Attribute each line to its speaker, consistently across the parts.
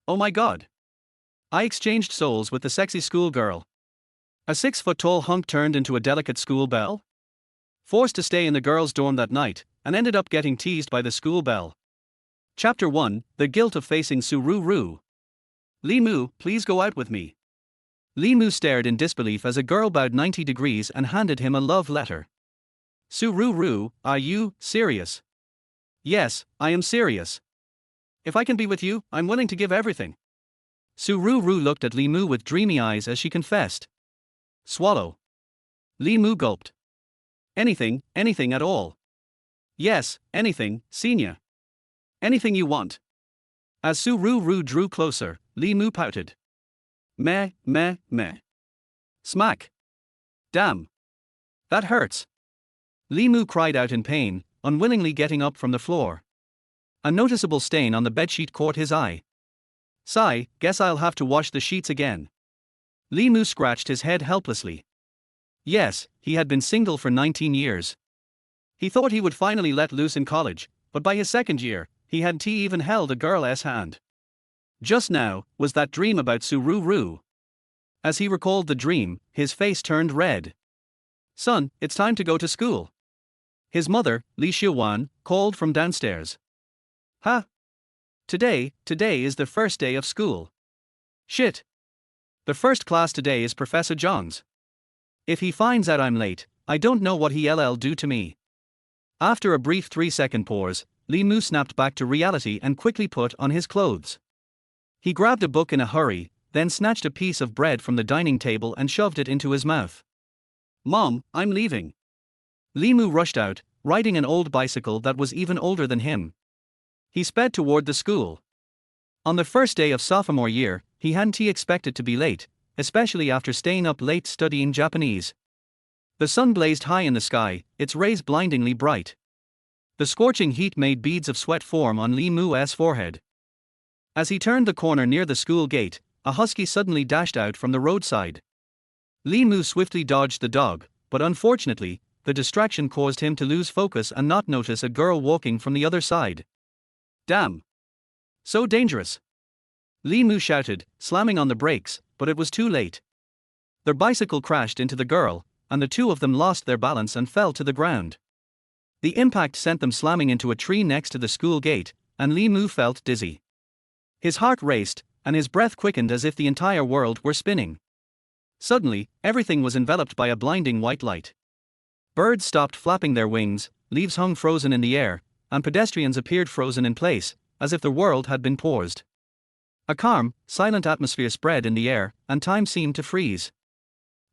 Speaker 1: Oh my god. I exchanged souls with the sexy schoolgirl. A 6-foot-tall hunk turned into a delicate school belle? Forced to stay in the girls' dorm that night, and ended up getting teased by the school belle. Chapter 1, The Guilt of Facing Su-ru-ru. Lee Moo, please go out with me. Lee Moo stared in disbelief as a girl bowed 90 degrees and handed him a love letter. Su-ru-ru, are you serious? Yes, I am serious. If I can be with you, I'm willing to give everything. Su-ru-ru looked at Lee Moo with dreamy eyes as she confessed. Swallow. Lee Moo gulped. Anything at all. Yes, anything, senior. Anything you want. As Su-ru-ru drew closer, Lee Moo pouted. Meh. Smack. Damn. That hurts. Lee Moo cried out in pain, unwillingly getting up from the floor. A noticeable stain on the bedsheet caught his eye. Sigh, guess I'll have to wash the sheets again. Lee Moo scratched his head helplessly. Yes, he had been single for 19 years. He thought he would finally let loose in college, but by his second year, he hadn't even held a girl's hand. Just now, was that dream about Su-ru-ru. As he recalled the dream, his face turned red. Son, it's time to go to school. His mother, Lee Xiuwan, called from downstairs. Huh? Today is the first day of school. Shit. The first class today is Professor Zhang's. If he finds out I'm late, I don't know what he'll do to me. After a brief 3-second pause, Lee Moo snapped back to reality and quickly put on his clothes. He grabbed a book in a hurry, then snatched a piece of bread from the dining table and shoved it into his mouth. Mom, I'm leaving. Lee Moo rushed out, riding an old bicycle that was even older than him. He sped toward the school. On the first day of sophomore year, he hadn't expected to be late, especially after staying up late studying Japanese. The sun blazed high in the sky, its rays blindingly bright. The scorching heat made beads of sweat form on Lee Moo's forehead. As he turned the corner near the school gate, a husky suddenly dashed out from the roadside. Lee Moo swiftly dodged the dog, but unfortunately, the distraction caused him to lose focus and not notice a girl walking from the other side. Damn. So dangerous. Lee Moo shouted, slamming on the brakes, but it was too late. Their bicycle crashed into the girl, and the two of them lost their balance and fell to the ground. The impact sent them slamming into a tree next to the school gate, and Lee Moo felt dizzy. His heart raced, and his breath quickened as if the entire world were spinning. Suddenly, everything was enveloped by a blinding white light. Birds stopped flapping their wings, leaves hung frozen in the air, and pedestrians appeared frozen in place, as if the world had been paused. A calm, silent atmosphere spread in the air, and time seemed to freeze.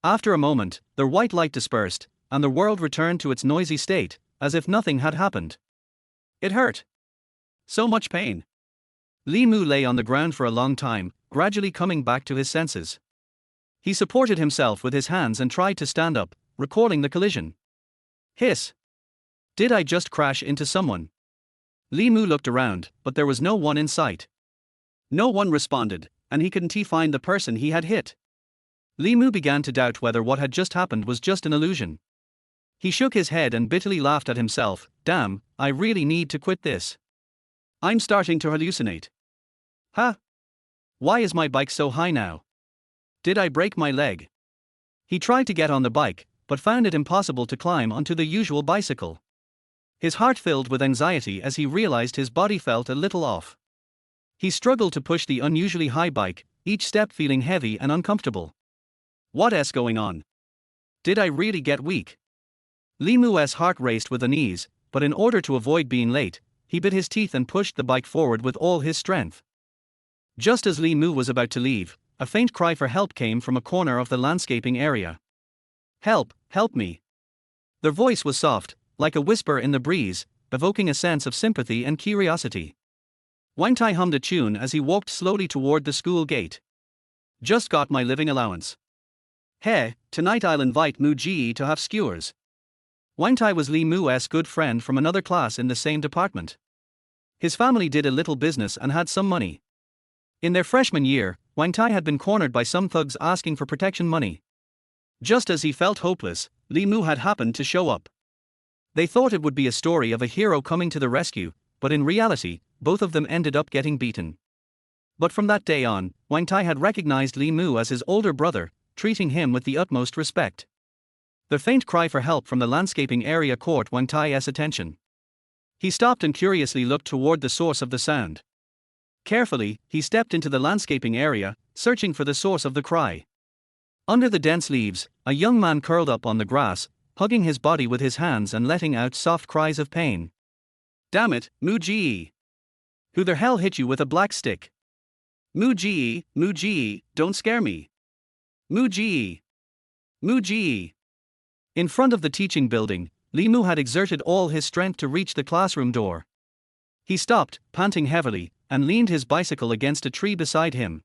Speaker 1: After a moment, the white light dispersed, and the world returned to its noisy state, as if nothing had happened. It hurt. So much pain. Lee Moo lay on the ground for a long time, gradually coming back to his senses. He supported himself with his hands and tried to stand up, recalling the collision. Hiss. Did I just crash into someone? Lee Moo looked around, but there was no one in sight. No one responded, and he couldn't find the person he had hit. Lee Moo began to doubt whether what had just happened was just an illusion. He shook his head and bitterly laughed at himself. Damn, I really need to quit this. I'm starting to hallucinate. Huh? Why is my bike so high now? Did I break my leg? He tried to get on the bike, but found it impossible to climb onto the usual bicycle. His heart filled with anxiety as he realized his body felt a little off. He struggled to push the unusually high bike, each step feeling heavy and uncomfortable. What's going on? Did I really get weak? Lee Moo's heart raced with unease, but in order to avoid being late, he bit his teeth and pushed the bike forward with all his strength. Just as Lee Moo was about to leave, a faint cry for help came from a corner of the landscaping area. Help me. Their voice was soft, like a whisper in the breeze, evoking a sense of sympathy and curiosity. Wang Tai hummed a tune as he walked slowly toward the school gate. Just got my living allowance. Hey, tonight I'll invite Moo Ji to have skewers. Wang Tai was Lee Moo's good friend from another class in the same department. His family did a little business and had some money. In their freshman year, Wang Tai had been cornered by some thugs asking for protection money. Just as he felt hopeless, Lee Moo had happened to show up. They thought it would be a story of a hero coming to the rescue, but in reality, both of them ended up getting beaten. But from that day on, Wang Tai had recognized Li Mu as his older brother, treating him with the utmost respect. The faint cry for help from the landscaping area caught Wang Tai's attention. He stopped and curiously looked toward the source of the sound. Carefully, he stepped into the landscaping area, searching for the source of the cry. Under the dense leaves, a young man curled up on the grass, hugging his body with his hands and letting out soft cries of pain. "Damn it, Mu Ji! Who the hell hit you with a black stick? Mu Ji, don't scare me! Mu Ji! Mu Ji!" In front of the teaching building, Li Mu had exerted all his strength to reach the classroom door. He stopped, panting heavily, and leaned his bicycle against a tree beside him.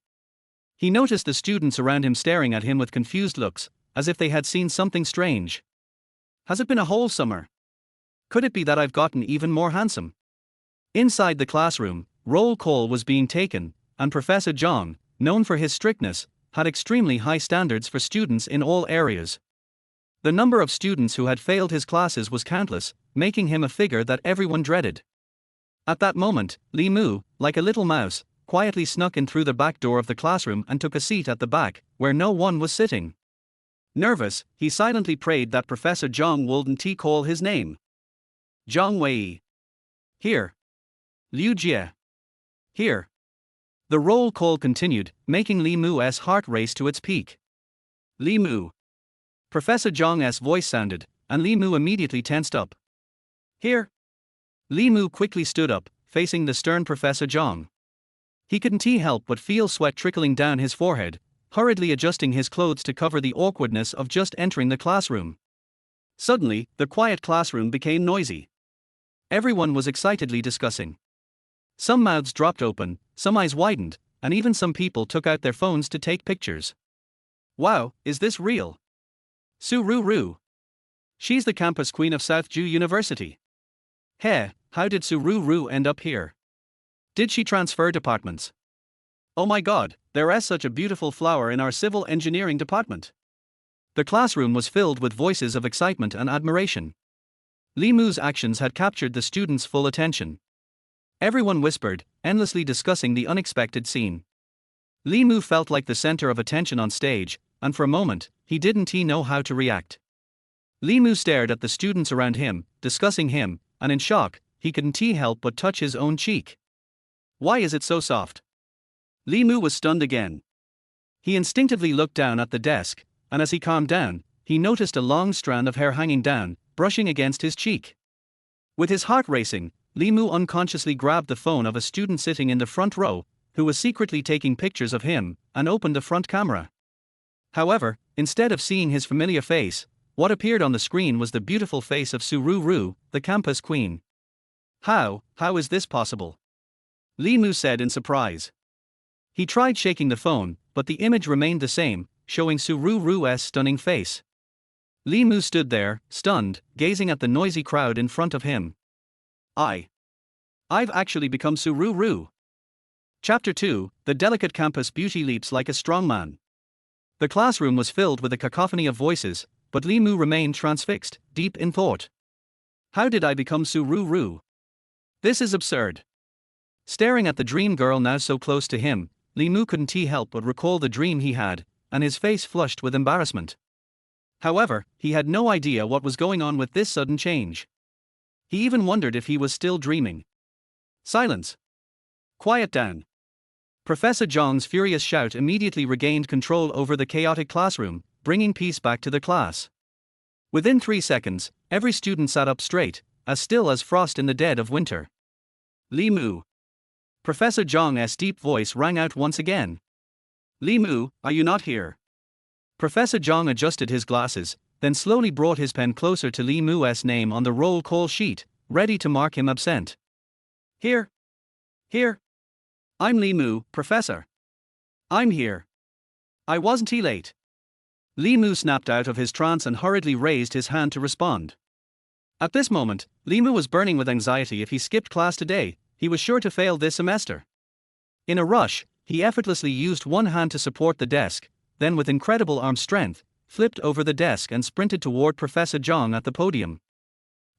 Speaker 1: He noticed the students around him staring at him with confused looks, as if they had seen something strange. Has it been a whole summer? Could it be that I've gotten even more handsome? Inside the classroom, roll call was being taken, and Professor Zhang, known for his strictness, had extremely high standards for students in all areas. The number of students who had failed his classes was countless, making him a figure that everyone dreaded. At that moment, Li Mu, like a little mouse, quietly snuck in through the back door of the classroom and took a seat at the back, where no one was sitting. Nervous, he silently prayed that Professor Zhang wouldn't call his name. Zhang Wei. Here. Liu Jie. Here. The roll call continued, making Li Mu's heart race to its peak. Li Mu. Professor Zhang's voice sounded, and Li Mu immediately tensed up. Here. Li Mu quickly stood up, facing the stern Professor Zhang. He couldn't help but feel sweat trickling down his forehead, hurriedly adjusting his clothes to cover the awkwardness of just entering the classroom. Suddenly, the quiet classroom became noisy. Everyone was excitedly discussing. Some mouths dropped open, some eyes widened, and even some people took out their phones to take pictures. Wow, is this real? Su Ru Ru. She's the campus queen of South Jew University. Hey, how did Su Ru Ru end up here? Did she transfer departments? Oh my god, there is such a beautiful flower in our civil engineering department. The classroom was filled with voices of excitement and admiration. Li Mu's actions had captured the students' full attention. Everyone whispered, endlessly discussing the unexpected scene. Li Mu felt like the center of attention on stage, and for a moment, he didn't know how to react. Li Mu stared at the students around him, discussing him, and in shock, he couldn't help but touch his own cheek. Why is it so soft? Li Mu was stunned again. He instinctively looked down at the desk, and as he calmed down, he noticed a long strand of hair hanging down, brushing against his cheek. With his heart racing, Li Mu unconsciously grabbed the phone of a student sitting in the front row, who was secretly taking pictures of him, and opened the front camera. However, instead of seeing his familiar face, what appeared on the screen was the beautiful face of Su Ru Ru, the campus queen. How is this possible? Li Mu said in surprise. He tried shaking the phone, but the image remained the same, showing Su Ru Ru's stunning face. Li Mu stood there, stunned, gazing at the noisy crowd in front of him. I've actually become Su Ru Ru. Chapter 2, The Delicate Campus Beauty Leaps Like a Strong Man. The classroom was filled with a cacophony of voices, but Li Mu remained transfixed, deep in thought. How did I become Su Ru Ru? This is absurd. Staring at the dream girl now so close to him, Li Mu couldn't help but recall the dream he had, and his face flushed with embarrassment. However, he had no idea what was going on with this sudden change. He even wondered if he was still dreaming. Silence. Quiet down. Professor Zhang's furious shout immediately regained control over the chaotic classroom, bringing peace back to the class. Within 3 seconds, every student sat up straight, as still as frost in the dead of winter. Li Mu. Professor Zhang's deep voice rang out once again. Li Mu, are you not here? Professor Zhang adjusted his glasses, then slowly brought his pen closer to Li Mu's name on the roll call sheet, ready to mark him absent. Here. I'm Li Mu, Professor. I'm here. I wasn't late. Li Mu snapped out of his trance and hurriedly raised his hand to respond. At this moment, Li Mu was burning with anxiety. If he skipped class today, he was sure to fail this semester. In a rush, he effortlessly used one hand to support the desk, then with incredible arm strength, flipped over the desk and sprinted toward Professor Zhang at the podium.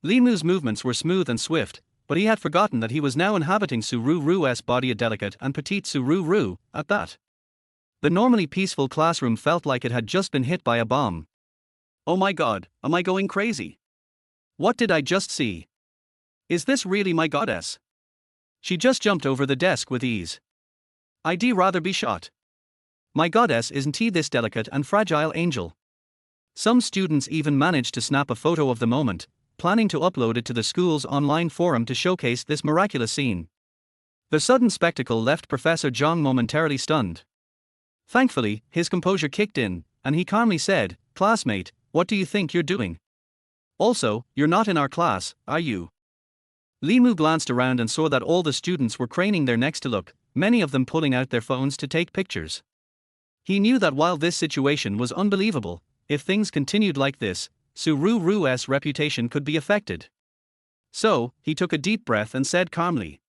Speaker 1: Li Mu's movements were smooth and swift, but he had forgotten that he was now inhabiting Su-Ru-Ru's body, a delicate and petite Su-Ru-Ru, at that. The normally peaceful classroom felt like it had just been hit by a bomb. Oh my god, am I going crazy? What did I just see? Is this really my goddess? She just jumped over the desk with ease. I'd rather be shot. My goddess isn't he this delicate and fragile angel? Some students even managed to snap a photo of the moment, planning to upload it to the school's online forum to showcase this miraculous scene. The sudden spectacle left Professor Zhang momentarily stunned. Thankfully, his composure kicked in, and he calmly said, "Classmate, what do you think you're doing? Also, you're not in our class, are you?" Li Mu glanced around and saw that all the students were craning their necks to look, many of them pulling out their phones to take pictures. He knew that while this situation was unbelievable, if things continued like this, Su-Ru-Ru's reputation could be affected. So, he took a deep breath and said calmly,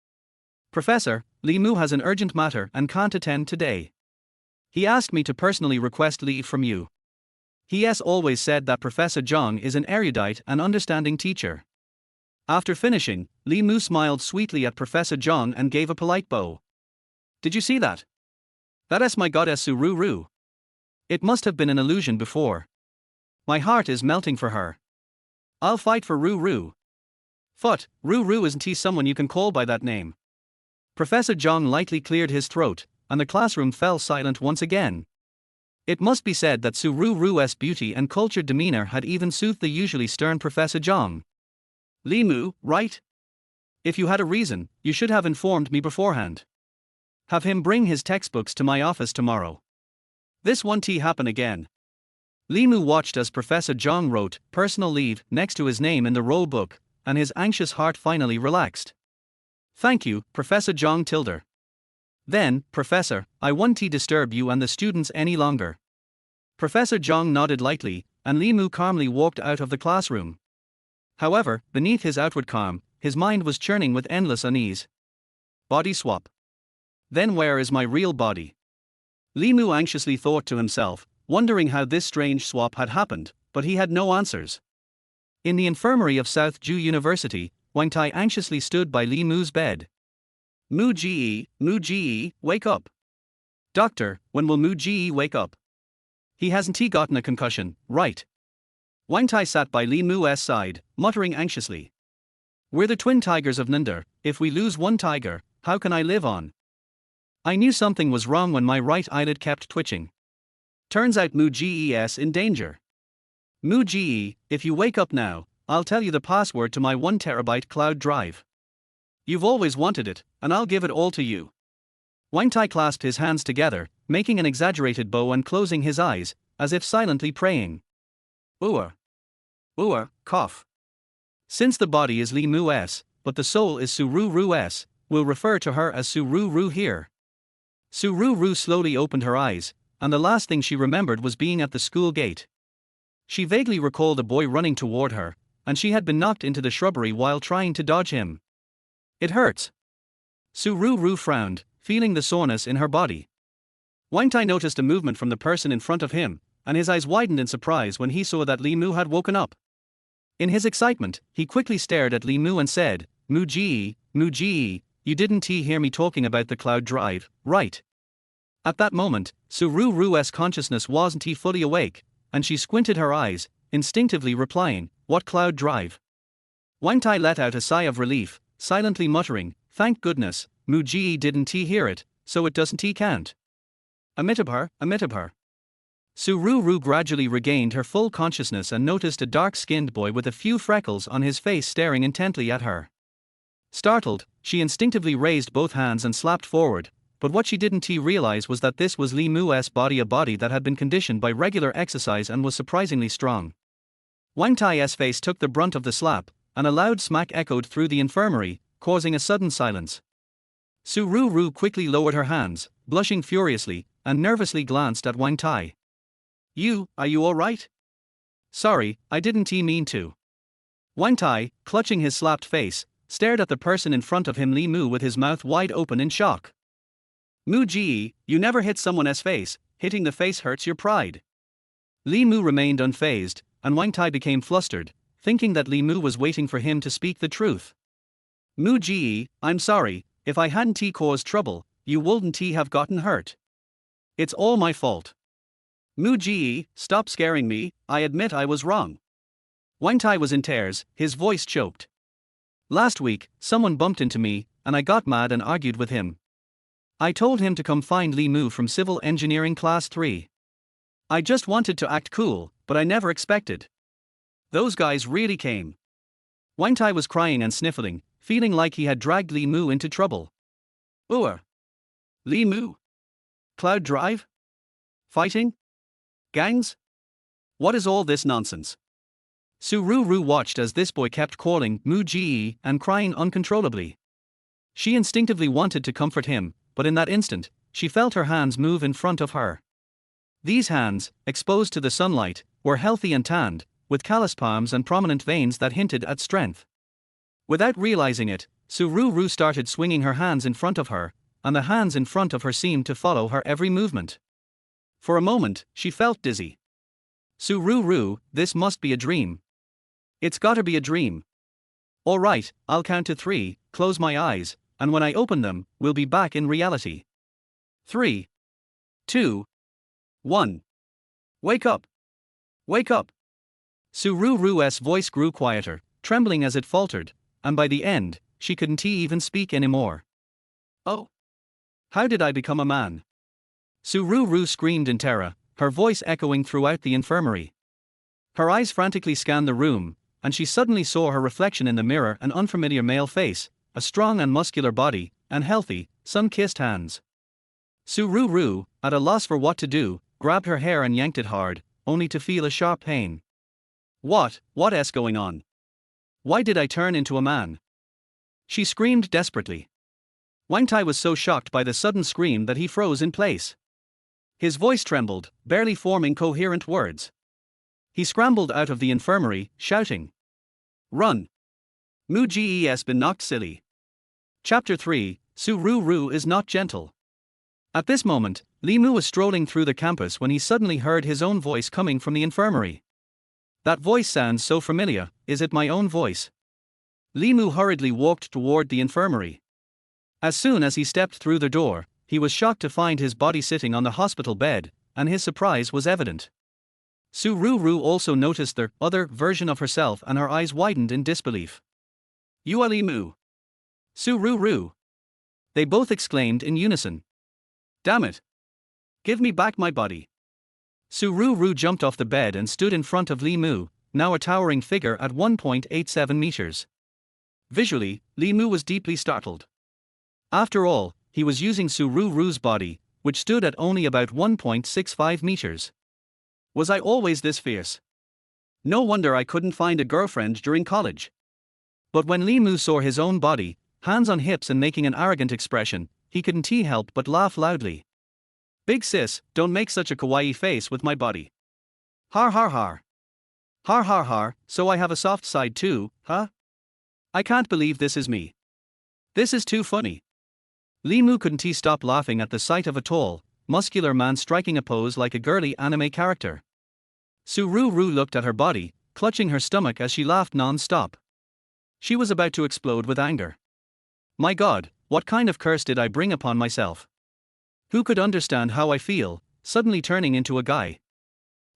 Speaker 1: "Professor, Li Mu has an urgent matter and can't attend today. He asked me to personally request leave from you. He has always said that Professor Zhang is an erudite and understanding teacher." After finishing, Li Mu smiled sweetly at Professor Zhang and gave a polite bow. "Did you see that? That is my goddess Su-Ru-Ru. It must have been an illusion before. My heart is melting for her. I'll fight for Ru-Ru." "Phut, Ru-Ru isn't he someone you can call by that name?" Professor Zhang lightly cleared his throat, and the classroom fell silent once again. It must be said that Su-Ru-Ru's beauty and cultured demeanor had even soothed the usually stern Professor Zhang. "Li Mu, right? If you had a reason, you should have informed me beforehand. Have him bring his textbooks to my office tomorrow. This won't happen again." Li Mu watched as Professor Zhang wrote "personal leave" next to his name in the roll book, and his anxious heart finally relaxed. "Thank you, Professor Zhang Tilder. Then, Professor, I won't disturb you and the students any longer." Professor Zhang nodded lightly, and Li Mu calmly walked out of the classroom. However, beneath his outward calm, his mind was churning with endless unease. Body swap. Then where is my real body? Li Mu anxiously thought to himself, wondering how this strange swap had happened, but he had no answers. In the infirmary of South Ju University, Wang Tai anxiously stood by Li Mu's bed. Mu Ji, wake up. Doctor, when will Mu Ji wake up? He hasn't gotten a concussion, right? Wang Tai sat by Li Mu's side, muttering anxiously. We're the twin tigers of Nanda. If we lose one tiger, how can I live on? I knew something was wrong when my right eyelid kept twitching. Turns out Mu Ji's in danger. Mu Ji, if you wake up now, I'll tell you the password to my 1 terabyte cloud drive. You've always wanted it, and I'll give it all to you. Wang Tai clasped his hands together, making an exaggerated bow and closing his eyes, as if silently praying. Cough. Since the body is Li Mu's, but the soul is Su-Ru-Ru's, we'll refer to her as Su-Ru-Ru here. Su-Ru-Ru slowly opened her eyes, and the last thing she remembered was being at the school gate. She vaguely recalled a boy running toward her, and she had been knocked into the shrubbery while trying to dodge him. It hurts. Su-Ru-Ru frowned, feeling the soreness in her body. Wang Tai noticed a movement from the person in front of him, and his eyes widened in surprise when he saw that Li Mu had woken up. In his excitement, he quickly stared at Li Mu and said, Mu Ji, you didn't hear me talking about the cloud drive, right? At that moment, Su-Ru-Ru's consciousness wasn't fully awake, and she squinted her eyes, instinctively replying, what cloud drive? Wang Tai let out a sigh of relief, silently muttering, thank goodness, Mu Ji didn't hear it, so it doesn't can't. Amitabha. Su-Ru-Ru gradually regained her full consciousness and noticed a dark-skinned boy with a few freckles on his face staring intently at her. Startled, she instinctively raised both hands and slapped forward, but what she didn't realize was that this was Li Mu's body, a body that had been conditioned by regular exercise and was surprisingly strong. Wang Tai's face took the brunt of the slap, and a loud smack echoed through the infirmary, causing a sudden silence. Su-Ru-Ru quickly lowered her hands, blushing furiously, and nervously glanced at Wang Tai. Are you alright? Sorry, I didn't mean to. Wang Tai, clutching his slapped face, stared at the person in front of him, Li Mu, with his mouth wide open in shock. Mu Ji, you never hit someone's face, hitting the face hurts your pride. Li Mu remained unfazed, and Wang Tai became flustered, thinking that Li Mu was waiting for him to speak the truth. Mu Ji, I'm sorry, if I hadn't caused trouble, you wouldn't have gotten hurt. It's all my fault. Mu Ji, stop scaring me, I admit I was wrong. Wang Tai was in tears, his voice choked. Last week, someone bumped into me, and I got mad and argued with him. I told him to come find Li Mu from Civil Engineering Class 3. I just wanted to act cool, but I never expected. Those guys really came. Wang Tai was crying and sniffling, feeling like he had dragged Li Mu into trouble. Li Mu? Cloud Drive? Fighting? Gangs? What is all this nonsense? Su Ru watched as this boy kept calling Mu Ji and crying uncontrollably. She instinctively wanted to comfort him, but in that instant, she felt her hands move in front of her. These hands, exposed to the sunlight, were healthy and tanned, with calloused palms and prominent veins that hinted at strength. Without realizing it, Su Ru started swinging her hands in front of her, and the hands in front of her seemed to follow her every movement. For a moment, she felt dizzy. Su Ru, this must be a dream. It's gotta be a dream. Alright, I'll count to 3, close my eyes, and when I open them, we'll be back in reality. 3, 2, 1. Wake up! Wake up! Su Ru's voice grew quieter, trembling as it faltered, and by the end, she couldn't even speak anymore. Oh! How did I become a man? Su Ru screamed in terror, her voice echoing throughout the infirmary. Her eyes frantically scanned the room, and she suddenly saw her reflection in the mirror, an unfamiliar male face, a strong and muscular body, and healthy, sun-kissed hands. Su Ru, at a loss for what to do, grabbed her hair and yanked it hard, only to feel a sharp pain. What's going on? Why did I turn into a man? She screamed desperately. Wang Tai was so shocked by the sudden scream that he froze in place. His voice trembled, barely forming coherent words. He scrambled out of the infirmary, shouting, "Run! Mu Ji's been knocked silly." Chapter 3, Su Ru is not gentle. At this moment, Li Mu was strolling through the campus when he suddenly heard his own voice coming from the infirmary. That voice sounds so familiar, is it my own voice? Li Mu hurriedly walked toward the infirmary. As soon as he stepped through the door, he was shocked to find his body sitting on the hospital bed, and his surprise was evident. Su Ru also noticed the other version of herself, and her eyes widened in disbelief. "You are Li Mu." "Su Ru." They both exclaimed in unison. "Damn it! Give me back my body." Su Ru jumped off the bed and stood in front of Li Mu, now a towering figure at 1.87 meters. Visually, Li Mu was deeply startled. After all, he was using Su Ru's body, which stood at only about 1.65 meters. Was I always this fierce? No wonder I couldn't find a girlfriend during college. But when Li Mu saw his own body, hands on hips and making an arrogant expression, he couldn't help but laugh loudly. "Big sis, don't make such a kawaii face with my body." "Har har har. Har har har, so I have a soft side too, huh? I can't believe this is me. This is too funny." Li Mu couldn't stop laughing at the sight of a tall, muscular man striking a pose like a girly anime character. Su Ru looked at her body, clutching her stomach as she laughed non-stop. She was about to explode with anger. My God, what kind of curse did I bring upon myself? Who could understand how I feel, suddenly turning into a guy?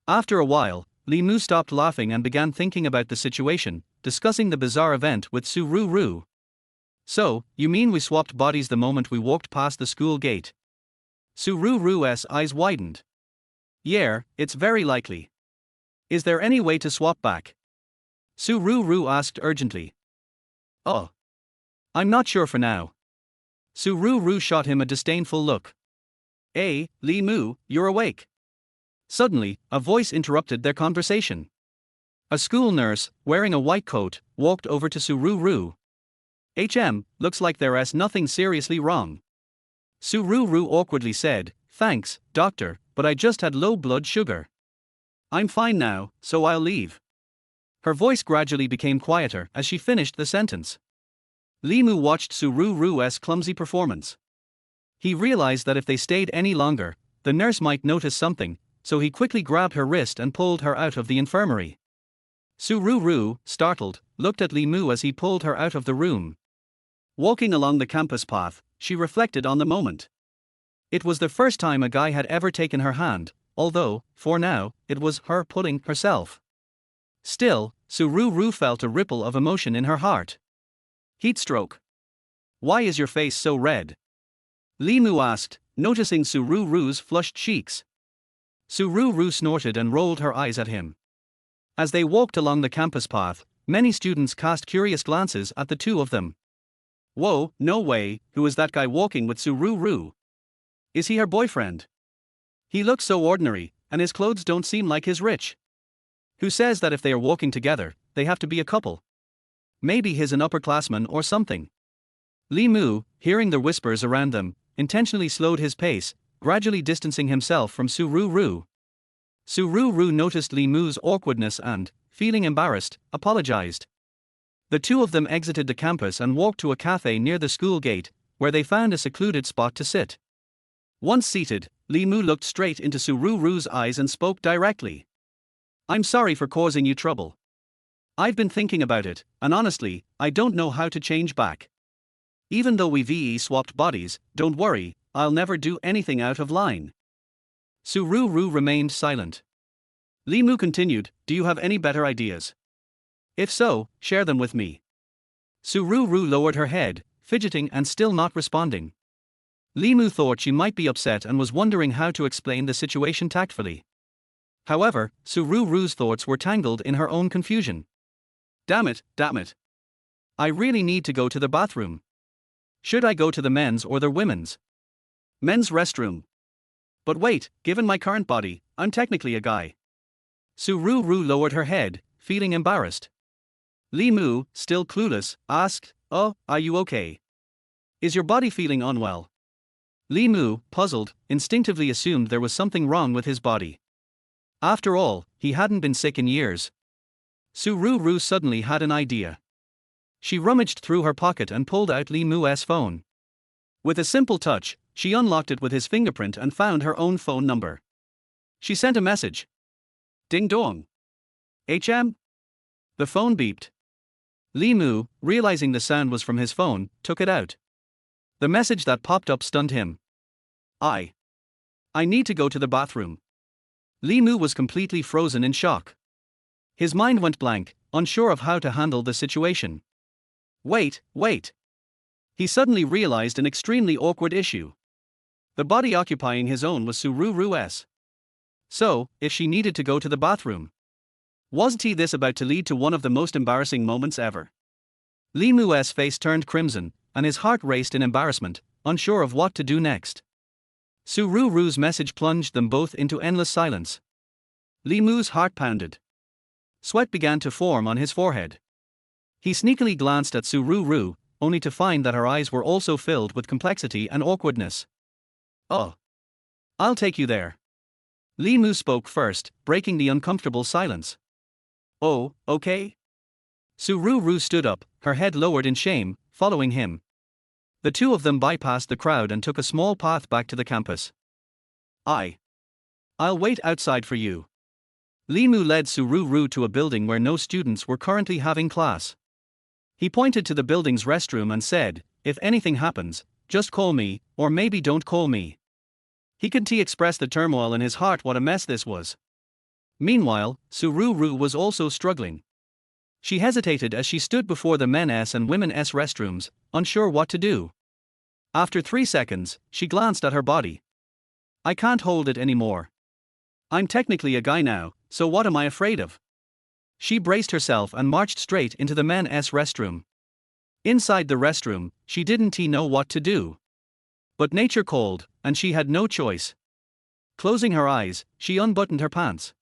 Speaker 1: After a while, Li Mu stopped laughing and began thinking about the situation, discussing the bizarre event with Su Ru. "So, you mean we swapped bodies the moment we walked past the school gate?" Su Ru's eyes widened. "Yeah, it's very likely. Is there any way to swap back?" Su Ru asked urgently. "Oh. I'm not sure for now." Su Ru shot him a disdainful look. "Hey, Li Mu, you're awake." Suddenly, a voice interrupted their conversation. A school nurse, wearing a white coat, walked over to Su Ru. Looks like there's nothing seriously wrong." Su Ru awkwardly said, "Thanks, doctor, but I just had low blood sugar. I'm fine now, so I'll leave." Her voice gradually became quieter as she finished the sentence. Li Mu watched Su Ru's clumsy performance. He realized that if they stayed any longer, the nurse might notice something, so he quickly grabbed her wrist and pulled her out of the infirmary. Su Ru, startled, looked at Li Mu as he pulled her out of the room. Walking along the campus path, she reflected on the moment. It was the first time a guy had ever taken her hand, although, for now, it was her pulling herself. Still, Sururu felt a ripple of emotion in her heart. Heatstroke. Why is your face so red? Limu asked, noticing Sururu's flushed cheeks. Sururu snorted and rolled her eyes at him. As they walked along the campus path, many students cast curious glances at the two of them. Whoa, no way, who is that guy walking with Sururu? Is he her boyfriend? He looks so ordinary, and his clothes don't seem like his rich. Who says that if they are walking together, they have to be a couple? Maybe he's an upperclassman or something. Limu, hearing the whispers around them, intentionally slowed his pace, gradually distancing himself from Sururu. Sururu noticed Limu's awkwardness and, feeling embarrassed, apologized. The two of them exited the campus and walked to a cafe near the school gate, where they found a secluded spot to sit. Once seated, Limu looked straight into Sururu's eyes and spoke directly. I'm sorry for causing you trouble. I've been thinking about it, and honestly, I don't know how to change back. Even though we VE swapped bodies, don't worry, I'll never do anything out of line. Sururu remained silent. Limu continued, do you have any better ideas? If so, share them with me. Sururu lowered her head, fidgeting and still not responding. Limu thought she might be upset and was wondering how to explain the situation tactfully. However, Sururu's thoughts were tangled in her own confusion. Damn it. I really need to go to the bathroom. Should I go to the men's or the women's? Men's restroom. But wait, given my current body, I'm technically a guy. Sururu lowered her head, feeling embarrassed. Limu, still clueless, asked, oh, are you okay? Is your body feeling unwell? Limu, puzzled, instinctively assumed there was something wrong with his body. After all, he hadn't been sick in years. Sururu suddenly had an idea. She rummaged through her pocket and pulled out Limu's phone. With a simple touch, she unlocked it with his fingerprint and found her own phone number. She sent a message. Ding dong. HM? The phone beeped. Limu, realizing the sound was from his phone, took it out. The message that popped up stunned him. I need to go to the bathroom. Limu was completely frozen in shock. His mind went blank, unsure of how to handle the situation. Wait. He suddenly realized an extremely awkward issue. The body occupying his own was Sururu's. So, if she needed to go to the bathroom, wasn't this about to lead to one of the most embarrassing moments ever? Limu's face turned crimson, and his heart raced in embarrassment, unsure of what to do next. Sururu's message plunged them both into endless silence. Limu's heart pounded. Sweat began to form on his forehead. He sneakily glanced at Sururu, only to find that her eyes were also filled with complexity and awkwardness. Oh. I'll take you there. Limu spoke first, breaking the uncomfortable silence. Oh, okay. Sururu stood up, her head lowered in shame, following him. The two of them bypassed the crowd and took a small path back to the campus. I'll wait outside for you. Limu led Sururu to a building where no students were currently having class. He pointed to the building's restroom and said, if anything happens, just call me, or maybe don't call me. He could express the turmoil in his heart what a mess this was. Meanwhile, Sururu was also struggling. She hesitated as she stood before the men's and women's restrooms, unsure what to do. After 3 seconds, she glanced at her body. I can't hold it anymore. I'm technically a guy now, so what am I afraid of? She braced herself and marched straight into the men's restroom. Inside the restroom, she didn't know what to do. But nature called, and she had no choice. Closing her eyes, she unbuttoned her pants.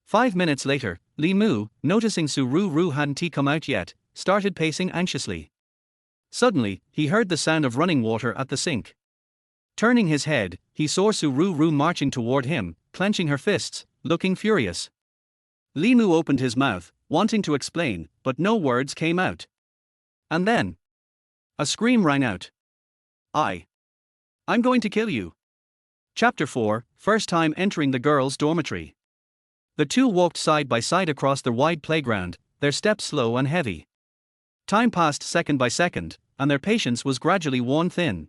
Speaker 1: 5 minutes later, Limu, noticing Sururu hadn't come out yet, started pacing anxiously. Suddenly, he heard the sound of running water at the sink. Turning his head, he saw Sururu marching toward him, clenching her fists, looking furious. Limu opened his mouth, wanting to explain, but no words came out. And then a scream rang out. I'm going to kill you. Chapter 4, First time entering the girls' dormitory. The two walked side by side across the wide playground, their steps slow and heavy. Time passed second by second, and their patience was gradually worn thin.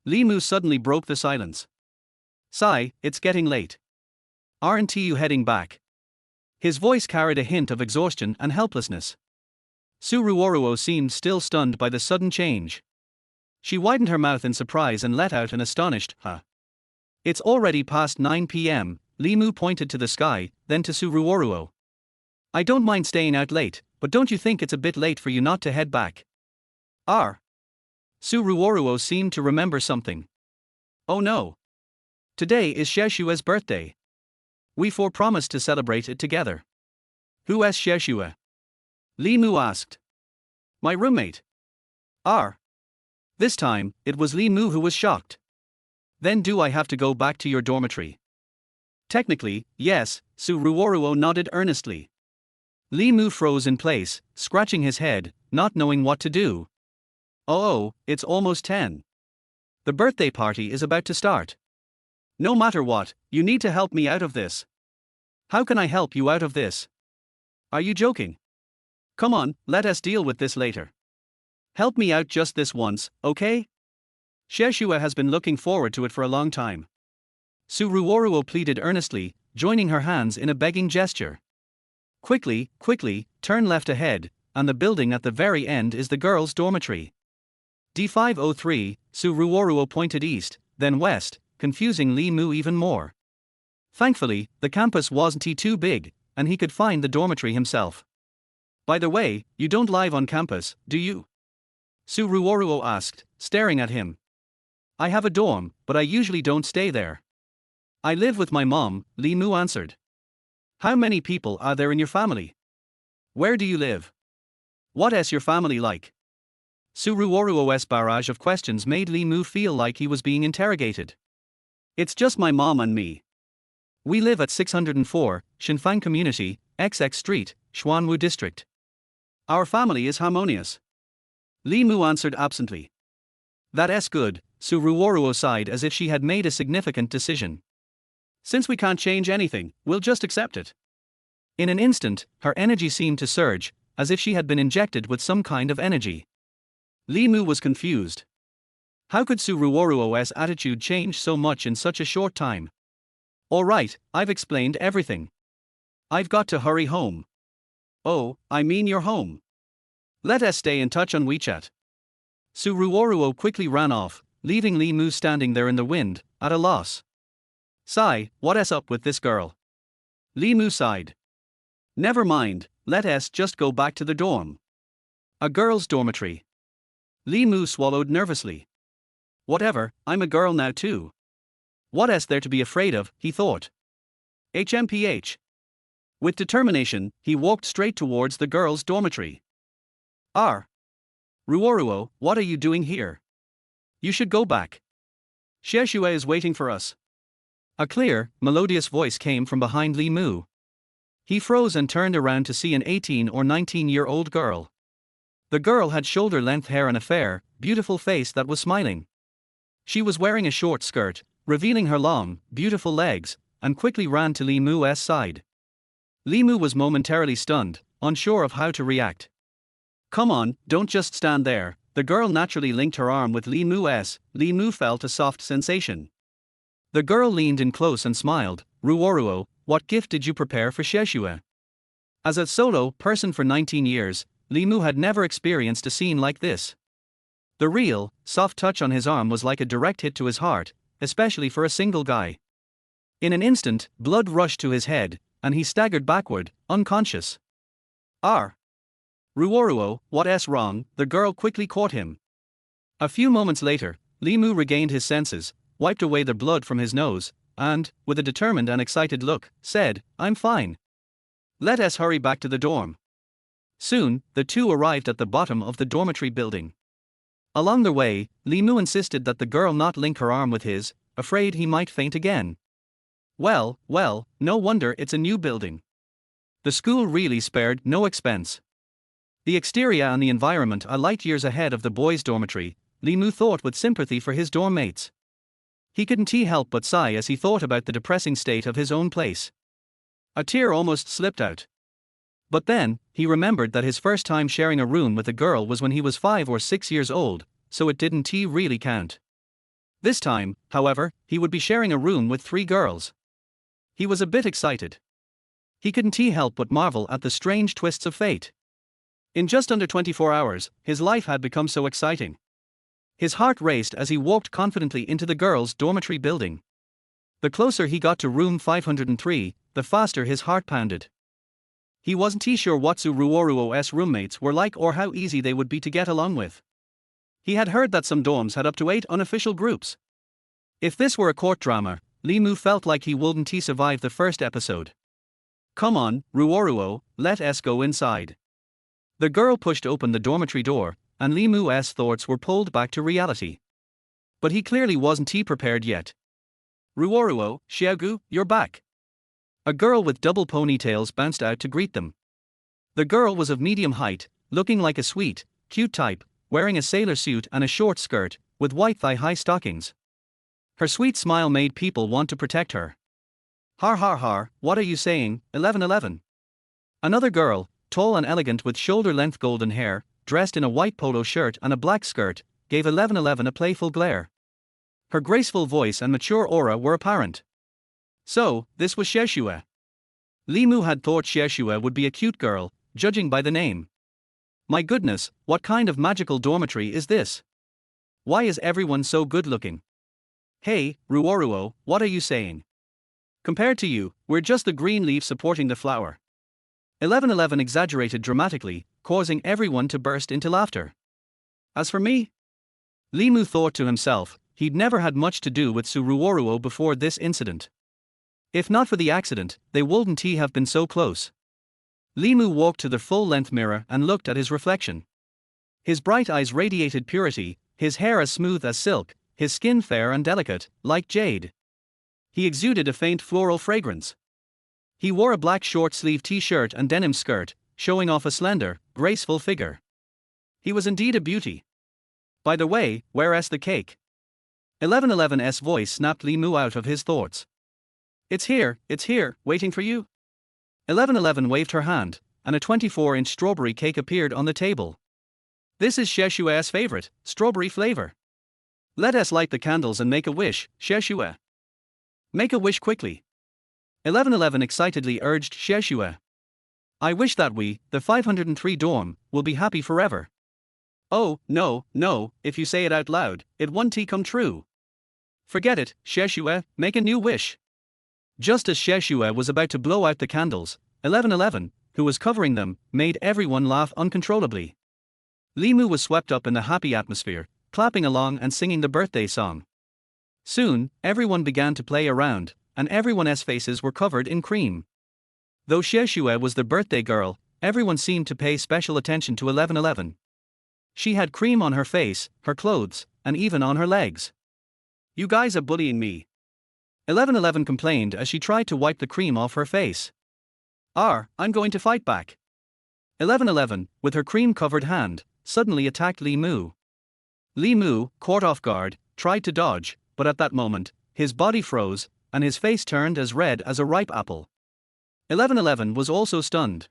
Speaker 1: Li Mu suddenly broke the silence. "Sai, it's getting late. Aren't you heading back?" His voice carried a hint of exhaustion and helplessness. Su Ruoruo seemed still stunned by the sudden change. She widened her mouth in surprise and let out an astonished, "Huh." "It's already past 9 p.m., Li Mu pointed to the sky, then to Su Ruoruo. "I don't mind staying out late, but don't you think it's a bit late for you not to head back?" Su Ruoruo seemed to remember something. "Oh no. Today is Xieshua's birthday. We four promised to celebrate it together." "Who is Xieshua?" Li Mu asked. "My roommate." This time, it was Li Mu who was shocked. "Then do I have to go back to your dormitory?" "Technically, yes," Su Ruoruo nodded earnestly. Li Mu froze in place, scratching his head, not knowing what to do. "Oh, it's almost 10. The birthday party is about to start. No matter what, you need to help me out of this." "How can I help you out of this? Are you joking? Come on, let us deal with this later. Help me out just this once, okay? Xieshua has been looking forward to it for a long time." Su Ruoruo pleaded earnestly, joining her hands in a begging gesture. Quickly, turn left ahead, and the building at the very end is the girls' dormitory." D503, Su Ruoruo pointed east, then west, confusing Li Mu even more. Thankfully, the campus wasn't too big, and he could find the dormitory himself. "By the way, you don't live on campus, do you?" Su Ruoruo asked, staring at him. "I have a dorm, but I usually don't stay there. I live with my mom," Li Mu answered. "How many people are there in your family? Where do you live? What is your family like?" Su Ruoruo's barrage of questions made Li Mu feel like he was being interrogated. "It's just my mom and me. We live at 604, Xinfang Community, XX Street, Xuanwu District. Our family is harmonious." Li Mu answered absently. "That's good," Su Ruoruo sighed as if she had made a significant decision. "Since we can't change anything, we'll just accept it." In an instant, her energy seemed to surge, as if she had been injected with some kind of energy. Li Mu was confused. How could Su Ruoruo's attitude change so much in such a short time? "All right, I've explained everything. I've got to hurry home." "Oh, I mean you're home. Let us stay in touch on WeChat." Su Ruoruo quickly ran off, leaving Li Mu standing there in the wind, at a loss. "Sai, what is up with this girl?" Li Mu sighed. "Never mind, let us just go back to the dorm." A girls' dormitory. Li Mu swallowed nervously. "Whatever, I'm a girl now too. What is there to be afraid of?" he thought. HMPH. With determination, he walked straight towards the girls' dormitory. "Ruoruo, what are you doing here? You should go back. Xieshua is waiting for us." A clear, melodious voice came from behind Li Mu. He froze and turned around to see an 18 or 19-year-old girl. The girl had shoulder-length hair and a fair, beautiful face that was smiling. She was wearing a short skirt, revealing her long, beautiful legs, and quickly ran to Li Mu's side. Li Mu was momentarily stunned, unsure of how to react. "Come on, don't just stand there." The girl naturally linked her arm with Li Mu's. Li Mu felt a soft sensation. The girl leaned in close and smiled. "Ruoruo, what gift did you prepare for Xieshua?" As a solo person for 19 years, Li Mu had never experienced a scene like this. The real, soft touch on his arm was like a direct hit to his heart, especially for a single guy. In an instant, blood rushed to his head, and he staggered backward, unconscious. "Ruoruo, what is wrong?" The girl quickly caught him. A few moments later, Li Mu regained his senses, wiped away the blood from his nose, and, with a determined and excited look, said, "I'm fine. Let us hurry back to the dorm." Soon, the two arrived at the bottom of the dormitory building. Along the way, Li Mu insisted that the girl not link her arm with his, afraid he might faint again. Well, no wonder it's a new building. The school really spared no expense. The exterior and the environment are light years ahead of the boys' dormitory, Li Mu thought with sympathy for his dorm mates. He couldn't help but sigh as he thought about the depressing state of his own place. A tear almost slipped out. But then, he remembered that his first time sharing a room with a girl was when he was 5 or 6 years old, so it didn't really count. This time, however, he would be sharing a room with 3 girls. He was a bit excited. He couldn't help but marvel at the strange twists of fate. In just under 24 hours, his life had become so exciting. His heart raced as he walked confidently into the girls' dormitory building. The closer he got to room 503, the faster his heart pounded. He wasn't sure what Ruoruo's roommates were like or how easy they would be to get along with. He had heard that some dorms had up to 8 unofficial groups. If this were a court drama, Limu felt like he wouldn't survive the first episode. Come on, Ruoruo, let us go inside. The girl pushed open the dormitory door, and Limu's thoughts were pulled back to reality. But he clearly wasn't prepared yet. Ruoruo, Xiaogu, you're back. A girl with double ponytails bounced out to greet them. The girl was of medium height, looking like a sweet, cute type, wearing a sailor suit and a short skirt, with white thigh-high stockings. Her sweet smile made people want to protect her. Har har har, what are you saying, 1111? Another girl, tall and elegant with shoulder-length golden hair, dressed in a white polo shirt and a black skirt, gave 1111 a playful glare. Her graceful voice and mature aura were apparent. So, this was Xiexue. Limu had thought Xiexue would be a cute girl, judging by the name. My goodness, what kind of magical dormitory is this? Why is everyone so good-looking? Hey, Ruoruo, what are you saying? Compared to you, we're just the green leaf supporting the flower. 1111 exaggerated dramatically, causing everyone to burst into laughter. As for me? Limu thought to himself, he'd never had much to do with Ruoruo before this incident. If not for the accident, they wouldn't have been so close. Limu walked to the full-length mirror and looked at his reflection. His bright eyes radiated purity, his hair as smooth as silk, his skin fair and delicate, like jade. He exuded a faint floral fragrance. He wore a black short-sleeved t-shirt and denim skirt, showing off a slender, graceful figure. He was indeed a beauty. By the way, where's the cake? 1111's voice snapped Limu out of his thoughts. It's here, waiting for you. 1111 waved her hand, and a 24-inch strawberry cake appeared on the table. This is Xiexue's favorite, strawberry flavor. Let us light the candles and make a wish, Xiexue. Make a wish quickly. 1111 excitedly urged Xiexue. I wish that we, the 503 dorm, will be happy forever. Oh, no, if you say it out loud, it won't come true. Forget it, Xiexue, make a new wish. Just as Xiexue was about to blow out the candles, 1111, who was covering them, made everyone laugh uncontrollably. Limu was swept up in the happy atmosphere, clapping along and singing the birthday song. Soon, everyone began to play around, and everyone's faces were covered in cream. Though Xiexue was the birthday girl, everyone seemed to pay special attention to 1111. She had cream on her face, her clothes, and even on her legs. You guys are bullying me. 1111 complained as she tried to wipe the cream off her face. I'm going to fight back. 1111, with her cream-covered hand, suddenly attacked Limu. Limu, caught off guard, tried to dodge, but at that moment, his body froze, and his face turned as red as a ripe apple. 1111 was also stunned.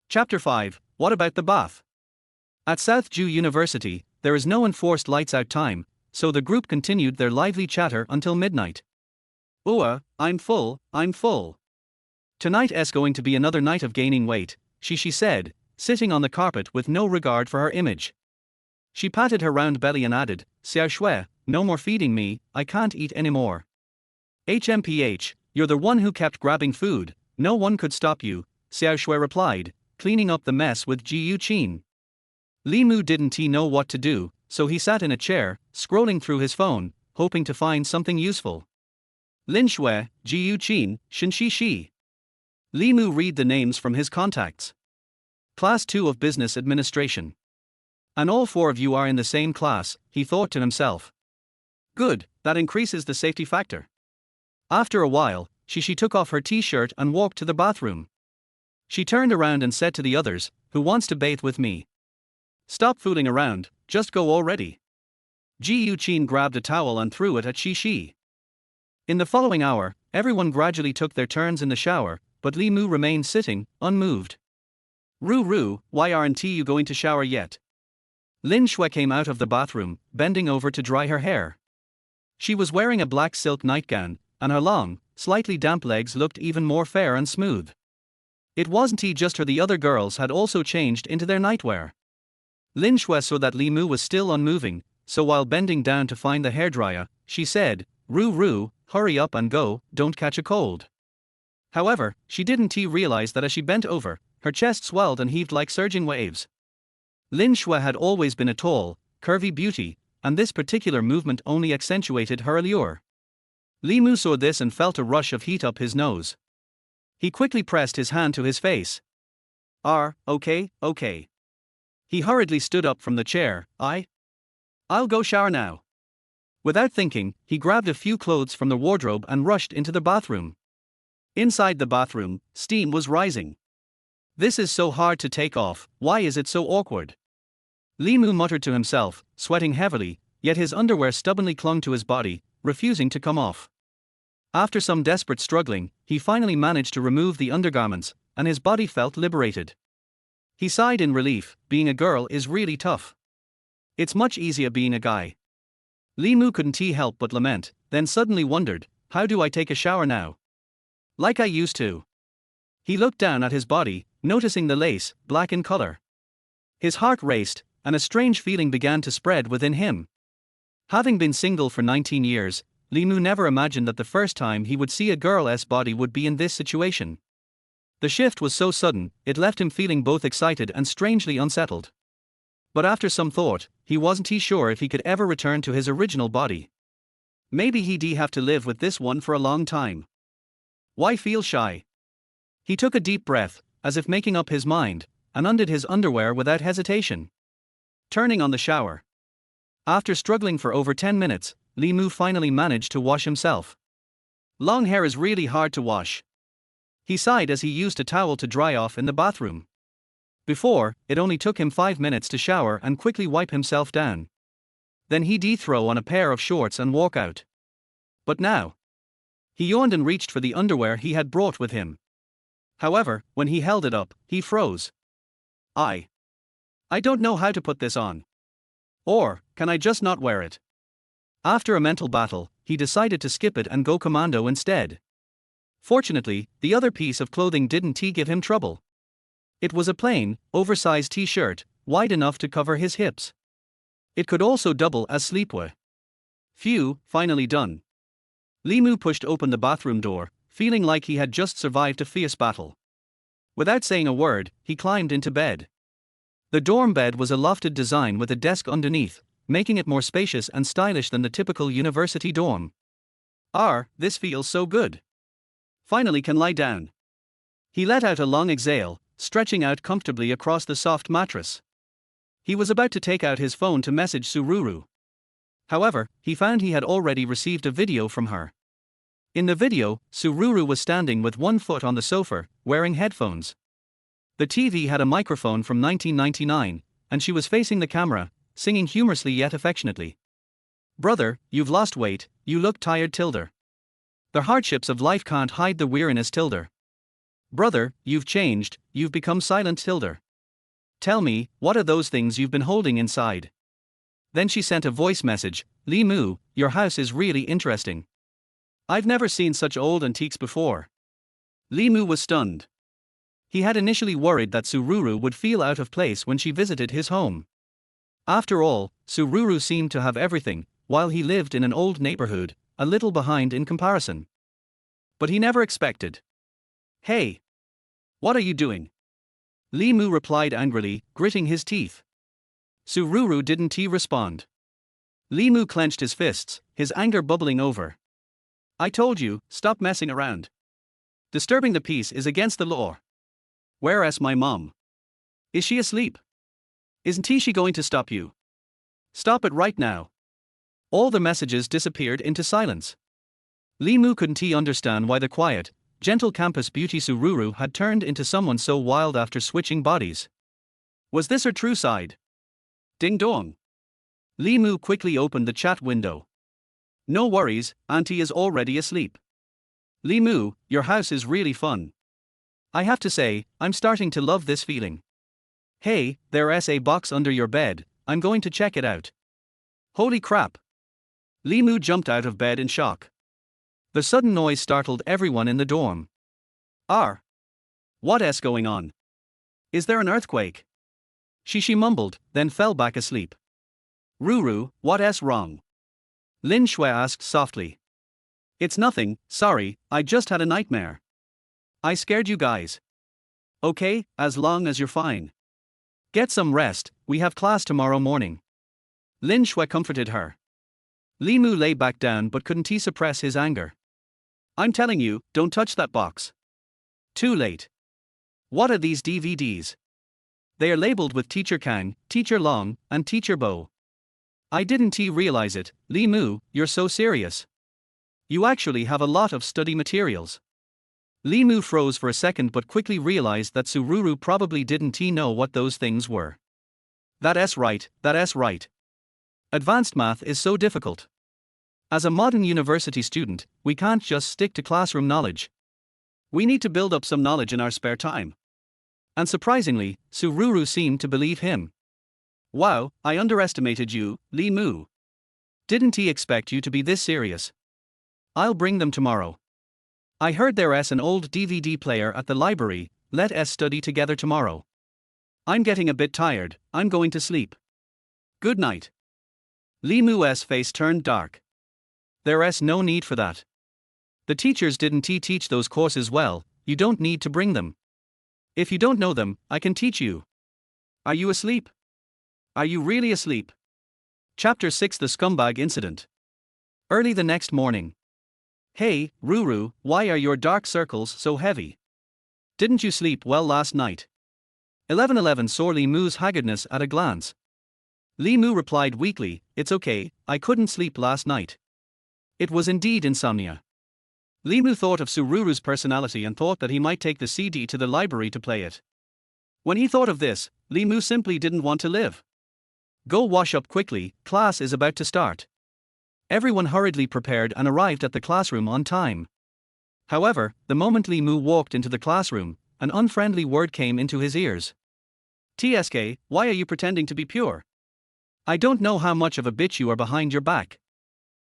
Speaker 1: Chapter 5, What About the Bath? At South Jew University, there is no enforced lights-out time, so the group continued their lively chatter until midnight. I'm full. Tonight's going to be another night of gaining weight, she said, sitting on the carpet with no regard for her image. She patted her round belly and added, Xiaoshui, no more feeding me, I can't eat anymore. HMPH, you're the one who kept grabbing food, no one could stop you, Xiaoshui replied, cleaning up the mess with Jiu Qin. Limu didn't know what to do, so he sat in a chair, scrolling through his phone, hoping to find something useful. Lin Shui, Jiu Qin, Shen Shi. Limu read the names from his contacts. Class 2 of Business Administration. And all 4 of you are in the same class, he thought to himself. Good, that increases the safety factor. After a while, she took off her t-shirt and walked to the bathroom. She turned around and said to the others, who wants to bathe with me? Stop fooling around, just go already. Jiu Qin grabbed a towel and threw it at Shi. In the following hour, everyone gradually took their turns in the shower, but Limu remained sitting, unmoved. Ruru, why aren't you going to shower yet? Lin Shui came out of the bathroom, bending over to dry her hair. She was wearing a black silk nightgown, and her long, slightly damp legs looked even more fair and smooth. It wasn't just her, the other girls had also changed into their nightwear. Lin Shui saw that Li Mu was still unmoving, so while bending down to find the hairdryer, she said, Ruru, hurry up and go, don't catch a cold. However, she didn't realize that as she bent over, her chest swelled and heaved like surging waves. Lin Shui had always been a tall, curvy beauty, and this particular movement only accentuated her allure. Li Mu saw this and felt a rush of heat up his nose. He quickly pressed his hand to his face. Okay. He hurriedly stood up from the chair. I'll go shower now. Without thinking, he grabbed a few clothes from the wardrobe and rushed into the bathroom. Inside the bathroom, steam was rising. This is so hard to take off, why is it so awkward? Li Mu muttered to himself, sweating heavily, yet his underwear stubbornly clung to his body, refusing to come off. After some desperate struggling, he finally managed to remove the undergarments, and his body felt liberated. He sighed in relief. Being a girl is really tough. It's much easier being a guy. Li Mu couldn't help but lament, then suddenly wondered, how do I take a shower now? Like I used to. He looked down at his body, noticing the lace, black in color. His heart raced, and a strange feeling began to spread within him. Having been single for 19 years, Li Mu never imagined that the first time he would see a girl's body would be in this situation. The shift was so sudden, it left him feeling both excited and strangely unsettled. But after some thought, he wasn't sure if he could ever return to his original body. Maybe he'd have to live with this one for a long time. Why feel shy? He took a deep breath, as if making up his mind, and undid his underwear without hesitation. Turning on the shower. After struggling for over 10 minutes, Li Mu finally managed to wash himself. Long hair is really hard to wash. He sighed as he used a towel to dry off in the bathroom. Before, it only took him 5 minutes to shower and quickly wipe himself down. Then he'd throw on a pair of shorts and walk out. But now, he yawned and reached for the underwear he had brought with him. However, when he held it up, he froze. I don't know how to put this on. Or, can I just not wear it? After a mental battle, he decided to skip it and go commando instead. Fortunately, the other piece of clothing didn't give him trouble. It was a plain, oversized t-shirt, wide enough to cover his hips. It could also double as sleepwear. Phew, finally done. Li Mu pushed open the bathroom door, feeling like he had just survived a fierce battle. Without saying a word, he climbed into bed. The dorm bed was a lofted design with a desk underneath, making it more spacious and stylish than the typical university dorm. This feels so good. Finally can lie down. He let out a long exhale, stretching out comfortably across the soft mattress. He was about to take out his phone to message Sururu. However, he found he had already received a video from her. In the video, Sururu was standing with one foot on the sofa, wearing headphones. The TV had a microphone from 1999, and she was facing the camera, singing humorously yet affectionately. Brother, you've lost weight, you look tired tilde. The hardships of life can't hide the weariness tilde. Brother, you've changed, you've become silent tilde. Tell me, what are those things you've been holding inside? Then she sent a voice message, Li Mu, your house is really interesting. I've never seen such old antiques before. Li Mu was stunned. He had initially worried that Sururu would feel out of place when she visited his home. After all, Sururu seemed to have everything, while he lived in an old neighborhood, a little behind in comparison. But he never expected. Hey! What are you doing? Li Mu replied angrily, gritting his teeth. Sururu didn't respond. Li Mu clenched his fists, his anger bubbling over. I told you, stop messing around. Disturbing the peace is against the law. Whereas my mom? Is she asleep? Isn't she going to stop you? Stop it right now. All the messages disappeared into silence. Li Mu couldn't understand why the quiet, gentle campus beauty Sururu had turned into someone so wild after switching bodies. Was this her true side? Ding dong. Li Mu quickly opened the chat window. No worries, Auntie is already asleep. Li Mu, your house is really fun. I have to say, I'm starting to love this feeling. Hey, there's a box under your bed, I'm going to check it out. Holy crap! Lee Moo jumped out of bed in shock. The sudden noise startled everyone in the dorm. What's going on? Is there an earthquake? She mumbled, then fell back asleep. Ruru, what's wrong? Lin Shui asked softly. It's nothing, sorry, I just had a nightmare. I scared you guys. Okay, as long as you're fine. Get some rest, we have class tomorrow morning. Lin Shui comforted her. Li Mu lay back down but couldn't he suppress his anger. I'm telling you, don't touch that box. Too late. What are these DVDs? They are labeled with Teacher Kang, Teacher Long, and Teacher Bo. I didn't realize it, Li Mu, you're so serious. You actually have a lot of study materials. Li Mu froze for a second but quickly realized that Sururu probably didn't know what those things were. That's right. Advanced math is so difficult. As a modern university student, we can't just stick to classroom knowledge. We need to build up some knowledge in our spare time. And surprisingly, Sururu seemed to believe him. Wow, I underestimated you, Li Mu. Didn't he expect you to be this serious? I'll bring them tomorrow. I heard there's an old DVD player at the library, let's study together tomorrow. I'm getting a bit tired, I'm going to sleep. Good night. Li Mu's face turned dark. There's no need for that. The teachers didn't teach those courses well, you don't need to bring them. If you don't know them, I can teach you. Are you asleep? Are you really asleep? Chapter 6 The Scumbag Incident. Early the next morning. Hey, Ruru, why are your dark circles so heavy? Didn't you sleep well last night? 1111 saw Li Mu's haggardness at a glance. Li Mu replied weakly, it's okay, I couldn't sleep last night. It was indeed insomnia. Li Mu thought of Sururu's personality and thought that he might take the CD to the library to play it. When he thought of this, Li Mu simply didn't want to live. Go wash up quickly, class is about to start. Everyone hurriedly prepared and arrived at the classroom on time. However, the moment Li Mu walked into the classroom, an unfriendly word came into his ears. TSK, why are you pretending to be pure? I don't know how much of a bitch you are behind your back.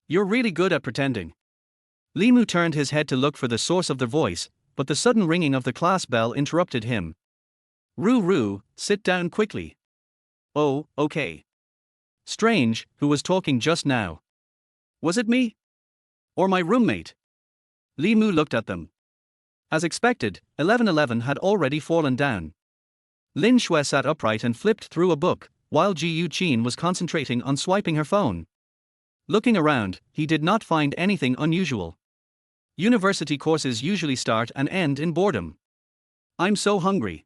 Speaker 1: You're really good at pretending. Li Mu turned his head to look for the source of the voice, but the sudden ringing of the class bell interrupted him. Ruru, sit down quickly. Oh, okay. Strange, who was talking just now? Was it me? Or my roommate? Li Mu looked at them. As expected, 1111 had already fallen down. Lin Shui sat upright and flipped through a book, while Ji Yu Qin was concentrating on swiping her phone. Looking around, he did not find anything unusual. University courses usually start and end in boredom. I'm so hungry.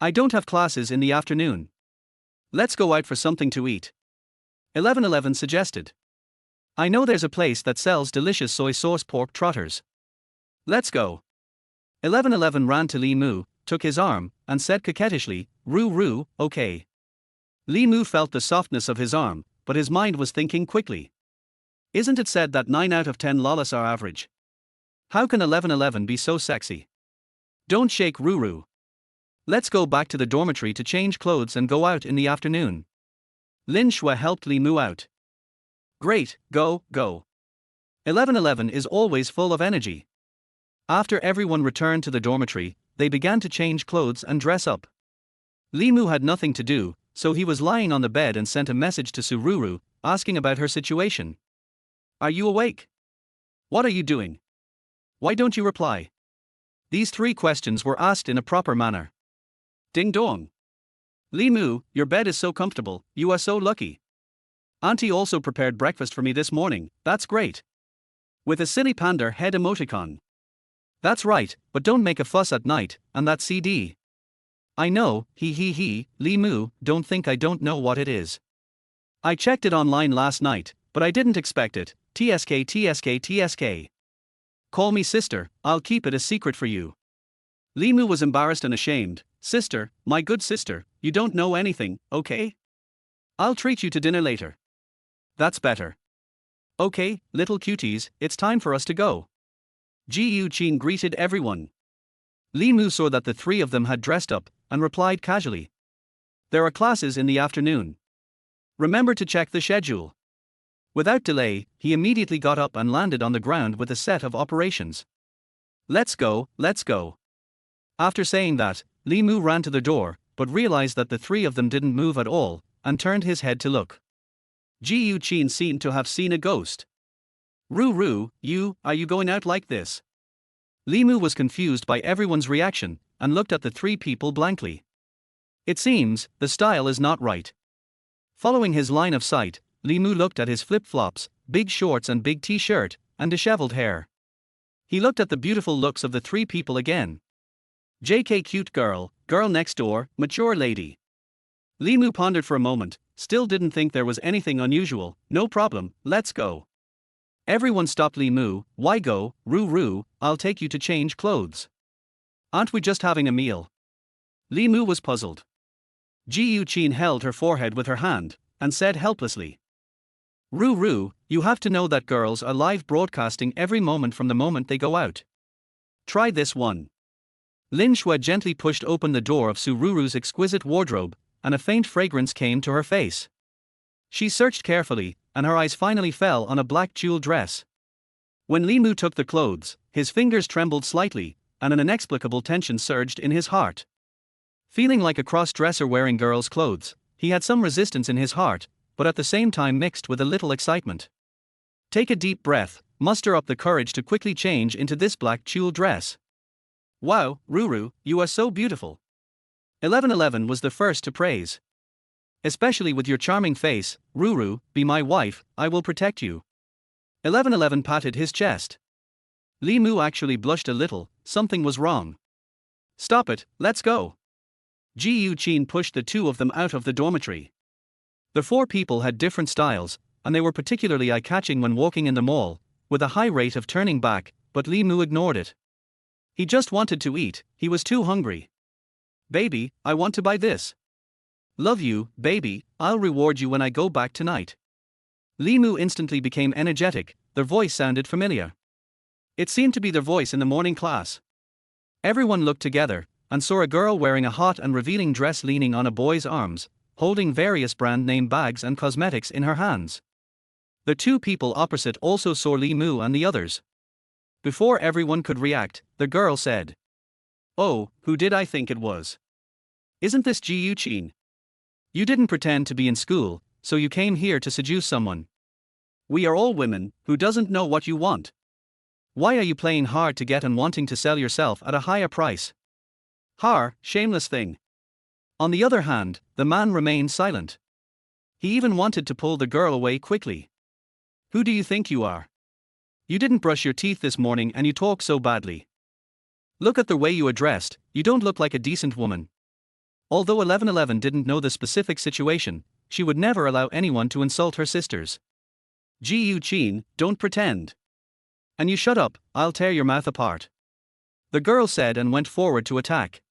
Speaker 1: I don't have classes in the afternoon. Let's go out for something to eat. 1111 suggested. I know there's a place that sells delicious soy sauce pork trotters. Let's go. 1111 ran to Li Mu, took his arm, and said coquettishly, Ruru, okay. Li Mu felt the softness of his arm, but his mind was thinking quickly. Isn't it said that 9 out of 10 lolas are average? How can 1111 be so sexy? Don't shake Ruru. Let's go back to the dormitory to change clothes and go out in the afternoon. Lin Shui helped Li Mu out. Great, go. 1111 is always full of energy. After everyone returned to the dormitory, they began to change clothes and dress up. Li Mu had nothing to do, so he was lying on the bed and sent a message to Sururu, asking about her situation. Are you awake? What are you doing? Why don't you reply? These 3 questions were asked in a proper manner. Ding dong. Li Mu, your bed is so comfortable, you are so lucky. Auntie also prepared breakfast for me this morning, that's great. With a silly panda head emoticon. That's right, but don't make a fuss at night, and that CD. I know, Li Mu, don't think I don't know what it is. I checked it online last night, but I didn't expect it, TSK. Call me sister, I'll keep it a secret for you. Li Mu was embarrassed and ashamed. Sister, my good sister, you don't know anything, okay? I'll treat you to dinner later. That's better. Okay, little cuties, it's time for us to go. Ji Yu Qin greeted everyone. Li Mu saw that the 3 of them had dressed up, and replied casually. There are classes in the afternoon. Remember to check the schedule. Without delay, he immediately got up and landed on the ground with a set of operations. Let's go, let's go. After saying that, Li Mu ran to the door, but realized that the three of them didn't move at all, and turned his head to look. Ji Yuqin seemed to have seen a ghost. Ru, are you going out like this? Li Mu was confused by everyone's reaction, and looked at the three people blankly. It seems, the style is not right. Following his line of sight, Li Mu looked at his flip-flops, big shorts and big t-shirt, and disheveled hair. He looked at the beautiful looks of the three people again. JK cute girl, girl next door, mature lady. Li Mu pondered for a moment, still didn't think there was anything unusual. No problem, let's go. Everyone stopped Li Mu. Why go, Ru, I'll take you to change clothes. Aren't we just having a meal? Li Mu was puzzled. Ji Yuqin held her forehead with her hand, and said helplessly. Ru, you have to know that girls are live broadcasting every moment from the moment they go out. Try this one. Lin Shui gently pushed open the door of Su Ruru's exquisite wardrobe, and a faint fragrance came to her face. She searched carefully, and her eyes finally fell on a black tulle dress. When Li Mu took the clothes, his fingers trembled slightly, and an inexplicable tension surged in his heart. Feeling like a cross-dresser wearing girls' clothes, he had some resistance in his heart, but at the same time mixed with a little excitement. Take a deep breath, muster up the courage to quickly change into this black tulle dress. Wow, Ruru, you are so beautiful. 1111 was the first to praise. Especially with your charming face, Ruru, be my wife, I will protect you. 1111 patted his chest. Li Mu actually blushed a little, something was wrong. Stop it, let's go. Ji Yuqin pushed the two of them out of the dormitory. The four people had different styles, and they were particularly eye-catching when walking in the mall, with a high rate of turning back, but Li Mu ignored it. He just wanted to eat, he was too hungry. Baby, I want to buy this. Love you, baby, I'll reward you when I go back tonight. Li Mu instantly became energetic, their voice sounded familiar. It seemed to be their voice in the morning class. Everyone looked together, and saw a girl wearing a hot and revealing dress leaning on a boy's arms, holding various brand name bags and cosmetics in her hands. The two people opposite also saw Li Mu and the others. Before everyone could react, the girl said, "Oh, who did I think it was? Isn't this Ji Yuqin? You didn't pretend to be in school, so you came here to seduce someone. We are all women, who doesn't know what you want? Why are you playing hard to get and wanting to sell yourself at a higher price? Shameless thing." On the other hand, the man remained silent. He even wanted to pull the girl away quickly. Who do you think you are? You didn't brush your teeth this morning and you talk so badly. Look at the way you are dressed, you don't look like a decent woman. Although 1111 didn't know the specific situation, she would never allow anyone to insult her sisters. Ji Yuqin, don't pretend. And you shut up, I'll tear your mouth apart. The girl said and went forward to attack.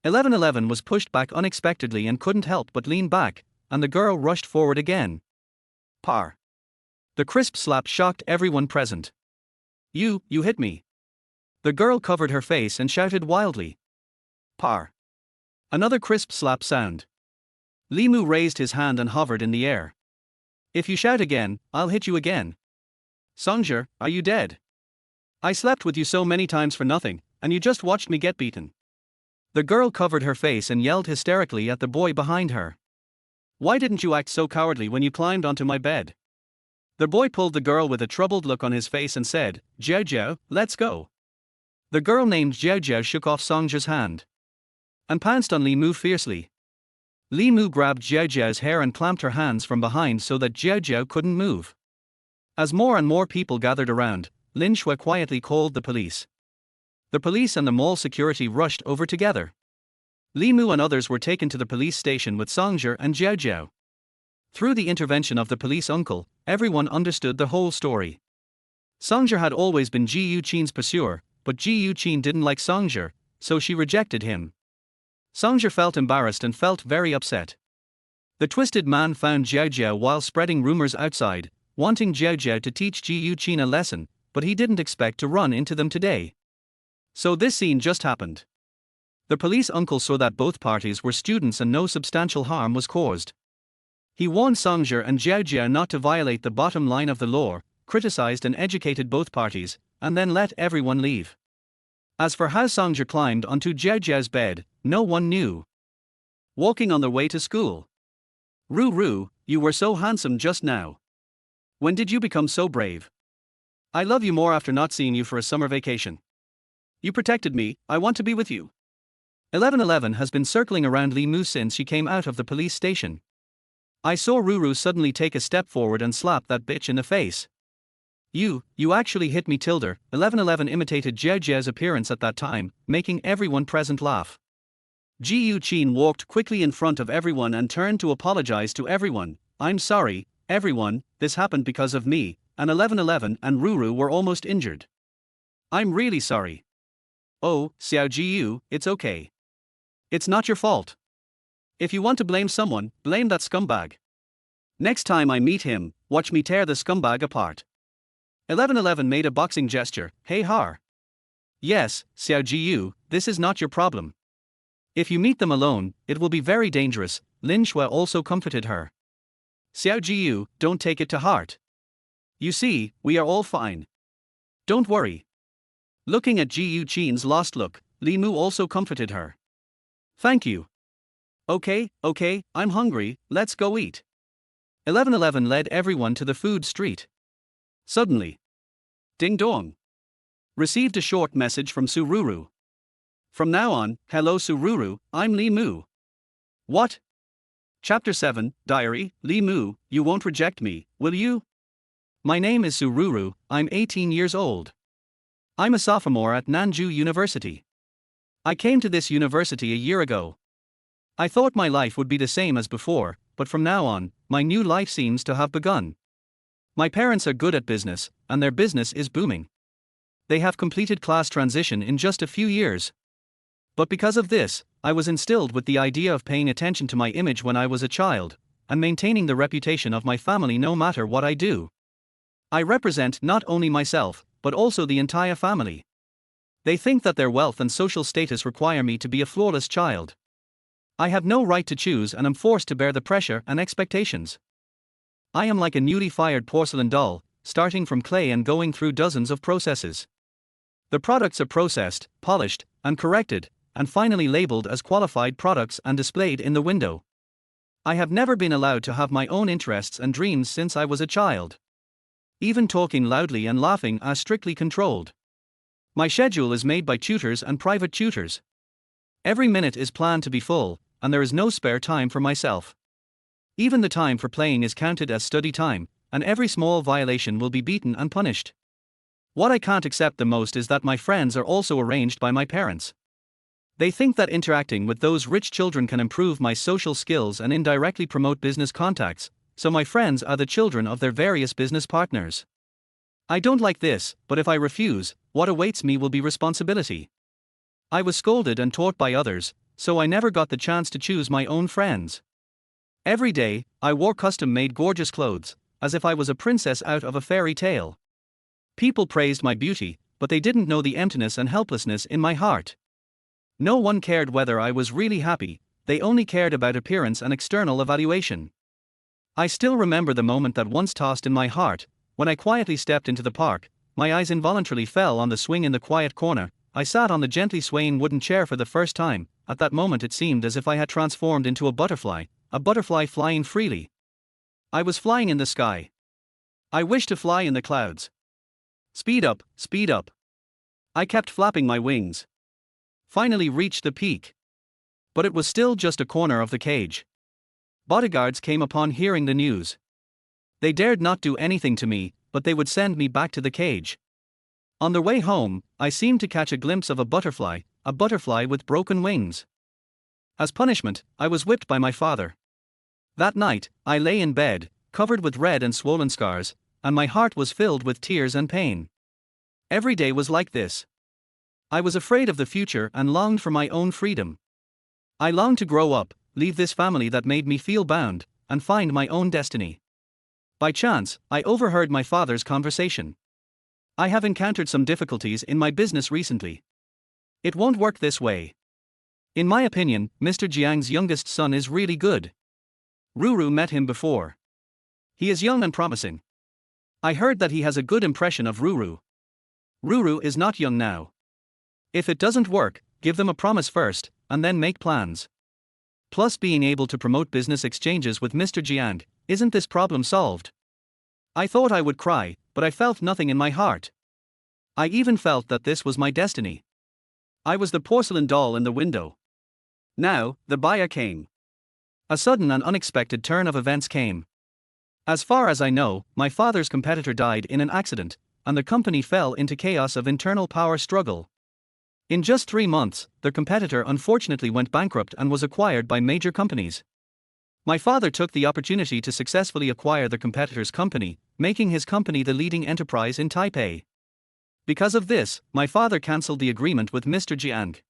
Speaker 1: 1111 was pushed back unexpectedly and couldn't help but lean back, and the girl rushed forward again. Par. The crisp slap shocked everyone present. You hit me. The girl covered her face and shouted wildly. Par. Another crisp slap sound. Li Mu raised his hand and hovered in the air. If you shout again, I'll hit you again. Songja, are you dead? I slept with you so many times for nothing, and you just watched me get beaten. The girl covered her face and yelled hysterically at the boy behind her. Why didn't you act so cowardly when you climbed onto my bed? The boy pulled the girl with a troubled look on his face and said, Jiao, let's go. The girl named Jiao shook off Songja's hand and pounced on Li Mu fiercely. Li Mu grabbed Jiao's hair and clamped her hands from behind so that Jiao couldn't move. As more and more people gathered around, Lin Shui quietly called the police. The police and the mall security rushed over together. Li Mu and others were taken to the police station with Songja and Jiao. Through the intervention of the police uncle, everyone understood the whole story. Songja had always been Ji Yuqin's pursuer, but Ji Yuqin didn't like Songja, so she rejected him. Songja felt embarrassed and felt very upset. The twisted man found Jiao while spreading rumors outside, wanting Jiao to teach Ji Yuqin a lesson, but he didn't expect to run into them today. So this scene just happened. The police uncle saw that both parties were students and no substantial harm was caused. He warned Songjia and Jiaojia not to violate the bottom line of the law, criticized and educated both parties, and then let everyone leave. As for how Songjia climbed onto Jiaojia's bed, no one knew. Walking on their way to school. Ru, you were so handsome just now. When did you become so brave? I love you more after not seeing you for a summer vacation. You protected me, I want to be with you. 1111 has been circling around Li Mu since she came out of the police station. I saw Ruru suddenly take a step forward and slap that bitch in the face. You actually hit me tilde. 1111 imitated Jiaojia's appearance at that time, making everyone present laugh. Ji Yuqin walked quickly in front of everyone and turned to apologize to everyone. I'm sorry, everyone, this happened because of me, and 1111 and Ruru were almost injured. I'm really sorry. Oh, Xiao Jiyu, it's okay. It's not your fault. If you want to blame someone, blame that scumbag. Next time I meet him, watch me tear the scumbag apart. 1111 made a boxing gesture. Hey har. Yes, Xiao Jiyu, this is not your problem. If you meet them alone, it will be very dangerous. Lin Shui also comforted her. Xiao Jiyu, don't take it to heart. You see, we are all fine. Don't worry. Looking at Ji Yuqin's lost look, Li Mu also comforted her. Thank you. Okay, I'm hungry, let's go eat. 1111 led everyone to the food street. Suddenly. Ding dong. Received a short message from Sururu. From now on, hello Sururu, I'm Li Mu. What? Chapter 7, Diary, Li Mu, you won't reject me, will you? My name is Sururu, I'm 18 years old. I'm a sophomore at Nanju University. I came to this university a year ago. I thought my life would be the same as before, but from now on, my new life seems to have begun. My parents are good at business, and their business is booming. They have completed class transition in just a few years. But because of this, I was instilled with the idea of paying attention to my image when I was a child, and maintaining the reputation of my family no matter what I do. I represent not only myself, but also the entire family. They think that their wealth and social status require me to be a flawless child. I have no right to choose and am forced to bear the pressure and expectations. I am like a newly fired porcelain doll, starting from clay and going through dozens of processes. The products are processed, polished, and corrected, and finally labeled as qualified products and displayed in the window. I have never been allowed to have my own interests and dreams since I was a child. Even talking loudly and laughing are strictly controlled. My schedule is made by tutors and private tutors. Every minute is planned to be full, and there is no spare time for myself. Even the time for playing is counted as study time, and every small violation will be beaten and punished. What I can't accept the most is that my friends are also arranged by my parents. They think that interacting with those rich children can improve my social skills and indirectly promote business contacts, so my friends are the children of their various business partners. I don't like this, but if I refuse, what awaits me will be responsibility. I was scolded and taught by others, so I never got the chance to choose my own friends. Every day, I wore custom-made gorgeous clothes, as if I was a princess out of a fairy tale. People praised my beauty, but they didn't know the emptiness and helplessness in my heart. No one cared whether I was really happy, they only cared about appearance and external evaluation. I still remember the moment that once tossed in my heart, when I quietly stepped into the park, my eyes involuntarily fell on the swing in the quiet corner. I sat on the gently swaying wooden chair for the first time. At that moment it seemed as if I had transformed into a butterfly flying freely. I was flying in the sky. I wished to fly in the clouds. Speed up, speed up. I kept flapping my wings. Finally reached the peak. But it was still just a corner of the cage. Bodyguards came upon hearing the news. They dared not do anything to me, but they would send me back to the cage. On their way home, I seemed to catch a glimpse of a butterfly with broken wings. As punishment, I was whipped by my father. That night, I lay in bed, covered with red and swollen scars, and my heart was filled with tears and pain. Every day was like this. I was afraid of the future and longed for my own freedom. I longed to grow up, leave this family that made me feel bound, and find my own destiny. By chance, I overheard my father's conversation. I have encountered some difficulties in my business recently. It won't work this way. In my opinion, Mr. Jiang's youngest son is really good. Ruru met him before. He is young and promising. I heard that he has a good impression of Ruru. Ruru is not young now. If it doesn't work, give them a promise first, and then make plans. Plus being able to promote business exchanges with Mr. Jiang, isn't this problem solved? I thought I would cry, but I felt nothing in my heart. I even felt that this was my destiny. I was the porcelain doll in the window. Now, the buyer came. A sudden and unexpected turn of events came. As far as I know, my father's competitor died in an accident, and the company fell into chaos of internal power struggle. In just 3 months, the competitor unfortunately went bankrupt and was acquired by major companies. My father took the opportunity to successfully acquire the competitor's company, making his company the leading enterprise in Taipei. Because of this, my father cancelled the agreement with Mr. Jiang.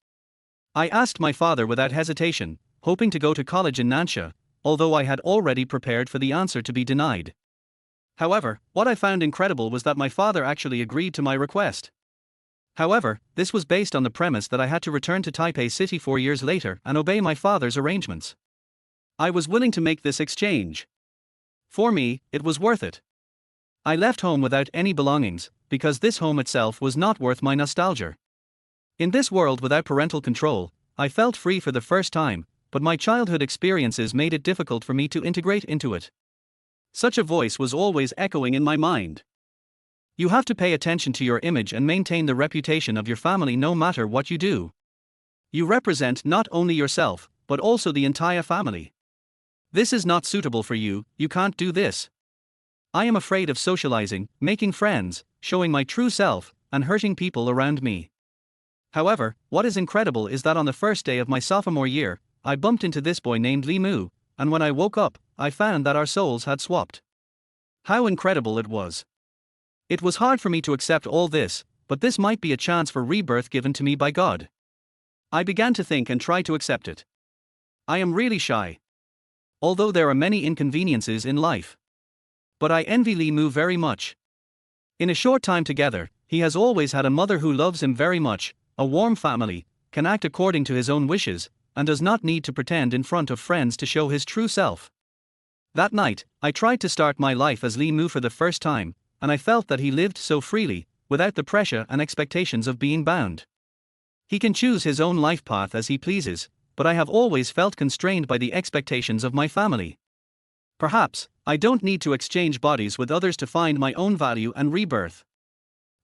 Speaker 1: I asked my father without hesitation, hoping to go to college in Nansha, although I had already prepared for the answer to be denied. However, what I found incredible was that my father actually agreed to my request. However, this was based on the premise that I had to return to Taipei City 4 years later and obey my father's arrangements. I was willing to make this exchange. For me, it was worth it. I left home without any belongings, because this home itself was not worth my nostalgia. In this world without parental control, I felt free for the first time, but my childhood experiences made it difficult for me to integrate into it. Such a voice was always echoing in my mind. You have to pay attention to your image and maintain the reputation of your family no matter what you do. You represent not only yourself, but also the entire family. This is not suitable for you, you can't do this. I am afraid of socializing, making friends, showing my true self, and hurting people around me. However, what is incredible is that on the first day of my sophomore year, I bumped into this boy named Li Mu, and when I woke up, I found that our souls had swapped. How incredible it was. It was hard for me to accept all this, but this might be a chance for rebirth given to me by God. I began to think and try to accept it. I am really shy. Although there are many inconveniences in life. But I envy Li Mu very much. In a short time together, he has always had a mother who loves him very much, a warm family, can act according to his own wishes, and does not need to pretend in front of friends to show his true self. That night, I tried to start my life as Li Mu for the first time, and I felt that he lived so freely, without the pressure and expectations of being bound. He can choose his own life path as he pleases, but I have always felt constrained by the expectations of my family. Perhaps, I don't need to exchange bodies with others to find my own value and rebirth.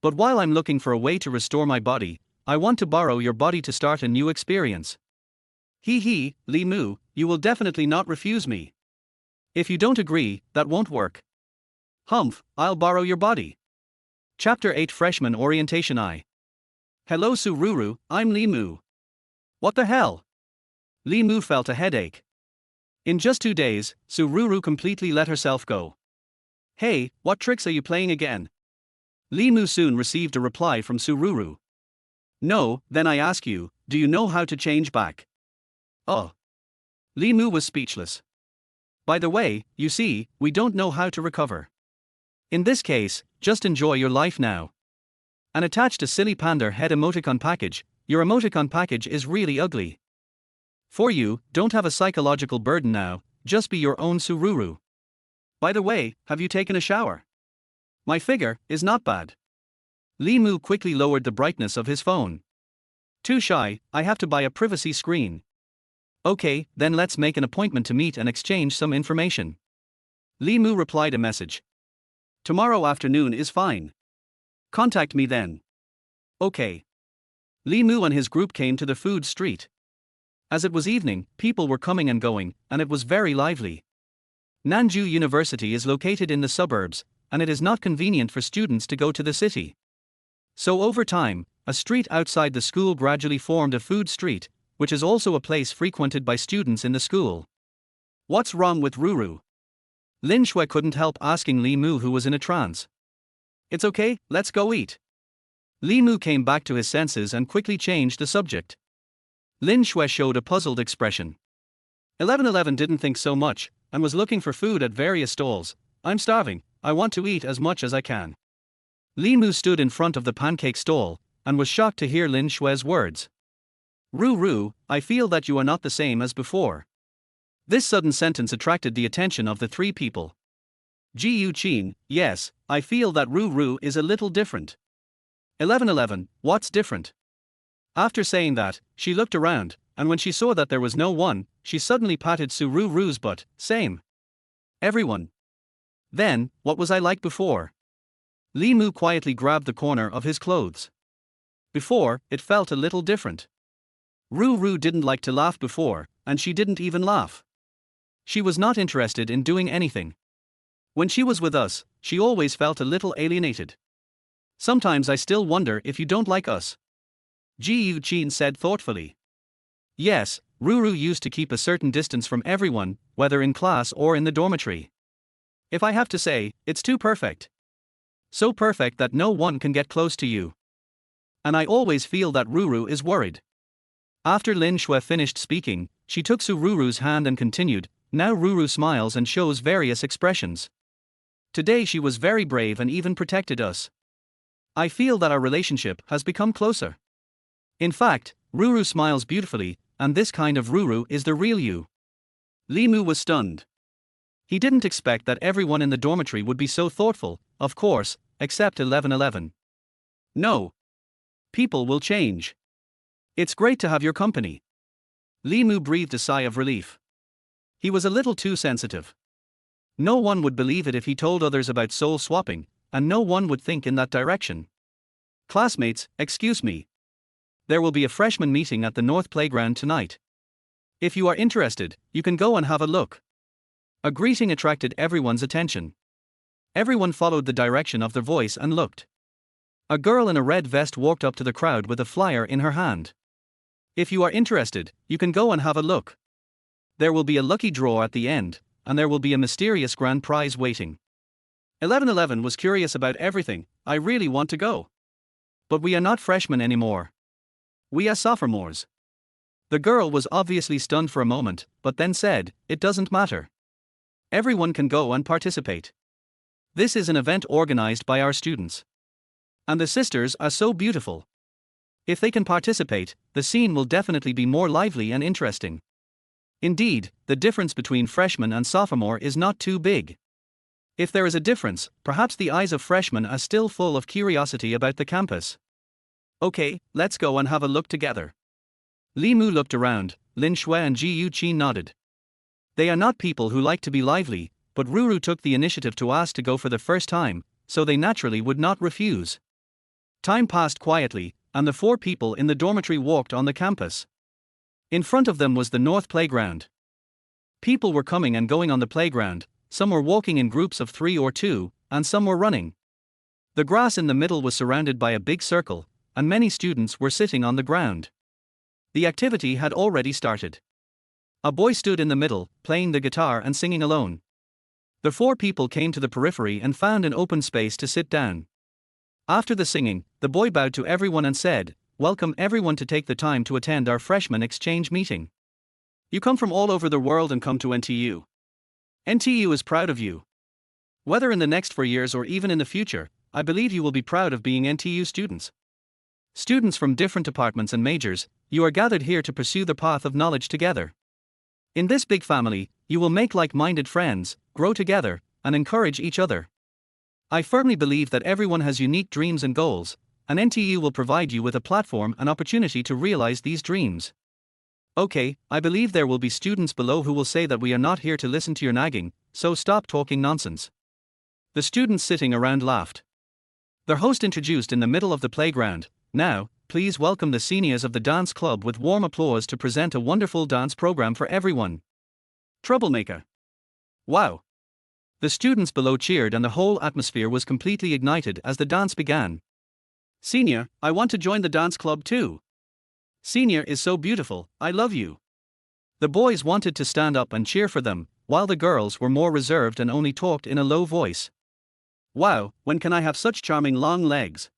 Speaker 1: But while I'm looking for a way to restore my body, I want to borrow your body to start a new experience. He, Li Mu, you will definitely not refuse me. If you don't agree, that won't work. Humph, I'll borrow your body. Chapter 8 Freshman Orientation I. Hello Sururu, I'm Li Mu. What the hell? Li Mu felt a headache. In just 2 days, Sururu completely let herself go. Hey, what tricks are you playing again? Li Mu soon received a reply from Sururu. No, then I ask you, do you know how to change back? Oh. Li Mu was speechless. By the way, you see, we don't know how to recover. In this case, just enjoy your life now. And attached a silly panda head emoticon package, your emoticon package is really ugly. For you, don't have a psychological burden now, just be your own Sururu. By the way, have you taken a shower? My figure is not bad. Li Mu quickly lowered the brightness of his phone. Too shy, I have to buy a privacy screen. Okay, then let's make an appointment to meet and exchange some information. Li Mu replied a message. Tomorrow afternoon is fine. Contact me then. Okay. Li Mu and his group came to the food street. As it was evening, people were coming and going, and it was very lively. Nanju University is located in the suburbs, and it is not convenient for students to go to the city. So over time, a street outside the school gradually formed a food street, which is also a place frequented by students in the school. What's wrong with Ruru? Lin Shui couldn't help asking Li Mu, who was in a trance. It's okay, let's go eat. Li Mu came back to his senses and quickly changed the subject. Lin Shui showed a puzzled expression. 1111 didn't think so much, and was looking for food at various stalls. I'm starving, I want to eat as much as I can. Li Mu stood in front of the pancake stall, and was shocked to hear Lin Shui's words. Ru, I feel that you are not the same as before. This sudden sentence attracted the attention of the three people. Gu Chin, yes, I feel that Ru is a little different. 1111, what's different? After saying that, she looked around, and when she saw that there was no one, she suddenly patted Ru's butt, same. Everyone. Then, what was I like before? Li Mu quietly grabbed the corner of his clothes. Before, it felt a little different. Ru didn't like to laugh before, and she didn't even laugh. She was not interested in doing anything. When she was with us, she always felt a little alienated. Sometimes I still wonder if you don't like us. Ji Chin said thoughtfully. Yes, Ru used to keep a certain distance from everyone, whether in class or in the dormitory. If I have to say, it's too perfect. So perfect that no one can get close to you. And I always feel that Ru is worried. After Lin Shui finished speaking, she took Ru's hand and continued, now Ru smiles and shows various expressions. Today she was very brave and even protected us. I feel that our relationship has become closer. In fact, Ru smiles beautifully, and this kind of Ru is the real you. Li Mu was stunned. He didn't expect that everyone in the dormitory would be so thoughtful, of course, except 1111. No. People will change. It's great to have your company. Li Mu breathed a sigh of relief. He was a little too sensitive. No one would believe it if he told others about soul swapping, and no one would think in that direction. Classmates, excuse me. There will be a freshman meeting at the North Playground tonight. If you are interested, you can go and have a look. A greeting attracted everyone's attention. Everyone followed the direction of the voice and looked. A girl in a red vest walked up to the crowd with a flyer in her hand. If you are interested, you can go and have a look. There will be a lucky draw at the end, and there will be a mysterious grand prize waiting. 1111 was curious about everything. I really want to go. But we are not freshmen anymore. We are sophomores. The girl was obviously stunned for a moment, but then said, it doesn't matter. Everyone can go and participate. This is an event organized by our students. And the sisters are so beautiful. If they can participate, the scene will definitely be more lively and interesting. Indeed, the difference between freshman and sophomore is not too big. If there is a difference, perhaps the eyes of freshmen are still full of curiosity about the campus. Okay, let's go and have a look together. Li Mu looked around, Lin Shui and Ji Qin nodded. They are not people who like to be lively, but Ru took the initiative to ask to go for the first time, so they naturally would not refuse. Time passed quietly, and the four people in the dormitory walked on the campus. In front of them was the North Playground. People were coming and going on the playground, some were walking in groups of 3 or 2, and some were running. The grass in the middle was surrounded by a big circle, and many students were sitting on the ground. The activity had already started. A boy stood in the middle, playing the guitar and singing alone. The four people came to the periphery and found an open space to sit down. After the singing, the boy bowed to everyone and said, welcome everyone to take the time to attend our freshman exchange meeting. You come from all over the world and come to NTU. NTU is proud of you. Whether in the next 4 years or even in the future, I believe you will be proud of being NTU students. Students from different departments and majors, you are gathered here to pursue the path of knowledge together. In this big family, you will make like-minded friends, grow together, and encourage each other. I firmly believe that everyone has unique dreams and goals, and NTU will provide you with a platform and opportunity to realize these dreams. Okay, I believe there will be students below who will say that we are not here to listen to your nagging, so stop talking nonsense. The students sitting around laughed. Their host introduced in the middle of the playground, now, please welcome the seniors of the dance club with warm applause to present a wonderful dance program for everyone. Troublemaker. Wow. The students below cheered and the whole atmosphere was completely ignited as the dance began. Senior, I want to join the dance club too. Senior is so beautiful, I love you. The boys wanted to stand up and cheer for them, while the girls were more reserved and only talked in a low voice. Wow, when can I have such charming long legs?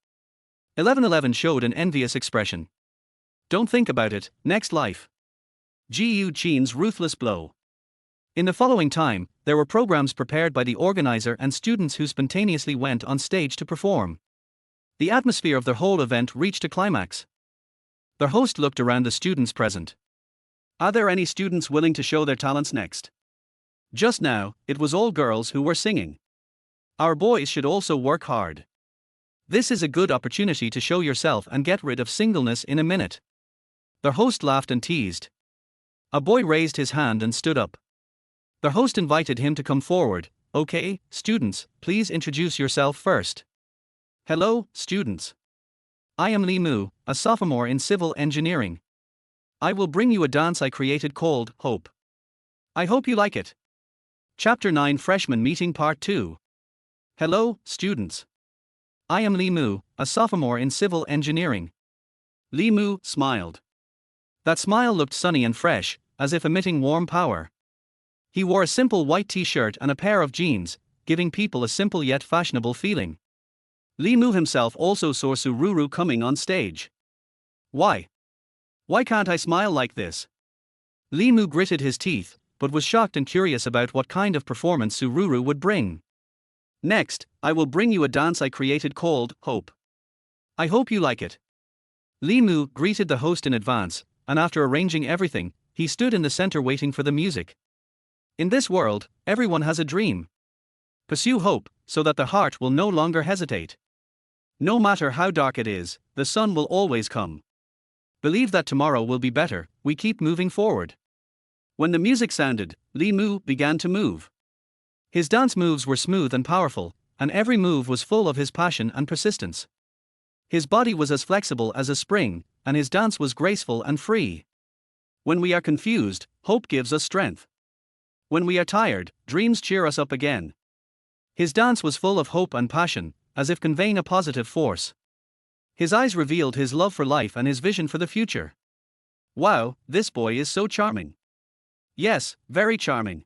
Speaker 1: 1111 showed an envious expression. Don't think about it, next life. Gu Chin's ruthless blow. In the following time, there were programs prepared by the organizer and students who spontaneously went on stage to perform. The atmosphere of the whole event reached a climax. The host looked around the students present. Are there any students willing to show their talents next? Just now, it was all girls who were singing. Our boys should also work hard. This is a good opportunity to show yourself and get rid of singleness in a minute. The host laughed and teased. A boy raised his hand and stood up. The host invited him to come forward. Okay, students, please introduce yourself first. Hello, students. I am Lee Moo, a sophomore in civil engineering. I will bring you a dance I created called Hope. I hope you like it. Chapter 9 Freshman Meeting Part 2. Hello, students. I am Lee Moo, a sophomore in civil engineering. Lee Moo smiled. That smile looked sunny and fresh, as if emitting warm power. He wore a simple white t-shirt and a pair of jeans, giving people a simple yet fashionable feeling. Lee Moo himself also saw Sururu coming on stage. Why? Why can't I smile like this? Lee Moo gritted his teeth, but was shocked and curious about what kind of performance Sururu would bring. Next, I will bring you a dance I created called Hope. I hope you like it. Lee Moo greeted the host in advance, and after arranging everything, he stood in the center waiting for the music. In this world, everyone has a dream. Pursue hope, so that the heart will no longer hesitate. No matter how dark it is, the sun will always come. Believe that tomorrow will be better, we keep moving forward. When the music sounded, Lee Moo began to move. His dance moves were smooth and powerful, and every move was full of his passion and persistence. His body was as flexible as a spring, and his dance was graceful and free. When we are confused, hope gives us strength. When we are tired, dreams cheer us up again. His dance was full of hope and passion, as if conveying a positive force. His eyes revealed his love for life and his vision for the future. Wow, this boy is so charming. Yes, very charming.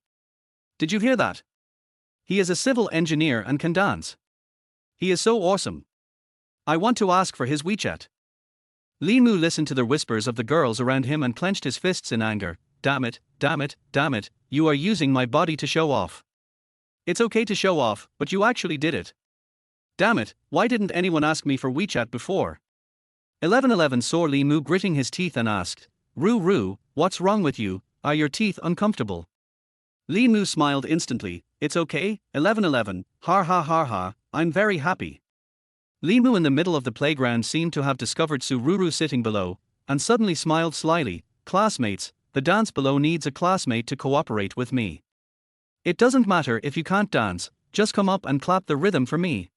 Speaker 1: Did you hear that? He is a civil engineer and can dance. He is so awesome. I want to ask for his WeChat. Lee Moo listened to the whispers of the girls around him and clenched his fists in anger. Damn it, damn it, damn it, you are using my body to show off. It's okay to show off, but you actually did it. Damn it, why didn't anyone ask me for WeChat before? 1111 saw Lee Moo gritting his teeth and asked, Roo, what's wrong with you, are your teeth uncomfortable? Lee Moo smiled instantly. It's okay, 1111, ha, I'm very happy. Lee Moo in the middle of the playground seemed to have discovered Sururu sitting below, and suddenly smiled slyly. Classmates, the dance below needs a classmate to cooperate with me. It doesn't matter if you can't dance, just come up and clap the rhythm for me.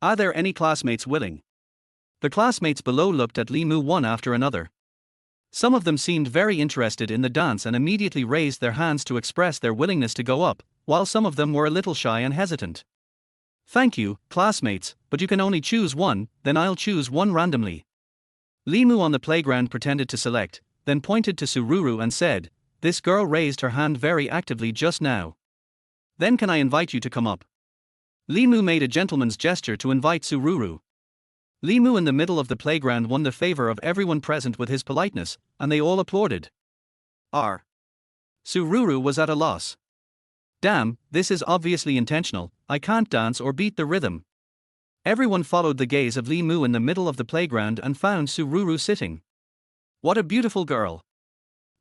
Speaker 1: Are there any classmates willing? The classmates below looked at Lee Moo one after another. Some of them seemed very interested in the dance and immediately raised their hands to express their willingness to go up, while some of them were a little shy and hesitant. Thank you, classmates, but you can only choose one, then I'll choose one randomly. Lee Moo on the playground pretended to select, then pointed to Sururu and said, This girl raised her hand very actively just now. Then can I invite you to come up? Lee Moo made a gentleman's gesture to invite Sururu. Lee Moo in the middle of the playground won the favor of everyone present with his politeness, and they all applauded. Sururu was at a loss. Damn, this is obviously intentional, I can't dance or beat the rhythm. Everyone followed the gaze of Lee Moo in the middle of the playground and found Sururu sitting. What a beautiful girl.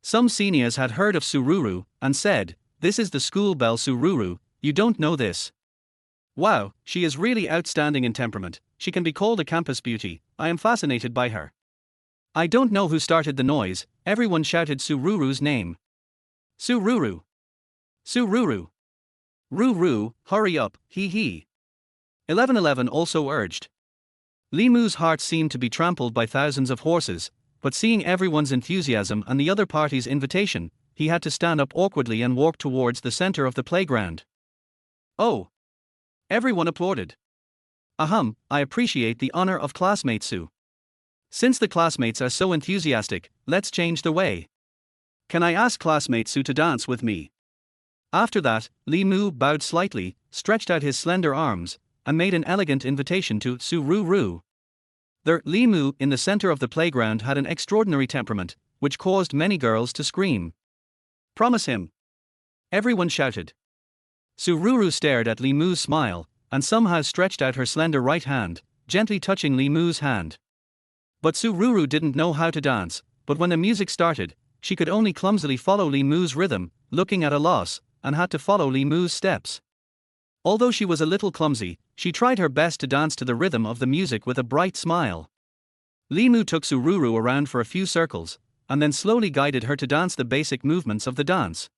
Speaker 1: Some seniors had heard of Sururu, and said, This is the school belle Sururu, you don't know this. Wow, she is really outstanding in temperament, she can be called a campus beauty, I am fascinated by her. I don't know who started the noise, everyone shouted Sururu's name. Sururu. Sururu. Roo, hurry up, hee. 1111 also urged. Lee Moo's heart seemed to be trampled by thousands of horses, but seeing everyone's enthusiasm and the other party's invitation, he had to stand up awkwardly and walk towards the center of the playground. Oh! Everyone applauded. I appreciate the honor of classmate Sue. Since the classmates are so enthusiastic, let's change the way. Can I ask classmate Sue to dance with me? After that, Lee Moo bowed slightly, stretched out his slender arms, and made an elegant invitation to Sururu. Lee Moo in the center of the playground had an extraordinary temperament, which caused many girls to scream. Promise him. Everyone shouted. Sururu stared at Lee Moo's smile, and somehow stretched out her slender right hand, gently touching Lee Moo's hand. But Sururu didn't know how to dance, but when the music started, she could only clumsily follow Li Mu's rhythm, looking at a loss, and had to follow Li Mu's steps. Although she was a little clumsy, she tried her best to dance to the rhythm of the music with a bright smile. Li Mu took Sururu around for a few circles, and then slowly guided her to dance the basic movements of the dance.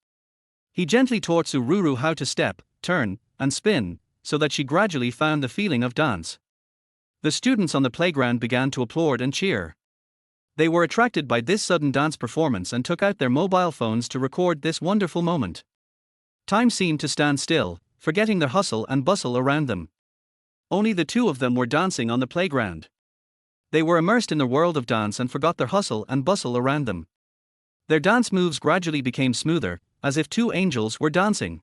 Speaker 1: He gently taught Sururu how to step, turn, and spin, so that she gradually found the feeling of dance. The students on the playground began to applaud and cheer. They were attracted by this sudden dance performance and took out their mobile phones to record this wonderful moment. Time seemed to stand still, forgetting the hustle and bustle around them. Only the two of them were dancing on the playground. They were immersed in the world of dance and forgot their hustle and bustle around them. Their dance moves gradually became smoother, as if two angels were dancing.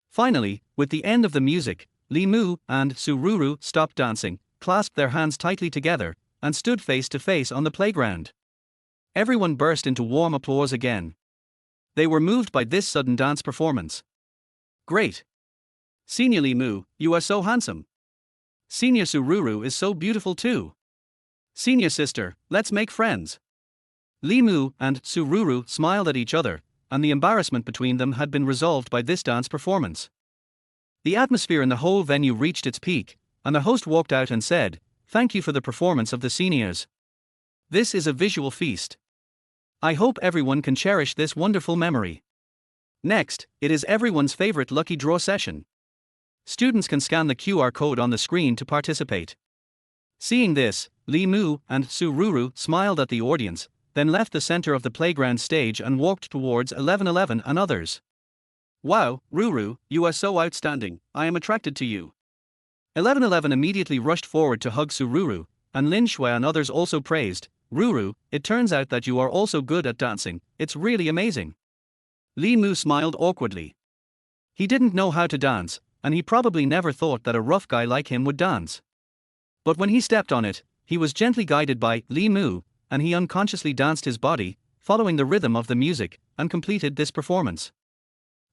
Speaker 1: Finally, with the end of the music, Li Mu and Sururu stopped dancing, clasped their hands tightly together, and stood face to face on the playground. Everyone burst into warm applause again. They were moved by this sudden dance performance. Great! Senior Li Mu, you are so handsome. Senior Sururu is so beautiful too. Senior sister, let's make friends. Li Mu and Sururu smiled at each other, and the embarrassment between them had been resolved by this dance performance. The atmosphere in the whole venue reached its peak, and the host walked out and said, "Thank you for the performance of the seniors. This is a visual feast. I hope everyone can cherish this wonderful memory." Next, it is everyone's favorite lucky draw session. Students can scan the QR code on the screen to participate. Seeing this, Li Mu and Sururu smiled at the audience, then left the center of the playground stage and walked towards 1111 and others. Wow, Ruru, you are so outstanding, I am attracted to you. 1111 immediately rushed forward to hug Sururu, and Lin Shui and others also praised, "Ruru, it turns out that you are also good at dancing, it's really amazing." Li Mu smiled awkwardly. He didn't know how to dance, and he probably never thought that a rough guy like him would dance. But when he stepped on it, he was gently guided by Li Mu, and he unconsciously danced his body, following the rhythm of the music, and completed this performance.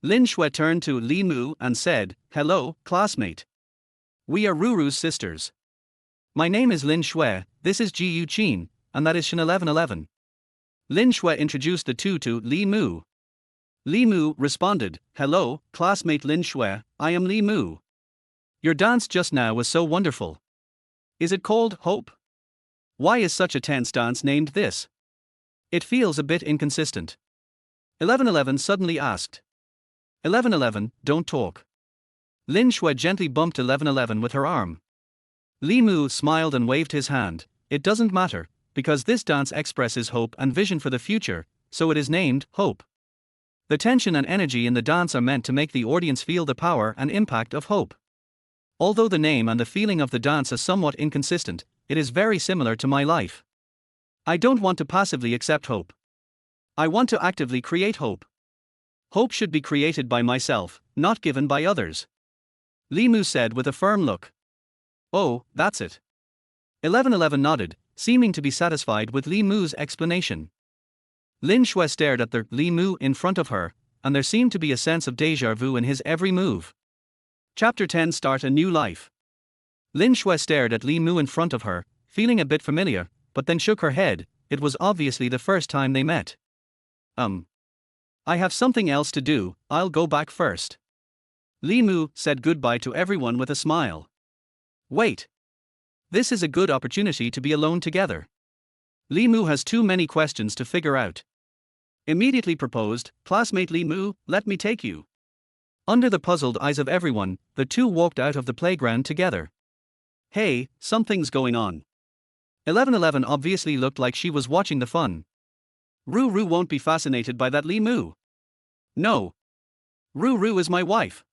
Speaker 1: Lin Shui turned to Li Mu and said, "Hello, classmate. We are Ruru's sisters. My name is Lin Shui, this is Ji Yu Qin, and that is Shin 1111. Lin Shui introduced the two to Li Mu. Li Mu responded, "Hello, classmate Lin Shui, I am Li Mu. Your dance just now was so wonderful. Is it called Hope? Why is such a tense dance named this? It feels a bit inconsistent." 1111 suddenly asked. 1111, don't talk. Lin Shui gently bumped 1111 with her arm. Li Mu smiled and waved his hand. "It doesn't matter, because this dance expresses hope and vision for the future, so it is named Hope." The tension and energy in the dance are meant to make the audience feel the power and impact of hope. Although the name and the feeling of the dance are somewhat inconsistent, it is very similar to my life. I don't want to passively accept hope. I want to actively create hope. Hope should be created by myself, not given by others. Li Mu said with a firm look. Oh, that's it. 1111 nodded, seeming to be satisfied with Li Mu's explanation. Lin Shui stared at the Li Mu in front of her, and there seemed to be a sense of déjà vu in his every move. Chapter 10 Start a New Life. Lin Shui stared at Li Mu in front of her, feeling a bit familiar, but then shook her head. It was obviously the first time they met. I have something else to do, I'll go back first. Li Mu said goodbye to everyone with a smile. Wait. This is a good opportunity to be alone together. Li Mu has too many questions to figure out. Immediately proposed, "Classmate Li Mu, let me take you." Under the puzzled eyes of everyone, the two walked out of the playground together. Hey, something's going on. 1111 obviously looked like she was watching the fun. Ruru won't be fascinated by that Li Mu. No. Ruru is my wife.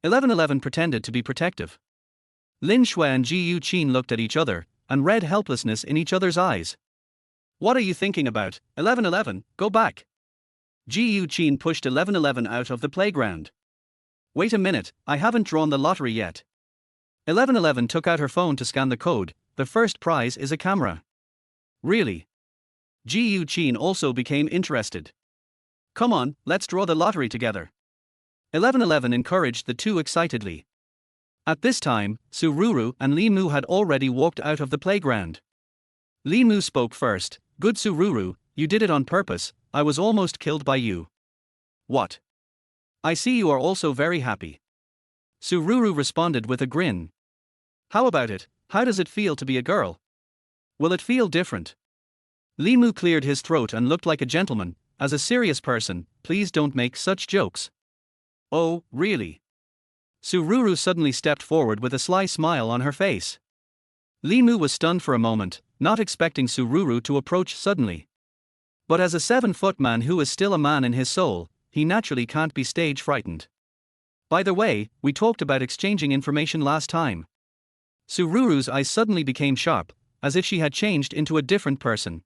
Speaker 1: 1111 pretended to be protective. Lin Shui and Ji Yu Qin looked at each other, and read helplessness in each other's eyes. What are you thinking about, 1111, go back. Ji Yu Qin pushed 1111 out of the playground. Wait a minute, I haven't drawn the lottery yet. 1111 took out her phone to scan the code. The first prize is a camera. Really? Ji Yu Qin also became interested. Come on, let's draw the lottery together. 1111 encouraged the two excitedly. At this time, Sururu and Li Mu had already walked out of the playground. Li Mu spoke first. Good Sururu, you did it on purpose, I was almost killed by you. What? I see you are also very happy. Sururu responded with a grin. How about it? How does it feel to be a girl? Will it feel different? Li Mu cleared his throat and looked like a gentleman. As a serious person, please don't make such jokes. Oh, really? Sururu suddenly stepped forward with a sly smile on her face. Li Mu was stunned for a moment, not expecting Sururu to approach suddenly. But as a 7-foot man who is still a man in his soul, he naturally can't be stage frightened. By the way, we talked about exchanging information last time. Sururu's eyes suddenly became sharp, as if she had changed into a different person.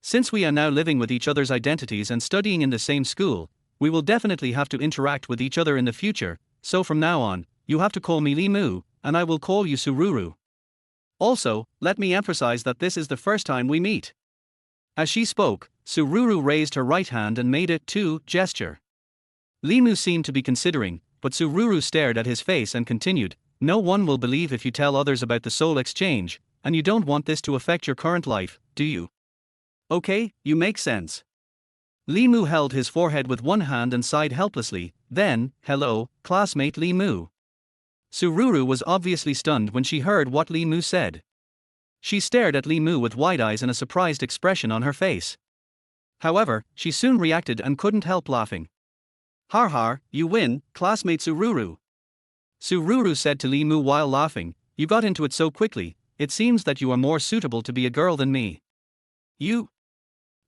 Speaker 1: Since we are now living with each other's identities and studying in the same school, we will definitely have to interact with each other in the future, so from now on, you have to call me Li Mu, and I will call you Sururu. Also, let me emphasize that this is the first time we meet. As she spoke, Sururu raised her right hand and made a "to" gesture. Li Mu seemed to be considering, but Sururu stared at his face and continued, no one will believe if you tell others about the soul exchange, and you don't want this to affect your current life, do you? Okay, you make sense. Li Mu held his forehead with one hand and sighed helplessly, then, hello, classmate Li Mu. Sururu was obviously stunned when she heard what Li Mu said. She stared at Li Mu with wide eyes and a surprised expression on her face. However, she soon reacted and couldn't help laughing. Har har, you win, classmate Sururu. Sururu said to Li Mu while laughing, you got into it so quickly, it seems that you are more suitable to be a girl than me. You?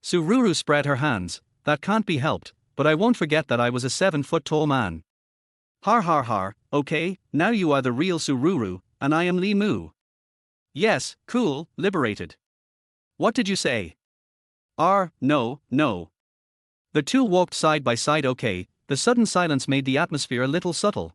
Speaker 1: Sururu spread her hands, that can't be helped, but I won't forget that I was a 7-foot tall man. Har har har, okay, now you are the real Sururu, and I am Li Mu. Yes, cool, liberated. What did you say? No. The two walked side by side. Okay, the sudden silence made the atmosphere a little subtle.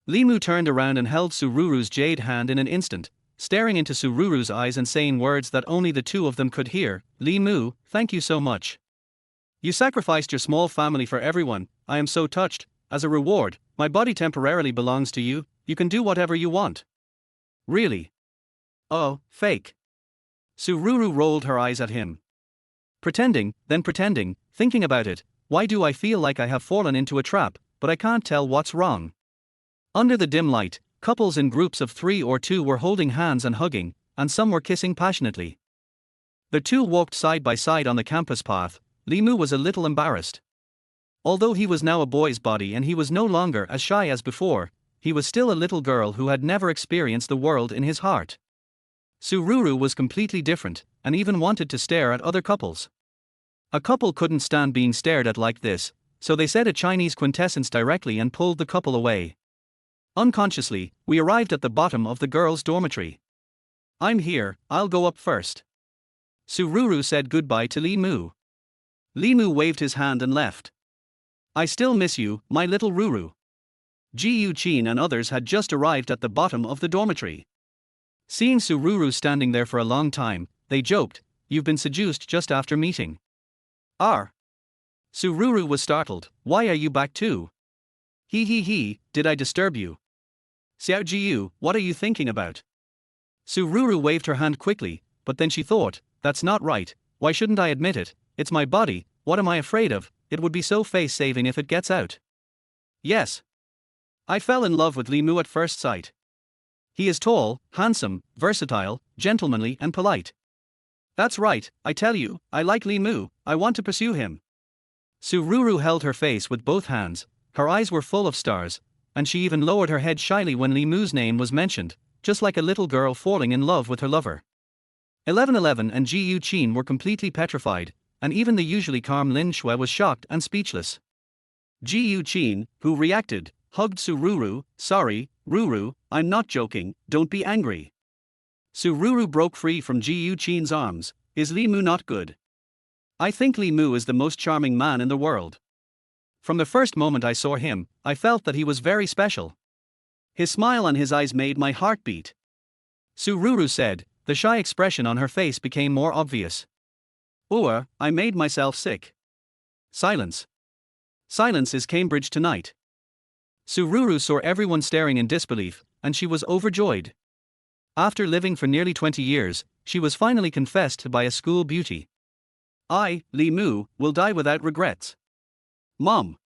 Speaker 1: Li Mu turned around and held Sururu's jade hand in an instant, staring into Sururu's eyes and saying words that only the two of them could hear. Li Mu, thank you so much. You sacrificed your small family for everyone, I am so touched. As a reward, my body temporarily belongs to you, you can do whatever you want. Really? Oh, fake. Sururu rolled her eyes at him. Pretending, thinking about it, why do I feel like I have fallen into a trap, but I can't tell what's wrong? Under the dim light, couples in groups of 3 or 2 were holding hands and hugging, and some were kissing passionately. The two walked side by side on the campus path. Li Mu was a little embarrassed. Although he was now a boy's body and he was no longer as shy as before, he was still a little girl who had never experienced the world in his heart. Sururu was completely different, and even wanted to stare at other couples. A couple couldn't stand being stared at like this, so they said a Chinese quintessence directly and pulled the couple away. Unconsciously, we arrived at the bottom of the girls' dormitory. I'm here, I'll go up first. Sururu said goodbye to Li Mu. Li Mu waved his hand and left. I still miss you, my little Ruru. Ji Chin and others had just arrived at the bottom of the dormitory. Seeing Sururu standing there for a long time, they joked, you've been seduced just after meeting. Sururu was startled, why are you back too? He, did I disturb you? Xiao Jiu, what are you thinking about? Sururu waved her hand quickly, but then she thought, that's not right, why shouldn't I admit it, it's my body, what am I afraid of, it would be so face-saving if it gets out. Yes. I fell in love with Li Mu at first sight. He is tall, handsome, versatile, gentlemanly and polite. That's right, I tell you, I like Li Mu, I want to pursue him. Sururu held her face with both hands, her eyes were full of stars, and she even lowered her head shyly when Li Mu's name was mentioned, just like a little girl falling in love with her lover. 1111 and Ji Chin were completely petrified, and even the usually calm Lin Shui was shocked and speechless. Ji Chin, who reacted, hugged Sururu, sorry, Ruru, I'm not joking, don't be angry. Sururu broke free from Ji Chin's arms, is Li Mu not good? I think Li Mu is the most charming man in the world. From the first moment I saw him, I felt that he was very special. His smile and his eyes made my heart beat. Sururu said, the shy expression on her face became more obvious. I made myself sick. Silence. Silence is Cambridge tonight. Sururu saw everyone staring in disbelief, and she was overjoyed. After living for nearly 20 years, she was finally confessed by a school beauty. I, Lee Moo, will die without regrets. Mom.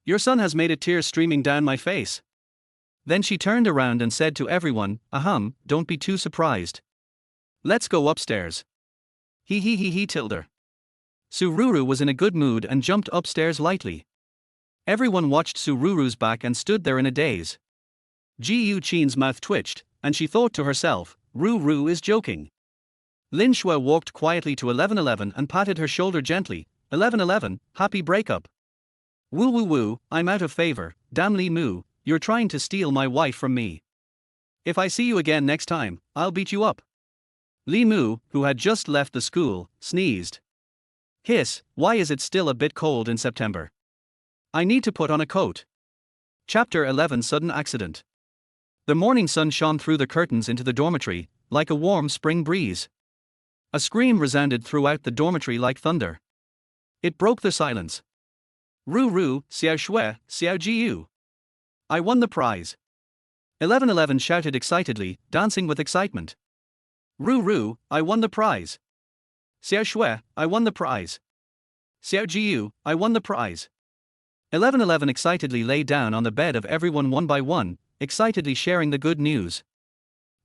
Speaker 1: Your son has made a tear streaming down my face. Then she turned around and said to everyone, ahem, don't be too surprised. Let's go upstairs. He tilde. Sururu was in a good mood and jumped upstairs lightly. Everyone watched Sururu's back and stood there in a daze. Ji Chin's mouth twitched, and she thought to herself, Ruru is joking. Lin Shui walked quietly to 1111 and patted her shoulder gently. 1111, happy breakup. Woo woo woo, I'm out of favor, damn Li Moo, you're trying to steal my wife from me. If I see you again next time, I'll beat you up. Li Moo, who had just left the school, sneezed. Hiss, why is it still a bit cold in September? I need to put on a coat. Chapter 11 Sudden Accident. The morning sun shone through the curtains into the dormitory, like a warm spring breeze. A scream resounded throughout the dormitory like thunder. It broke the silence. Ru, xiao shui, xiao jiu. I won the prize. 1111 shouted excitedly, dancing with excitement. Ru, I won the prize. Xiao shui, I won the prize. Xiao jiu, I won the prize. 1111 excitedly lay down on the bed of everyone one by one, excitedly sharing the good news.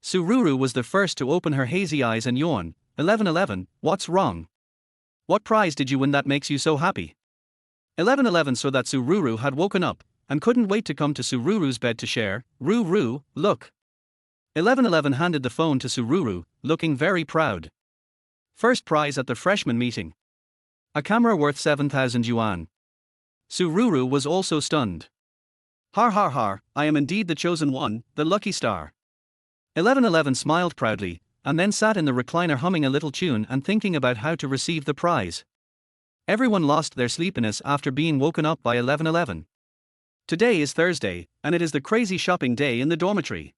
Speaker 1: Sururu was the first to open her hazy eyes and yawn. 1111, what's wrong? What prize did you win that makes you so happy? 1111 saw that Sururu had woken up, and couldn't wait to come to Sururu's bed to share. Ruru, look. 1111 handed the phone to Sururu, looking very proud. First prize at the freshman meeting. A camera worth 7,000 yuan. Sururu was also stunned. Har, I am indeed the chosen one, the lucky star. 1111 smiled proudly, and then sat in the recliner humming a little tune and thinking about how to receive the prize. Everyone lost their sleepiness after being woken up by 1111. Today is Thursday, and it is the crazy shopping day in the dormitory.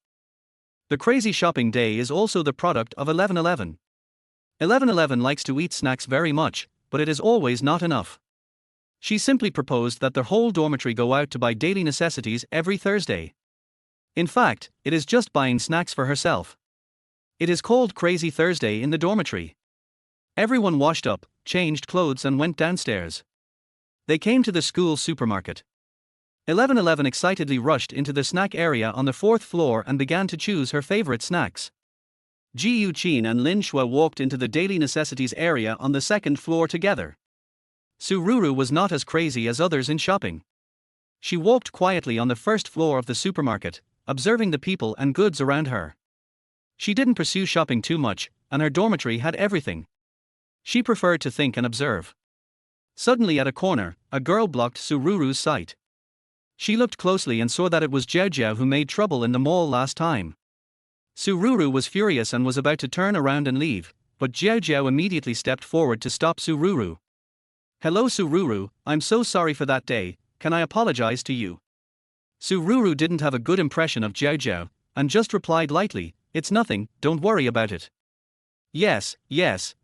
Speaker 1: The crazy shopping day is also the product of 1111. 1111 likes to eat snacks very much, but it is always not enough. She simply proposed that the whole dormitory go out to buy daily necessities every Thursday. In fact, it is just buying snacks for herself. It is called Crazy Thursday in the dormitory. Everyone washed up, changed clothes and went downstairs. They came to the school supermarket. 1111 excitedly rushed into the snack area on the 4th floor and began to choose her favorite snacks. Ji Qin and Lin Shui walked into the daily necessities area on the 2nd floor together. Sururu was not as crazy as others in shopping. She walked quietly on the 1st floor of the supermarket, observing the people and goods around her. She didn't pursue shopping too much, and her dormitory had everything. She preferred to think and observe. Suddenly at a corner, a girl blocked Sururu's sight. She looked closely and saw that it was Jiao who made trouble in the mall last time. Sururu was furious and was about to turn around and leave, but Jiao immediately stepped forward to stop Sururu. Hello Sururu, I'm so sorry for that day, can I apologize to you? Sururu didn't have a good impression of Jiao, and just replied lightly, it's nothing, don't worry about it. Yes,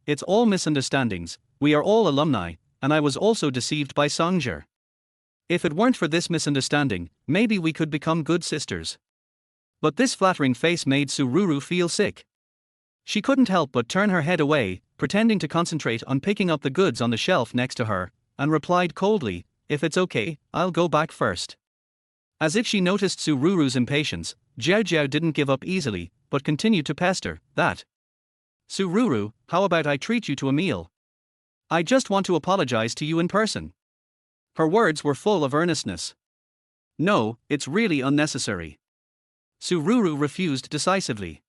Speaker 1: it's all misunderstandings, we are all alumni, and I was also deceived by Songzhe. If it weren't for this misunderstanding, maybe we could become good sisters. But this flattering face made Sururu feel sick. She couldn't help but turn her head away, pretending to concentrate on picking up the goods on the shelf next to her, and replied coldly, if it's okay, I'll go back first. As if she noticed Sururu's impatience, Jiao didn't give up easily, but continued to pester, that. Sururu, how about I treat you to a meal? I just want to apologize to you in person. Her words were full of earnestness. No, it's really unnecessary. Sururu refused decisively.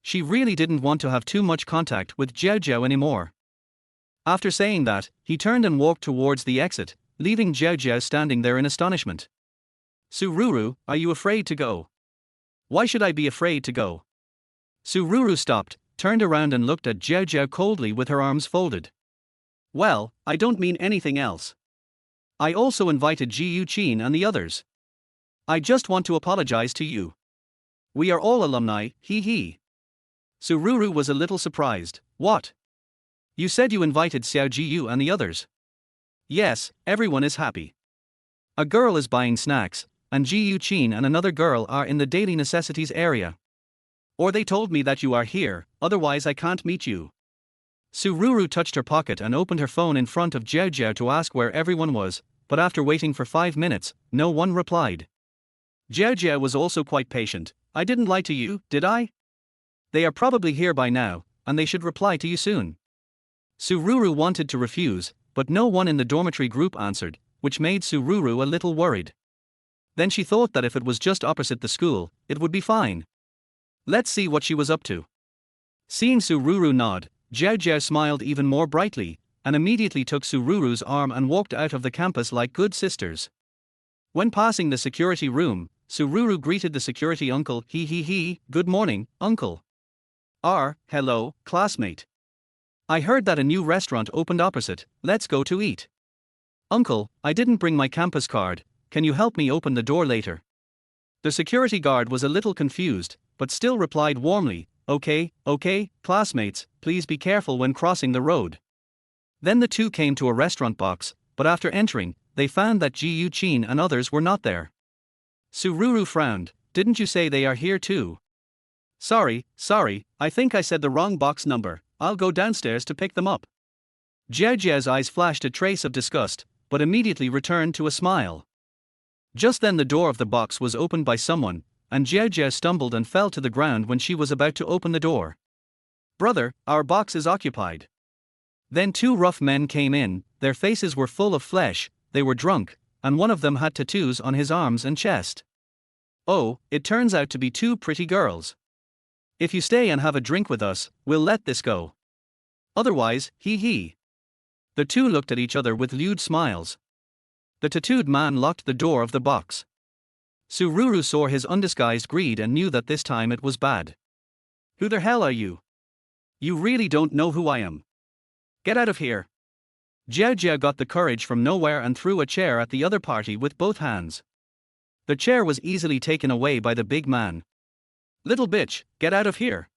Speaker 1: She really didn't want to have too much contact with Jiao anymore. After saying that, he turned and walked towards the exit, leaving Jiao standing there in astonishment. Sururu, are you afraid to go? Why should I be afraid to go? Sururu stopped, turned around and looked at Jiao coldly with her arms folded. Well, I don't mean anything else. I also invited Ji Qin and the others. I just want to apologize to you. We are all alumni, he. Sururu was a little surprised. What? You said you invited Xiao Jiu and the others. Yes, everyone is happy. A girl is buying snacks, and Ji Qin and another girl are in the daily necessities area. Or they told me that you are here, otherwise I can't meet you. Sururu touched her pocket and opened her phone in front of Jiao Jiao to ask where everyone was, but after waiting for 5 minutes, no one replied. Jiao Jiao was also quite patient. I didn't lie to you, did I? They are probably here by now, and they should reply to you soon. Sururu wanted to refuse, but no one in the dormitory group answered, which made Sururu a little worried. Then she thought that if it was just opposite the school, it would be fine. Let's see what she was up to. Seeing Sururu nod, Jiao Jiao smiled even more brightly, and immediately took Sururu's arm and walked out of the campus like good sisters. When passing the security room, Sururu greeted the security uncle. He, good morning, uncle. Hello, classmate. I heard that a new restaurant opened opposite, let's go to eat. Uncle, I didn't bring my campus card, can you help me open the door later? The security guard was a little confused, but still replied warmly, okay, classmates, please be careful when crossing the road. Then the two came to a restaurant box, but after entering, they found that Ji Yuqin and others were not there. Sururu frowned, didn't you say they are here too? Sorry, I think I said the wrong box number, I'll go downstairs to pick them up. Jiao Jiao's eyes flashed a trace of disgust, but immediately returned to a smile. Just then the door of the box was opened by someone, and Jiao Jiao stumbled and fell to the ground when she was about to open the door. Brother, our box is occupied. Then two rough men came in, their faces were full of flesh, they were drunk, and one of them had tattoos on his arms and chest. Oh, it turns out to be two pretty girls. If you stay and have a drink with us, we'll let this go. Otherwise, he. The two looked at each other with lewd smiles. The tattooed man locked the door of the box. Sururu saw his undisguised greed and knew that this time it was bad. Who the hell are you? You really don't know who I am. Get out of here. Jiao Jiao got the courage from nowhere and threw a chair at the other party with both hands. The chair was easily taken away by the big man. Little bitch, get out of here.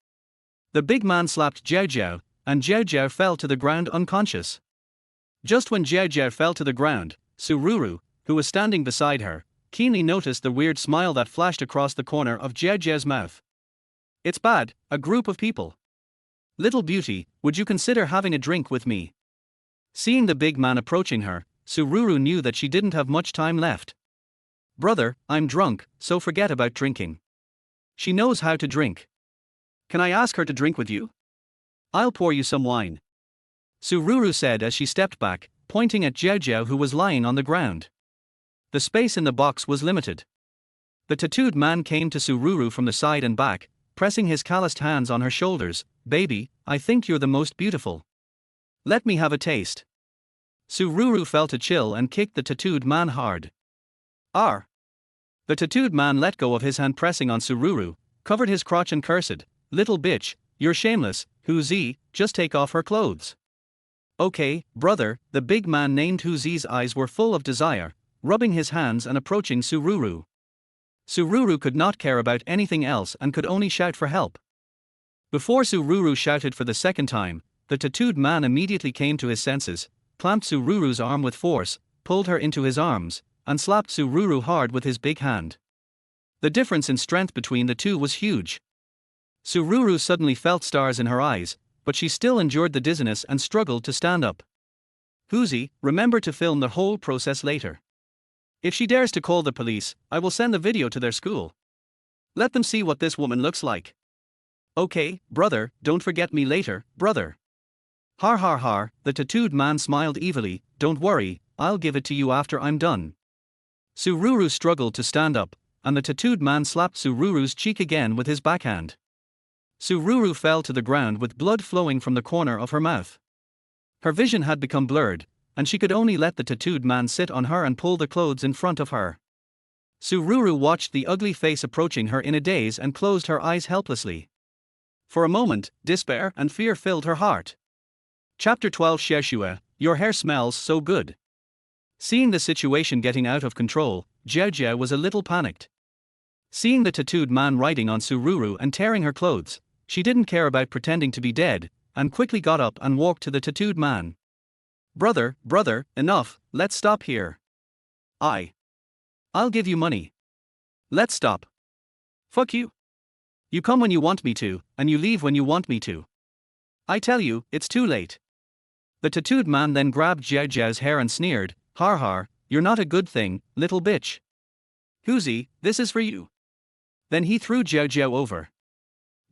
Speaker 1: The big man slapped Jiao Jiao, and Jiao Jiao fell to the ground unconscious. Just when Jiao Jiao fell to the ground, Sururu, who was standing beside her, keenly noticed the weird smile that flashed across the corner of Jiao Jiao's mouth. It's bad, a group of people. Little beauty, would you consider having a drink with me? Seeing the big man approaching her, Sururu knew that she didn't have much time left. Brother, I'm drunk, so forget about drinking. She knows how to drink. Can I ask her to drink with you? I'll pour you some wine. Sururu said as she stepped back, pointing at Jiao Jiao who was lying on the ground. The space in the box was limited. The tattooed man came to Sururu from the side and back, pressing his calloused hands on her shoulders. Baby, I think you're the most beautiful. Let me have a taste. Sururu felt a chill and kicked the tattooed man hard. The tattooed man let go of his hand pressing on Sururu, covered his crotch and cursed, little bitch, you're shameless, Huzi, just take off her clothes. Okay, brother, the big man named Huzi's eyes were full of desire, rubbing his hands and approaching Sururu. Sururu could not care about anything else and could only shout for help. Before Sururu shouted for the second time, the tattooed man immediately came to his senses, clamped Sururu's arm with force, pulled her into his arms, and slapped Sururu hard with his big hand. The difference in strength between the two was huge. Sururu suddenly felt stars in her eyes, but she still endured the dizziness and struggled to stand up. Huzi, remember to film the whole process later. If she dares to call the police, I will send the video to their school. Let them see what this woman looks like. Okay, brother, don't forget me later, brother. Har, the tattooed man smiled evilly, don't worry, I'll give it to you after I'm done. Sururu struggled to stand up, and the tattooed man slapped Sururu's cheek again with his backhand. Sururu fell to the ground with blood flowing from the corner of her mouth. Her vision had become blurred, and she could only let the tattooed man sit on her and pull the clothes in front of her. Sururu watched the ugly face approaching her in a daze and closed her eyes helplessly. For a moment, despair and fear filled her heart. Chapter 12 Xiaoxue, your hair smells so good. Seeing the situation getting out of control, Jiao Jiao was a little panicked. Seeing the tattooed man riding on Sururu and tearing her clothes, she didn't care about pretending to be dead, and quickly got up and walked to the tattooed man. Brother, enough, let's stop here. I'll give you money. Let's stop. Fuck you. You come when you want me to, and you leave when you want me to. I tell you, it's too late. The tattooed man then grabbed Jiao Jiao's hair and sneered, "Har har, you're not a good thing, little bitch. Huzi, this is for you." Then he threw Jiao Jiao over.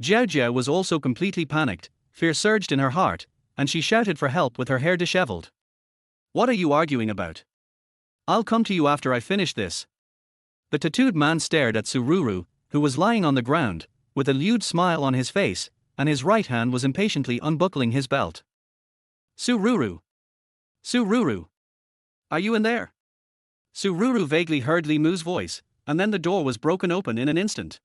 Speaker 1: Jiao Jiao was also completely panicked, fear surged in her heart, and she shouted for help with her hair disheveled. "What are you arguing about? I'll come to you after I finish this." The tattooed man stared at Sururu, who was lying on the ground, with a lewd smile on his face, and his right hand was impatiently unbuckling his belt. "Sururu! Sururu! Are you in there?" Sururu vaguely heard Li Mu's voice, and then the door was broken open in an instant.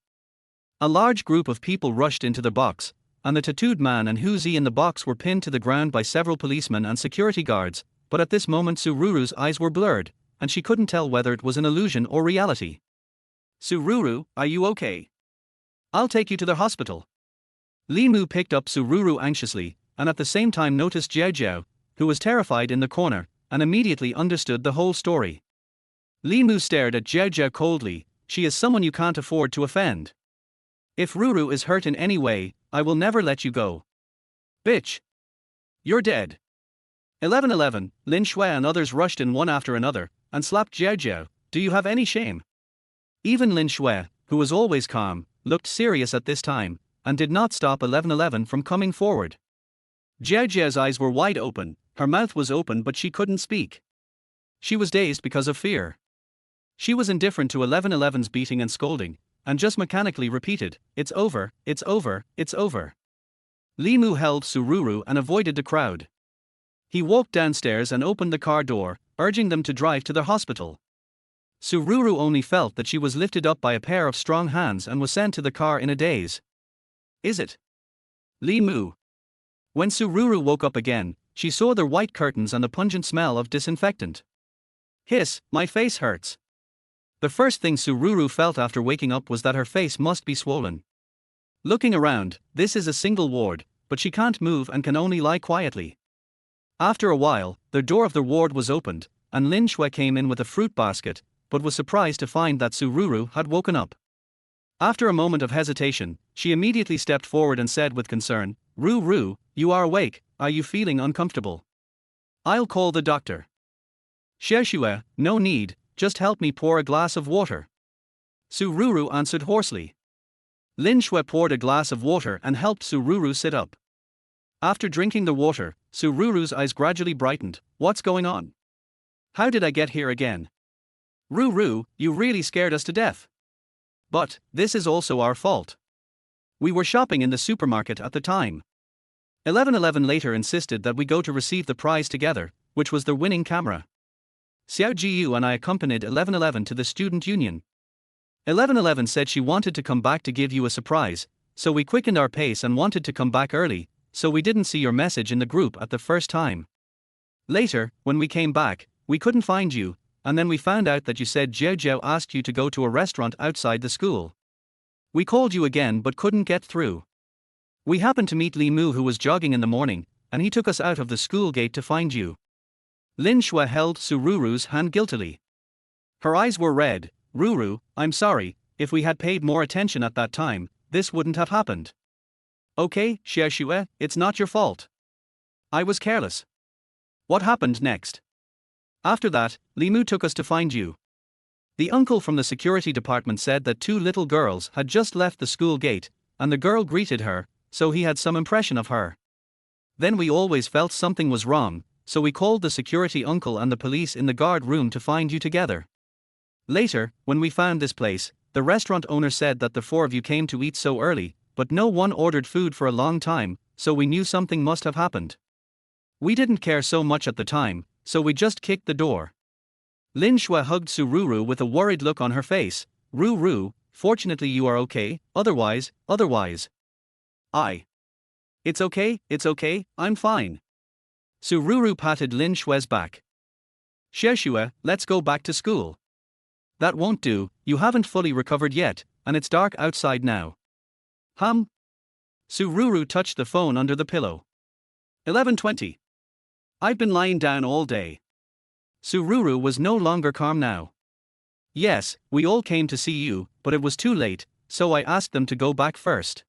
Speaker 1: A large group of people rushed into the box, and the tattooed man and Huzi in the box were pinned to the ground by several policemen and security guards, but at this moment Sururu's eyes were blurred, and she couldn't tell whether it was an illusion or reality. "Sururu, are you okay? I'll take you to the hospital." Li Mu picked up Sururu anxiously, and at the same time noticed Jiao Jiao, who was terrified in the corner, and immediately understood the whole story. Li Mu stared at Jiao Jiao coldly. "She is someone you can't afford to offend. If Ruru is hurt in any way, I will never let you go. Bitch! You're dead." 11:11, Lin Shui and others rushed in one after another, and slapped Jiao Jiao. "Do you have any shame?" Even Lin Shui, who was always calm, looked serious at this time, and did not stop 11:11 from coming forward. Jiao Jiao's eyes were wide open, her mouth was open but she couldn't speak. She was dazed because of fear. She was indifferent to 11:11's beating and scolding, and just mechanically repeated, "It's over, it's over, it's over." Li Mu held Sururu and avoided the crowd. He walked downstairs and opened the car door, urging them to drive to the hospital. Sururu only felt that she was lifted up by a pair of strong hands and was sent to the car in a daze. "Is it Li Mu?" When Sururu woke up again, she saw the white curtains and the pungent smell of disinfectant. "Hiss, my face hurts." The first thing Sururu felt after waking up was that her face must be swollen. Looking around, this is a single ward, but she can't move and can only lie quietly. After a while, the door of the ward was opened, and Lin Shui came in with a fruit basket, but was surprised to find that Sururu had woken up. After a moment of hesitation, she immediately stepped forward and said with concern, Ru, you are awake, are you feeling uncomfortable? I'll call the doctor." "Xiaoxue, no need, just help me pour a glass of water." Sururu answered hoarsely. Lin Shui poured a glass of water and helped Sururu sit up. After drinking the water, Sururu's eyes gradually brightened. "What's going on? How did I get here again? Ru, you really scared us to death. But this is also our fault. We were shopping in the supermarket at the time." 11:11 later insisted that we go to receive the prize together, which was the winning camera. Xiao Jiyu and I accompanied 11:11 to the student union. 11:11 said she wanted to come back to give you a surprise, so we quickened our pace and wanted to come back early, so we didn't see your message in the group at the first time. Later, when we came back, we couldn't find you, and then we found out that you said Jiao asked you to go to a restaurant outside the school. We called you again but couldn't get through. We happened to meet Li Mu, who was jogging in the morning, and he took us out of the school gate to find you. Lin Shui held Sururu's hand guiltily. Her eyes were red. "Ruru, I'm sorry, if we had paid more attention at that time, this wouldn't have happened. Okay, Xiaoxue, it's not your fault. I was careless." "What happened next?" "After that, Li Mu took us to find you. The uncle from the security department said that 2 little girls had just left the school gate, and the girl greeted her, so he had some impression of her. Then we always felt something was wrong, so we called the security uncle and the police in the guard room to find you together. Later, when we found this place, the restaurant owner said that the 4 of you came to eat so early, but no one ordered food for a long time, so we knew something must have happened. We didn't care so much at the time, so we just kicked the door." Lin Shui hugged Sururu with a worried look on her face. Ru, fortunately you are okay, otherwise. It's okay, I'm fine." Sururu patted Lin Shui's back. "Xiaoxue, let's go back to school." "That won't do, you haven't fully recovered yet, and it's dark outside now." Sururu touched the phone under the pillow. 11:20. "I've been lying down all day." Sururu was no longer calm now. "Yes, we all came to see you, but it was too late, so I asked them to go back first.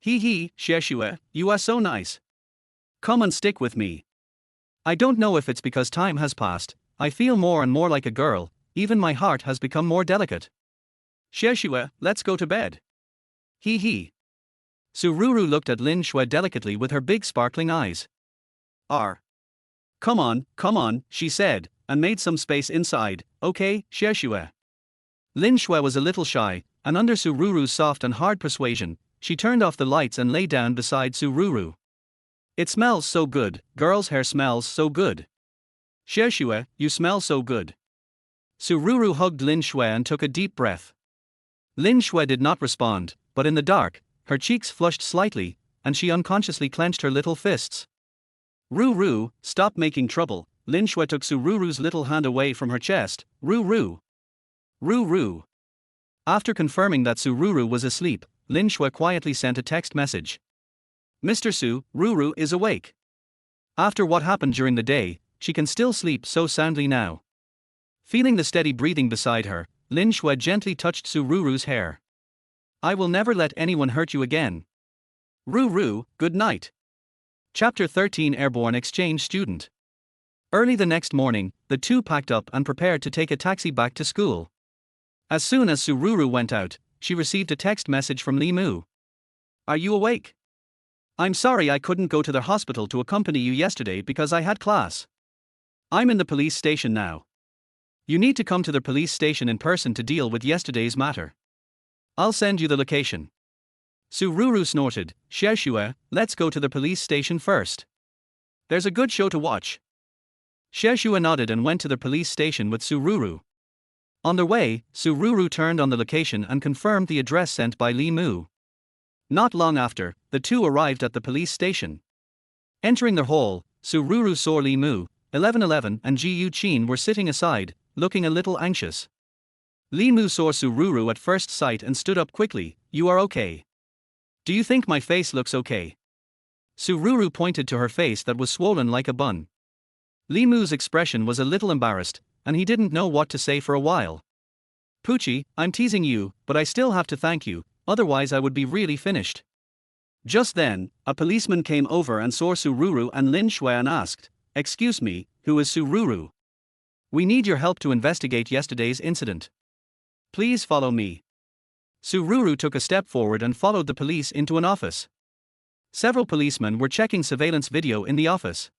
Speaker 1: Hee hee, Xiexue, you are so nice. Come and stick with me. I don't know if it's because time has passed, I feel more and more like a girl, even my heart has become more delicate. Xiexue, let's go to bed. Hee hee. Sururu looked at Lin Shui delicately with her big sparkling eyes. Come on, she said, and made some space inside. Okay, Xiexue. Lin Shui was a little shy, and under Sururu's soft and hard persuasion, she turned off the lights and lay down beside Sururu. It smells so good, girl's hair smells so good. Xiexue, you smell so good. Sururu hugged Lin Shui and took a deep breath. Lin Shui did not respond, but in the dark, her cheeks flushed slightly, and she unconsciously clenched her little fists. Ru, stop making trouble. Lin Shui took Sururu's little hand away from her chest. Ru. After confirming that Sururu was asleep, Lin Shui quietly sent a text message. Mr. Su, Ruru is awake. After what happened during the day, she can still sleep so soundly now. Feeling the steady breathing beside her, Lin Shui gently touched Sururu's hair. I will never let anyone hurt you again. Ru, good night. Chapter 13 Airborne Exchange Student. Early the next morning, the two packed up and prepared to take a taxi back to school. As soon as Sururu went out, she received a text message from Li Mu. Are you awake? I'm sorry I couldn't go to the hospital to accompany you yesterday because I had class. I'm in the police station now. You need to come to the police station in person to deal with yesterday's matter. I'll send you the location. Sururu snorted. Xiexue, let's go to the police station first. There's a good show to watch. Xiexue nodded and went to the police station with Sururu. On their way, Sururu turned on the location and confirmed the address sent by Li Mu. Not long after, the two arrived at the police station. Entering their hall, Sururu saw Li Mu, 1111 and Ji Yu Qin were sitting aside, looking a little anxious. Li Mu saw Sururu at first sight and stood up quickly. You are okay? Do you think my face looks okay? Sururu pointed to her face that was swollen like a bun. Li Mu's expression was a little embarrassed, and he didn't know what to say for a while. Poochie, I'm teasing you, but I still have to thank you, otherwise I would be really finished. Just then, a policeman came over and saw Sururu and Lin Shui and asked, Excuse me, who is Sururu? We need your help to investigate yesterday's incident. Please follow me. Sururu took a step forward and followed the police into an office. Several policemen were checking surveillance video in the office.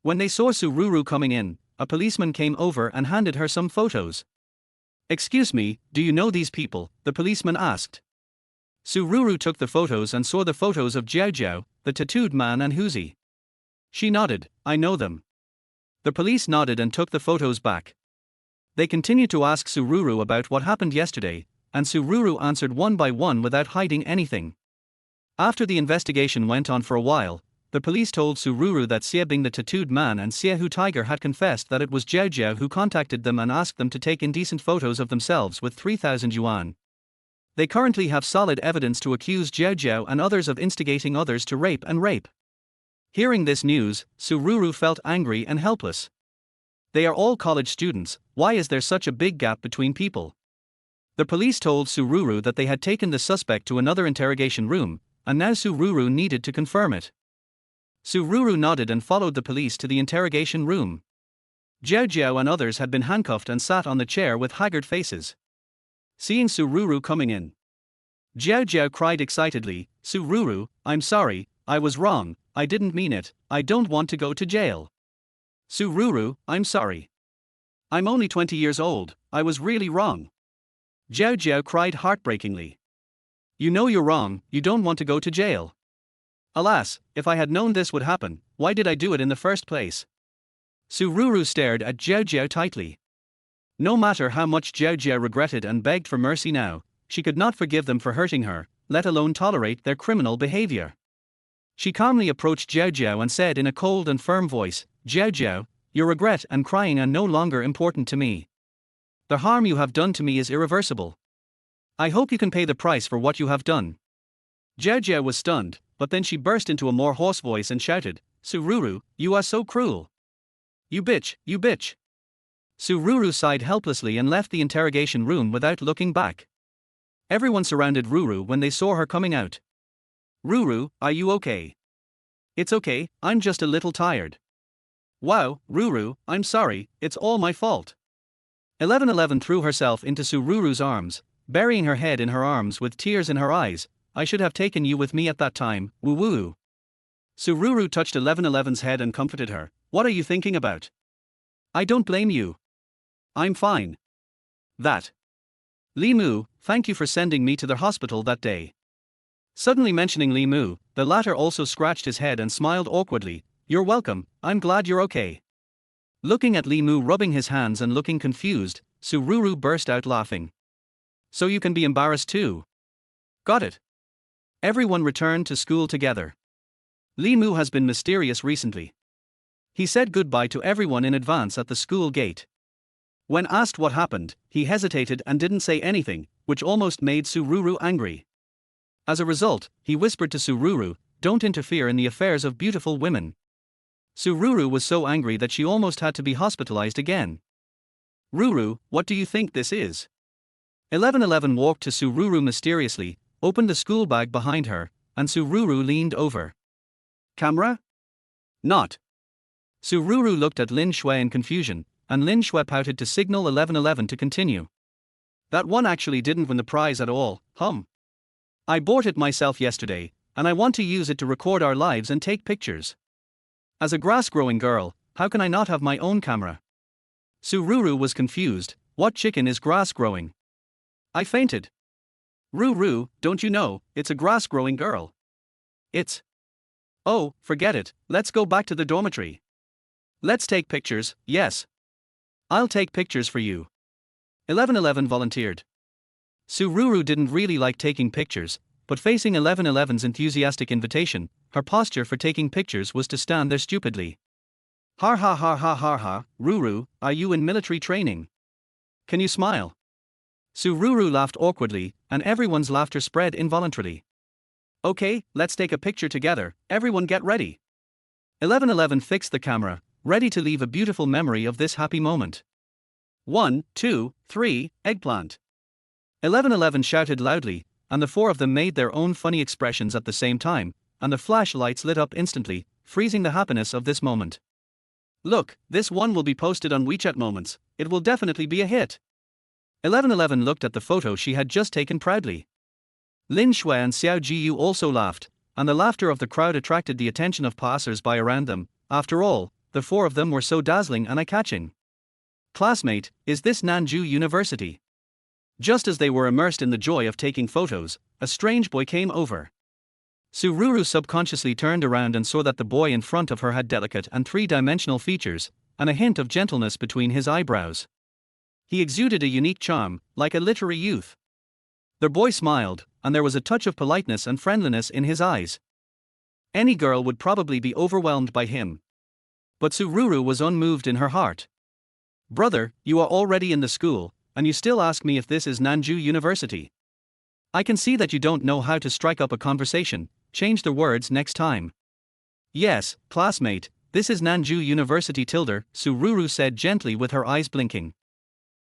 Speaker 1: When they saw Sururu coming in, a policeman came over and handed her some photos. Excuse me, do you know these people? The policeman asked. Sururu took the photos and saw the photos of Jiao Jiao, the tattooed man and Huzi. She nodded, I know them. The police nodded and took the photos back. They continued to ask Sururu about what happened yesterday, and Sururu answered one by one without hiding anything. After the investigation went on for a while, the police told Sururu that Xie Bing the tattooed man and Xie Hu Tiger had confessed that it was Jiao Jiao who contacted them and asked them to take indecent photos of themselves with 3,000 yuan. They currently have solid evidence to accuse Jiao Jiao and others of instigating others to rape. Hearing this news, Sururu felt angry and helpless. They are all college students, why is there such a big gap between people? The police told Sururu that they had taken the suspect to another interrogation room, and now Sururu needed to confirm it. Sururu nodded and followed the police to the interrogation room. Jiao Jiao and others had been handcuffed and sat on the chair with haggard faces. Seeing Sururu coming in, Jiao Jiao cried excitedly, Sururu, I'm sorry, I was wrong, I didn't mean it, I don't want to go to jail. Sururu, I'm sorry. I'm only 20 years old, I was really wrong. Jiao Jiao cried heartbreakingly. You know you're wrong, you don't want to go to jail. Alas, if I had known this would happen, why did I do it in the first place? Sururu stared at Jiao Jiao tightly. No matter how much Jiao Jiao regretted and begged for mercy now, she could not forgive them for hurting her, let alone tolerate their criminal behavior. She calmly approached Jiao Jiao and said in a cold and firm voice, Jiao Jiao, your regret and crying are no longer important to me. The harm you have done to me is irreversible. I hope you can pay the price for what you have done. Jiao Jiao was stunned, but then she burst into a more hoarse voice and shouted, Sururu, you are so cruel. You bitch, you bitch. Sururu sighed helplessly and left the interrogation room without looking back. Everyone surrounded Ruru when they saw her coming out. Ruru, are you okay? It's okay, I'm just a little tired. Wow, Ruru, I'm sorry, it's all my fault. 1111 threw herself into Sururu's arms, burying her head in her arms with tears in her eyes. I should have taken you with me at that time, woo woo. Sururu touched 1111's head and comforted her. What are you thinking about? I don't blame you. I'm fine. That. Limu, thank you for sending me to the hospital that day. Suddenly mentioning Limu, the latter also scratched his head and smiled awkwardly. You're welcome, I'm glad you're okay. Looking at Limu rubbing his hands and looking confused, Sururu burst out laughing. So you can be embarrassed too. Got it. Everyone returned to school together. Limu has been mysterious recently. He said goodbye to everyone in advance at the school gate. When asked what happened, he hesitated and didn't say anything, which almost made Sururu angry. As a result, he whispered to Sururu, "Don't interfere in the affairs of beautiful women." Sururu was so angry that she almost had to be hospitalized again. Ruru, what do you think this is? 1111 walked to Sururu mysteriously, opened the school bag behind her, and Sururu leaned over. Camera? Not. Sururu looked at Lin Shui in confusion, and Lin Shui pouted to signal 1111 to continue. That one actually didn't win the prize at all, I bought it myself yesterday, and I want to use it to record our lives and take pictures. As a grass-growing girl, how can I not have my own camera? Sururu was confused. What chicken is grass-growing? I fainted. Ruru, don't you know, it's a grass-growing girl. It's. Oh, forget it, let's go back to the dormitory. Let's take pictures, yes. I'll take pictures for you. 1111 volunteered. Sururu didn't really like taking pictures, but facing 1111's enthusiastic invitation, her posture for taking pictures was to stand there stupidly. Har ha ha ha ha ha, Ruru, are you in military training? Can you smile? Sururu laughed awkwardly, and everyone's laughter spread involuntarily. Okay, let's take a picture together, everyone get ready. 1111 fixed the camera, ready to leave a beautiful memory of this happy moment. 1, 2, 3, eggplant. 1111 shouted loudly, and the four of them made their own funny expressions at the same time, and the flashlights lit up instantly, freezing the happiness of this moment. Look, this one will be posted on WeChat Moments, it will definitely be a hit. 1111 looked at the photo she had just taken proudly. Lin Shui and Xiao Jiyu also laughed, and the laughter of the crowd attracted the attention of passers-by around them. After all, the four of them were so dazzling and eye-catching. Classmate, is this Nanju University? Just as they were immersed in the joy of taking photos, a strange boy came over. Sururu subconsciously turned around and saw that the boy in front of her had delicate and three-dimensional features, and a hint of gentleness between his eyebrows. He exuded a unique charm, like a literary youth. The boy smiled, and there was a touch of politeness and friendliness in his eyes. Any girl would probably be overwhelmed by him. But Sururu was unmoved in her heart. Brother, you are already in the school, and you still ask me if this is Nanju University. I can see that you don't know how to strike up a conversation, change the words next time. Yes, classmate, this is Nanju University tilde, Sururu said gently with her eyes blinking.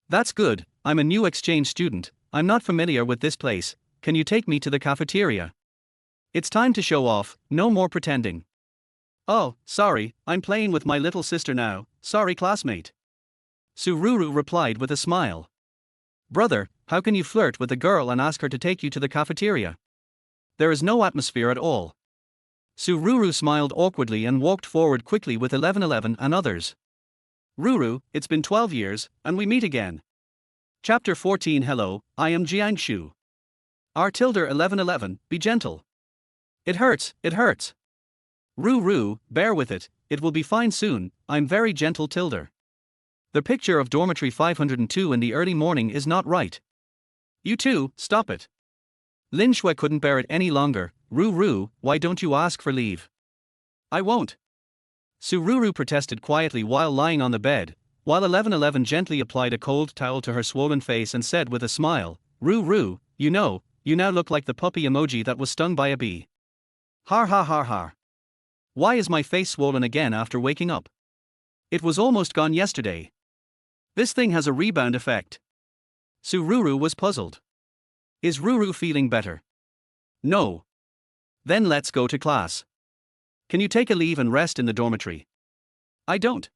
Speaker 1: That's good, I'm a new exchange student, I'm not familiar with this place, can you take me to the cafeteria? It's time to show off, no more pretending. Oh, sorry, I'm playing with my little sister now, sorry classmate. Sururu replied with a smile. Brother, how can you flirt with a girl and ask her to take you to the cafeteria? There is no atmosphere at all. Sururu smiled awkwardly and walked forward quickly with 1111 and others. Ruru, it's been 12 years, and we meet again. Chapter 14. Hello, I am Jiangshu. R tilde 1111, be gentle. It hurts, it hurts. Ruru, bear with it, it will be fine soon, I'm very gentle tilde. The picture of dormitory 502 in the early morning is not right. You two, stop it. Lin Shui couldn't bear it any longer. Ruru, why don't you ask for leave? I won't. Sururu protested quietly while lying on the bed, while 1111 gently applied a cold towel to her swollen face and said with a smile, Ruru, you now look like the puppy emoji that was stung by a bee. Har ha har har. Why is my face swollen again after waking up? It was almost gone yesterday. This thing has a rebound effect. Sururu was puzzled. Is Ruru feeling better? No. Then let's go to class. Can you take a leave and rest in the dormitory? I don't.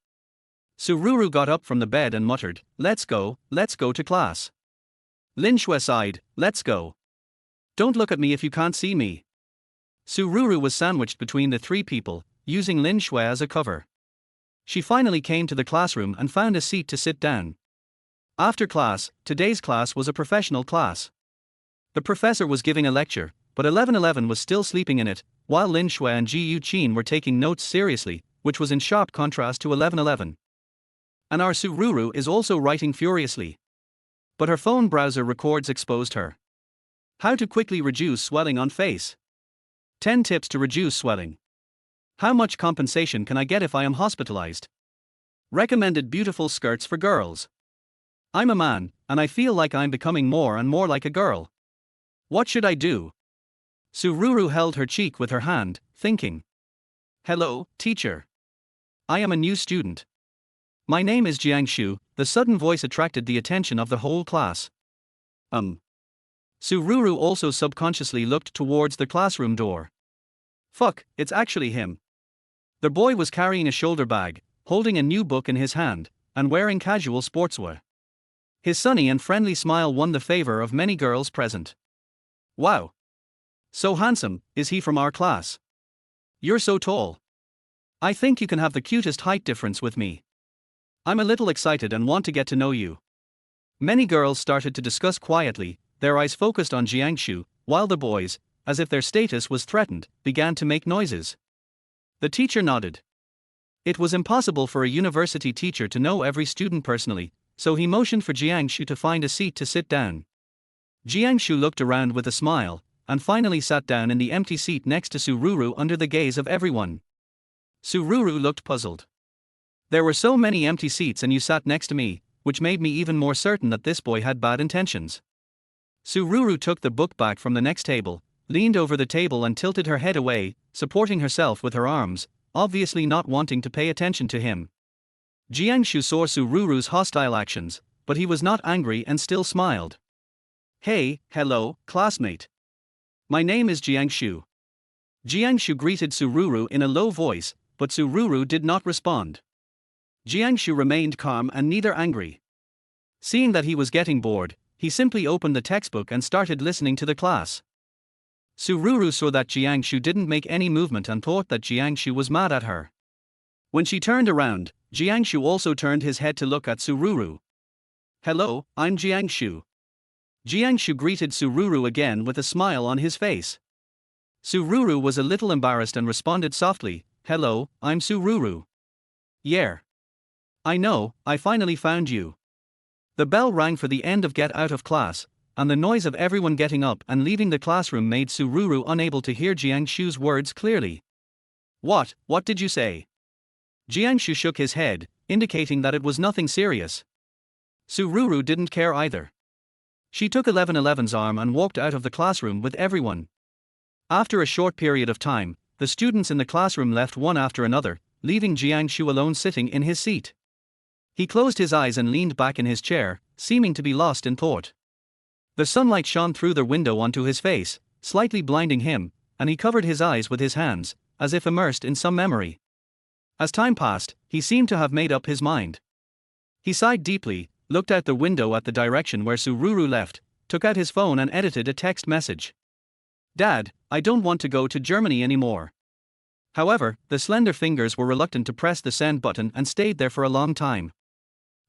Speaker 1: Sururu got up from the bed and muttered, let's go to class. Lin Shui sighed, let's go. Don't look at me if you can't see me. Sururu was sandwiched between the three people, using Lin Shui as a cover. She finally came to the classroom and found a seat to sit down. After class, today's class was a professional class. The professor was giving a lecture, but 1111 was still sleeping in it, while Lin Shui and Ji Yu Qin were taking notes seriously, which was in sharp contrast to 1111. And our Sururu is also writing furiously. But her phone browser records exposed her. How to quickly reduce swelling on face. 10 tips to reduce swelling. How much compensation can I get if I am hospitalized? Recommended beautiful skirts for girls. I'm a man, and I feel like I'm becoming more and more like a girl. What should I do? Sururu held her cheek with her hand, thinking. Hello, teacher. I am a new student. My name is Jiangshu. The sudden voice attracted the attention of the whole class. Sururu also subconsciously looked towards the classroom door. Fuck, it's actually him. The boy was carrying a shoulder bag, holding a new book in his hand, and wearing casual sportswear. His sunny and friendly smile won the favor of many girls present. Wow. So handsome, is he from our class? You're so tall. I think you can have the cutest height difference with me. I'm a little excited and want to get to know you. Many girls started to discuss quietly, their eyes focused on Jiangshu, while the boys, as if their status was threatened, began to make noises. The teacher nodded. It was impossible for a university teacher to know every student personally, so he motioned for Jiangshu to find a seat to sit down. Jiangshu looked around with a smile, and finally sat down in the empty seat next to Sururu under the gaze of everyone. Sururu looked puzzled. There were so many empty seats and you sat next to me, which made me even more certain that this boy had bad intentions. Sururu took the book back from the next table, leaned over the table and tilted her head away, supporting herself with her arms, obviously not wanting to pay attention to him. Jiangshu saw Sururu's hostile actions, but he was not angry and still smiled. Hey, hello, classmate. My name is Jiangshu. Jiangshu greeted Sururu in a low voice, but Sururu did not respond. Jiangshu remained calm and neither angry. Seeing that he was getting bored, he simply opened the textbook and started listening to the class. Sururu saw that Jiangshu didn't make any movement and thought that Jiangshu was mad at her. When she turned around, Jiangshu also turned his head to look at Sururu. Hello, I'm Jiangshu. Jiangshu greeted Sururu again with a smile on his face. Sururu was a little embarrassed and responded softly, Hello, I'm Sururu. Yeah. I know, I finally found you. The bell rang for the end of get out of class, and the noise of everyone getting up and leaving the classroom made Sururu unable to hear Jiangshu's words clearly. What did you say? Jiangshu shook his head, indicating that it was nothing serious. Sururu didn't care either. She took 1111's arm and walked out of the classroom with everyone. After a short period of time, the students in the classroom left one after another, leaving Jiangshu alone sitting in his seat. He closed his eyes and leaned back in his chair, seeming to be lost in thought. The sunlight shone through the window onto his face, slightly blinding him, and he covered his eyes with his hands, as if immersed in some memory. As time passed, he seemed to have made up his mind. He sighed deeply, looked out the window at the direction where Sururu left, took out his phone and edited a text message. Dad, I don't want to go to Germany anymore. However, the slender fingers were reluctant to press the send button and stayed there for a long time.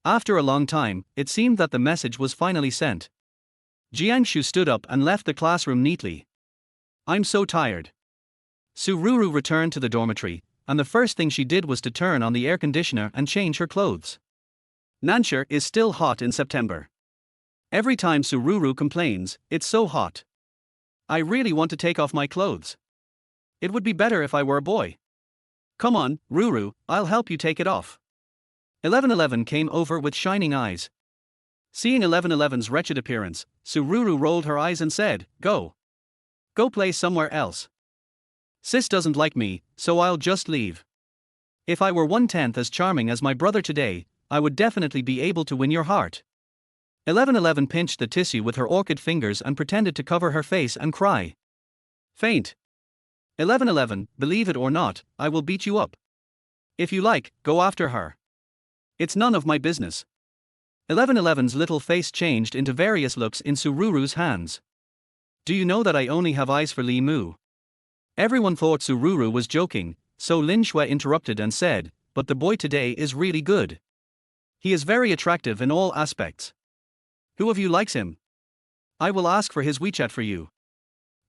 Speaker 1: After a long time, it seemed that the message was finally sent. Jiangshu stood up and left the classroom neatly. I'm so tired. Sururu returned to the dormitory, and the first thing she did was to turn on the air conditioner and change her clothes. Nansha is still hot in September. Every time Sururu complains, it's so hot. I really want to take off my clothes. It would be better if I were a boy. Come on, Ruru, I'll help you take it off. 1111 came over with shining eyes. Seeing 1111's wretched appearance, Sururu rolled her eyes and said, Go. Go play somewhere else. Sis doesn't like me, so I'll just leave. If I were 1/10 as charming as my brother today, I would definitely be able to win your heart. 1111 pinched the tissue with her orchid fingers and pretended to cover her face and cry. Faint. 1111, believe it or not, I will beat you up. If you like, go after her. It's none of my business. 1111's little face changed into various looks in Sururu's hands. Do you know that I only have eyes for Li Mu? Everyone thought Sururu was joking, so Lin Shui interrupted and said, but the boy today is really good. He is very attractive in all aspects. Who of you likes him? I will ask for his WeChat for you.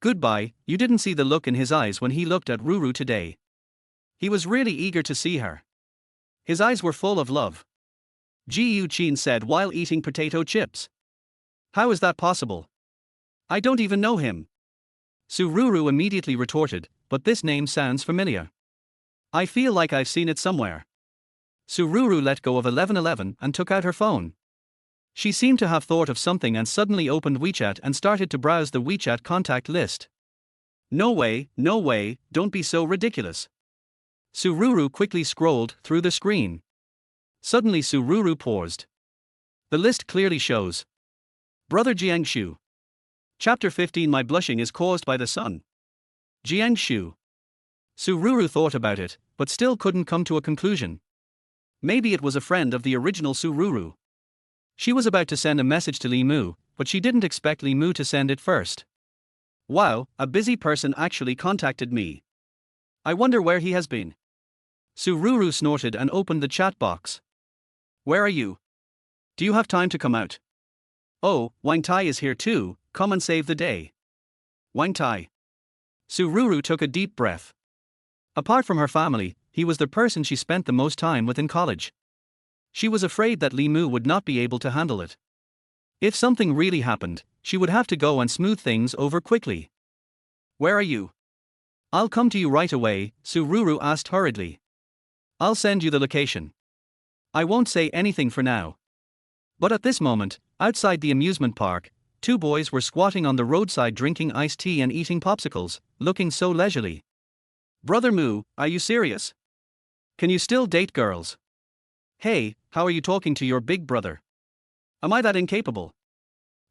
Speaker 1: Goodbye. You didn't see the look in his eyes when he looked at Ruru today. He was really eager to see her. His eyes were full of love. Ji Yuqin said while eating potato chips. How is that possible? I don't even know him. Sururu immediately retorted, but this name sounds familiar. I feel like I've seen it somewhere. Sururu let go of 1111 and took out her phone. She seemed to have thought of something and suddenly opened WeChat and started to browse the WeChat contact list. No way, don't be so ridiculous. Sururu quickly scrolled through the screen. Suddenly Sururu paused. The list clearly shows Brother Jiangshu. Chapter 15 My blushing is caused by the sun. Jiangshu. Sururu thought about it, but still couldn't come to a conclusion. Maybe it was a friend of the original Sururu. She was about to send a message to Li Mu, but she didn't expect Li Mu to send it first. Wow, a busy person actually contacted me. I wonder where he has been. Sururu snorted and opened the chat box. Where are you? Do you have time to come out? Oh, Wang Tai is here too, come and save the day. Wang Tai. Sururu took a deep breath. Apart from her family, he was the person she spent the most time with in college. She was afraid that Li Mu would not be able to handle it. If something really happened, she would have to go and smooth things over quickly. Where are you? I'll come to you right away, Sururu asked hurriedly. I'll send you the location. I won't say anything for now. But at this moment, outside the amusement park, two boys were squatting on the roadside drinking iced tea and eating popsicles, looking so leisurely. Brother Mu, are you serious? Can you still date girls? Hey, how are you talking to your big brother? Am I that incapable?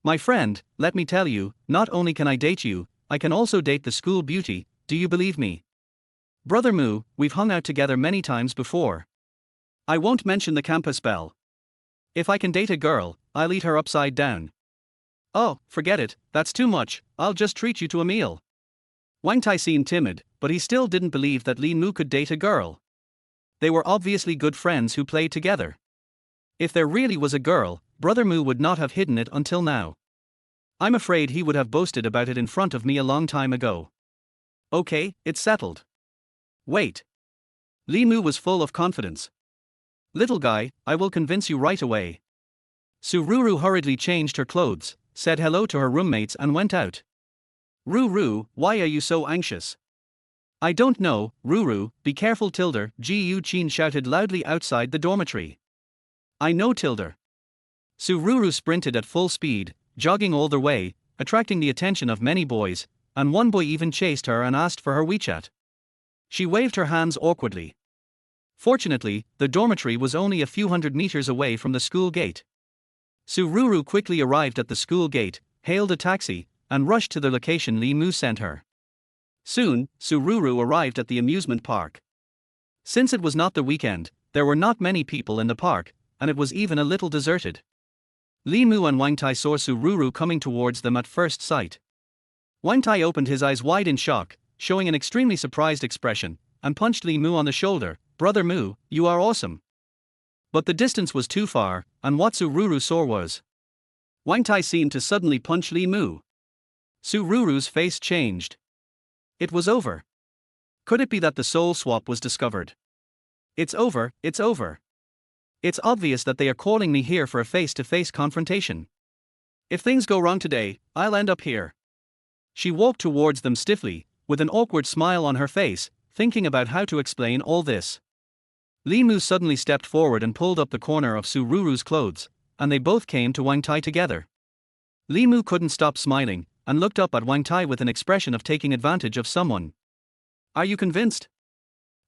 Speaker 1: My friend, let me tell you, not only can I date you, I can also date the school beauty, do you believe me? Brother Mu, we've hung out together many times before. I won't mention the campus Belle. If I can date a girl, I'll eat her upside down. Oh, forget it, that's too much, I'll just treat you to a meal. Wang Tai seemed timid, but he still didn't believe that Li Mu could date a girl. They were obviously good friends who played together. If there really was a girl, Brother Mu would not have hidden it until now. I'm afraid he would have boasted about it in front of me a long time ago. Okay, it's settled. Wait. Li Mu was full of confidence. Little guy, I will convince you right away. Sururu hurriedly changed her clothes, said hello to her roommates and went out. Ruru, why are you so anxious? I don't know, Ruru, be careful Tilder, Ji Yuqin shouted loudly outside the dormitory. I know Tilder. Sururu sprinted at full speed, jogging all the way, attracting the attention of many boys, and one boy even chased her and asked for her WeChat. She waved her hands awkwardly. Fortunately, the dormitory was only a few hundred meters away from the school gate. Sururu quickly arrived at the school gate, hailed a taxi, and rushed to the location Li Mu sent her. Soon, Sururu arrived at the amusement park. Since it was not the weekend, there were not many people in the park, and it was even a little deserted. Li Mu and Wang Tai saw Sururu coming towards them at first sight. Wang Tai opened his eyes wide in shock, showing an extremely surprised expression, and punched Li Mu on the shoulder. Brother Mu, you are awesome. But the distance was too far, and what Sururu saw was. Wang Tai seemed to suddenly punch Li Mu. Sururu's face changed. It was over. Could it be that the soul swap was discovered? It's over, it's over. It's obvious that they are calling me here for a face-to-face confrontation. If things go wrong today, I'll end up here. She walked towards them stiffly, with an awkward smile on her face, thinking about how to explain all this. Li Mu suddenly stepped forward and pulled up the corner of Sururu's clothes, and they both came to Wang Tai together. Li Mu couldn't stop smiling, and looked up at Wang Tai with an expression of taking advantage of someone. Are you convinced?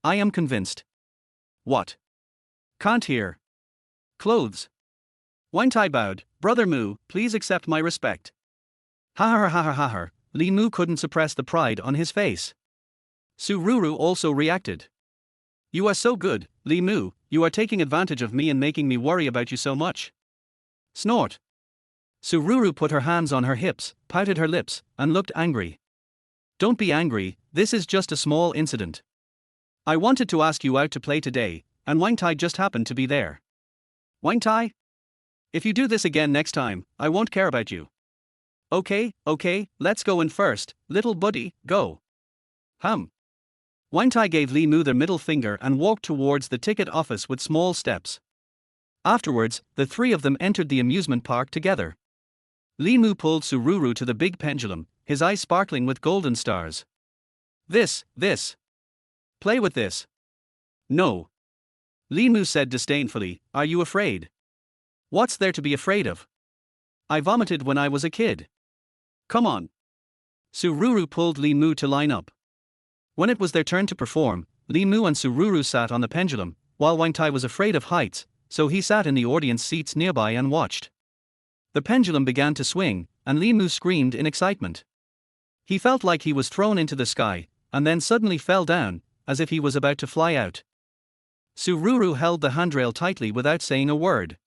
Speaker 1: I am convinced. What? Can't hear. Clothes. Wang Tai bowed. Brother Mu, please accept my respect. Ha ha ha ha ha ha. Li Mu couldn't suppress the pride on his face. Sururu also reacted. You are so good, Li Mu, you are taking advantage of me and making me worry about you so much. Snort. Sururu put her hands on her hips, pouted her lips, and looked angry. Don't be angry, this is just a small incident. I wanted to ask you out to play today, and Wang Tai just happened to be there. Wang Tai? If you do this again next time, I won't care about you. Okay, let's go in first, little buddy, go. Wang Tai gave Li Mu the middle finger and walked towards the ticket office with small steps. Afterwards, the three of them entered the amusement park together. Li Mu pulled Sururu to the big pendulum, his eyes sparkling with golden stars. This. Play with this. No. Li Mu said disdainfully, are you afraid? What's there to be afraid of? I vomited when I was a kid. Come on. Sururu pulled Li Mu to line up. When it was their turn to perform, Li Mu and Sururu sat on the pendulum, while Wang Tai was afraid of heights, so he sat in the audience seats nearby and watched. The pendulum began to swing, and Li Mu screamed in excitement. He felt like he was thrown into the sky, and then suddenly fell down, as if he was about to fly out. Sururu held the handrail tightly without saying a word.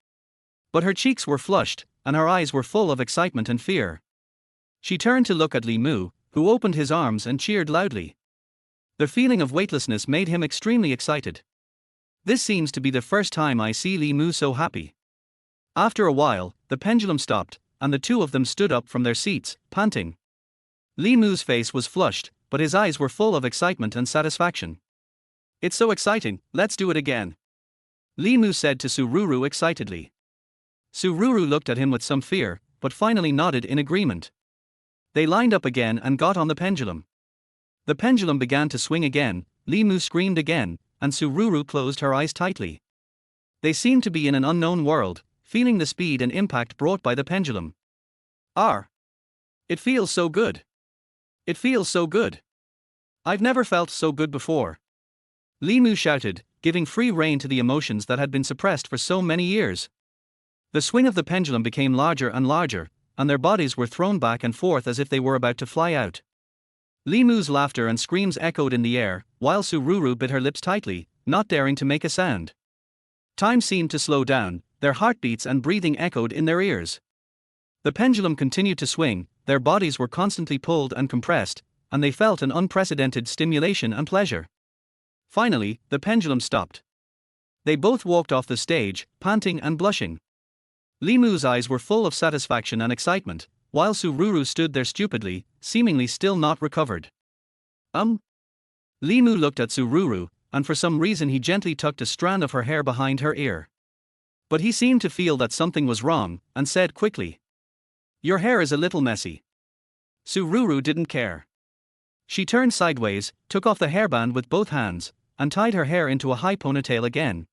Speaker 1: But her cheeks were flushed, and her eyes were full of excitement and fear. She turned to look at Li Mu, who opened his arms and cheered loudly. The feeling of weightlessness made him extremely excited. This seems to be the first time I see Li Mu so happy. After a while, the pendulum stopped, and the two of them stood up from their seats, panting. Li Mu's face was flushed, but his eyes were full of excitement and satisfaction. It's so exciting, let's do it again. Li Mu said to Sururu excitedly. Sururu looked at him with some fear, but finally nodded in agreement. They lined up again and got on the pendulum. The pendulum began to swing again, Li Mu screamed again, and Sururu closed her eyes tightly. They seemed to be in an unknown world, feeling the speed and impact brought by the pendulum. It feels so good. It feels so good. I've never felt so good before. Li Mu shouted, giving free rein to the emotions that had been suppressed for so many years. The swing of the pendulum became larger and larger, and their bodies were thrown back and forth as if they were about to fly out. Li Mu's laughter and screams echoed in the air, while Sururu bit her lips tightly, not daring to make a sound. Time seemed to slow down, their heartbeats and breathing echoed in their ears. The pendulum continued to swing, their bodies were constantly pulled and compressed, and they felt an unprecedented stimulation and pleasure. Finally, the pendulum stopped. They both walked off the stage, panting and blushing. Li Mu's eyes were full of satisfaction and excitement, while Sururu stood there stupidly, seemingly still not recovered. Li Mu looked at Sururu, and for some reason he gently tucked a strand of her hair behind her ear. But he seemed to feel that something was wrong, and said quickly, your hair is a little messy. Sururu didn't care. She turned sideways, took off the hairband with both hands, and tied her hair into a high ponytail again.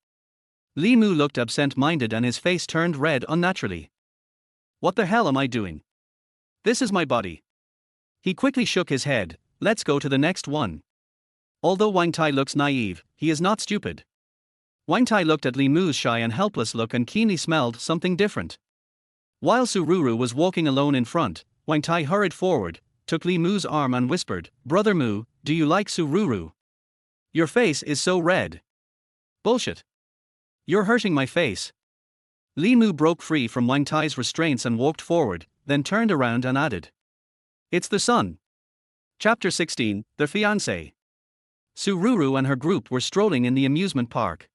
Speaker 1: Li Mu looked absent-minded and his face turned red unnaturally. What the hell am I doing? This is my body. He quickly shook his head, let's go to the next one. Although Wang Tai looks naive, he is not stupid. Wang Tai looked at Li Mu's shy and helpless look and keenly smelled something different. While Sururu was walking alone in front, Wang Tai hurried forward, took Li Mu's arm and whispered, Brother Mu, do you like Sururu? Your face is so red. Bullshit. You're hurting my face. Li Mu broke free from Wang Tai's restraints and walked forward, then turned around and added, it's the sun. Chapter 16, The Fiancé. Sururu and her group were strolling in the amusement park.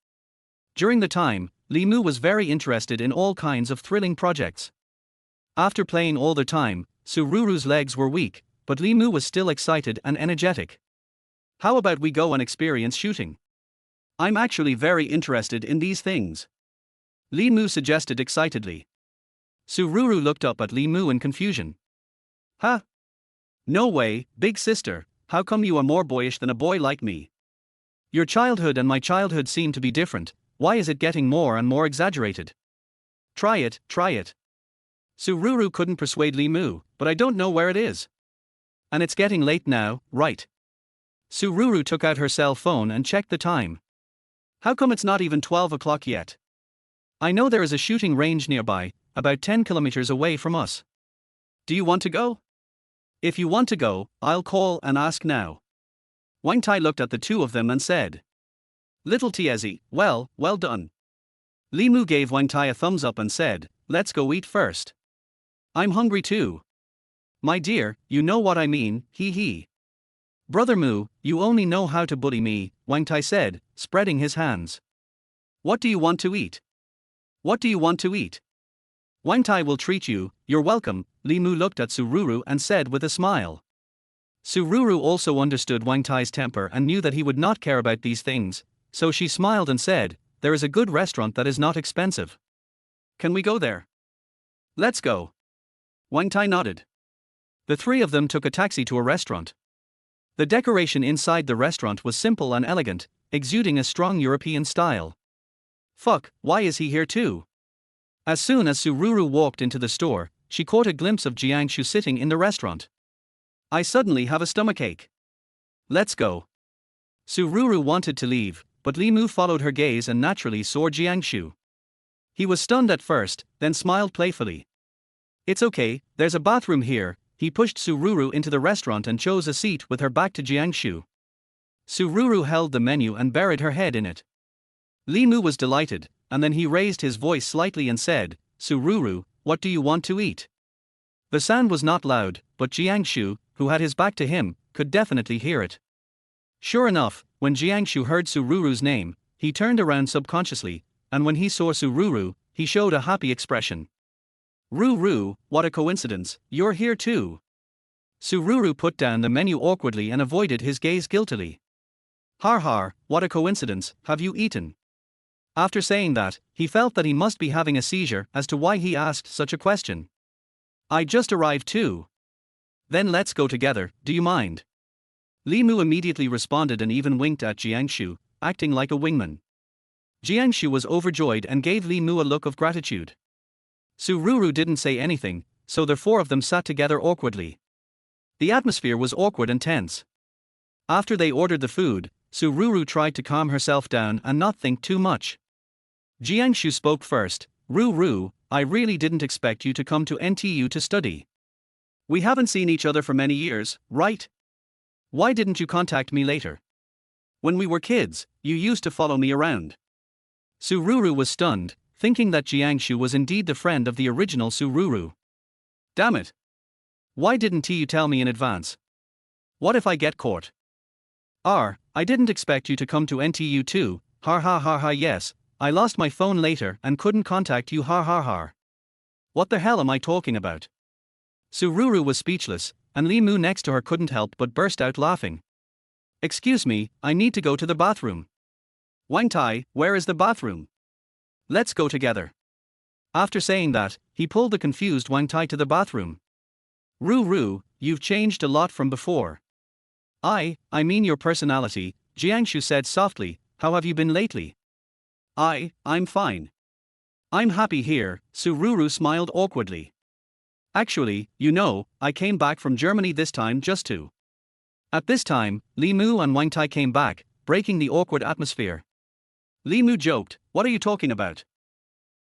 Speaker 1: During the time, Li Mu was very interested in all kinds of thrilling projects. After playing all the time, Sururu's legs were weak, but Li Mu was still excited and energetic. How about we go and experience shooting? I'm actually very interested in these things. Li Mu suggested excitedly. Sururu looked up at Li Mu in confusion. Huh? No way, big sister, how come you are more boyish than a boy like me? Your childhood and my childhood seem to be different, why is it getting more and more exaggerated? Try it. Sururu couldn't persuade Li Mu, but I don't know where it is. And it's getting late now, right? Sururu took out her cell phone and checked the time. How come it's not even 12 o'clock yet? I know there is a shooting range nearby, about 10 kilometers away from us. Do you want to go? If you want to go, I'll call and ask now. Wang Tai looked at the two of them and said. Little Teased, well done. Li Mu gave Wang Tai a thumbs up and said, let's go eat first. I'm hungry too. My dear, you know what I mean, hee hee. Brother Mu, you only know how to bully me, Wang Tai said, spreading his hands. What do you want to eat? What do you want to eat? Wang Tai will treat you, you're welcome, Li Mu looked at Sururu and said with a smile. Sururu also understood Wang Tai's temper and knew that he would not care about these things, so she smiled and said, there is a good restaurant that is not expensive. Can we go there? Let's go. Wang Tai nodded. The three of them took a taxi to a restaurant. The decoration inside the restaurant was simple and elegant, exuding a strong European style. Fuck, why is he here too? As soon as Sururu walked into the store, she caught a glimpse of Jiangshu sitting in the restaurant. I suddenly have a stomachache. Let's go. Sururu wanted to leave, but Li Mu followed her gaze and naturally saw Jiangshu. He was stunned at first, then smiled playfully. It's okay, there's a bathroom here. He pushed Sururu into the restaurant and chose a seat with her back to Jiangshu. Sururu held the menu and buried her head in it. Li Mu was delighted, and then he raised his voice slightly and said, Sururu, what do you want to eat? The sound was not loud, but Jiangshu, who had his back to him, could definitely hear it. Sure enough, when Jiangshu heard Sururu's name, he turned around subconsciously, and when he saw Sururu, he showed a happy expression. Ruru, what a coincidence, you're here too. Sururu put down the menu awkwardly and avoided his gaze guiltily. Har, what a coincidence, have you eaten? After saying that, he felt that he must be having a seizure as to why he asked such a question. I just arrived too. Then let's go together, do you mind? Li Mu immediately responded and even winked at Jiangshu, acting like a wingman. Jiangshu was overjoyed and gave Li Mu a look of gratitude. Sururu didn't say anything, so the four of them sat together awkwardly. The atmosphere was awkward and tense. After they ordered the food, Sururu tried to calm herself down and not think too much. Jiangshu spoke first. Ruru, I really didn't expect you to come to NTU to study. We haven't seen each other for many years, right? Why didn't you contact me later? When we were kids, you used to follow me around. Sururu was stunned, thinking that Jiangshu was indeed the friend of the original Sururu. Damn it. Why didn't you tell me in advance? What if I get caught? I didn't expect you to come to NTU too, har yes, I lost my phone later and couldn't contact you har. What the hell am I talking about? Sururu was speechless, and Li Mu next to her couldn't help but burst out laughing. Excuse me, I need to go to the bathroom. Wang Tai, where is the bathroom? Let's go together. After saying that, he pulled the confused Wang Tai to the bathroom. Ruru, you've changed a lot from before. I mean your personality, Jiangshu said softly, how have you been lately? I'm fine. I'm happy here, Sururu smiled awkwardly. Actually, I came back from Germany this time just to. At this time, Li Mu and Wang Tai came back, breaking the awkward atmosphere. Li Mu joked, what are you talking about?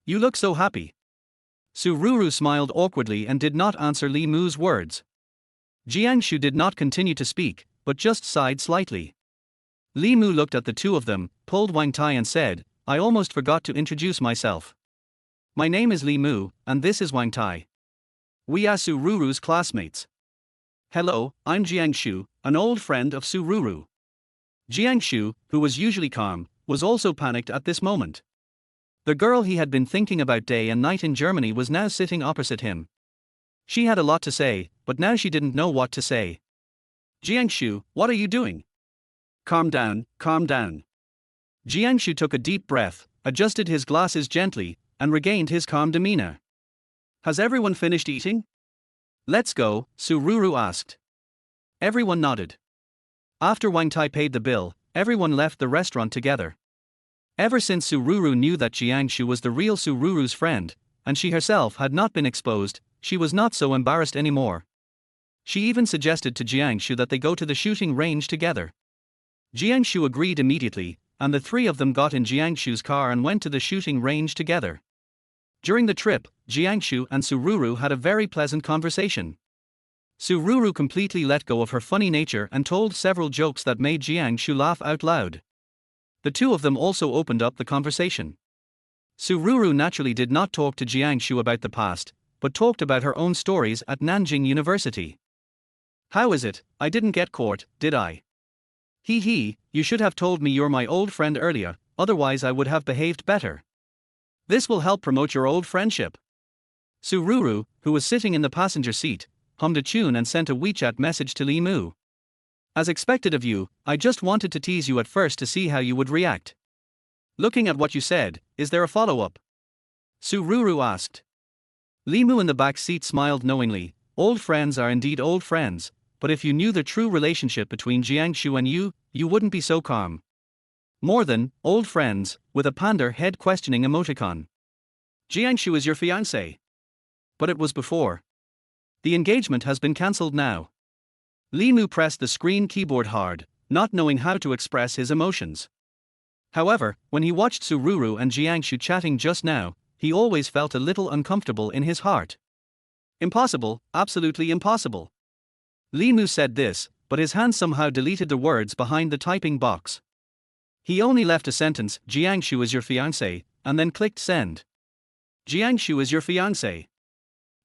Speaker 1: You look so happy. Sururu smiled awkwardly and did not answer Li Mu's words. Jiangshu did not continue to speak, but just sighed slightly. Li Mu looked at the two of them, pulled Wang Tai and said, I almost forgot to introduce myself. My name is Li Mu, and this is Wang Tai. We are Sururu's classmates. Hello, I'm Jiangshu, an old friend of Sururu. Jiangshu, who was usually calm, was also panicked at this moment. The girl he had been thinking about day and night in Germany was now sitting opposite him. She had a lot to say, but now she didn't know what to say. Jiangshu, what are you doing? Calm down. Jiangshu took a deep breath, adjusted his glasses gently, and regained his calm demeanor. Has everyone finished eating? Let's go, Sururu asked. Everyone nodded. After Wang Tai paid the bill, everyone left the restaurant together. Ever since Sururu knew that Jiangshu was the real Sururu's friend, and she herself had not been exposed, she was not so embarrassed anymore. She even suggested to Jiangshu that they go to the shooting range together. Jiangshu agreed immediately, and the three of them got in Jiangshu's car and went to the shooting range together. During the trip, Jiangshu and Sururu had a very pleasant conversation. Sururu completely let go of her funny nature and told several jokes that made Jiangshu laugh out loud. The two of them also opened up the conversation. Sururu naturally did not talk to Jiangshu about the past, but talked about her own stories at Nanjing University. How is it, I didn't get caught, did I? Hee hee, you should have told me you're my old friend earlier, otherwise I would have behaved better. This will help promote your old friendship. Sururu, who was sitting in the passenger seat, hummed a tune and sent a WeChat message to Li Mu. As expected of you, I just wanted to tease you at first to see how you would react. Looking at what you said, is there a follow-up? Sururu asked. Li Mu in the back seat smiled knowingly. Old friends are indeed old friends, but if you knew the true relationship between Jiangshu and you wouldn't be so calm. More than old friends, with a panda head questioning emoticon. Jiangshu is your fiancé. But it was before. The engagement has been cancelled now. Li Mu pressed the screen keyboard hard, not knowing how to express his emotions. However, when he watched Sururu and Jiangshu chatting just now, he always felt a little uncomfortable in his heart. Impossible, absolutely impossible. Li Mu said this, but his hand somehow deleted the words behind the typing box. He only left a sentence, Jiangshu is your fiancé, and then clicked send. Jiangshu is your fiancé.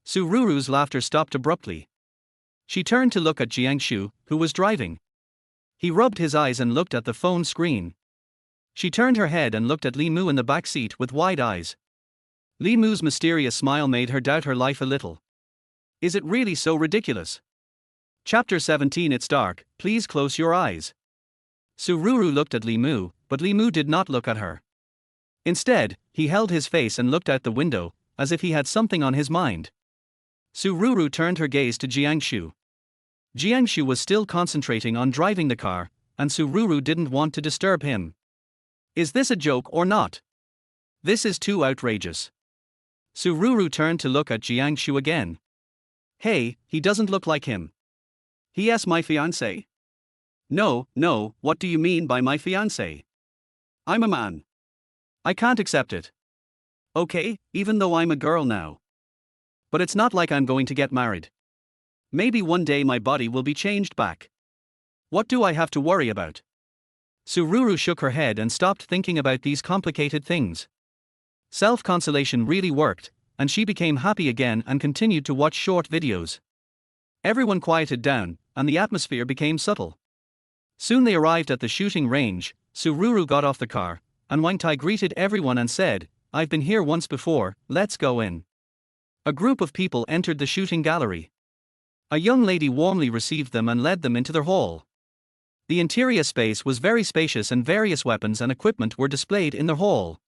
Speaker 1: Sururu's laughter stopped abruptly. She turned to look at Jiangshu, who was driving. He rubbed his eyes and looked at the phone screen. She turned her head and looked at Li Mu in the back seat with wide eyes. Li Mu's mysterious smile made her doubt her life a little. Is it really so ridiculous? Chapter 17. It's dark, please close your eyes. Sururu looked at Li Mu, but Li Mu did not look at her. Instead, he held his face and looked out the window, as if he had something on his mind. Sururu turned her gaze to Jiangshu. Jiangshu was still concentrating on driving the car, and Sururu didn't want to disturb him. Is this a joke or not? This is too outrageous. Sururu turned to look at Jiangshu again. Hey, he doesn't look like him. He my fiancé? No, what do you mean by my fiancé? I'm a man. I can't accept it. Okay, even though I'm a girl now. But it's not like I'm going to get married. Maybe one day my body will be changed back. What do I have to worry about? Sururu shook her head and stopped thinking about these complicated things. Self-consolation really worked, and she became happy again and continued to watch short videos. Everyone quieted down, and the atmosphere became subtle. Soon they arrived at the shooting range. Sururu got off the car, and Wangtai greeted everyone and said, I've been here once before, let's go in. A group of people entered the shooting gallery. A young lady warmly received them and led them into their hall. The interior space was very spacious and various weapons and equipment were displayed in the hall.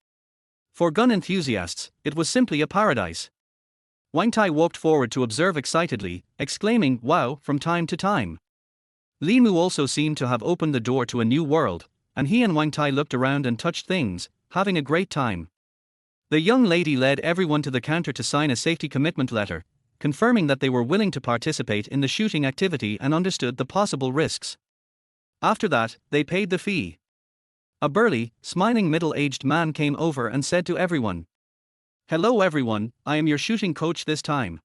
Speaker 1: For gun enthusiasts, it was simply a paradise. Wangtai walked forward to observe excitedly, exclaiming, wow, from time to time. Li Mu also seemed to have opened the door to a new world, and he and Wangtai looked around and touched things, having a great time. The young lady led everyone to the counter to sign a safety commitment letter, confirming that they were willing to participate in the shooting activity and understood the possible risks. After that, they paid the fee. A burly, smiling middle-aged man came over and said to everyone, Hello everyone, I am your shooting coach this time.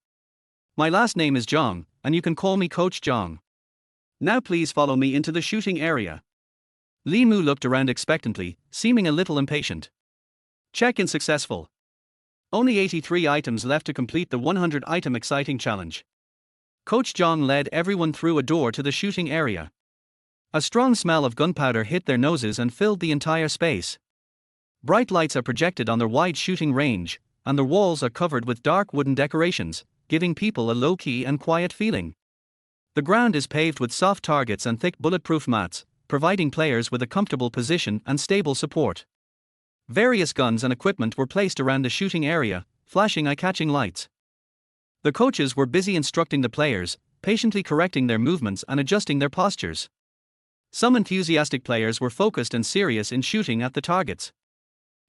Speaker 1: My last name is Zhang, and you can call me Coach Zhang. Now please follow me into the shooting area. Li Mu looked around expectantly, seeming a little impatient. Check-in successful. Only 83 items left to complete the 100-item exciting challenge. Coach Zhang led everyone through a door to the shooting area. A strong smell of gunpowder hit their noses and filled the entire space. Bright lights are projected on their wide shooting range, and the walls are covered with dark wooden decorations, giving people a low-key and quiet feeling. The ground is paved with soft targets and thick bulletproof mats, providing players with a comfortable position and stable support. Various guns and equipment were placed around the shooting area, flashing eye-catching lights. The coaches were busy instructing the players, patiently correcting their movements and adjusting their postures. Some enthusiastic players were focused and serious in shooting at the targets.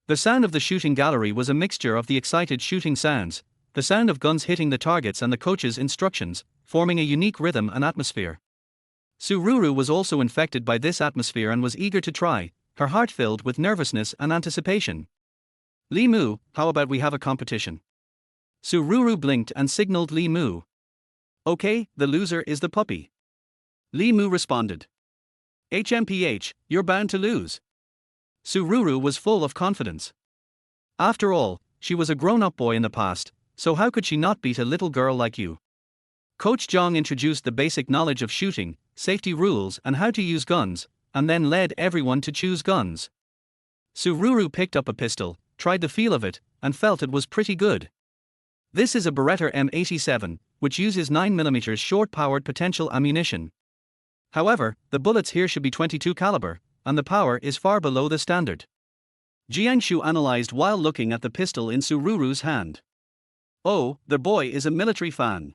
Speaker 1: The sound of the shooting gallery was a mixture of the excited shooting sounds, the sound of guns hitting the targets and the coach's instructions, forming a unique rhythm and atmosphere. Sururu was also infected by this atmosphere and was eager to try, her heart filled with nervousness and anticipation. Li Mu, how about we have a competition? Sururu blinked and signaled Li Mu. Okay, the loser is the puppy. Li Mu responded. HMPH, you're bound to lose. Sururu was full of confidence. After all, she was a grown-up boy in the past, so how could she not beat a little girl like you? Coach Zhang introduced the basic knowledge of shooting, safety rules and how to use guns, and then led everyone to choose guns. Sururu picked up a pistol, tried the feel of it, and felt it was pretty good. This is a Beretta M87, which uses 9mm short-powered potential ammunition. However, the bullets here should be 22 caliber, and the power is far below the standard. Jiangshu analyzed while looking at the pistol in Sururu's hand. Oh, the boy is a military fan.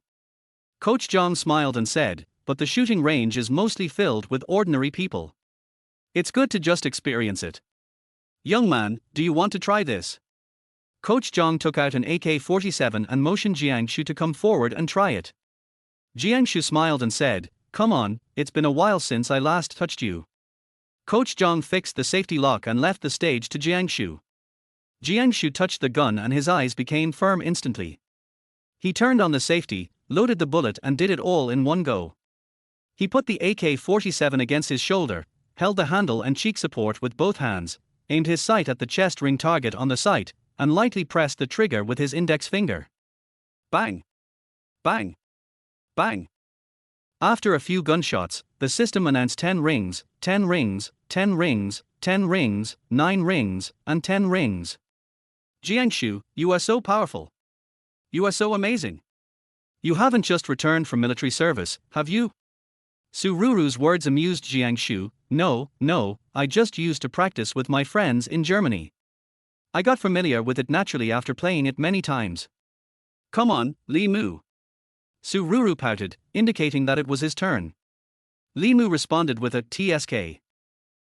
Speaker 1: Coach Zhang smiled and said, but the shooting range is mostly filled with ordinary people. It's good to just experience it. Young man, do you want to try this? Coach Zhang took out an AK-47 and motioned Jiangshu to come forward and try it. Jiangshu smiled and said, come on, it's been a while since I last touched you. Coach Zhang fixed the safety lock and left the stage to Jiangshu. Jiangshu touched the gun and his eyes became firm instantly. He turned on the safety, loaded the bullet and did it all in one go. He put the AK-47 against his shoulder, held the handle and cheek support with both hands, aimed his sight at the chest ring target on the sight, and lightly pressed the trigger with his index finger. Bang! Bang! Bang! After a few gunshots, the system announced 10 rings, 10 rings, 10 rings, 10 rings, 9 rings, and 10 rings. Jiangshu, you are so powerful. You are so amazing. You haven't just returned from military service, have you? Sururu's words amused Jiangshu. No, I just used to practice with my friends in Germany. I got familiar with it naturally after playing it many times. Come on, Li Mu. Sururu pouted, indicating that it was his turn. Li Mu responded with a TSK.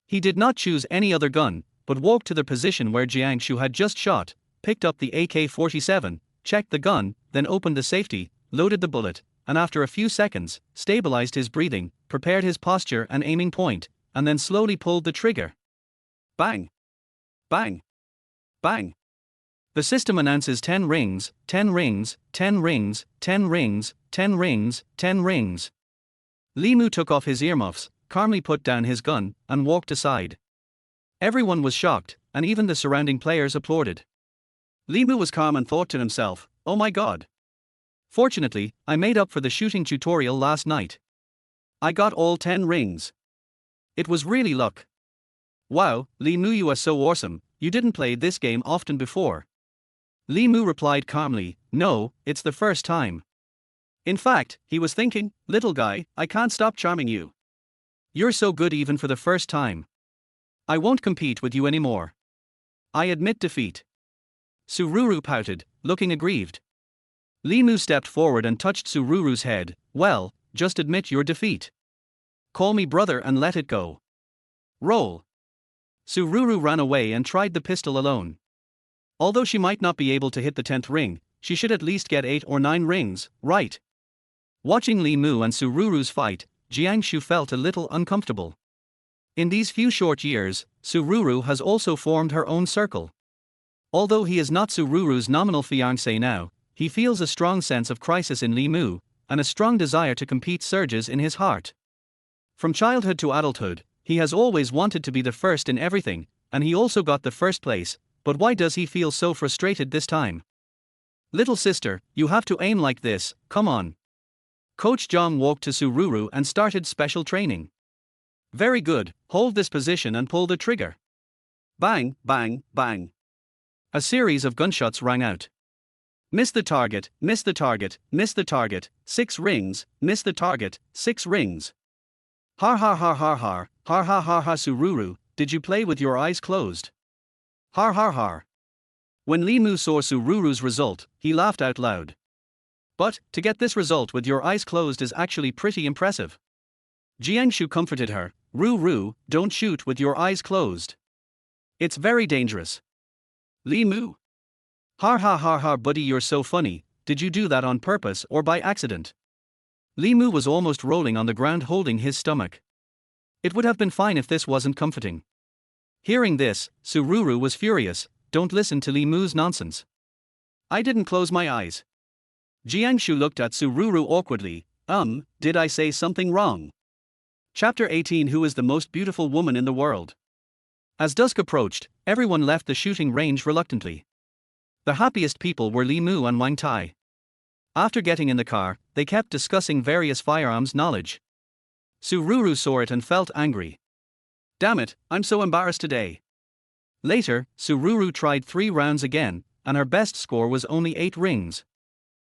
Speaker 1: He did not choose any other gun, but walked to the position where Jiangshu had just shot, picked up the AK-47, checked the gun, then opened the safety, loaded the bullet, and after a few seconds, stabilized his breathing, prepared his posture and aiming point, and then slowly pulled the trigger. Bang! Bang! Bang! The system announces 10 rings, 10 rings, 10 rings, 10 rings, 10 rings, 10 rings. Li Mu took off his earmuffs, calmly put down his gun, and walked aside. Everyone was shocked, and even the surrounding players applauded. Li Mu was calm and thought to himself, oh my god. Fortunately, I made up for the shooting tutorial last night. I got all 10 rings. It was really luck. Wow, Li Mu, you are so awesome, you didn't play this game often before. Li Mu replied calmly, no, it's the first time. In fact, he was thinking, little guy, I can't stop charming you. You're so good even for the first time. I won't compete with you anymore. I admit defeat. Sururu pouted, looking aggrieved. Li Mu stepped forward and touched Sururu's head. Well, just admit your defeat. Call me brother and let it go. Roll. Sururu ran away and tried the pistol alone. Although she might not be able to hit the 10th ring, she should at least get 8 or 9 rings, right? Watching Li Mu and Sururu's fight, Jiangshu felt a little uncomfortable. In these few short years, Sururu has also formed her own circle. Although he is not Sururu's nominal fiancé now, he feels a strong sense of crisis in Li Mu, and a strong desire to compete surges in his heart. From childhood to adulthood, he has always wanted to be the first in everything, and he also got the first place, but why does he feel so frustrated this time? Little sister, you have to aim like this, come on. Coach Zhang walked to Sururu and started special training. Very good, hold this position and pull the trigger. Bang, bang, bang. A series of gunshots rang out. Miss the target, miss the target, miss the target, 6 rings, miss the target, 6 rings. Har har har har har, har har har har. Sururu, did you play with your eyes closed? Har har har. When Li Mu saw Sururu's result, he laughed out loud. But, to get this result with your eyes closed is actually pretty impressive. Jiangshu comforted her, Ru, don't shoot with your eyes closed. It's very dangerous. Li Mu. Har har har har, buddy, you're so funny, did you do that on purpose or by accident? Li Mu was almost rolling on the ground holding his stomach. It would have been fine if this wasn't comforting. Hearing this, Sururu was furious. don't listen to Li Mu's nonsense. I didn't close my eyes. Jiangshu looked at Sururu awkwardly. Did I say something wrong? Chapter 18. Who is the most beautiful woman in the world? As dusk approached, everyone left the shooting range reluctantly. The happiest people were Li Mu and Wang Tai. After getting in the car, they kept discussing various firearms knowledge. Sururu saw it and felt angry. Damn it, I'm so embarrassed today. Later, Sururu tried 3 rounds again, and her best score was only 8 rings.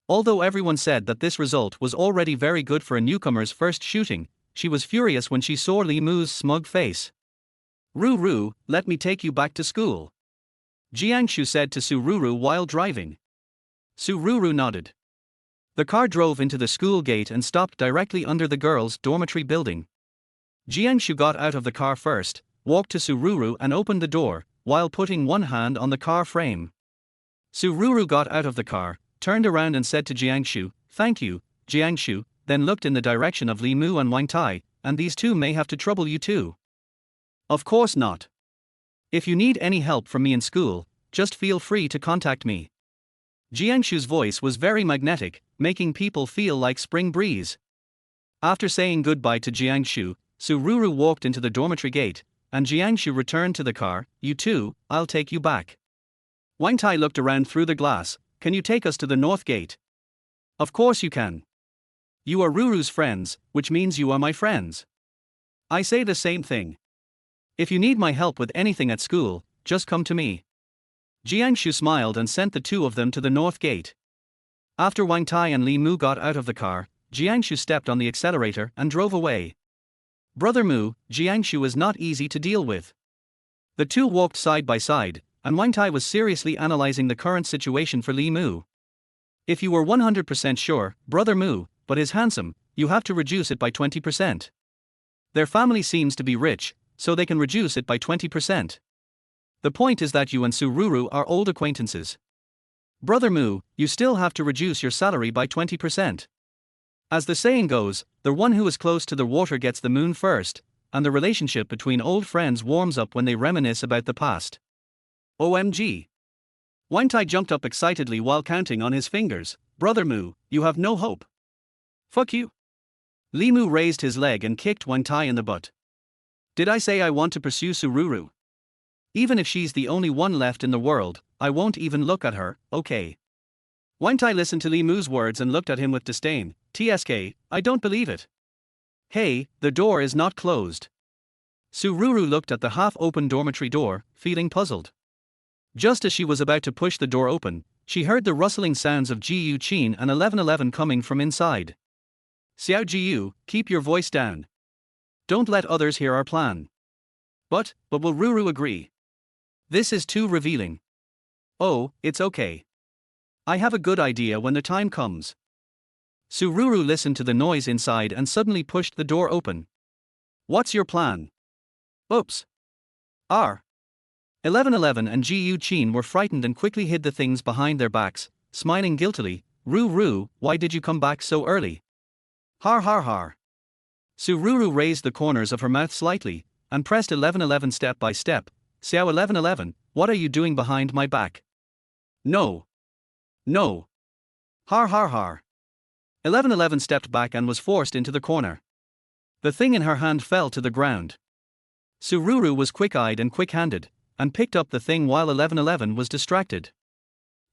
Speaker 1: Although everyone said that this result was already very good for a newcomer's first shooting, she was furious when she saw Li Mu's smug face. Ruru, let me take you back to school, Jiangshu said to Sururu while driving. Sururu nodded. The car drove into the school gate and stopped directly under the girls' dormitory building. Jiangshu got out of the car first, walked to Sururu and opened the door, while putting one hand on the car frame. Sururu got out of the car, turned around and said to Jiangshu, "Thank you, Jiangshu," then looked in the direction of Li Mu and Wang Tai, "And these two may have to trouble you too." "Of course not. If you need any help from me in school, just feel free to contact me." Jiangshu's voice was very magnetic, making people feel like spring breeze. After saying goodbye to Jiangshu, Sururu walked into the dormitory gate, and Jiangshu returned to the car. "You too, I'll take you back." Wang Tai looked around through the glass. "Can you take us to the north gate?" "Of course you can. You are Ruru's friends, which means you are my friends. I say the same thing. If you need my help with anything at school, just come to me." Jiangshu smiled and sent the two of them to the north gate. After Wang Tai and Li Mu got out of the car, Jiangshu stepped on the accelerator and drove away. Brother Mu, Jiangshu is not easy to deal with. The two walked side by side, and Wang Tai was seriously analyzing the current situation for Li Mu. "If you were 100% sure, Brother Mu, but is handsome, you have to reduce it by 20%. Their family seems to be rich, so they can reduce it by 20%. The point is that you and Sururu are old acquaintances. Brother Mu, you still have to reduce your salary by 20%. As the saying goes, the one who is close to the water gets the moon first, and the relationship between old friends warms up when they reminisce about the past." OMG. Wang Tai jumped up excitedly while counting on his fingers. "Brother Mu, you have no hope. Fuck you." Li Mu raised his leg and kicked Wang Tai in the butt. "Did I say I want to pursue Sururu? Even if she's the only one left in the world, I won't even look at her, okay?" Wang Tai listened to Li Mu's words and looked at him with disdain. "TSK, I don't believe it. Hey, the door is not closed." Sururu looked at the half-open dormitory door, feeling puzzled. Just as she was about to push the door open, she heard the rustling sounds of Jiu Qin and 1111 coming from inside. "Xiao Jiu, keep your voice down. Don't let others hear our plan." But will Ruru agree? This is too revealing." "Oh, it's okay. I have a good idea when the time comes." Sururu listened to the noise inside and suddenly pushed the door open. "What's your plan?" "Oops. 1111 and Jiu Qin were frightened and quickly hid the things behind their backs, smiling guiltily. Ruru, why did you come back so early?" "Har har har." Sururu raised the corners of her mouth slightly, and pressed 1111 step by step. "Xiao 1111, what are you doing behind my back?" "No. No. Har har har." 1111 stepped back and was forced into the corner. The thing in her hand fell to the ground. Sururu was quick-eyed and quick-handed, and picked up the thing while 1111 was distracted.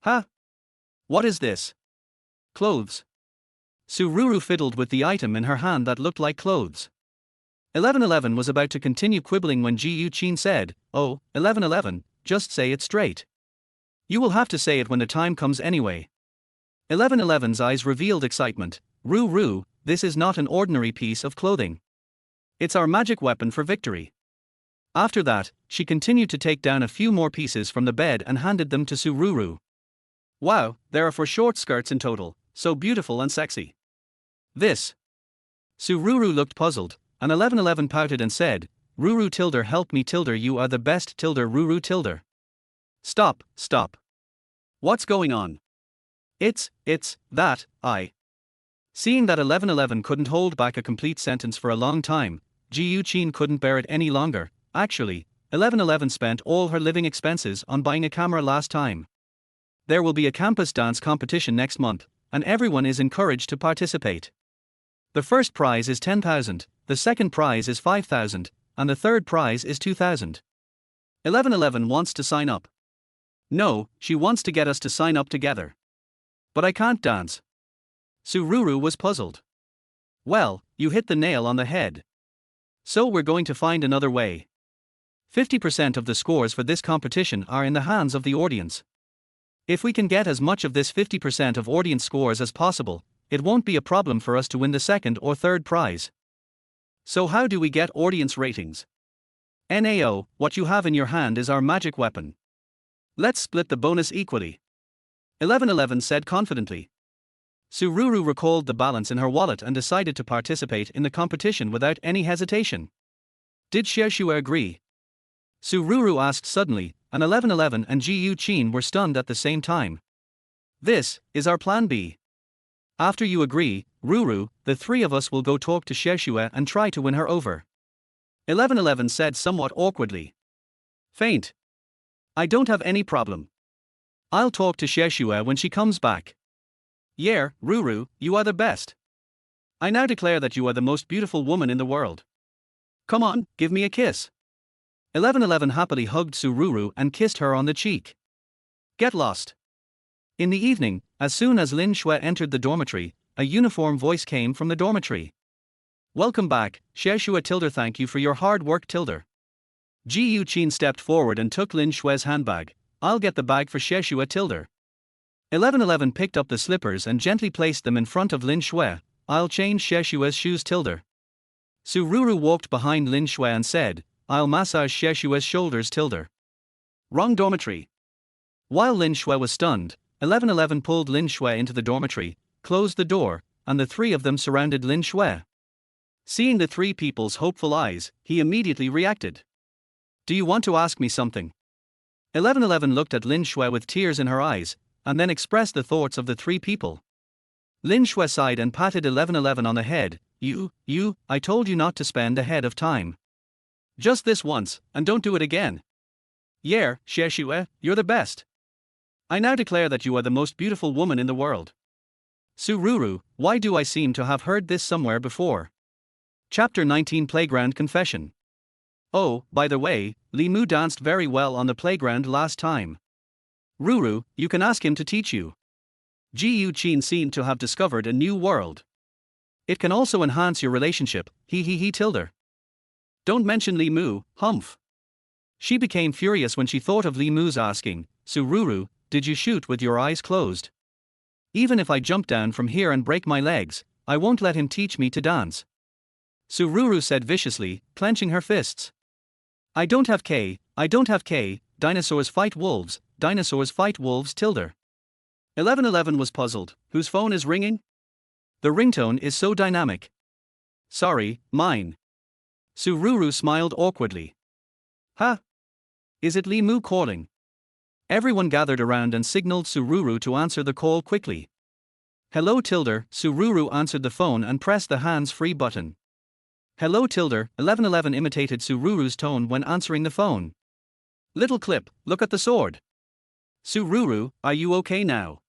Speaker 1: "Huh? What is this?" "Clothes." Sururu fiddled with the item in her hand that looked like clothes. 1111 was about to continue quibbling when Jiu Qin said, "Oh, 1111, just say it straight. You will have to say it when the time comes anyway." 1111's eyes revealed excitement. Ruru, this is not an ordinary piece of clothing. It's our magic weapon for victory." After that, she continued to take down a few more pieces from the bed and handed them to Sururu. "Wow, there are 4 short skirts in total, so beautiful and sexy. This." Sururu looked puzzled, and 1111 pouted and said, "Ruru tilde help me tilde you are the best tilde Ruru tilde." Stop. What's going on?" It's that, I." Seeing that 1111 couldn't hold back a complete sentence for a long time, Jiu Qin couldn't bear it any longer. "Actually, 1111 spent all her living expenses on buying a camera last time. There will be a campus dance competition next month, and everyone is encouraged to participate. The first prize is 10,000, the second prize is 5,000, and the third prize is 2,000. 1111 wants to sign up. No, she wants to get us to sign up together. But I can't dance. Sururu was puzzled. Well, you hit the nail on the head. So we're going to find another way. 50% of the scores for this competition are in the hands of the audience. If we can get as much of this 50% of audience scores as possible, it won't be a problem for us to win the second or third prize. So how do we get audience ratings? NAO, what you have in your hand is our magic weapon. Let's split the bonus equally. 1111 said confidently. Sururu recalled the balance in her wallet and decided to participate in the competition without any hesitation. Did Xiaoxue agree? Sururu asked suddenly, and 1111 and Ji Yuqin were stunned at the same time. This is our plan B. After you agree, Ruru, the three of us will go talk to Xiaoxue and try to win her over. 1111 said somewhat awkwardly. Faint. I don't have any problem. I'll talk to Xiaoxue when she comes back. Yeah, Ruru, you are the best. I now declare that you are the most beautiful woman in the world. Come on, give me a kiss. 1111 happily hugged Sururu and kissed her on the cheek. Get lost. In the evening, as soon as Lin Shui entered the dormitory, a uniform voice came from the dormitory. Welcome back, Xiaoxue tilde. Thank you for your hard work tilde. Ji Yuqin stepped forward and took Lin Shui's handbag. I'll get the bag for Xiaoxue tilde. 1111 picked up the slippers and gently placed them in front of Lin Shui. I'll change Xiaoxue's shoes tilde. Sururu walked behind Lin Shui and said, I'll massage Xiaoxue's shoulders tilde. Wrong dormitory. While Lin Shui was stunned, 1111 pulled Lin Shui into the dormitory, closed the door, and the three of them surrounded Lin Shui. Seeing the three people's hopeful eyes, he immediately reacted. Do you want to ask me something? 1111 looked at Lin Shui with tears in her eyes, and then expressed the thoughts of the three people. Lin Shui sighed and patted 1111 on the head. I told you not to spend ahead of time. Just this once, and don't do it again. Yeah, Xiaoxue, you're the best. I now declare that you are the most beautiful woman in the world. Sururu, why do I seem to have heard this somewhere before? Chapter 19 Playground Confession. Oh, by the way, Li Mu danced very well on the playground last time. Ruru, you can ask him to teach you. Ji Yuqin seemed to have discovered a new world. It can also enhance your relationship, he tilde. Don't mention Li Mu, humph. She became furious when she thought of Li Mu's asking, Sururu, did you shoot with your eyes closed? Even if I jump down from here and break my legs, I won't let him teach me to dance. Sururu said viciously, clenching her fists. I don't have K, dinosaurs fight wolves tilde. 1111 was puzzled, whose phone is ringing? The ringtone is so dynamic. Sorry, mine. Sururu smiled awkwardly. Huh? Is it Li Mu calling? Everyone gathered around and signaled Sururu to answer the call quickly. Hello tilde. Sururu answered the phone and pressed the hands-free button. Hello tilde. 1111 imitated Sururu's tone when answering the phone. Little clip, look at the sword. Sururu, are you okay now?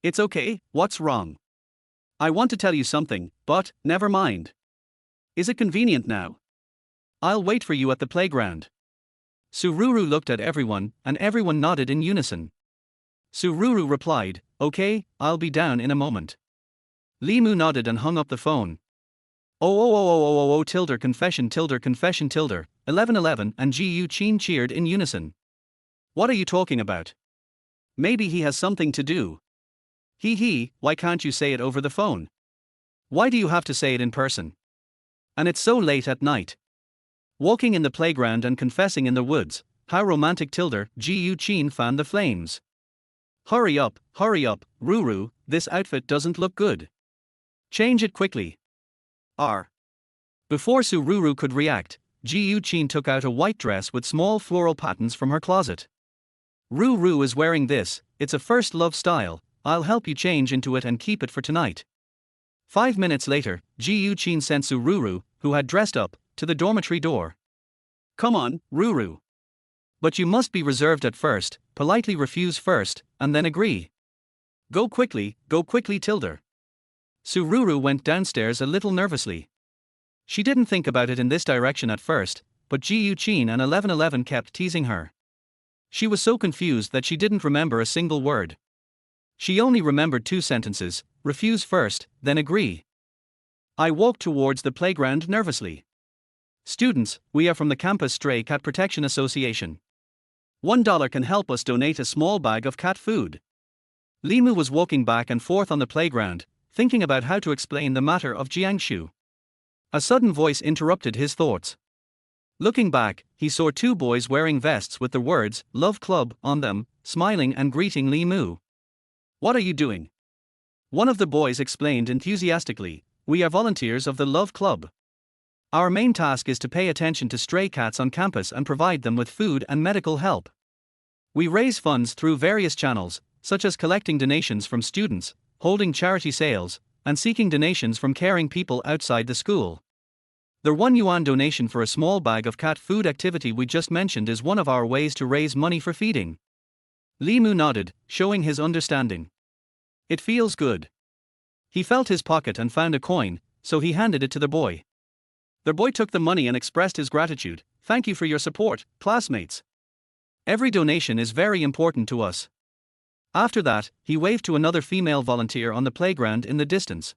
Speaker 1: It's okay, what's wrong? I want to tell you something, but, never mind. Is it convenient now? I'll wait for you at the playground. Sururu looked at everyone, and everyone nodded in unison. Sururu replied, okay, I'll be down in a moment. Li Mu nodded and hung up the phone. Tilde confession tilde. 1111 and Ji Yuqin cheered in unison. What are you talking about? Maybe he has something to do. Why can't you say it over the phone? Why do you have to say it in person? And it's so late at night. Walking in the playground and confessing in the woods, how romantic tilde. Ji Yuqin fanned the flames. Hurry up, Ruru, this outfit doesn't look good. Change it quickly. Before Sururu could react, Ji Yuqin took out a white dress with small floral patterns from her closet. Ruru is wearing this, it's a first love style, I'll help you change into it and keep it for tonight. 5 minutes later, Ji Yuqin sent Sururu, who had dressed up, to the dormitory door. Come on, Ruru. But you must be reserved at first, politely refuse first, and then agree. Go quickly, Tilda. Sururu went downstairs a little nervously. She didn't think about it in this direction at first, but Ji Yuqin and 1111 kept teasing her. She was so confused that she didn't remember a single word. She only remembered 2 sentences, refuse first, then agree. I walked towards the playground nervously. Students, we are from the Campus Stray Cat Protection Association. $1 can help us donate a small bag of cat food. Limu was walking back and forth on the playground, thinking about how to explain the matter of Jiangshu. A sudden voice interrupted his thoughts. Looking back, he saw 2 boys wearing vests with the words, Love Club, on them, smiling and greeting Limu. What are you doing? One of the boys explained enthusiastically, we are volunteers of the Love Club. Our main task is to pay attention to stray cats on campus and provide them with food and medical help. We raise funds through various channels, such as collecting donations from students, holding charity sales, and seeking donations from caring people outside the school. The yuan donation for a small bag of cat food activity we just mentioned is one of our ways to raise money for feeding. Limu nodded, showing his understanding. It feels good. He felt his pocket and found a coin, so he handed it to the boy. The boy took the money and expressed his gratitude. Thank you for your support, classmates. Every donation is very important to us. After that, he waved to another female volunteer on the playground in the distance.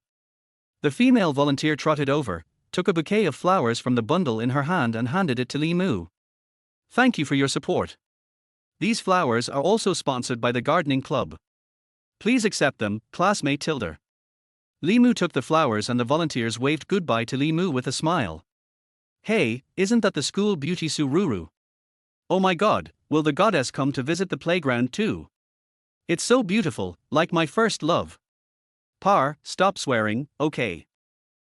Speaker 1: The female volunteer trotted over, took a bouquet of flowers from the bundle in her hand and handed it to Limu. Thank you for your support. These flowers are also sponsored by the gardening club. Please accept them, classmate Tilda. Limu took the flowers and the volunteers waved goodbye to Limu with a smile. Hey, isn't that the school beauty Sururu? Oh my god, will the goddess come to visit the playground too? It's so beautiful, like my first love. Par, stop swearing, okay.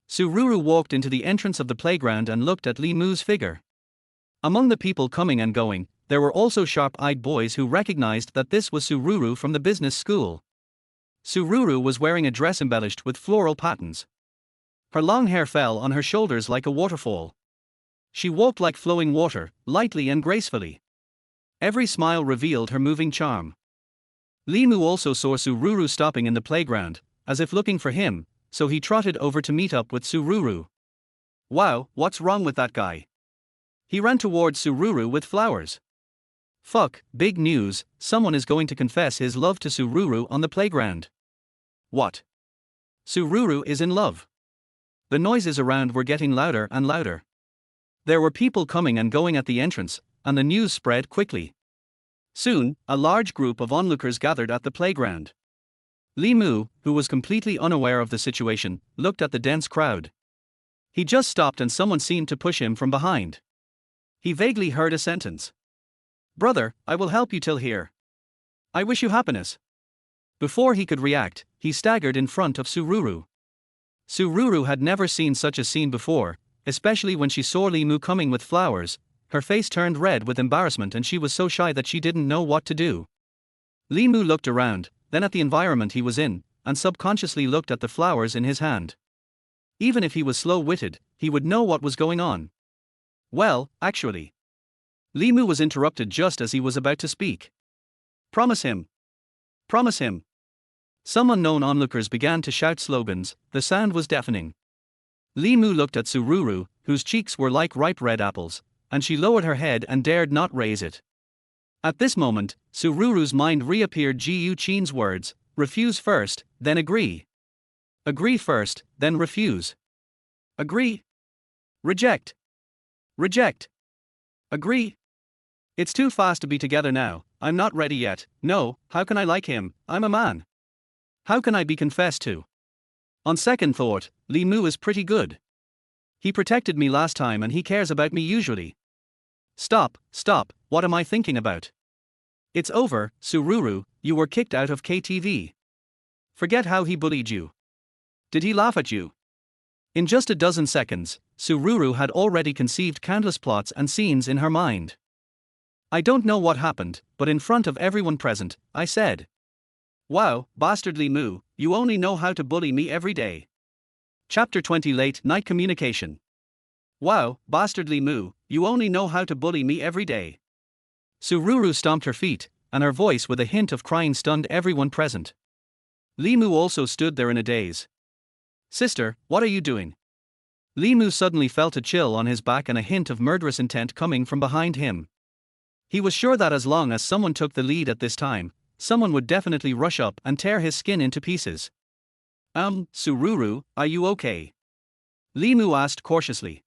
Speaker 1: Sururu walked into the entrance of the playground and looked at Limu's figure. Among the people coming and going, there were also sharp-eyed boys who recognized that this was Sururu from the business school. Sururu was wearing a dress embellished with floral patterns. Her long hair fell on her shoulders like a waterfall. She walked like flowing water, lightly and gracefully. Every smile revealed her moving charm. Limu also saw Sururu stopping in the playground, as if looking for him, so he trotted over to meet up with Sururu. Wow, what's wrong with that guy? He ran towards Sururu with flowers. Fuck, big news, someone is going to confess his love to Sururu on the playground. What? Sururu is in love. The noises around were getting louder and louder. There were people coming and going at the entrance, and the news spread quickly. Soon, a large group of onlookers gathered at the playground. Limu, who was completely unaware of the situation, looked at the dense crowd. He just stopped and someone seemed to push him from behind. He vaguely heard a sentence. Brother, I will help you till here. I wish you happiness. Before he could react, he staggered in front of Sururu. Sururu had never seen such a scene before, especially when she saw Limu coming with flowers. Her face turned red with embarrassment and she was so shy that she didn't know what to do. Limu looked around, then at the environment he was in, and subconsciously looked at the flowers in his hand. Even if he was slow-witted, he would know what was going on. Well, actually. Limu was interrupted just as he was about to speak. Promise him. Promise him. Some unknown onlookers began to shout slogans, the sound was deafening. Limu looked at Sururu, whose cheeks were like ripe red apples, and she lowered her head and dared not raise it. At this moment, Sururu's mind reappeared Ji Yuqin's words, refuse first, then agree. Agree first, then refuse. Agree. Reject. Reject. Agree. It's too fast to be together now, I'm not ready yet. No, how can I like him, I'm a man. How can I be confessed to? On second thought, Limu is pretty good. He protected me last time and he cares about me usually. Stop, what am I thinking about? It's over, Sururu, you were kicked out of KTV. Forget how he bullied you. Did he laugh at you? In just a dozen seconds, Sururu had already conceived countless plots and scenes in her mind. I don't know what happened, but in front of everyone present, I said. Wow, bastard Limu, you only know how to bully me every day. Chapter 20 Late Night Communication. Wow, bastard Limu, you only know how to bully me every day. Sururu stomped her feet, and her voice with a hint of crying stunned everyone present. Limu also stood there in a daze. Sister, what are you doing? Limu suddenly felt a chill on his back and a hint of murderous intent coming from behind him. He was sure that as long as someone took the lead at this time, someone would definitely rush up and tear his skin into pieces. Sururu, are you okay? Limu asked cautiously.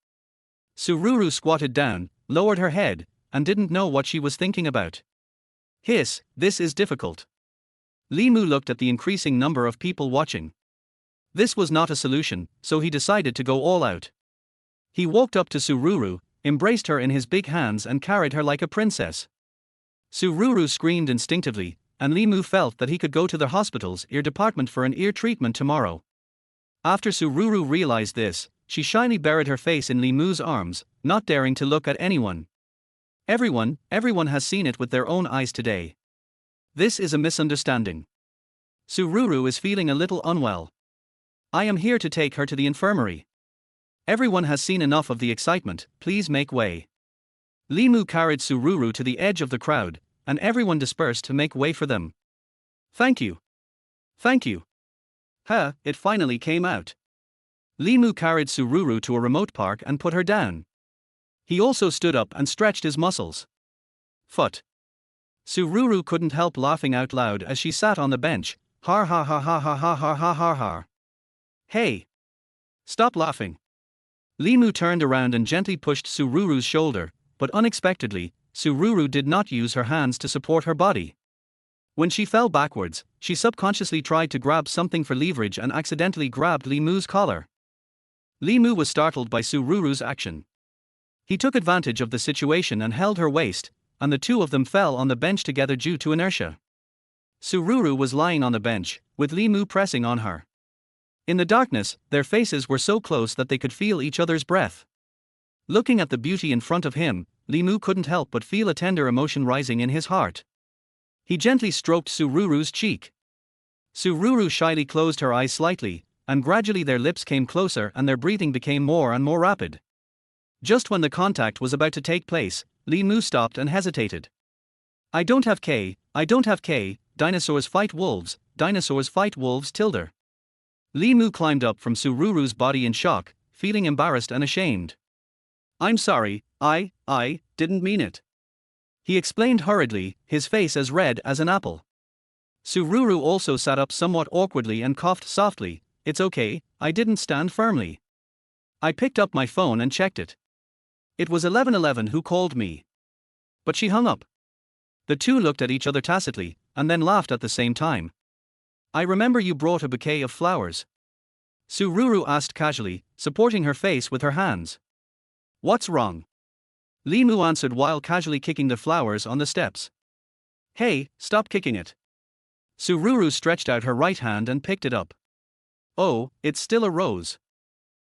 Speaker 1: Sururu squatted down, lowered her head, and didn't know what she was thinking about. Hiss, this is difficult. Limu looked at the increasing number of people watching. This was not a solution, so he decided to go all out. He walked up to Sururu, embraced her in his big hands and carried her like a princess. Sururu screamed instinctively, and Limu felt that he could go to the hospital's ear department for an ear treatment tomorrow. After Sururu realized this, she shyly buried her face in Limu's arms, not daring to look at anyone. Everyone has seen it with their own eyes today. This is a misunderstanding. Sururu is feeling a little unwell. I am here to take her to the infirmary. Everyone has seen enough of the excitement, please make way. Limu carried Sururu to the edge of the crowd, and everyone dispersed to make way for them. Thank you. Thank you. It finally came out. Limu carried Sururu to a remote park and put her down. He also stood up and stretched his muscles. Phut. Sururu couldn't help laughing out loud as she sat on the bench. Har ha ha ha ha ha ha ha ha ha. Hey! Stop laughing. Limu turned around and gently pushed Sururu's shoulder, but unexpectedly, Sururu did not use her hands to support her body. When she fell backwards, she subconsciously tried to grab something for leverage and accidentally grabbed Limu's collar. Limu was startled by Sururu's action. He took advantage of the situation and held her waist, and the two of them fell on the bench together due to inertia. Sururu was lying on the bench, with Limu pressing on her. In the darkness, their faces were so close that they could feel each other's breath. Looking at the beauty in front of him, Limu couldn't help but feel a tender emotion rising in his heart. He gently stroked Sururu's cheek. Sururu shyly closed her eyes slightly, and gradually their lips came closer and their breathing became more and more rapid. Just when the contact was about to take place, Limu stopped and hesitated. I don't have K, dinosaurs fight wolves, tilde. Limu climbed up from Sururu's body in shock, feeling embarrassed and ashamed. I'm sorry, I didn't mean it. He explained hurriedly, his face as red as an apple. Sururu also sat up somewhat awkwardly and coughed softly. It's okay, I didn't stand firmly. I picked up my phone and checked it. It was 1111 who called me. But she hung up. The two looked at each other tacitly, and then laughed at the same time. I remember you brought a bouquet of flowers. Sururu asked casually, supporting her face with her hands. What's wrong? Limu answered while casually kicking the flowers on the steps. Hey, stop kicking it. Sururu stretched out her right hand and picked it up. Oh, it's still a rose.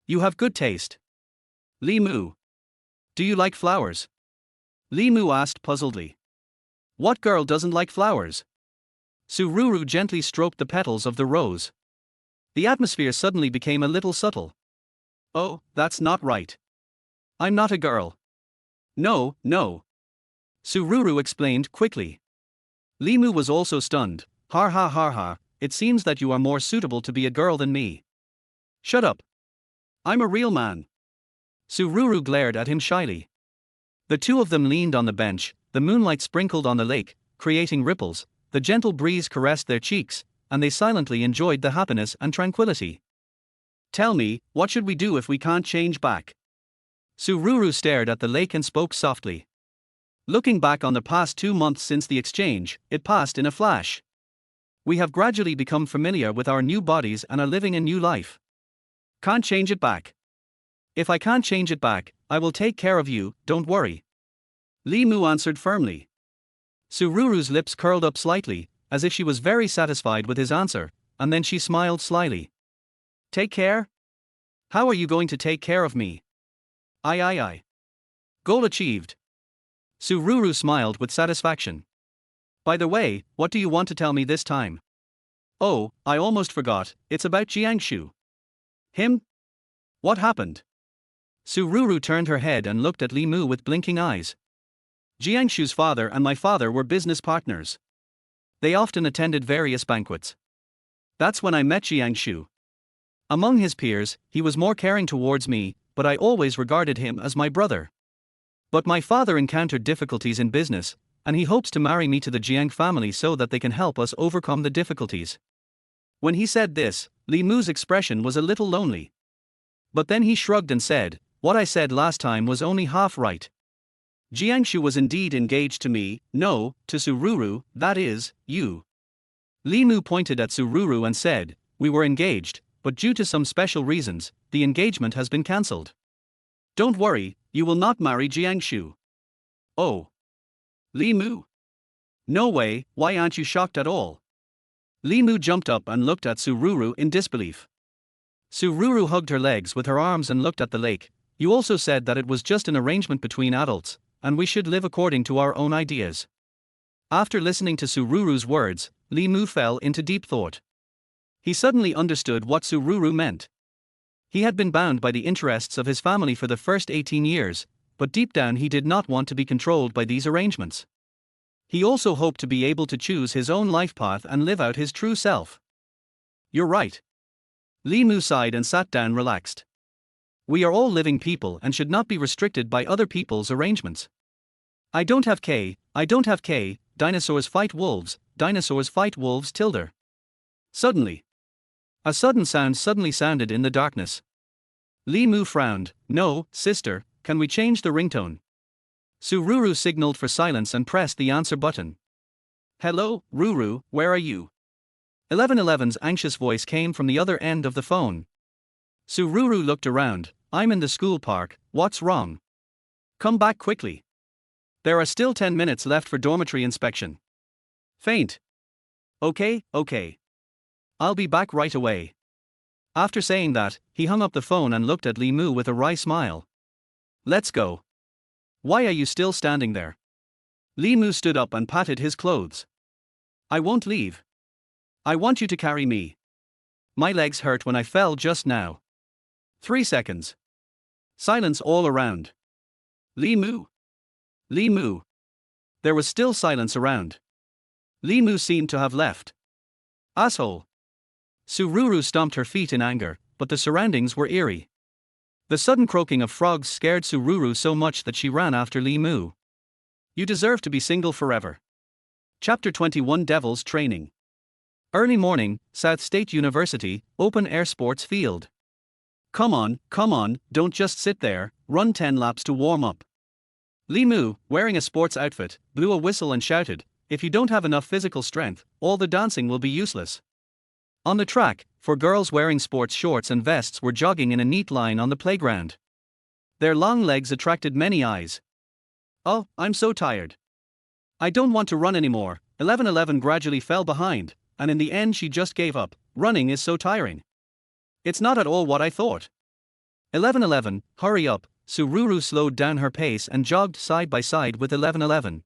Speaker 1: You have good taste. Limu. Do you like flowers? Limu asked puzzledly. What girl doesn't like flowers? Sururu gently stroked the petals of the rose. The atmosphere suddenly became a little subtle. Oh, that's not right. I'm not a girl. No. Sururu explained quickly. Limu was also stunned. Har ha har ha, it seems that you are more suitable to be a girl than me. Shut up. I'm a real man. Sururu glared at him shyly. The two of them leaned on the bench, the moonlight sprinkled on the lake, creating ripples, the gentle breeze caressed their cheeks, and they silently enjoyed the happiness and tranquility. Tell me, what should we do if we can't change back? Sururu stared at the lake and spoke softly. Looking back on the past 2 months since the exchange, it passed in a flash. We have gradually become familiar with our new bodies and are living a new life. Can't change it back. If I can't change it back, I will take care of you, don't worry. Limu answered firmly. Sururu's lips curled up slightly, as if she was very satisfied with his answer, and then she smiled slyly. Take care? How are you going to take care of me? Aye. Goal achieved. Sururu smiled with satisfaction. By the way, what do you want to tell me this time? Oh, I almost forgot, it's about Jiangshu. Him? What happened? Sururu turned her head and looked at Limu with blinking eyes. Jiangshu's father and my father were business partners. They often attended various banquets. That's when I met Jiangshu. Among his peers, he was more caring towards me, but I always regarded him as my brother. But my father encountered difficulties in business, and he hopes to marry me to the Jiang family so that they can help us overcome the difficulties. When he said this, Li Mu's expression was a little lonely. But then he shrugged and said, "What I said last time was only half right. Jiangshu was indeed engaged to me, no, to Sururu, that is, you." Li Mu pointed at Sururu and said, "We were engaged, but due to some special reasons, the engagement has been cancelled. Don't worry, you will not marry Jiangshu." "Oh. Li Mu. No way, why aren't you shocked at all?" Li Mu jumped up and looked at Sururu in disbelief. Sururu hugged her legs with her arms and looked at the lake. "You also said that it was just an arrangement between adults, and we should live according to our own ideas." After listening to Sururu's words, Li Mu fell into deep thought. He suddenly understood what Sururu meant. He had been bound by the interests of his family for the first 18 years, but deep down he did not want to be controlled by these arrangements. He also hoped to be able to choose his own life path and live out his true self. "You're right." Li Mu sighed and sat down relaxed. "We are all living people and should not be restricted by other people's arrangements. I don't have K, dinosaurs fight wolves, tilde." Suddenly. A sudden sound suddenly sounded in the darkness. Li Mu frowned. "No, sister, can we change the ringtone?" Sururu signaled for silence and pressed the answer button. "Hello, Ruru, where are you?" 1111's anxious voice came from the other end of the phone. Sururu looked around. "I'm in the school park, what's wrong? Come back quickly. There are still 10 minutes left for dormitory inspection." "Faint. Okay. I'll be back right away." After saying that, he hung up the phone and looked at Li Mu with a wry smile. "Let's go." "Why are you still standing there?" Li Mu stood up and patted his clothes. "I won't leave. I want you to carry me. My legs hurt when I fell just now." 3 seconds. Silence all around. Li Mu. Li Mu. There was still silence around. Li Mu seemed to have left. "Asshole." Sururu stomped her feet in anger, but the surroundings were eerie. The sudden croaking of frogs scared Sururu so much that she ran after Li Mu. "You deserve to be single forever." Chapter 21 Devil's Training. Early morning, South State University, open air sports field. Come on, don't just sit there, run 10 laps to warm up." Li Mu, wearing a sports outfit, blew a whistle and shouted, "If you don't have enough physical strength, all the dancing will be useless." On the track, 4 girls wearing sports shorts and vests were jogging in a neat line on the playground. Their long legs attracted many eyes. "Oh, I'm so tired. I don't want to run anymore." 1111 gradually fell behind, and in the end she just gave up. "Running is so tiring. It's not at all what I thought." 1111, hurry up. Sururu slowed down her pace and jogged side by side with 1111.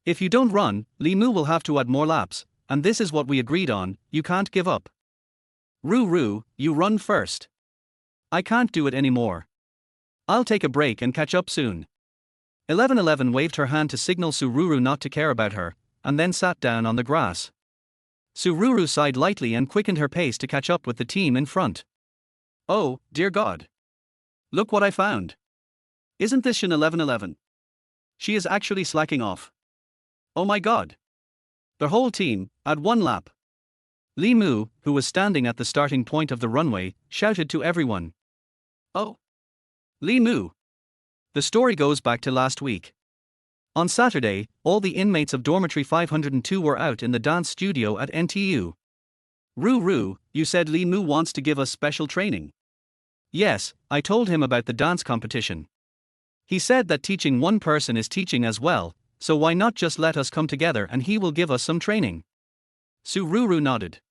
Speaker 1: "If you don't run, Li Mu will have to add more laps, and this is what we agreed on, you can't give up." "Ruru, you run first." "I can't do it anymore. I'll take a break and catch up soon." 1111 waved her hand to signal Sururu not to care about her, and then sat down on the grass. Sururu sighed lightly and quickened her pace to catch up with the team in front. "Oh, dear God. Look what I found. Isn't this Shin 1111? She is actually slacking off. Oh my God. The whole team, at 1 lap." Li Mu, who was standing at the starting point of the runway, shouted to everyone. "Oh. Li Mu." The story goes back to last week. On Saturday, all the inmates of dormitory 502 were out in the dance studio at NTU. "Ruru, you said Li Mu wants to give us special training." "Yes, I told him about the dance competition. He said that teaching one person is teaching as well, so why not just let us come together and he will give us some training." Sururu nodded.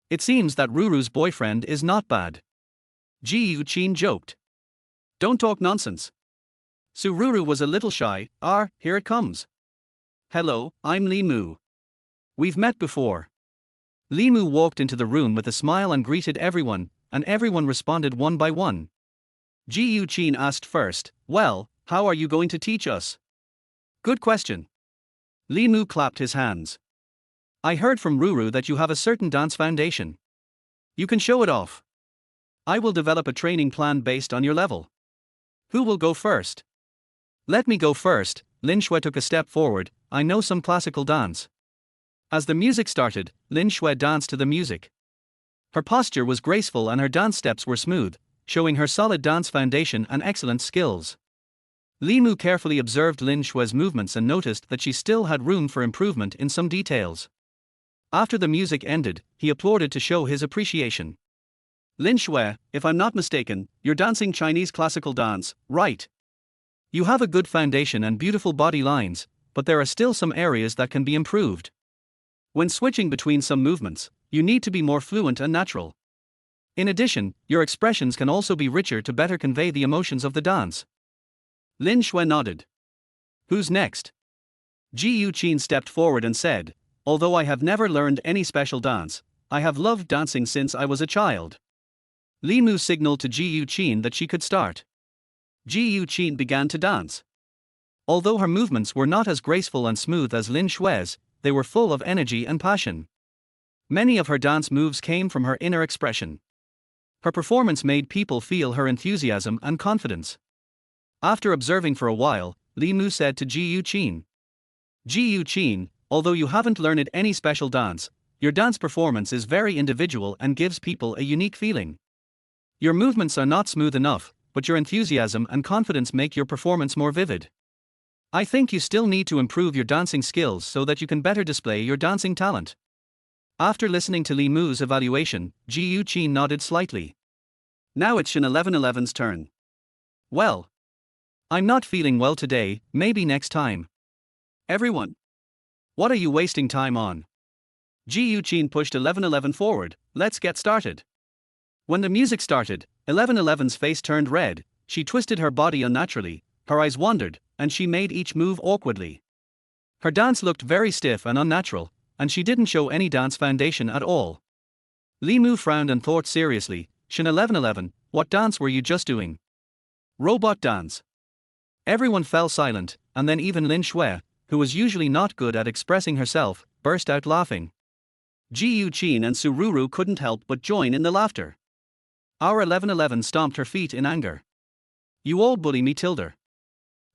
Speaker 1: "It seems that Ruru's boyfriend is not bad." Ji Yu-chin joked. "Don't talk nonsense." Sururu was a little shy. Here it comes." "Hello, I'm Li Mu. We've met before." Li Mu walked into the room with a smile and greeted everyone, and everyone responded one by one. Ji Yu-chin asked first, "Well, how are you going to teach us?" Good question. Li Mu clapped his hands. I heard from Ruru that you have a certain dance foundation. You can show it off. I will develop a training plan based on your level. Who will go first? Let me go first. Lin Shui took a step forward. I know some classical dance. As the music started, Lin Shui danced to the music. Her posture was graceful and her dance steps were smooth, showing her solid dance foundation and excellent skills. Li Mu carefully observed Lin Shui's movements and noticed that she still had room for improvement in some details. After the music ended, he applauded to show his appreciation. Lin Shui, if I'm not mistaken, you're dancing Chinese classical dance, right? You have a good foundation and beautiful body lines, but there are still some areas that can be improved. When switching between some movements, you need to be more fluent and natural. In addition, your expressions can also be richer to better convey the emotions of the dance. Lin Shui nodded. Who's next? Ji Yuqin stepped forward and said, although I have never learned any special dance, I have loved dancing since I was a child. Li Mu signaled to Ji Yuqin that she could start. Ji Yuqin began to dance. Although her movements were not as graceful and smooth as Lin Shui's, they were full of energy and passion. Many of her dance moves came from her inner expression. Her performance made people feel her enthusiasm and confidence. After observing for a while, Li Mu said to Ji Yuqin, Ji Yuqin, although you haven't learned any special dance, your dance performance is very individual and gives people a unique feeling. Your movements are not smooth enough, but your enthusiasm and confidence make your performance more vivid. I think you still need to improve your dancing skills so that you can better display your dancing talent. After listening to Li Mu's evaluation, Ji Yuqin nodded slightly. Now it's Shin 1111's turn. Well, I'm not feeling well today, maybe next time. Everyone, what are you wasting time on? Ji Yuqin pushed 1111 forward. Let's get started. When the music started, 1111's face turned red, she twisted her body unnaturally, her eyes wandered, and she made each move awkwardly. Her dance looked very stiff and unnatural, and she didn't show any dance foundation at all. Li Mu frowned and thought seriously, Shin 1111, what dance were you just doing? Robot dance. Everyone fell silent, and then even Lin Shui, who was usually not good at expressing herself, burst out laughing. Ji Yuqin and Sururu couldn't help but join in the laughter. Our 1111 stomped her feet in anger. You all bully me, Tilder.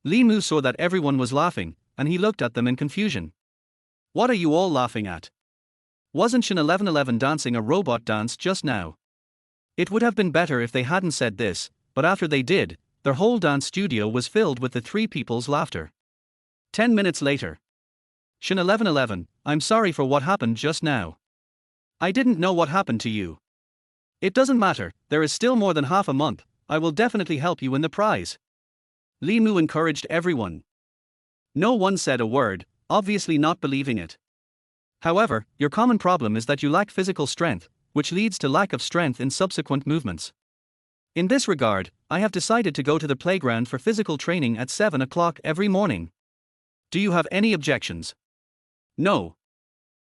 Speaker 1: Li Mu saw that everyone was laughing, and he looked at them in confusion. What are you all laughing at? Wasn't Shin 1111 dancing a robot dance just now? It would have been better if they hadn't said this, but after they did, their whole dance studio was filled with the three people's laughter. 10 minutes later. Shin 1111, I'm sorry for what happened just now. I didn't know what happened to you. It doesn't matter, there is still more than half a month, I will definitely help you win the prize. Li Mu encouraged everyone. No one said a word, obviously not believing it. However, your common problem is that you lack physical strength, which leads to lack of strength in subsequent movements. In this regard, I have decided to go to the playground for physical training at 7 o'clock every morning. Do you have any objections? No.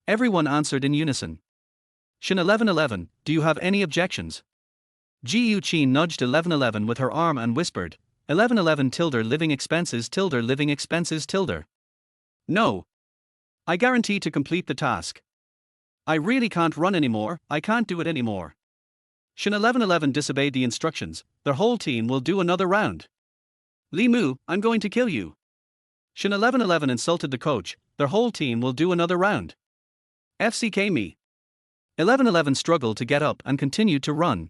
Speaker 1: Everyone answered in unison. Shin 1111, do you have any objections? Ji Yuqin nudged 1111 with her arm and whispered, 1111 tilde living expenses tilde living expenses tilde. No. I guarantee to complete the task. I really can't run anymore, I can't do it anymore. Shin 1111 disobeyed the instructions, their whole team will do another round. Li Mu, I'm going to kill you. Shin 1111 insulted the coach, their whole team will do another round. FCK me. 1111 struggled to get up and continued to run.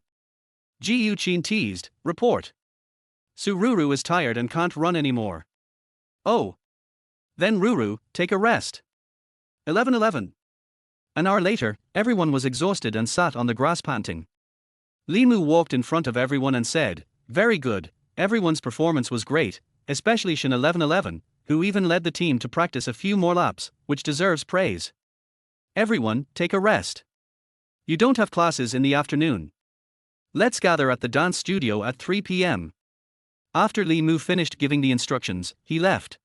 Speaker 1: Ji Yuqin teased, report. Sururu is tired and can't run anymore. Oh. Then Ruru, take a rest. 1111. An hour later, everyone was exhausted and sat on the grass panting. Li Mu walked in front of everyone and said, very good, everyone's performance was great, especially Shin 1111, who even led the team to practice a few more laps, which deserves praise. Everyone, take a rest. You don't have classes in the afternoon. Let's gather at the dance studio at 3 p.m. After Li Mu finished giving the instructions, he left.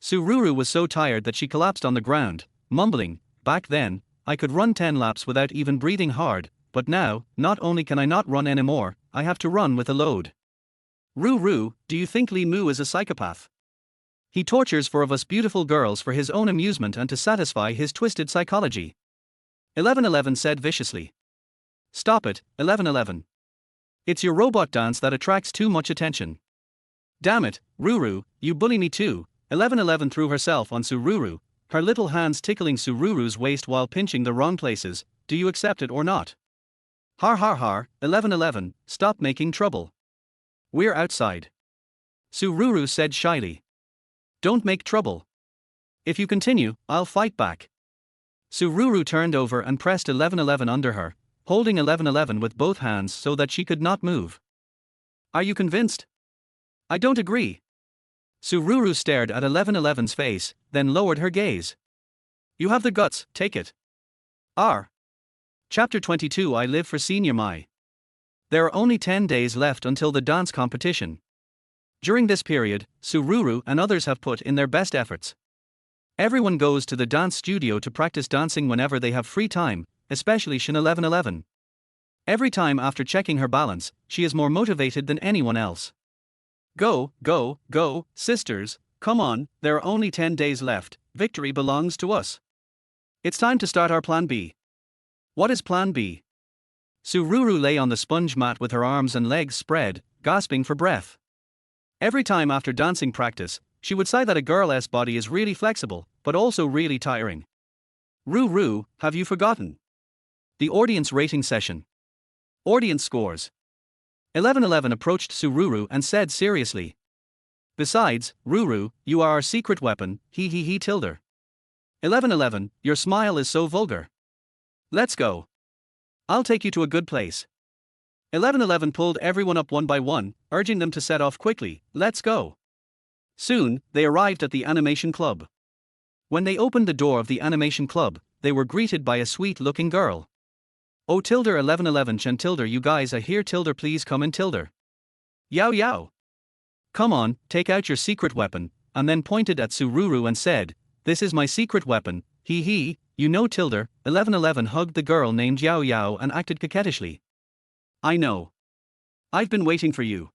Speaker 1: Sururu was so tired that she collapsed on the ground, mumbling, back then, I could run 10 laps without even breathing hard, but now, not only can I not run anymore, I have to run with a load. Ruru, do you think Li Mu is a psychopath? He tortures four of us beautiful girls for his own amusement and to satisfy his twisted psychology. 1111 said viciously. Stop it, 1111. It's your robot dance that attracts too much attention. Damn it, Ruru, you bully me too. 1111 threw herself on Sururu, her little hands tickling Sururu's waist while pinching the wrong places. Do you accept it or not? Har har har, 1111, stop making trouble. We're outside. Sururu said shyly. Don't make trouble. If you continue, I'll fight back. Sururu turned over and pressed 1111 under her, holding 1111 with both hands so that she could not move. Are you convinced? I don't agree. Sururu stared at 1111's face, then lowered her gaze. You have the guts, take it. R. Chapter 22 I live for Senior Mai. There are only 10 days left until the dance competition. During this period, Sururu and others have put in their best efforts. Everyone goes to the dance studio to practice dancing whenever they have free time, especially Shin 1111. Every time after checking her balance, she is more motivated than anyone else. Go, go, go, sisters, come on, there are only 10 days left, victory belongs to us. It's time to start our plan B. What is plan B? Sururu lay on the sponge mat with her arms and legs spread, gasping for breath. Every time after dancing practice, she would say that a girl's body is really flexible, but also really tiring. Ruru, have you forgotten? The audience rating session. Audience scores. 1111 approached Sururu and said seriously. Besides, Ruru, you are our secret weapon, he tilde. 1111, your smile is so vulgar. Let's go. I'll take you to a good place. 1111 pulled everyone up one by one, urging them to set off quickly. Let's go. Soon, they arrived at the animation club. When they opened the door of the animation club, they were greeted by a sweet-looking girl. Oh tilde 1111 Chen tilde you guys are here tilde please come in tilde. Yao yao. Come on, take out your secret weapon, and then pointed at Sururu and said, this is my secret weapon, you know tilde. 1111 hugged the girl named Yao Yao and acted coquettishly. I know. I've been waiting for you.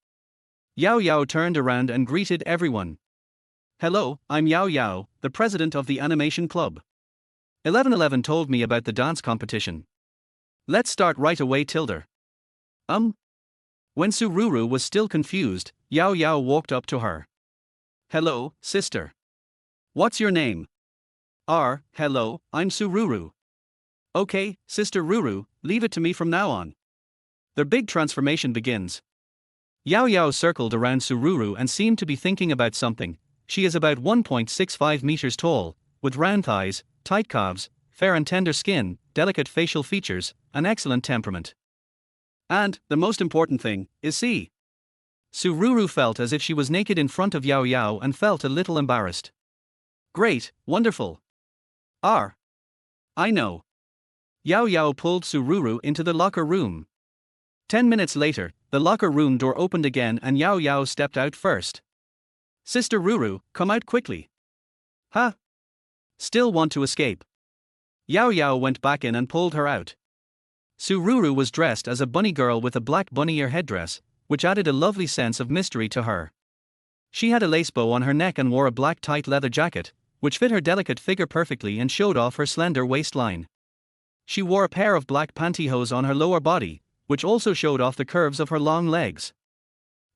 Speaker 1: Yao Yao turned around and greeted everyone. Hello, I'm Yao Yao, the president of the animation club. 1111 told me about the dance competition. Let's start right away tilde. When Sururu was still confused, Yao Yao walked up to her. Hello, sister. What's your name? Hello, I'm Sururu. Okay, Sister Ruru, leave it to me from now on. The big transformation begins. Yao Yao circled around Sururu and seemed to be thinking about something. She is about 1.65 meters tall, with round thighs, tight calves, fair and tender skin, delicate facial features, an excellent temperament. And, the most important thing, is C. Sururu felt as if she was naked in front of Yao Yao and felt a little embarrassed. Great, wonderful. I know. Yao Yao pulled Sururu into the locker room. 10 minutes later, the locker room door opened again and Yao Yao stepped out first. Sister Ruru, come out quickly. Huh? Still want to escape? Yao Yao went back in and pulled her out. Sururu was dressed as a bunny girl with a black bunny ear headdress, which added a lovely sense of mystery to her. She had a lace bow on her neck and wore a black tight leather jacket, which fit her delicate figure perfectly and showed off her slender waistline. She wore a pair of black pantyhose on her lower body, which also showed off the curves of her long legs.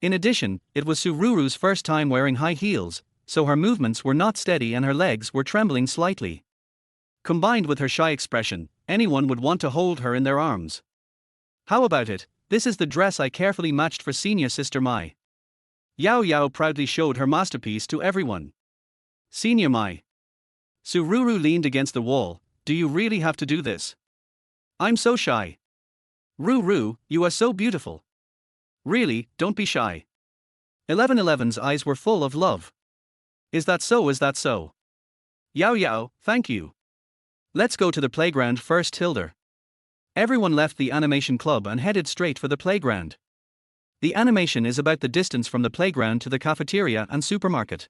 Speaker 1: In addition, it was Sururu's first time wearing high heels, so her movements were not steady and her legs were trembling slightly. Combined with her shy expression, anyone would want to hold her in their arms. How about it? This is the dress I carefully matched for senior sister Mai. Yao Yao proudly showed her masterpiece to everyone. Senior Mai. Sururu leaned against the wall. Do you really have to do this? I'm so shy. Ruru, you are so beautiful. Really, don't be shy. 1111's eyes were full of love. Is that so? Is that so? Yao Yao, thank you. Let's go to the playground first tilde. Everyone left the animation club and headed straight for the playground. The animation is about the distance from the playground to the cafeteria and supermarket.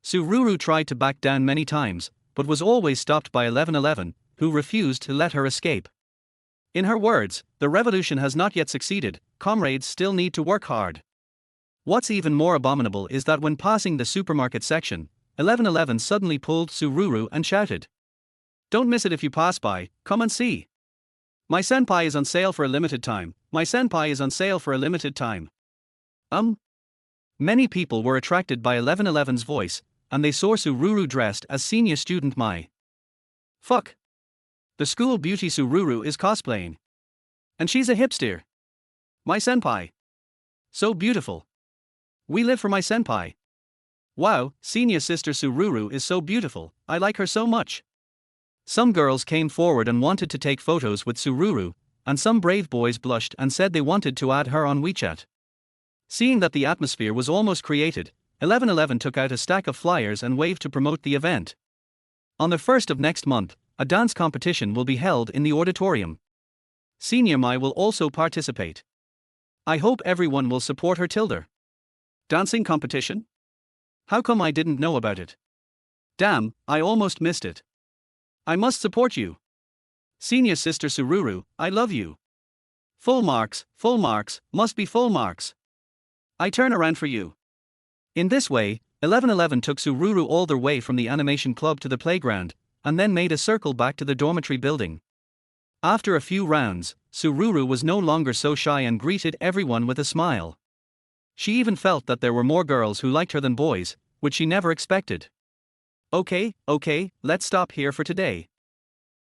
Speaker 1: Sururu tried to back down many times, but was always stopped by 1111, who refused to let her escape. In her words, the revolution has not yet succeeded, comrades still need to work hard. What's even more abominable is that when passing the supermarket section, 1111 suddenly pulled Sururu and shouted, "Don't miss it if you pass by, come and see. My senpai is on sale for a limited time, my senpai is on sale for a limited time." Many people were attracted by 1111's voice, and they saw Sururu dressed as senior student Mai. Fuck. The school beauty Sururu is cosplaying. And she's a hipster. My senpai. So beautiful. We live for my senpai. Wow, senior sister Sururu is so beautiful, I like her so much. Some girls came forward and wanted to take photos with Sururu, and some brave boys blushed and said they wanted to add her on WeChat. Seeing that the atmosphere was almost created, 1111 took out a stack of flyers and waved to promote the event. On the 1st of next month, a dance competition will be held in the auditorium. Senior Mai will also participate. I hope everyone will support her. Dancing competition? How come I didn't know about it? Damn, I almost missed it. I must support you. Senior sister Sururu, I love you. Full marks, must be full marks. I turn around for you. In this way, 1111 took Sururu all the way from the animation club to the playground, and then made a circle back to the dormitory building. After a few rounds, Sururu was no longer so shy and greeted everyone with a smile. She even felt that there were more girls who liked her than boys, which she never expected. Okay, let's stop here for today.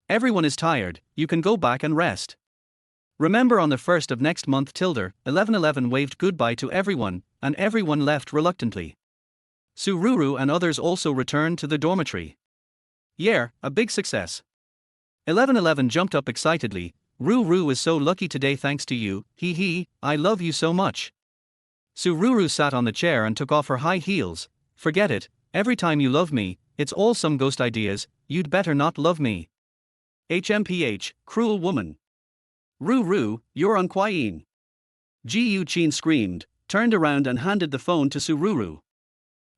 Speaker 1: Everyone is tired, you can go back and rest. Remember on the 1st of next month. 1111 waved goodbye to everyone, and everyone left reluctantly. Sururu and others also returned to the dormitory. Yeah, a big success. 1111 jumped up excitedly. Ruru is so lucky today thanks to you, I love you so much. Sururu sat on the chair and took off her high heels. Forget it, every time you love me, it's all some ghost ideas, you'd better not love me. HMPH, cruel woman. Ruru, you're on Kwaiin. Gu Chin screamed, turned around and handed the phone to Sururu.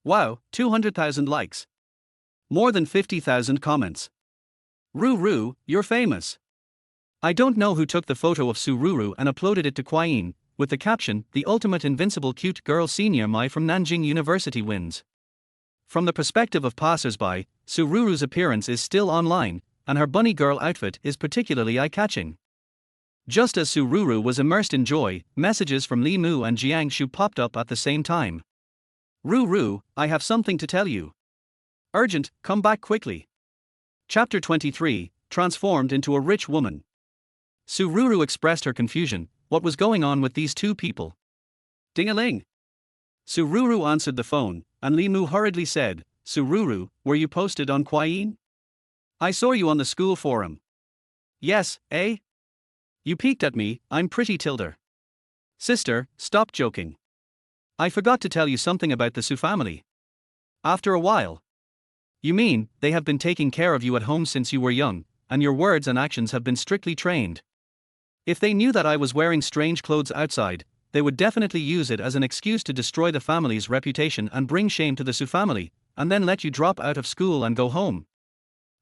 Speaker 1: Wow, 200,000 likes. More than 50,000 comments. Ruru, you're famous. I don't know who took the photo of Sururu and uploaded it to Kwaiin, with the caption, "The ultimate invincible cute girl Senior Mai from Nanjing University wins." From the perspective of passersby, Sururu's appearance is still online, and her bunny girl outfit is particularly eye-catching. Just as Sururu was immersed in joy, messages from Li Mu and Jiang Shu popped up at the same time. Ruru, I have something to tell you. Urgent, come back quickly. Chapter 23, Transformed into a Rich Woman. Sururu expressed her confusion. What was going on with these two people? Ding-a-ling. Sururu answered the phone, and Li Mu hurriedly said, Sururu, were you posted on Kwaiin? I saw you on the school forum. Yes, eh? You peeked at me, I'm pretty tilder. Sister, stop joking. I forgot to tell you something about the Su family. After a while. You mean, they have been taking care of you at home since you were young, and your words and actions have been strictly trained. If they knew that I was wearing strange clothes outside, they would definitely use it as an excuse to destroy the family's reputation and bring shame to the Su family, and then let you drop out of school and go home.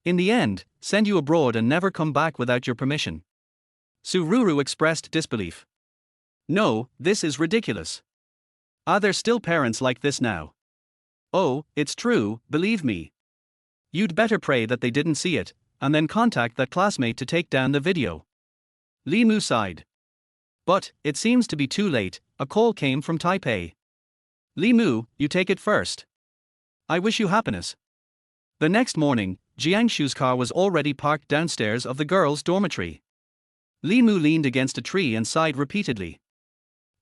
Speaker 1: In the end, send you abroad and never come back without your permission. Sururu expressed disbelief. No, this is ridiculous. Are there still parents like this now? Oh, it's true, believe me. You'd better pray that they didn't see it, and then contact that classmate to take down the video. Li Mu sighed. But, it seems to be too late, a call came from Taipei. Li Mu, you take it first. I wish you happiness. The next morning, Jiangshu's car was already parked downstairs of the girls' dormitory. Li Mu leaned against a tree and sighed repeatedly.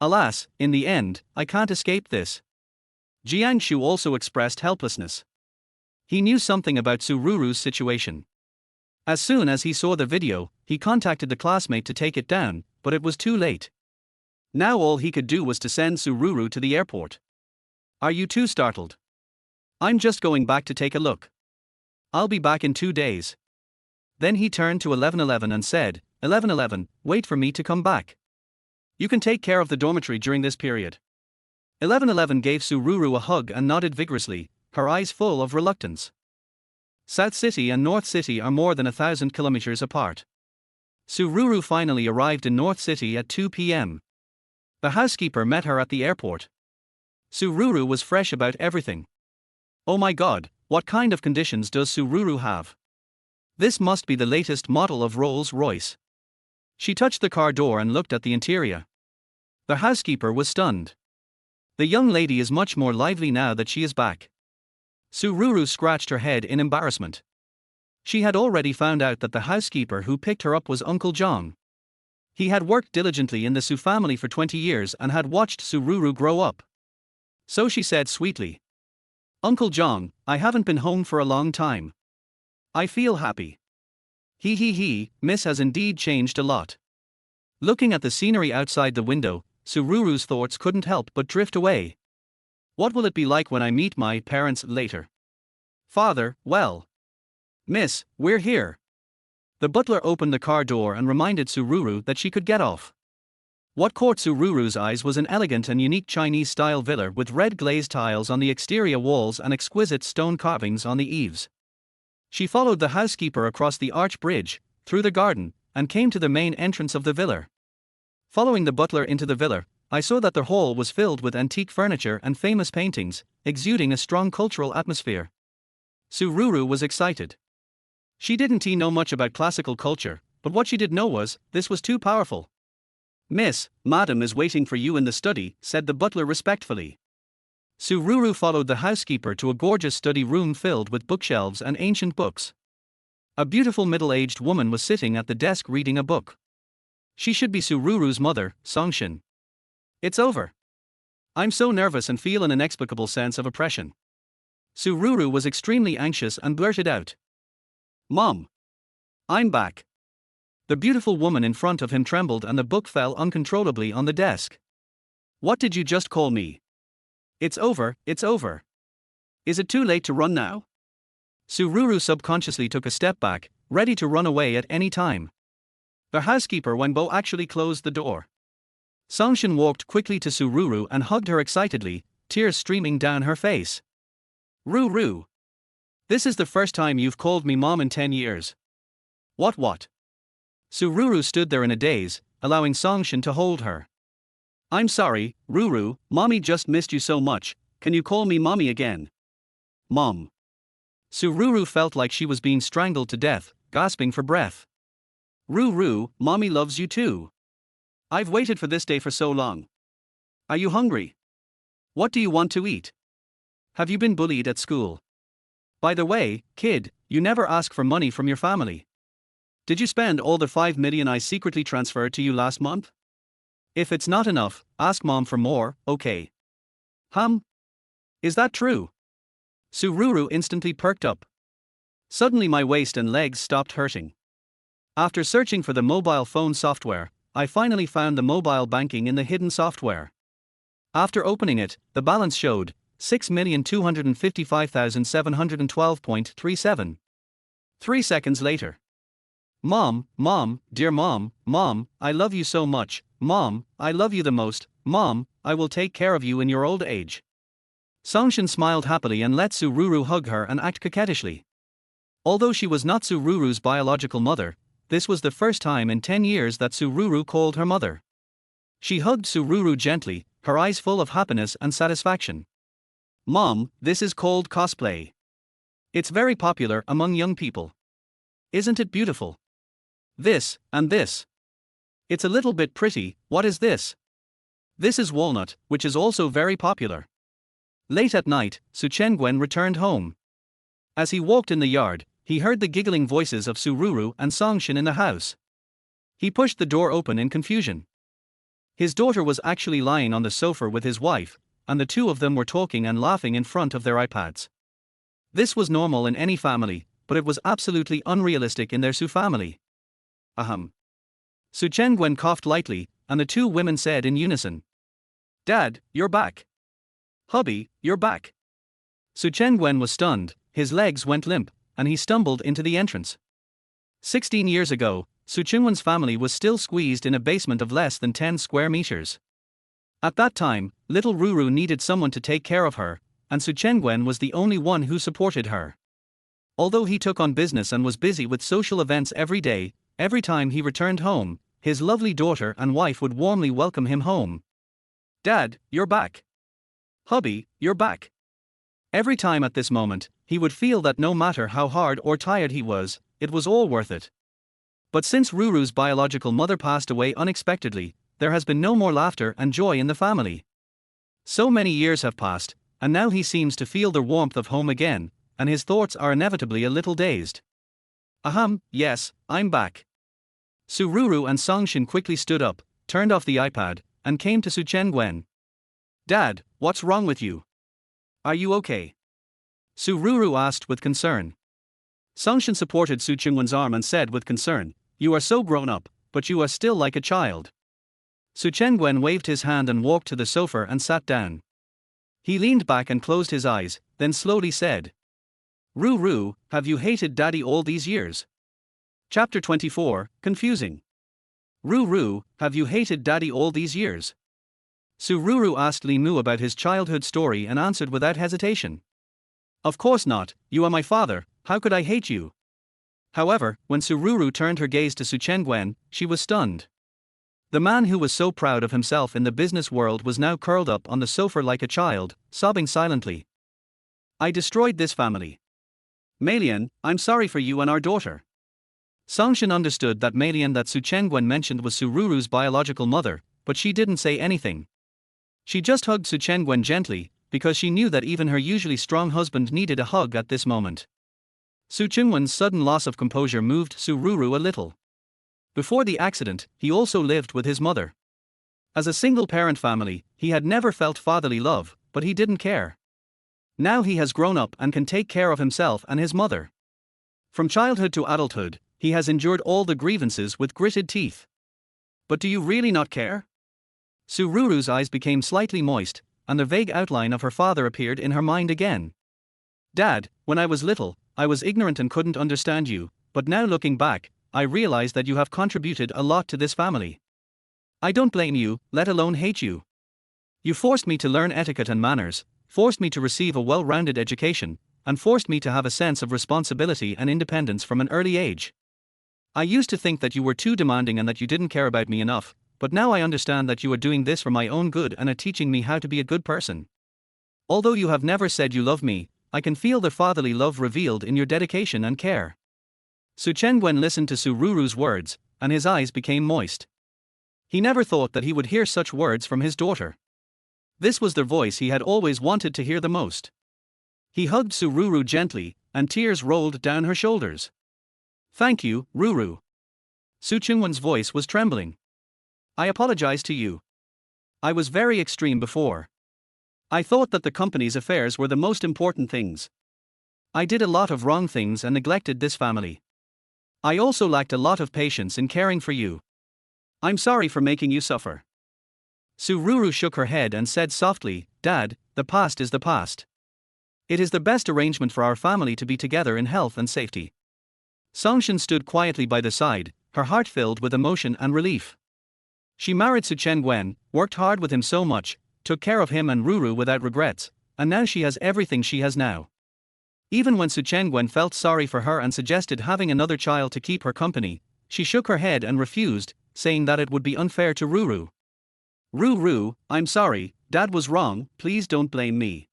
Speaker 1: Alas, in the end, I can't escape this. Jiangshu also expressed helplessness. He knew something about Sururu's situation. As soon as he saw the video, he contacted the classmate to take it down, but it was too late. Now all he could do was to send Sururu to the airport. Are you too startled? I'm just going back to take a look. I'll be back in 2 days. Then he turned to 1111 and said, 1111, wait for me to come back. You can take care of the dormitory during this period. 1111 gave Sururu a hug and nodded vigorously, her eyes full of reluctance. South City and North City are more than 1,000 kilometers apart. Sururu finally arrived in North City at 2 p.m. The housekeeper met her at the airport. Sururu was fresh about everything. Oh my god, what kind of conditions does Sururu have? This must be the latest model of Rolls-Royce. She touched the car door and looked at the interior. The housekeeper was stunned. The young lady is much more lively now that she is back. Sururu scratched her head in embarrassment. She had already found out that the housekeeper who picked her up was Uncle Jong. He had worked diligently in the Su family for 20 years and had watched Sururu grow up. So she said sweetly, "Uncle Jong, I haven't been home for a long time. I feel happy. He, Miss has indeed changed a lot." Looking at the scenery outside the window, Sururu's thoughts couldn't help but drift away. What will it be like when I meet my parents later? Father, well. Miss, we're here. The butler opened the car door and reminded Sururu that she could get off. What caught Sururu's eyes was an elegant and unique Chinese-style villa with red glazed tiles on the exterior walls and exquisite stone carvings on the eaves. She followed the housekeeper across the arch bridge, through the garden, and came to the main entrance of the villa. Following the butler into the villa, I saw that the hall was filled with antique furniture and famous paintings, exuding a strong cultural atmosphere. Sururu was excited. She didn't know much about classical culture, but what she did know was, this was too powerful. "Miss, madam is waiting for you in the study," said the butler respectfully. Sururu followed the housekeeper to a gorgeous study room filled with bookshelves and ancient books. A beautiful middle-aged woman was sitting at the desk reading a book. She should be Sururu's mother, Songshin. "It's over. I'm so nervous and feel an inexplicable sense of oppression." Sururu was extremely anxious and blurted out, "Mom. I'm back." The beautiful woman in front of him trembled and the book fell uncontrollably on the desk. "What did you just call me?" It's over. Is it too late to run now?" Sururu subconsciously took a step back, ready to run away at any time. The housekeeper Wenbo actually closed the door. Songshin walked quickly to Sururu and hugged her excitedly, tears streaming down her face. "Ruru. This is the first time you've called me mom in 10 years. What? Sururu stood there in a daze, allowing Songshin to hold her. "I'm sorry, Ruru, mommy just missed you so much, can you call me mommy again?" "Mom." Sururu felt like she was being strangled to death, gasping for breath. "Ruru, mommy loves you too. I've waited for this day for so long. Are you hungry? What do you want to eat? Have you been bullied at school? By the way, kid, you never ask for money from your family. Did you spend all the 5 million I secretly transferred to you last month? If it's not enough, ask mom for more, okay?" Is that true?" Sururu instantly perked up. Suddenly my waist and legs stopped hurting. After searching for the mobile phone software, I finally found the mobile banking in the hidden software. After opening it, the balance showed 6,255,712.37. 3 seconds later. Mom, dear mom, I love you so much, Mom, I love you the most, Mom, I will take care of you in your old age." Songshin smiled happily and let Sururu hug her and act coquettishly. Although she was not Sururu's biological mother, this was the first time in 10 years that Sururu called her mother. She hugged Sururu gently, her eyes full of happiness and satisfaction. "Mom, this is called cosplay. It's very popular among young people. Isn't it beautiful? This, and this. It's a little bit pretty, what is this?" "This is walnut, which is also very popular." Late at night, Su Chengwen returned home. As he walked in the yard, he heard the giggling voices of Sururu and Songshin in the house. He pushed the door open in confusion. His daughter was actually lying on the sofa with his wife, and the two of them were talking and laughing in front of their iPads. This was normal in any family, but it was absolutely unrealistic in their Su family. Su Chengwen coughed lightly, and the two women said in unison, "Dad, you're back. Hubby, you're back." Su Chengwen was stunned, his legs went limp, and he stumbled into the entrance. 16 years ago, Su Chengwen's family was still squeezed in a basement of less than 10 square meters. At that time, little Ruru needed someone to take care of her, and Su Chengwen was the only one who supported her. Although he took on business and was busy with social events every day, every time he returned home, his lovely daughter and wife would warmly welcome him home. "Dad, you're back. Hubby, you're back. Every time at this moment, he would feel that no matter how hard or tired he was, it was all worth it. But since Ruru's biological mother passed away unexpectedly, there has been no more laughter and joy in the family. So many years have passed, and now he seems to feel the warmth of home again, and his thoughts are inevitably a little dazed. Ahem, yes, I'm back. Sururu and Songshin quickly stood up, turned off the iPad, and came to Suchengwen. Dad, what's wrong with you? Are you okay? Sururu asked with concern. Songshin supported Suchengwen's arm and said with concern, You are so grown up, but you are still like a child. Suchengwen waved his hand and walked to the sofa and sat down. He leaned back and closed his eyes, then slowly said, Ruru, have you hated Daddy all these years? Chapter 24, Confusing. Ruru, have you hated Daddy all these years? Sururu asked Li Mu about his childhood story and answered without hesitation. Of course not, you are my father, how could I hate you? However, when Sururu turned her gaze to Suchengwen, she was stunned. The man who was so proud of himself in the business world was now curled up on the sofa like a child, sobbing silently. I destroyed this family. Malian, I'm sorry for you and our daughter. Songshin understood that Malian that Suchengwen mentioned was Sururu's biological mother, but she didn't say anything. She just hugged Suchengwen gently, because she knew that even her usually strong husband needed a hug at this moment. Suchengwen's sudden loss of composure moved Sururu a little. Before the accident, he also lived with his mother. As a single-parent family, he had never felt fatherly love, but he didn't care. Now he has grown up and can take care of himself and his mother. From childhood to adulthood, he has endured all the grievances with gritted teeth. But do you really not care? Sururu's eyes became slightly moist, and the vague outline of her father appeared in her mind again. Dad, when I was little, I was ignorant and couldn't understand you, but now looking back, I realize that you have contributed a lot to this family. I don't blame you, let alone hate you. You forced me to learn etiquette and manners, forced me to receive a well-rounded education, and forced me to have a sense of responsibility and independence from an early age. I used to think that you were too demanding and that you didn't care about me enough, but now I understand that you are doing this for my own good and are teaching me how to be a good person. Although you have never said you love me, I can feel the fatherly love revealed in your dedication and care. Suchengwen listened to Sururu's words, and his eyes became moist. He never thought that he would hear such words from his daughter. This was the voice he had always wanted to hear the most. He hugged Sururu gently, and tears rolled down her shoulders. Thank you, Ruru. Suchengwen's voice was trembling. I apologize to you. I was very extreme before. I thought that the company's affairs were the most important things. I did a lot of wrong things and neglected this family. I also lacked a lot of patience in caring for you. I'm sorry for making you suffer. Sururu shook her head and said softly, Dad, the past is the past. It is the best arrangement for our family to be together in health and safety. Songshin stood quietly by the side, her heart filled with emotion and relief. She married Suchengwen, worked hard with him so much, took care of him and Ruru without regrets, and now she has everything she has now. Even when Suchengwen felt sorry for her and suggested having another child to keep her company, she shook her head and refused, saying that it would be unfair to Ruru. Ruru, I'm sorry, Dad was wrong, please don't blame me.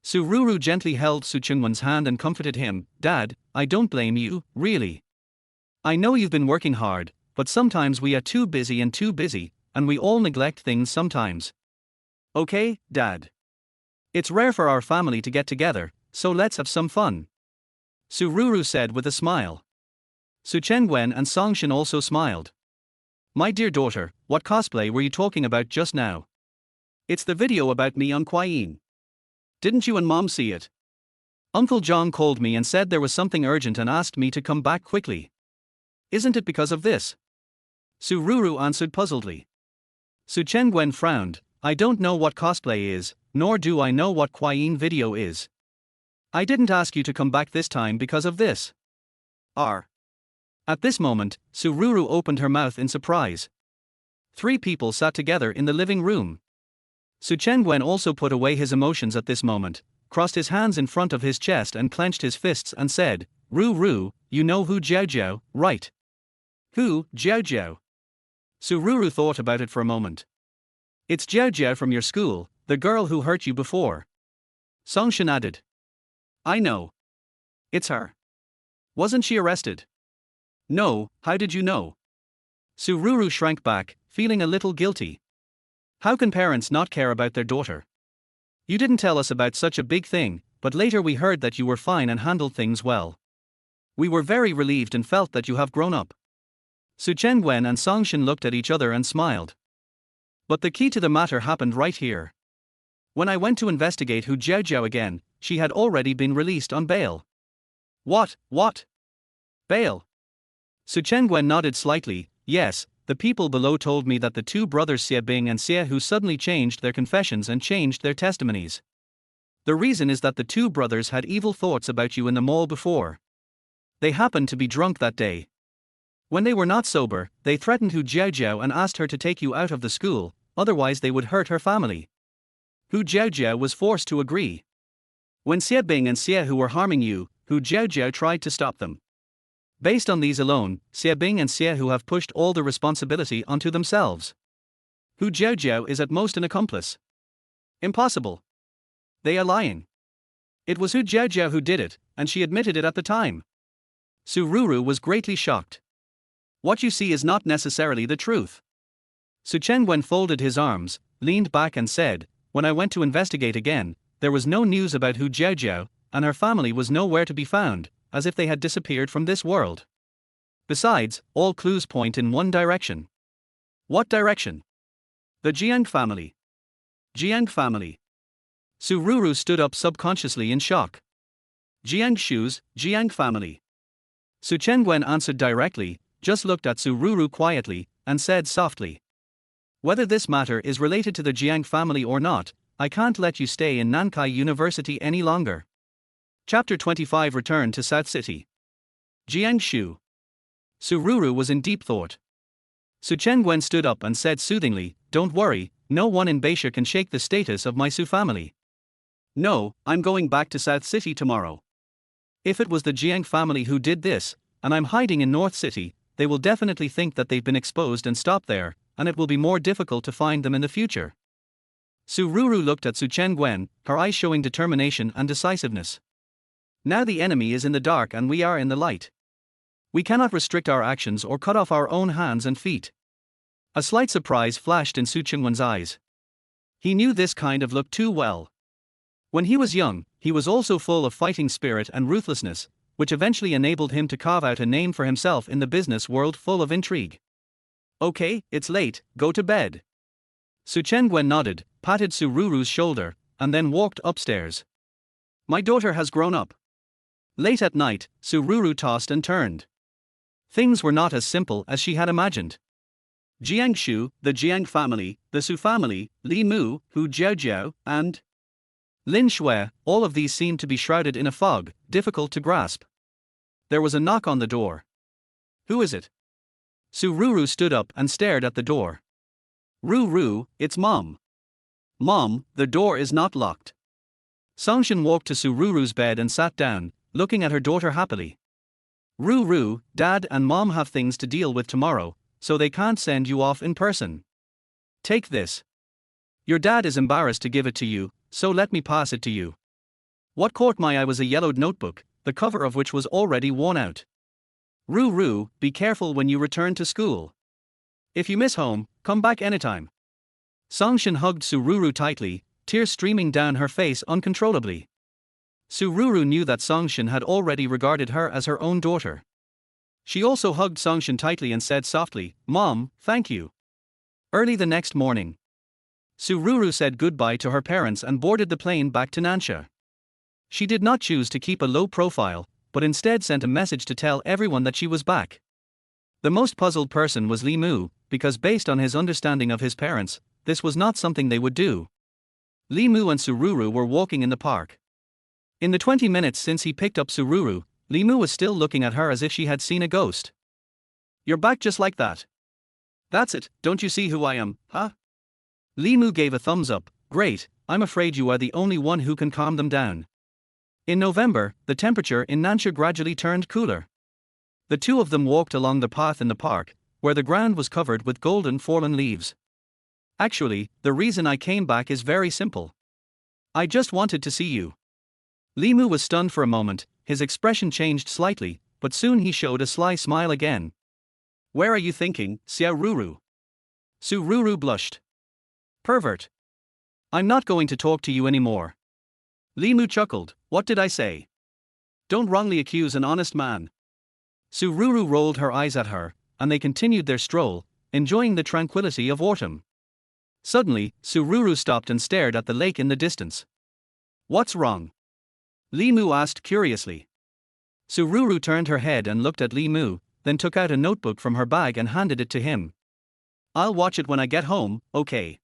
Speaker 1: Sururu gently held Suchengwen's hand and comforted him, Dad, I don't blame you, really. I know you've been working hard, but sometimes we are too busy, and we all neglect things sometimes. Okay, Dad. It's rare for our family to get together, so let's have some fun. Sururu said with a smile. Suchengwen and Songshin also smiled. My dear daughter, what cosplay were you talking about just now? It's the video about me on Kwaiyin. Didn't you and Mom see it? Uncle John called me and said there was something urgent and asked me to come back quickly. Isn't it because of this? Sururu answered puzzledly. Suchengwen frowned, I don't know what cosplay is, nor do I know what Kwaiyin video is. I didn't ask you to come back this time because of this. At this moment, Sururu opened her mouth in surprise. 3 people sat together in the living room. Suchengwen also put away his emotions at this moment, crossed his hands in front of his chest and clenched his fists and said, Ruru, you know who Jiao Jiao, right? Who, Jiao Jiao? Sururu thought about it for a moment. It's Jiao Jiao from your school, The girl who hurt you before. Songshin added. I know. It's her. Wasn't she arrested? No, how did you know? Sururu shrank back, feeling a little guilty. How can parents not care about their daughter? You didn't tell us about such a big thing, but later we heard that you were fine and handled things well. We were very relieved and felt that you have grown up. Su Chengwen and Songshin looked at each other and smiled. But the key to the matter happened right here. When I went to investigate Hu Jiaojiao again, she had already been released on bail. What? Bail? Su Chengwen nodded slightly. Yes, the people below told me that the two brothers Xie Bing and Xie Hu suddenly changed their confessions and changed their testimonies. The reason is that the two brothers had evil thoughts about you in the mall before. They happened to be drunk that day. When they were not sober, they threatened Hu Jiaojiao and asked her to take you out of the school, otherwise they would hurt her family. Hu Jiaojiao was forced to agree. When Xie Bing and Xie Hu were harming you, Hu Jiaojiao tried to stop them. Based on these alone, Xie Bing and Xie Hu have pushed all the responsibility onto themselves. Hu Jiaojiao is at most an accomplice. Impossible. They are lying. It was Hu Jiaojiao who did it, and she admitted it at the time. Sururu was greatly shocked. What you see is not necessarily the truth. Su Chengwen folded his arms, leaned back and said, when I went to investigate again, there was no news about Hu Jiaojiao, and her family was nowhere to be found, as if they had disappeared from this world. Besides, all clues point in one direction. What direction? The Jiang family. Jiang family. Sururu stood up subconsciously in shock. Jiang Shu's Jiang family. Su Chengwen answered directly, just looked at Sururu quietly, and said softly. Whether this matter is related to the Jiang family or not, I can't let you stay in Nankai University any longer. Chapter 25 Return to South City. Jiangshu. Sururu was in deep thought. Su Chengwen stood up and said soothingly, don't worry, no one in Beixia can shake the status of my Su family. No, I'm going back to South City tomorrow. If it was the Jiang family who did this, and I'm hiding in North City, they will definitely think that they've been exposed and stop there, and it will be more difficult to find them in the future. Sururu looked at Su Chengwen, her eyes showing determination and decisiveness. Now the enemy is in the dark and we are in the light. We cannot restrict our actions or cut off our own hands and feet. A slight surprise flashed in Su Chengwen's eyes. He knew this kind of look too well. When he was young, he was also full of fighting spirit and ruthlessness, which eventually enabled him to carve out a name for himself in the business world full of intrigue. Okay, it's late, go to bed. Su Chengwen nodded, patted Sururu's shoulder, and then walked upstairs. My daughter has grown up. Late at night, Sururu tossed and turned. Things were not as simple as she had imagined. Jiangshu, the Jiang family, the Su family, Li Mu, Hu Jiaojiao, and Lin Shui, all of these seemed to be shrouded in a fog, difficult to grasp. There was a knock on the door. Who is it? Sururu stood up and stared at the door. Ruru, it's Mom. Mom, the door is not locked. Songshin walked to Sururu's bed and sat down, looking at her daughter happily. Ruru, Dad and Mom have things to deal with tomorrow, so they can't send you off in person. Take this. Your dad is embarrassed to give it to you, so let me pass it to you. What caught my eye was a yellowed notebook, the cover of which was already worn out. Ruru, be careful when you return to school. If you miss home, come back anytime. Songshin hugged Sururu tightly, tears streaming down her face uncontrollably. Sururu knew that Songshin had already regarded her as her own daughter. She also hugged Songshin tightly and said softly, Mom, thank you. Early the next morning, Sururu said goodbye to her parents and boarded the plane back to Nansha. She did not choose to keep a low profile, but instead sent a message to tell everyone that she was back. The most puzzled person was Li Mu, because based on his understanding of his parents, this was not something they would do. Li Mu and Sururu were walking in the park. In the 20 minutes since he picked up Sururu, Li Mu was still looking at her as if she had seen a ghost. You're back just like that. That's it, don't you see who I am, huh? Li Mu gave a thumbs up. Great, I'm afraid you are the only one who can calm them down. In November, the temperature in Nansha gradually turned cooler. The two of them walked along the path in the park, where the ground was covered with golden fallen leaves. Actually, the reason I came back is very simple. I just wanted to see you. Limu was stunned for a moment, his expression changed slightly, but soon he showed a sly smile again. Where are you thinking, Xiao Ruru? Su Ruru blushed. Pervert. I'm not going to talk to you anymore. Limu chuckled, what did I say? Don't wrongly accuse an honest man. Su Ruru rolled her eyes at her, and they continued their stroll, enjoying the tranquility of autumn. Suddenly, Su Ruru stopped and stared at the lake in the distance. What's wrong? Limu asked curiously. Su Ruru turned her head and looked at Limu, then took out a notebook from her bag and handed it to him. I'll watch it when I get home, okay?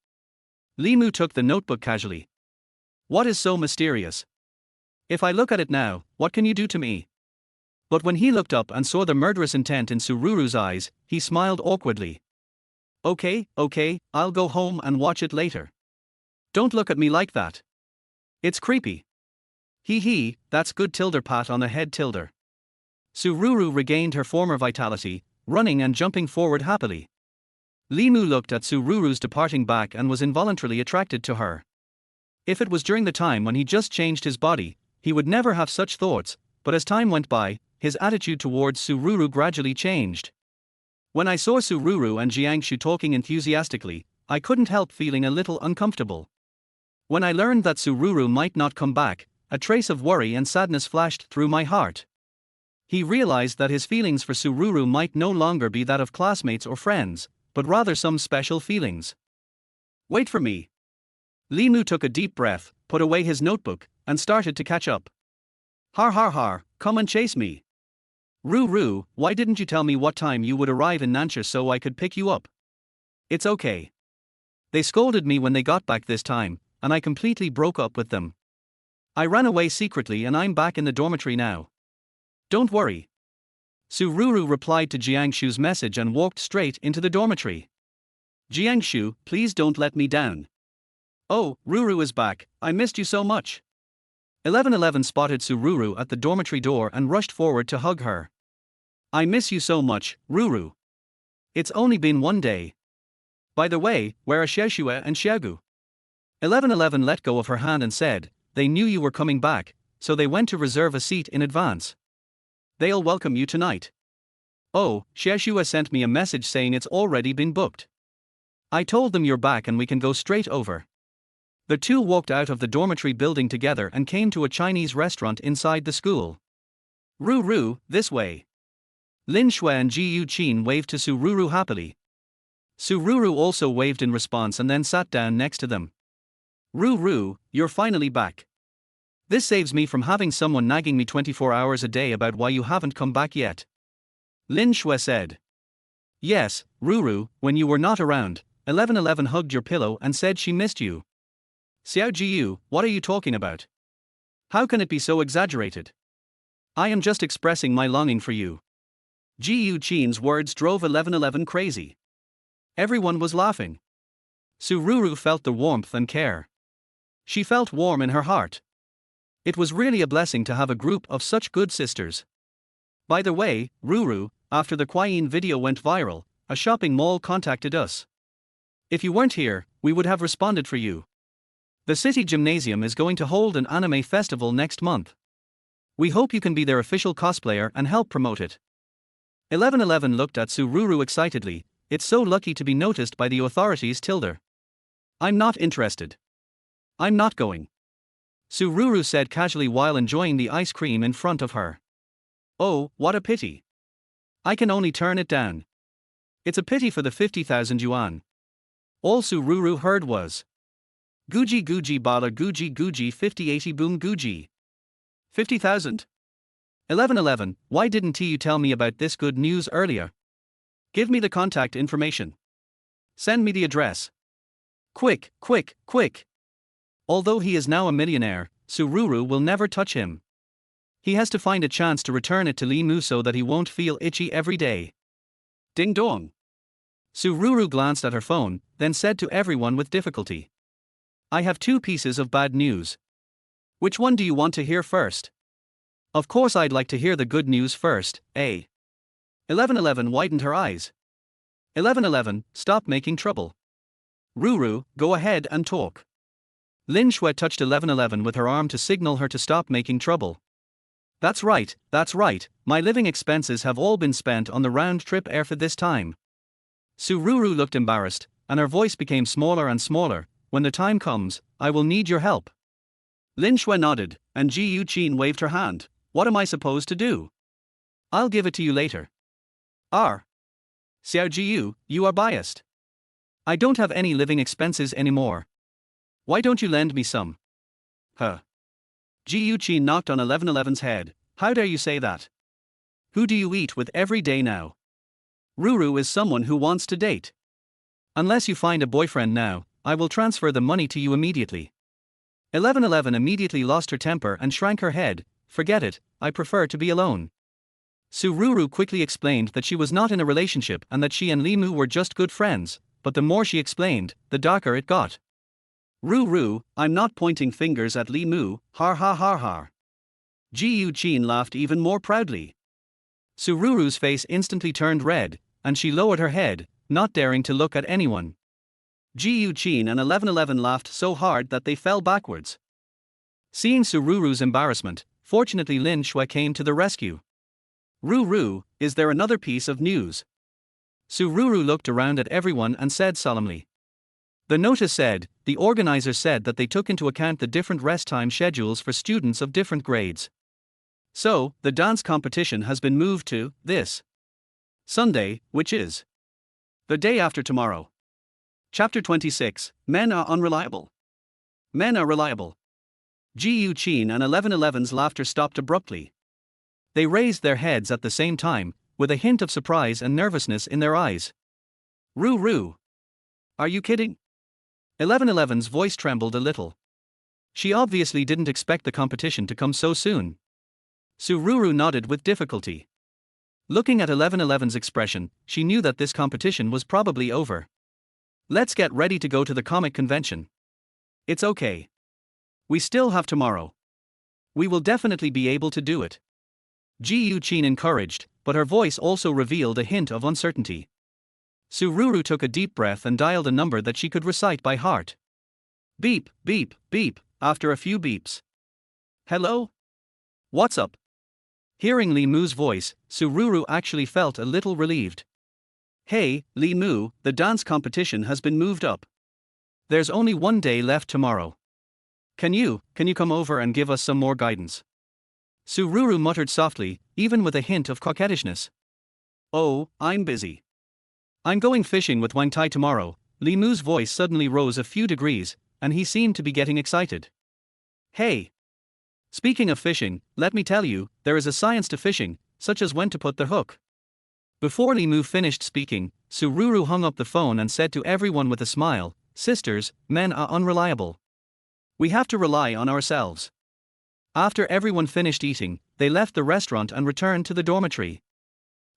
Speaker 1: Limu took the notebook casually. What is so mysterious? If I look at it now, what can you do to me? But when he looked up and saw the murderous intent in Su Ruru's eyes, he smiled awkwardly. Okay, I'll go home and watch it later. Don't look at me like that. It's creepy. Hee, that's good tilde pat on the head tilde. Su Ruru regained her former vitality, running and jumping forward happily. Limu looked at Su Ruru's departing back and was involuntarily attracted to her. If it was during the time when he just changed his body, he would never have such thoughts, but as time went by, his attitude towards Su Ruru gradually changed. When I saw Su Ruru and Jiangshu talking enthusiastically, I couldn't help feeling a little uncomfortable. When I learned that Su Ruru might not come back, a trace of worry and sadness flashed through my heart. He realized that his feelings for Su Ruru might no longer be that of classmates or friends, but rather some special feelings. Wait for me. Limu took a deep breath, put away his notebook, and started to catch up. Har, come and chase me. Ruru, why didn't you tell me what time you would arrive in Nancha so I could pick you up? It's okay. They scolded me when they got back this time, and I completely broke up with them. I ran away secretly and I'm back in the dormitory now. Don't worry. Su Ruru replied to Jiangshu's message and walked straight into the dormitory. Jiangshu, please don't let me down. Oh, Ruru is back, I missed you so much. 1111 spotted Su Ruru at the dormitory door and rushed forward to hug her. I miss you so much, Ruru. It's only been one day. By the way, where are Xiaoxue and Xiaogu? 1111 let go of her hand and said, they knew you were coming back, so they went to reserve a seat in advance. They'll welcome you tonight. Oh, Xiaoxue sent me a message saying it's already been booked. I told them you're back and we can go straight over. The two walked out of the dormitory building together and came to a Chinese restaurant inside the school. Ruru, this way. Lin Shui and Ji Yu Qin waved to Su Ruru happily. Su Ruru also waved in response and then sat down next to them. Ruru, you're finally back. This saves me from having someone nagging me 24 hours a day about why you haven't come back yet. Lin Shui said. Yes, Ruru, when you were not around, 1111 hugged your pillow and said she missed you. Xiao Jiyu, what are you talking about? How can it be so exaggerated? I am just expressing my longing for you. Ji Yu Qin's words drove 1111 crazy. Everyone was laughing. Su Ruru felt the warmth and care. She felt warm in her heart. It was really a blessing to have a group of such good sisters. By the way, Ruru, after the Kwaiyin video went viral, a shopping mall contacted us. If you weren't here, we would have responded for you. The city gymnasium is going to hold an anime festival next month. We hope you can be their official cosplayer and help promote it. 1111 looked at Su Ruru excitedly, it's so lucky to be noticed by the authorities tilde. I'm not interested. I'm not going. Su Ruru said casually while enjoying the ice cream in front of her. Oh, what a pity. I can only turn it down. It's a pity for the 50,000 yuan. All Su Ruru heard was Guji bala Guji 5080 boom Guji. 50,000. 1111, why didn't you tell me about this good news earlier? Give me the contact information. Send me the address. Quick. Although he is now a millionaire, Su Ruru will never touch him. He has to find a chance to return it to Li Mu so that he won't feel itchy every day. Ding dong. Su Ruru glanced at her phone, then said to everyone with difficulty. I have two pieces of bad news. Which one do you want to hear first? Of course I'd like to hear the good news first, eh? 1111 widened her eyes. 1111, stop making trouble. Ruru, go ahead and talk. Lin Shui touched 1111 with her arm to signal her to stop making trouble. That's right, my living expenses have all been spent on the round-trip airfare this time. Ruru looked embarrassed, and her voice became smaller and smaller. When the time comes, I will need your help. Lin Shui nodded, and Ji Yuqin waved her hand. What am I supposed to do? I'll give it to you later. Xiao Jiyu, you are biased. I don't have any living expenses anymore. Why don't you lend me some? Ji Yuqin knocked on 1111's head. How dare you say that? Who do you eat with every day now? Ruru is someone who wants to date. Unless you find a boyfriend now, I will transfer the money to you immediately. 1111 immediately lost her temper and shrank her head. Forget it, I prefer to be alone. Ruru quickly explained that she was not in a relationship and that she and Li Mu were just good friends, but the more she explained, the darker it got. Ruru, I'm not pointing fingers at Li Mu, har ha har har. Ji Yuqin laughed even more proudly. Ruru's face instantly turned red, and she lowered her head, not daring to look at anyone. Ji Yuqin and 1111 laughed so hard that they fell backwards. Seeing Ruru's embarrassment, fortunately Lin Shui came to the rescue. Ruru, is there another piece of news? Ruru looked around at everyone and said solemnly. The notice said, the organizers said that they took into account the different rest time schedules for students of different grades. So, the dance competition has been moved to this Sunday, which is the day after tomorrow. Chapter 26, Men are unreliable. Men are reliable. Ji Yuqin and 1111's laughter stopped abruptly. They raised their heads at the same time, with a hint of surprise and nervousness in their eyes. Ruru. Are you kidding? 1111's voice trembled a little. She obviously didn't expect the competition to come so soon. Ruru nodded with difficulty. Looking at 1111's expression, she knew that this competition was probably over. Let's get ready to go to the comic convention. It's okay. We still have tomorrow. We will definitely be able to do it. Ji Yuqin encouraged, but her voice also revealed a hint of uncertainty. Ruru took a deep breath and dialed a number that she could recite by heart. Beep, beep, beep, after a few beeps. Hello? What's up? Hearing Li Mu's voice, Ruru actually felt a little relieved. Hey, Li Mu, the dance competition has been moved up. There's only one day left tomorrow. Can you come over and give us some more guidance? Ruru muttered softly, even with a hint of coquettishness. Oh, I'm busy. I'm going fishing with Wang Tai tomorrow. Li Mu's voice suddenly rose a few degrees, and he seemed to be getting excited. Hey! Speaking of fishing, let me tell you, there is a science to fishing, such as when to put the hook. Before Li Mu finished speaking, Ruru hung up the phone and said to everyone with a smile, Sisters, men are unreliable. We have to rely on ourselves. After everyone finished eating, they left the restaurant and returned to the dormitory.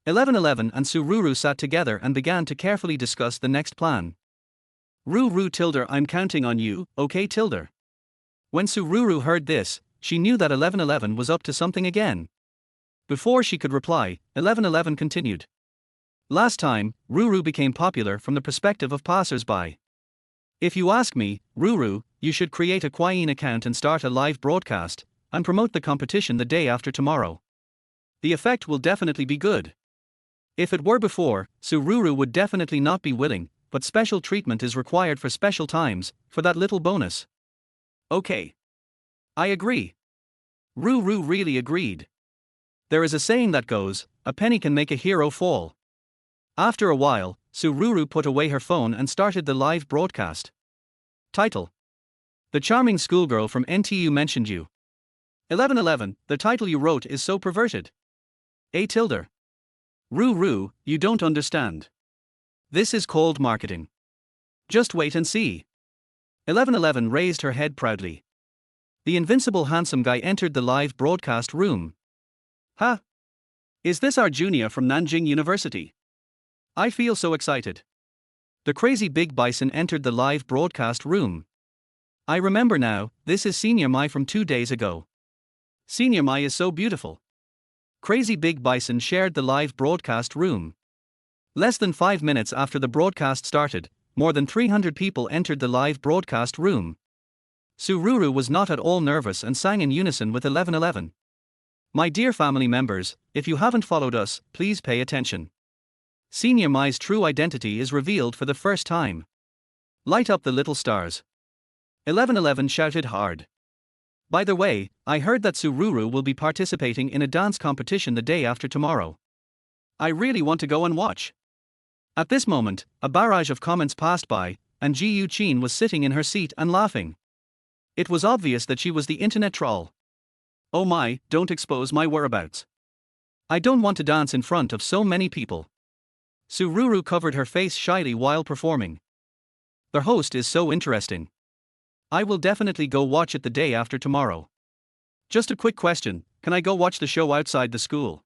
Speaker 1: 1111 and Ruru sat together and began to carefully discuss the next plan. Ruru Tilder, I'm counting on you, okay Tilder? When Ruru heard this, she knew that 1111 was up to something again. Before she could reply, 1111 continued. Last time, Ruru became popular from the perspective of passers-by. If you ask me, Ruru, you should create a Quine account and start a live broadcast, and promote the competition the day after tomorrow. The effect will definitely be good. If it were before, Ruru would definitely not be willing, but special treatment is required for special times, for that little bonus. Okay. I agree. Ruru really agreed. There is a saying that goes, a penny can make a hero fall. After a while, Ruru put away her phone and started the live broadcast. Title: The charming schoolgirl from NTU mentioned you. 1111, the title you wrote is so perverted. A tilde. Ruru, you don't understand. This is called marketing. Just wait and see. 1111 raised her head proudly. The invincible handsome guy entered the live broadcast room. Huh? Is this our junior from Nanjing University? I feel so excited. The crazy big bison entered the live broadcast room. I remember now, this is Senior Mai from 2 days ago. Senior Mai is so beautiful. Crazy big bison shared the live broadcast room. Less than 5 minutes after the broadcast started, more than 300 people entered the live broadcast room. Sururu was not at all nervous and sang in unison with 1111. My dear family members, if you haven't followed us, please pay attention. Senior Mai's true identity is revealed for the first time. Light up the little stars. 1111 shouted hard. By the way, I heard that Sururu will be participating in a dance competition the day after tomorrow. I really want to go and watch. At this moment, a barrage of comments passed by, and Ji Yu-chin was sitting in her seat and laughing. It was obvious that she was the internet troll. Oh my, don't expose my whereabouts. I don't want to dance in front of so many people. Sururu covered her face shyly while performing. The host is so interesting. I will definitely go watch it the day after tomorrow. Just a quick question, can I go watch the show outside the school?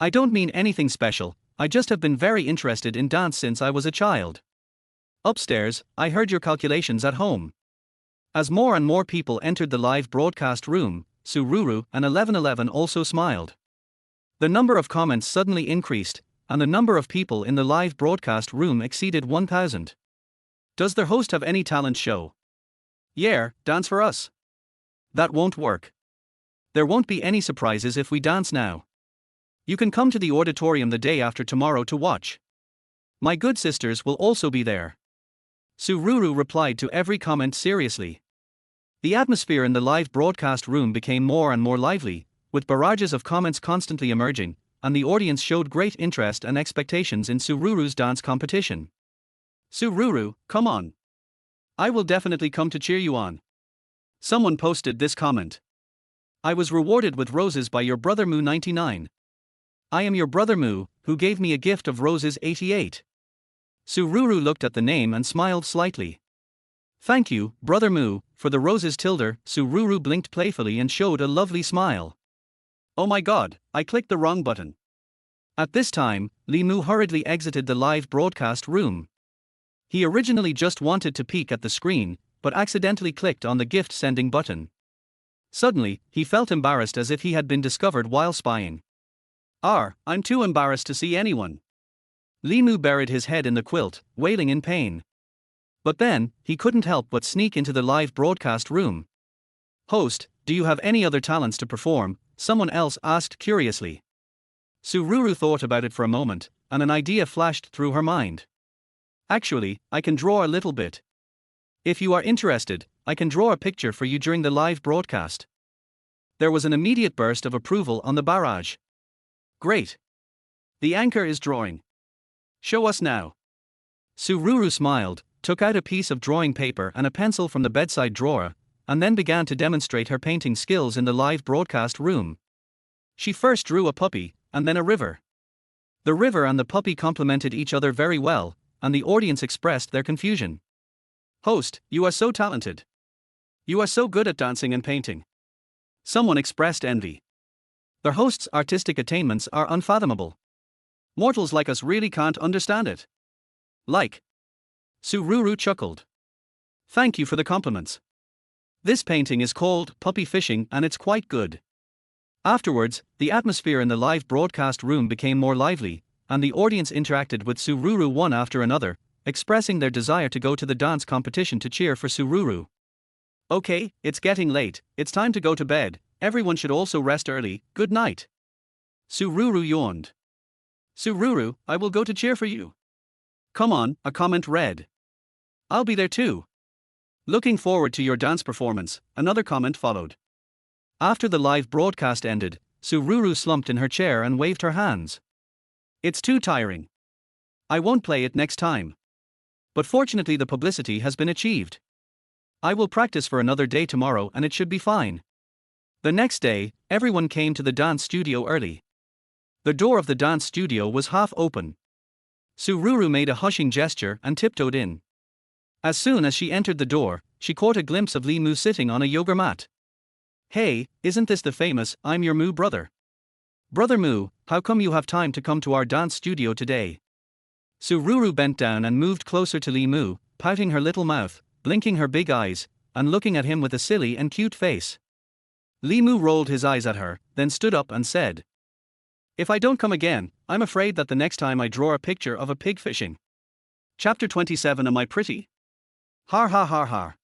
Speaker 1: I don't mean anything special, I just have been very interested in dance since I was a child. Upstairs, I heard your calculations at home. As more and more people entered the live broadcast room, Sururu and 1111 also smiled. The number of comments suddenly increased, and the number of people in the live broadcast room exceeded 1,000. Does their host have any talent show? Yeah, dance for us. That won't work. There won't be any surprises if we dance now. You can come to the auditorium the day after tomorrow to watch. My good sisters will also be there. Sururu replied to every comment seriously. The atmosphere in the live broadcast room became more and more lively, with barrages of comments constantly emerging, and the audience showed great interest and expectations in Sururu's dance competition. Sururu, come on. I will definitely come to cheer you on. Someone posted this comment. I was rewarded with roses by your brother Mu 99. I am your brother Mu, who gave me a gift of roses 88. Sururu looked at the name and smiled slightly. Thank you, brother Mu, for the roses tilde. Sururu blinked playfully and showed a lovely smile. Oh my god, I clicked the wrong button. At this time, Li Mu hurriedly exited the live broadcast room. He originally just wanted to peek at the screen, but accidentally clicked on the gift sending button. Suddenly, he felt embarrassed as if he had been discovered while spying. I'm too embarrassed to see anyone. Li Mu buried his head in the quilt, wailing in pain. But then, he couldn't help but sneak into the live broadcast room. Host, do you have any other talents to perform? Someone else asked curiously. Sururu thought about it for a moment, and an idea flashed through her mind. Actually, I can draw a little bit. If you are interested, I can draw a picture for you during the live broadcast. There was an immediate burst of approval on the barrage. Great. The anchor is drawing. Show us now. Sururu smiled, took out a piece of drawing paper and a pencil from the bedside drawer, and then began to demonstrate her painting skills in the live broadcast room. She first drew a puppy, and then a river. The river and the puppy complemented each other very well, and the audience expressed their confusion. Host, you are so talented. You are so good at dancing and painting. Someone expressed envy. Their host's artistic attainments are unfathomable. Mortals like us really can't understand it. Like. Sururu chuckled. Thank you for the compliments. This painting is called Puppy Fishing and it's quite good. Afterwards, the atmosphere in the live broadcast room became more lively, and the audience interacted with Sururu one after another, expressing their desire to go to the dance competition to cheer for Sururu. Okay, it's getting late, it's time to go to bed, everyone should also rest early, good night. Sururu yawned. Sururu, I will go to cheer for you. Come on, a comment read. I'll be there too. Looking forward to your dance performance, another comment followed. After the live broadcast ended, Sururu slumped in her chair and waved her hands. It's too tiring. I won't play it next time. But fortunately the publicity has been achieved. I will practice for another day tomorrow and it should be fine. The next day, everyone came to the dance studio early. The door of the dance studio was half open. Sururu made a hushing gesture and tiptoed in. As soon as she entered the door, she caught a glimpse of Li Mu sitting on a yoga mat. Hey, isn't this the famous I'm your Mu brother? Brother Mu, how come you have time to come to our dance studio today? Sururu bent down and moved closer to Li Mu, pouting her little mouth, blinking her big eyes, and looking at him with a silly and cute face. Li Mu rolled his eyes at her, then stood up and said, If I don't come again, I'm afraid that the next time I draw a picture of a pig fishing. Chapter 27. Am I pretty? Har har har har.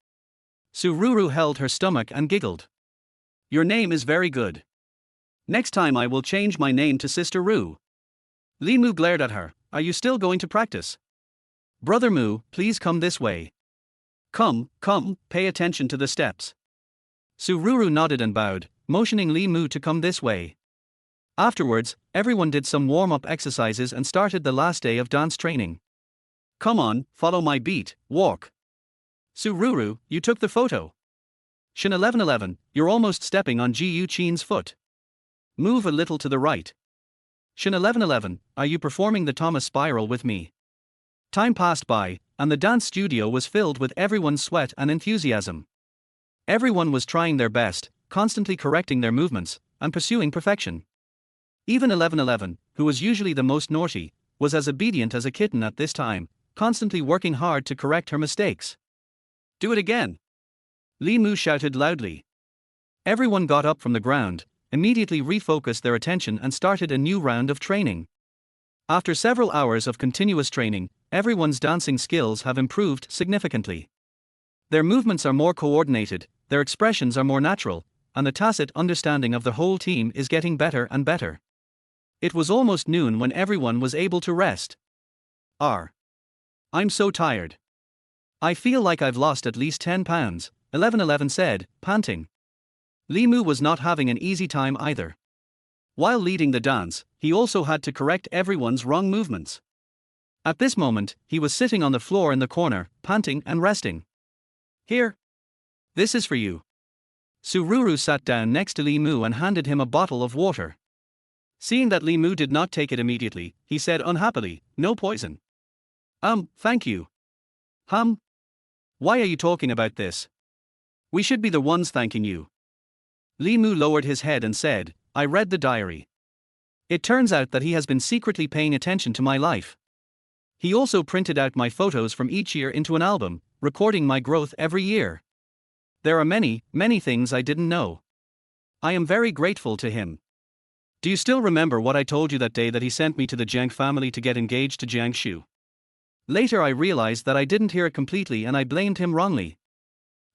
Speaker 1: Sururu held her stomach and giggled. Your name is very good. Next time I will change my name to Sister Ru. Li Mu glared at her. Are you still going to practice? Brother Mu, please come this way. Come, pay attention to the steps. Sururu nodded and bowed, motioning Li Mu to come this way. Afterwards, everyone did some warm-up exercises and started the last day of dance training. Come on, follow my beat, walk. Sururu, you took the photo. Shin 1111, you're almost stepping on Yu Qin's foot. Move a little to the right. Shin 1111, are you performing the Thomas spiral with me? Time passed by, and the dance studio was filled with everyone's sweat and enthusiasm. Everyone was trying their best, constantly correcting their movements, and pursuing perfection. Even 1111, who was usually the most naughty, was as obedient as a kitten at this time, constantly working hard to correct her mistakes. Do it again! Li Mu shouted loudly. Everyone got up from the ground, immediately refocused their attention and started a new round of training. After several hours of continuous training, everyone's dancing skills have improved significantly. Their movements are more coordinated, their expressions are more natural, and the tacit understanding of the whole team is getting better and better. It was almost noon when everyone was able to rest. I'm so tired. I feel like I've lost at least 10 pounds, 1111 said, panting. Li Mu was not having an easy time either. While leading the dance, he also had to correct everyone's wrong movements. At this moment, he was sitting on the floor in the corner, panting and resting. Here. This is for you. Sururu sat down next to Li Mu and handed him a bottle of water. Seeing that Li Mu did not take it immediately, he said unhappily, no poison. Thank you. Why are you talking about this? We should be the ones thanking you. Li Mu lowered his head and said, I read the diary. It turns out that he has been secretly paying attention to my life. He also printed out my photos from each year into an album, recording my growth every year. There are many things I didn't know. I am very grateful to him. Do you still remember what I told you that day that he sent me to the Jiang family to get engaged to Jiang Shu? Later I realized that I didn't hear it completely and I blamed him wrongly.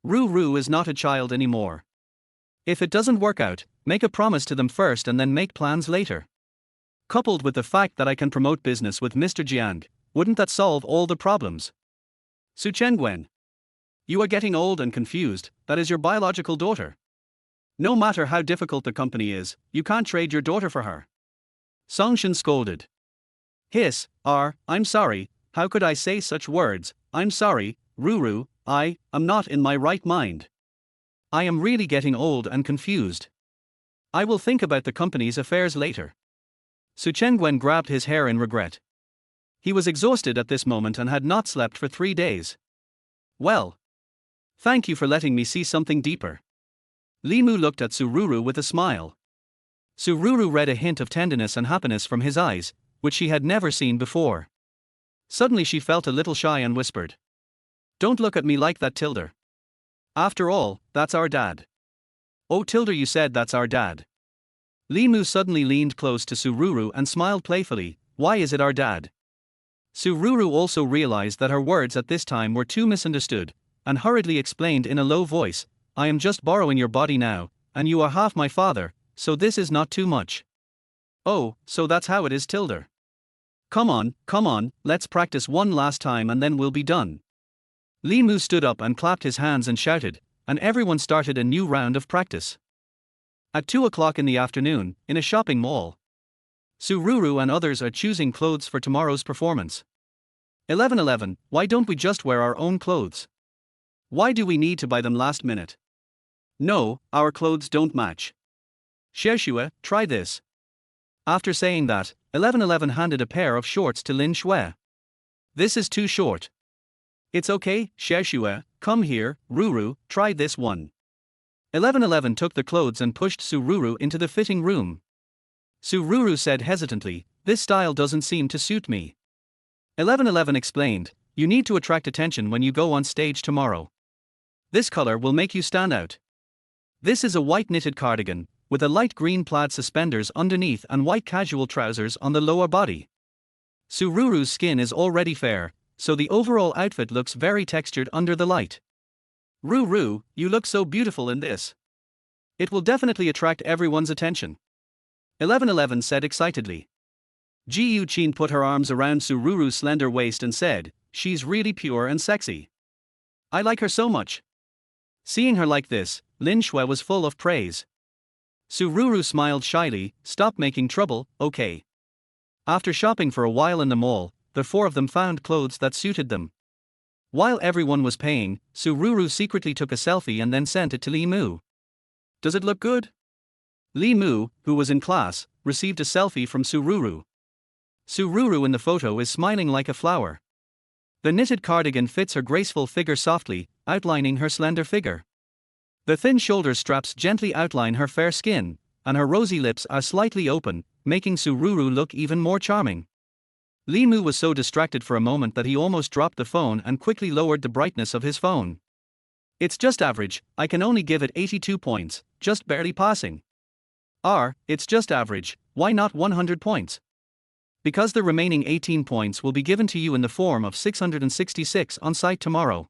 Speaker 1: Ru is not a child anymore. If it doesn't work out, make a promise to them first and then make plans later. Coupled with the fact that I can promote business with Mr. Jiang, wouldn't that solve all the problems? Su Chengwen. You are getting old and confused, that is your biological daughter. No matter how difficult the company is, you can't trade your daughter for her. Songshin scolded. Hiss, I'm sorry, how could I say such words? I'm sorry, Ruru, I am not in my right mind. I am really getting old and confused. I will think about the company's affairs later. Su Chengwen grabbed his hair in regret. He was exhausted at this moment and had not slept for 3 days. Well. Thank you for letting me see something deeper. Li Mu looked at Sururu with a smile. Sururu read a hint of tenderness and happiness from his eyes, which she had never seen before. Suddenly she felt a little shy and whispered. Don't look at me like that, Tilda. After all, that's our dad. Oh Tilda, you said that's our dad. Li Mu suddenly leaned close to Sururu and smiled playfully. Why is it our dad? Sururu also realized that her words at this time were too misunderstood, and hurriedly explained in a low voice, I am just borrowing your body now, and you are half my father, so this is not too much. Oh, so that's how it is, Tilda. Come on, let's practice one last time and then we'll be done. Li Mu stood up and clapped his hands and shouted, and everyone started a new round of practice. At 2 o'clock in the afternoon, in a shopping mall. Sururu and others are choosing clothes for tomorrow's performance. 1111, why don't we just wear our own clothes? Why do we need to buy them last minute? No, our clothes don't match. Xiaoxue, try this. After saying that, 1111 handed a pair of shorts to Lin Shui. This is too short. It's okay, Xiaoxue, come here, Ruru, try this one. 1111 took the clothes and pushed Sururu into the fitting room. Sururu said hesitantly, this style doesn't seem to suit me. 1111 explained, you need to attract attention when you go on stage tomorrow. This color will make you stand out. This is a white knitted cardigan, with a light green plaid suspenders underneath and white casual trousers on the lower body. Sururu's skin is already fair, so the overall outfit looks very textured under the light. Ruru, you look so beautiful in this. It will definitely attract everyone's attention. 1111 said excitedly. Ji Yuqin put her arms around Sururu's slender waist and said, she's really pure and sexy. I like her so much. Seeing her like this, Lin Shui was full of praise. Sururu smiled shyly, stop making trouble, okay. After shopping for a while in the mall, the four of them found clothes that suited them. While everyone was paying, Sururu secretly took a selfie and then sent it to Li Mu. Does it look good? Li Mu, who was in class, received a selfie from Sururu. Sururu in the photo is smiling like a flower. The knitted cardigan fits her graceful figure softly, outlining her slender figure. The thin shoulder straps gently outline her fair skin, and her rosy lips are slightly open, making Sururu look even more charming. Li Mu was so distracted for a moment that he almost dropped the phone and quickly lowered the brightness of his phone. It's just average, I can only give it 82 points, just barely passing. It's just average, why not 100 points? Because the remaining 18 points will be given to you in the form of 666 on site tomorrow.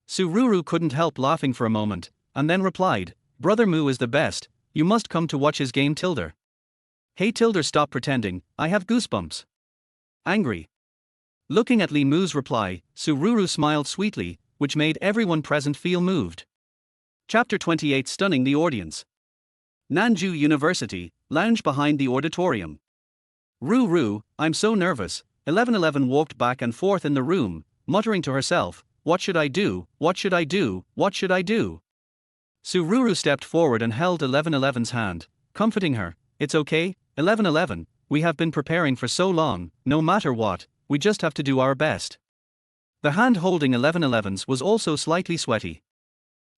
Speaker 1: Sururu couldn't help laughing for a moment, and then replied, Brother Mu is the best, you must come to watch his game Tilder. Hey Tilder, stop pretending, I have goosebumps. Angry. Looking at Li Mu's reply, Sururu smiled sweetly, which made everyone present feel moved. Chapter 28, Stunning the Audience. Nanju University, lounge behind the auditorium. Ruru, I'm so nervous. 1111 walked back and forth in the room, muttering to herself, what should I do, what should I do, what should I do? Sururu stepped forward and held 1111's hand, comforting her, it's okay, 1111, we have been preparing for so long, no matter what, we just have to do our best. The hand holding 1111's was also slightly sweaty.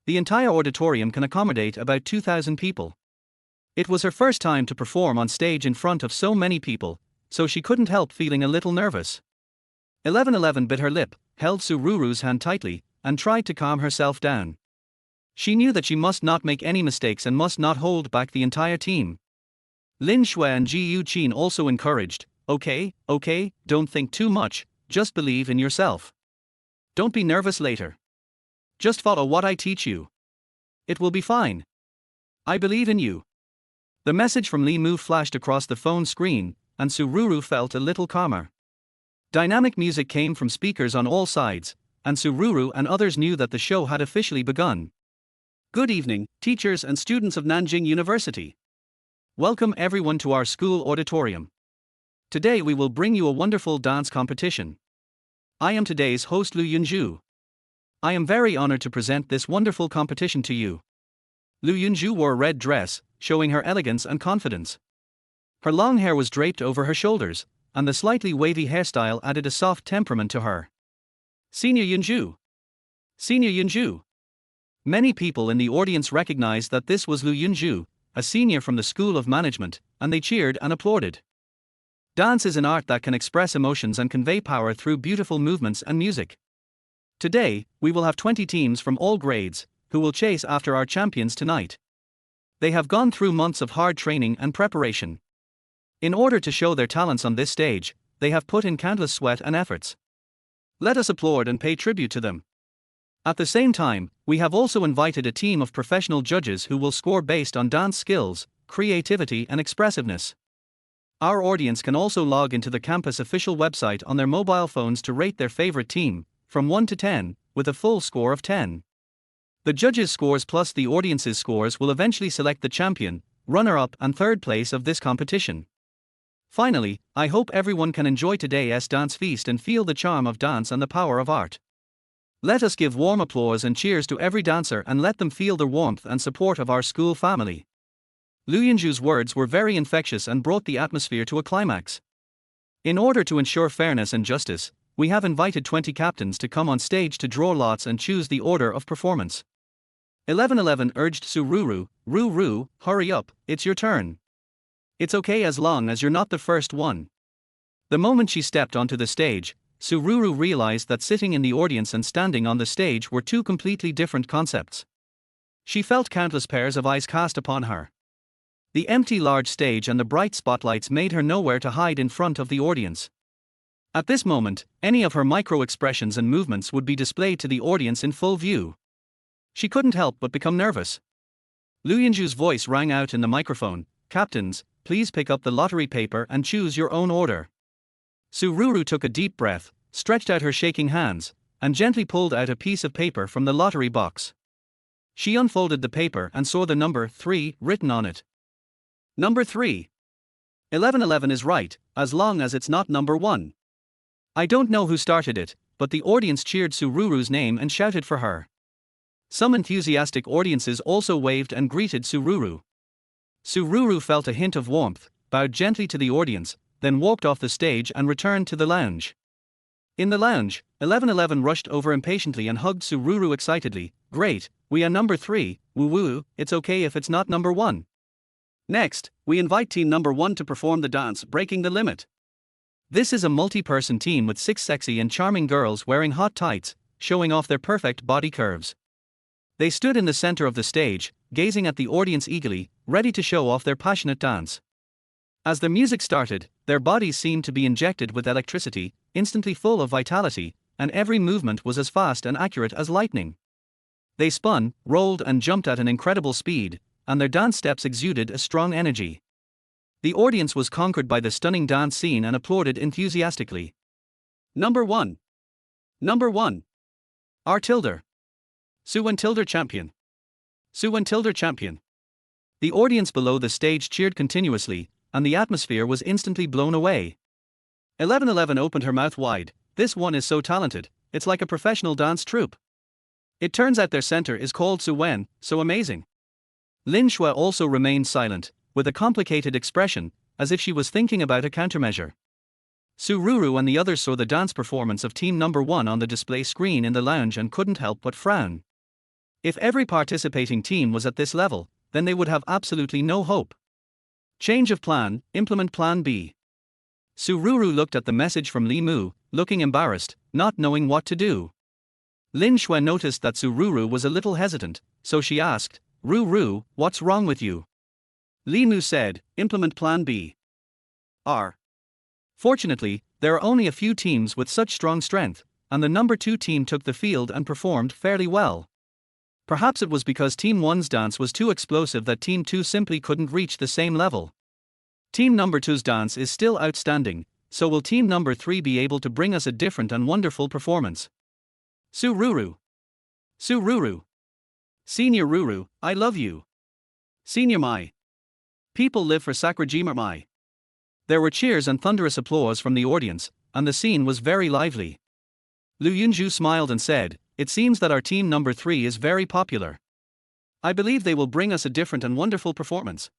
Speaker 1: The entire auditorium can accommodate about 2,000 people. It was her first time to perform on stage in front of so many people, so she couldn't help feeling a little nervous. 1111 bit her lip, held Sururu's hand tightly, and tried to calm herself down. She knew that she must not make any mistakes and must not hold back the entire team. Lin Shui and Ji Yuqin also encouraged, okay, don't think too much, just believe in yourself. Don't be nervous later. Just follow what I teach you. It will be fine. I believe in you. The message from Li Mu flashed across the phone screen, and Sururu felt a little calmer. Dynamic music came from speakers on all sides, and Sururu and others knew that the show had officially begun. Good evening, teachers and students of Nanjing University. Welcome everyone to our school auditorium. Today we will bring you a wonderful dance competition. I am today's host Lu Yunju. I am very honored to present this wonderful competition to you. Lu Yunju wore a red dress, showing her elegance and confidence. Her long hair was draped over her shoulders, and the slightly wavy hairstyle added a soft temperament to her. Senior Yunju. Senior Yunju. Many people in the audience recognized that this was Lu Yunju, a senior from the School of Management, and they cheered and applauded. Dance is an art that can express emotions and convey power through beautiful movements and music. Today, we will have 20 teams from all grades, who will chase after our champions tonight. They have gone through months of hard training and preparation. In order to show their talents on this stage, they have put in countless sweat and efforts. Let us applaud and pay tribute to them. At the same time, we have also invited a team of professional judges who will score based on dance skills, creativity and expressiveness. Our audience can also log into the campus official website on their mobile phones to rate their favorite team, from 1 to 10, with a full score of 10. The judges' scores plus the audience's scores will eventually select the champion, runner-up and third place of this competition. Finally, I hope everyone can enjoy today's dance feast and feel the charm of dance and the power of art. Let us give warm applause and cheers to every dancer and let them feel the warmth and support of our school family. Lu Yunju's words were very infectious and brought the atmosphere to a climax. In order to ensure fairness and justice, we have invited 20 captains to come on stage to draw lots and choose the order of performance. 1111 urged Sururu, Ruru, hurry up, it's your turn. It's okay as long as you're not the first one. The moment she stepped onto the stage, Sururu realized that sitting in the audience and standing on the stage were two completely different concepts. She felt countless pairs of eyes cast upon her. The empty large stage and the bright spotlights made her nowhere to hide in front of the audience. At this moment, any of her micro-expressions and movements would be displayed to the audience in full view. She couldn't help but become nervous. Lu Yunju's voice rang out in the microphone, "Captains, please pick up the lottery paper and choose your own order." Sururu took a deep breath, stretched out her shaking hands, and gently pulled out a piece of paper from the lottery box. She unfolded the paper and saw the number 3 written on it. Number 3. 1111 is right, as long as it's not number 1. I don't know who started it, but the audience cheered Sururu's name and shouted for her. Some enthusiastic audiences also waved and greeted Sururu. Sururu felt a hint of warmth, bowed gently to the audience, then walked off the stage and returned to the lounge. In the lounge, 1111 rushed over impatiently and hugged Sururu excitedly. "Great, we are number 3, woo-woo, it's okay if it's not number 1. Next, we invite team number 1 to perform the dance Breaking the Limit. This is a multi-person team with 6 sexy and charming girls wearing hot tights, showing off their perfect body curves. They stood in the center of the stage, gazing at the audience eagerly, ready to show off their passionate dance. As the music started, their bodies seemed to be injected with electricity, instantly full of vitality, and every movement was as fast and accurate as lightning. They spun, rolled and jumped at an incredible speed, and their dance steps exuded a strong energy. The audience was conquered by the stunning dance scene and applauded enthusiastically. Number 1. Number 1. R. Tilder. Su and Tilder champion. Su and Tilder champion. The audience below the stage cheered continuously, and the atmosphere was instantly blown away. 1111 opened her mouth wide. "This one is so talented, it's like a professional dance troupe. It turns out their center is called Suwen, so amazing." Lin Shui also remained silent, with a complicated expression, as if she was thinking about a countermeasure. Sururu and the others saw the dance performance of team number 1 on the display screen in the lounge and couldn't help but frown. If every participating team was at this level, then they would have absolutely no hope. Change of plan, implement plan B. Sururu looked at the message from Li Mu, looking embarrassed, not knowing what to do. Lin Shui noticed that Sururu was a little hesitant, so she asked, "Ru, what's wrong with you?" Li Mu said, "Implement plan B. R." Fortunately, there are only a few teams with such strong strength, and the number 2 team took the field and performed fairly well. Perhaps it was because Team 1's dance was too explosive that Team 2 simply couldn't reach the same level. Team number 2's dance is still outstanding, so will Team number 3 be able to bring us a different and wonderful performance? Sururu. Sururu. Senior Ruru, I love you. Senior Mai. People live for Sakurajima Mai. There were cheers and thunderous applause from the audience, and the scene was very lively. Lu Yunju smiled and said, "It seems that our team number 3 is very popular. I believe they will bring us a different and wonderful performance.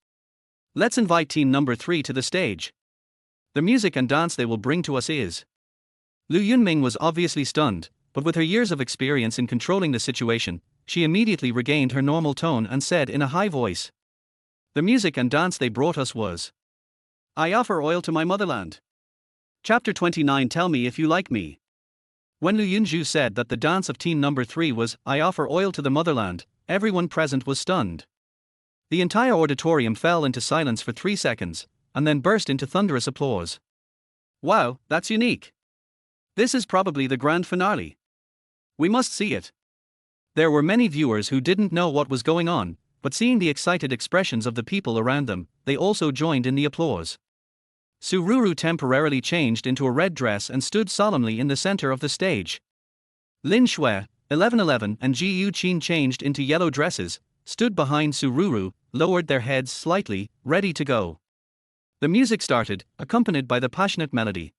Speaker 1: Let's invite team number 3 to the stage. The music and dance they will bring to us is." Lu Yunming was obviously stunned, but with her years of experience in controlling the situation, she immediately regained her normal tone and said in a high voice, "The music and dance they brought us was I Offer Oil to My Motherland." Chapter 29. Tell me if you like me. When Lu Yunju said that the dance of team number 3 was I Offer Oil to the Motherland, everyone present was stunned. The entire auditorium fell into silence for 3 seconds, and then burst into thunderous applause. Wow, that's unique. This is probably the grand finale. We must see it. There were many viewers who didn't know what was going on, but seeing the excited expressions of the people around them, they also joined in the applause. Sururu temporarily changed into a red dress and stood solemnly in the center of the stage. Lin Shui, 1111 and Ji Yu Qin changed into yellow dresses, stood behind Sururu, lowered their heads slightly, ready to go. The music started, accompanied by the passionate melody.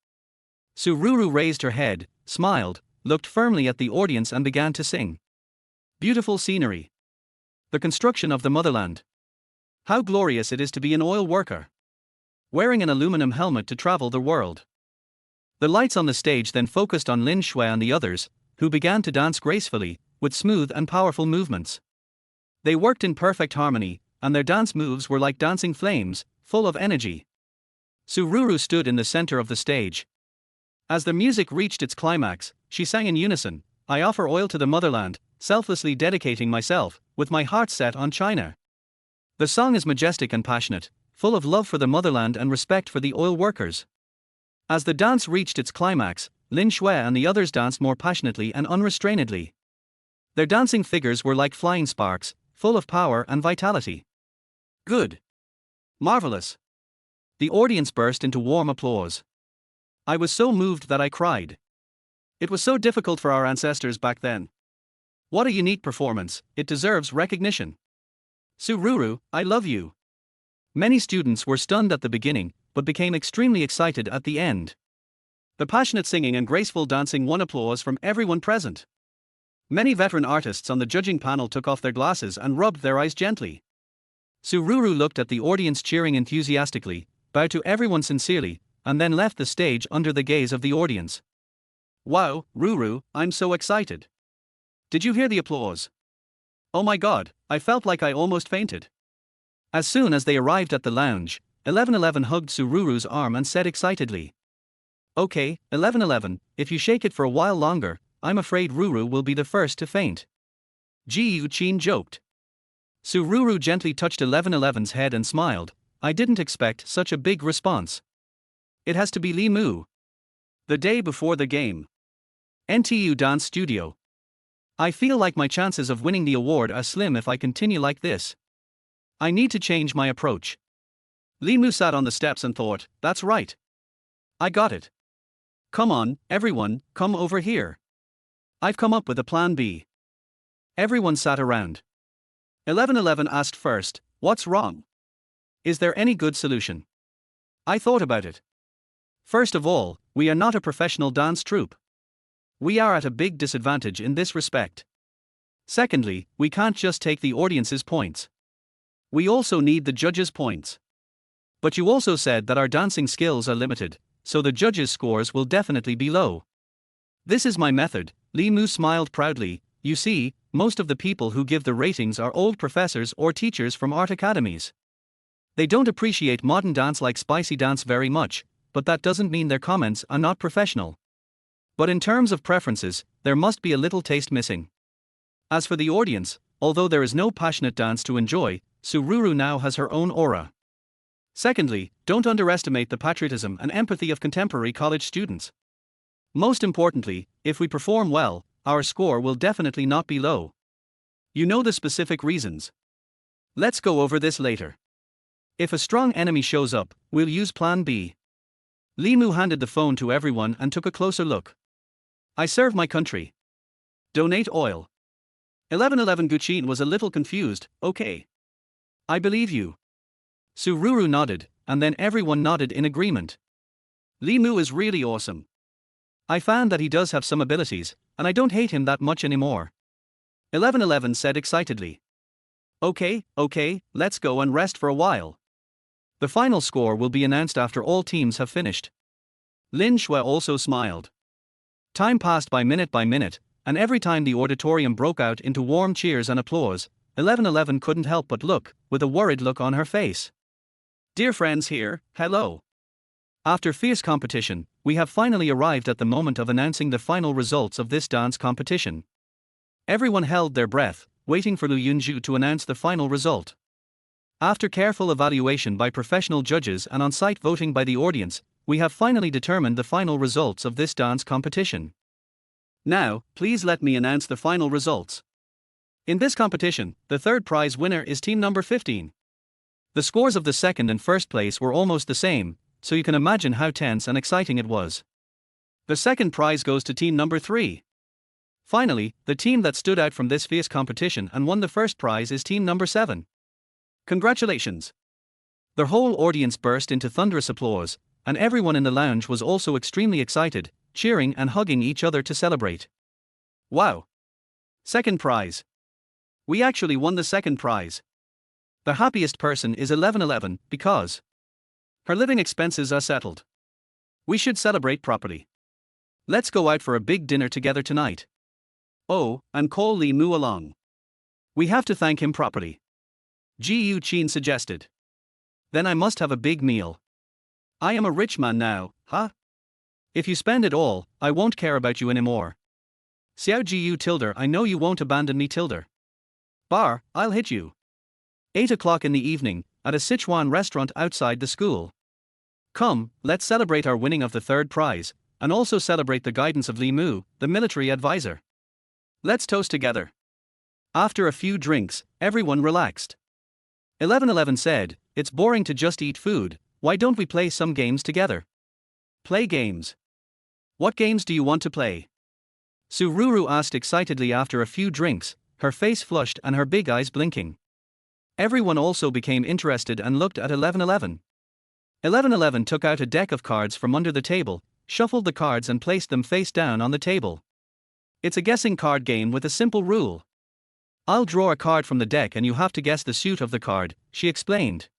Speaker 1: Sururu raised her head, smiled, looked firmly at the audience and began to sing. Beautiful scenery. The construction of the motherland. How glorious it is to be an oil worker. Wearing an aluminum helmet to travel the world. The lights on the stage then focused on Lin Shui and the others, who began to dance gracefully, with smooth and powerful movements. They worked in perfect harmony, and their dance moves were like dancing flames, full of energy. Sururu stood in the center of the stage. As the music reached its climax, she sang in unison, I offer oil to the motherland, selflessly dedicating myself, with my heart set on China. The song is majestic and passionate, full of love for the motherland and respect for the oil workers. As the dance reached its climax, Lin Shui and the others danced more passionately and unrestrainedly. Their dancing figures were like flying sparks, full of power and vitality. Good. Marvelous. The audience burst into warm applause. I was so moved that I cried. It was so difficult for our ancestors back then. What a unique performance, it deserves recognition. Sururu, I love you. Many students were stunned at the beginning, but became extremely excited at the end. The passionate singing and graceful dancing won applause from everyone present. Many veteran artists on the judging panel took off their glasses and rubbed their eyes gently. Sururu looked at the audience cheering enthusiastically, bowed to everyone sincerely, and then left the stage under the gaze of the audience. Wow, Ruru, I'm so excited. Did you hear the applause? Oh my god, I felt like I almost fainted. As soon as they arrived at the lounge, 1111 hugged Sururu's arm and said excitedly, Okay, 1111, if you shake it for a while longer, I'm afraid Ruru will be the first to faint. Ji Yuqin joked. Sururu gently touched 1111's head and smiled, I didn't expect such a big response. It has to be Li Mu. The day before the game. NTU Dance Studio. I feel like my chances of winning the award are slim if I continue like this. I need to change my approach. Li Mu sat on the steps and thought, that's right. I got it. Come on, everyone, come over here. I've come up with a plan B. Everyone sat around. 1111 asked first, what's wrong? Is there any good solution? I thought about it. First of all, we are not a professional dance troupe. We are at a big disadvantage in this respect. Secondly, we can't just take the audience's points. We also need the judges' points. But you also said that our dancing skills are limited, so the judges' scores will definitely be low. This is my method, Li Mu smiled proudly. You see, most of the people who give the ratings are old professors or teachers from art academies. They don't appreciate modern dance like spicy dance very much, but that doesn't mean their comments are not professional. But in terms of preferences, there must be a little taste missing. As for the audience, although there is no passionate dance to enjoy, Sururu now has her own aura. Secondly, don't underestimate the patriotism and empathy of contemporary college students. Most importantly, if we perform well, our score will definitely not be low. You know the specific reasons. Let's go over this later. If a strong enemy shows up, we'll use Plan B. Li Mu handed the phone to everyone and took a closer look. I serve my country. Donate oil. 1111 Guqin was a little confused, okay. I believe you. Sururu nodded, and then everyone nodded in agreement. Li Mu is really awesome. I found that he does have some abilities, and I don't hate him that much anymore. 1111 said excitedly. Okay, let's go and rest for a while. The final score will be announced after all teams have finished. Lin Shui also smiled. Time passed by minute, and every time the auditorium broke out into warm cheers and applause, 1111 couldn't help but look, with a worried look on her face. Dear friends here, hello. After fierce competition, we have finally arrived at the moment of announcing the final results of this dance competition. Everyone held their breath, waiting for Lu Yunju to announce the final result. After careful evaluation by professional judges and on-site voting by the audience, we have finally determined the final results of this dance competition. Now, please let me announce the final results. In this competition, the third prize winner is team number 15. The scores of the second and first place were almost the same, so you can imagine how tense and exciting it was. The second prize goes to team number 3. Finally, the team that stood out from this fierce competition and won the first prize is team number 7. Congratulations! The whole audience burst into thunderous applause, and everyone in the lounge was also extremely excited, cheering and hugging each other to celebrate. Wow! Second prize! We actually won the second prize. The happiest person is 1111 because her living expenses are settled. We should celebrate properly. Let's go out for a big dinner together tonight. Oh, and call Li Mu along. We have to thank him properly. Ji Yuqin suggested. Then I must have a big meal. I am a rich man now, huh? If you spend it all, I won't care about you anymore. Xiao Jiu tilde, I know you won't abandon me tilde. Bar, I'll hit you. 8 o'clock in the evening, at a Sichuan restaurant outside the school. Come, let's celebrate our winning of the third prize, and also celebrate the guidance of Li Mu, the military advisor. Let's toast together. After a few drinks, everyone relaxed. 1111 said, "It's boring to just eat food, why don't we play some games together?" Play games. What games do you want to play? Sururu asked excitedly after a few drinks, her face flushed and her big eyes blinking. Everyone also became interested and looked at 1111. 1111 took out a deck of cards from under the table, shuffled the cards and placed them face down on the table. It's a guessing card game with a simple rule. I'll draw a card from the deck and you have to guess the suit of the card, she explained.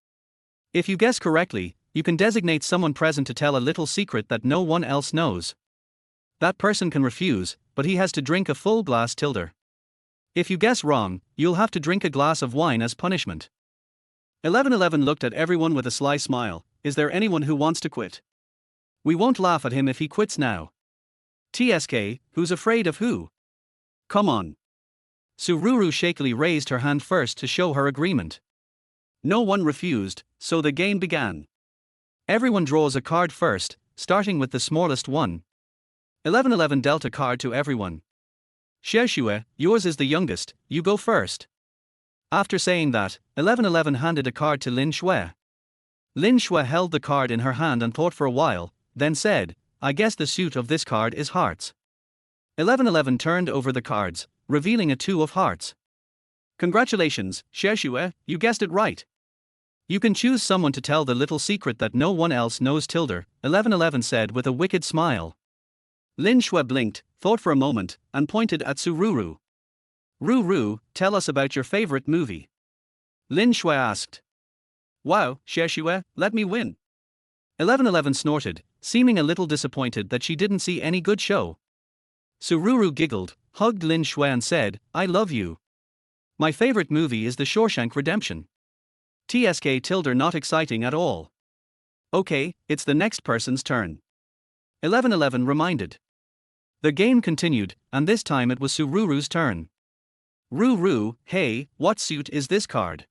Speaker 1: If you guess correctly, you can designate someone present to tell a little secret that no one else knows. That person can refuse, but he has to drink a full glass tilder. If you guess wrong, you'll have to drink a glass of wine as punishment. 1111 looked at everyone with a sly smile. Is there anyone who wants to quit? We won't laugh at him if he quits now. TSK, who's afraid of who? Come on. Sururu shakily raised her hand first to show her agreement. No one refused, so the game began. Everyone draws a card first, starting with the smallest one. 1111 dealt a card to everyone. Xiaoxue, yours is the youngest, you go first. After saying that, 1111 handed a card to Lin Shui. Lin Shui held the card in her hand and thought for a while, then said, I guess the suit of this card is hearts. 1111 turned over the cards, revealing a 2 of hearts. Congratulations, Xiaoxue, you guessed it right. You can choose someone to tell the little secret that no one else knows. 1111 said with a wicked smile. Lin Shui blinked, thought for a moment, and pointed at Sururu. Ruru, tell us about your favorite movie. Lin Shui asked. Wow, Xiaoxue, let me win. 1111 snorted, seeming a little disappointed that she didn't see any good show. Sururu giggled, hugged Lin Shui and said, I love you. My favorite movie is The Shawshank Redemption. TSK tilde not exciting at all. Okay, it's the next person's turn. 1111 reminded. The game continued, and this time it was Sururu's turn. Ruru, hey, what suit is this card?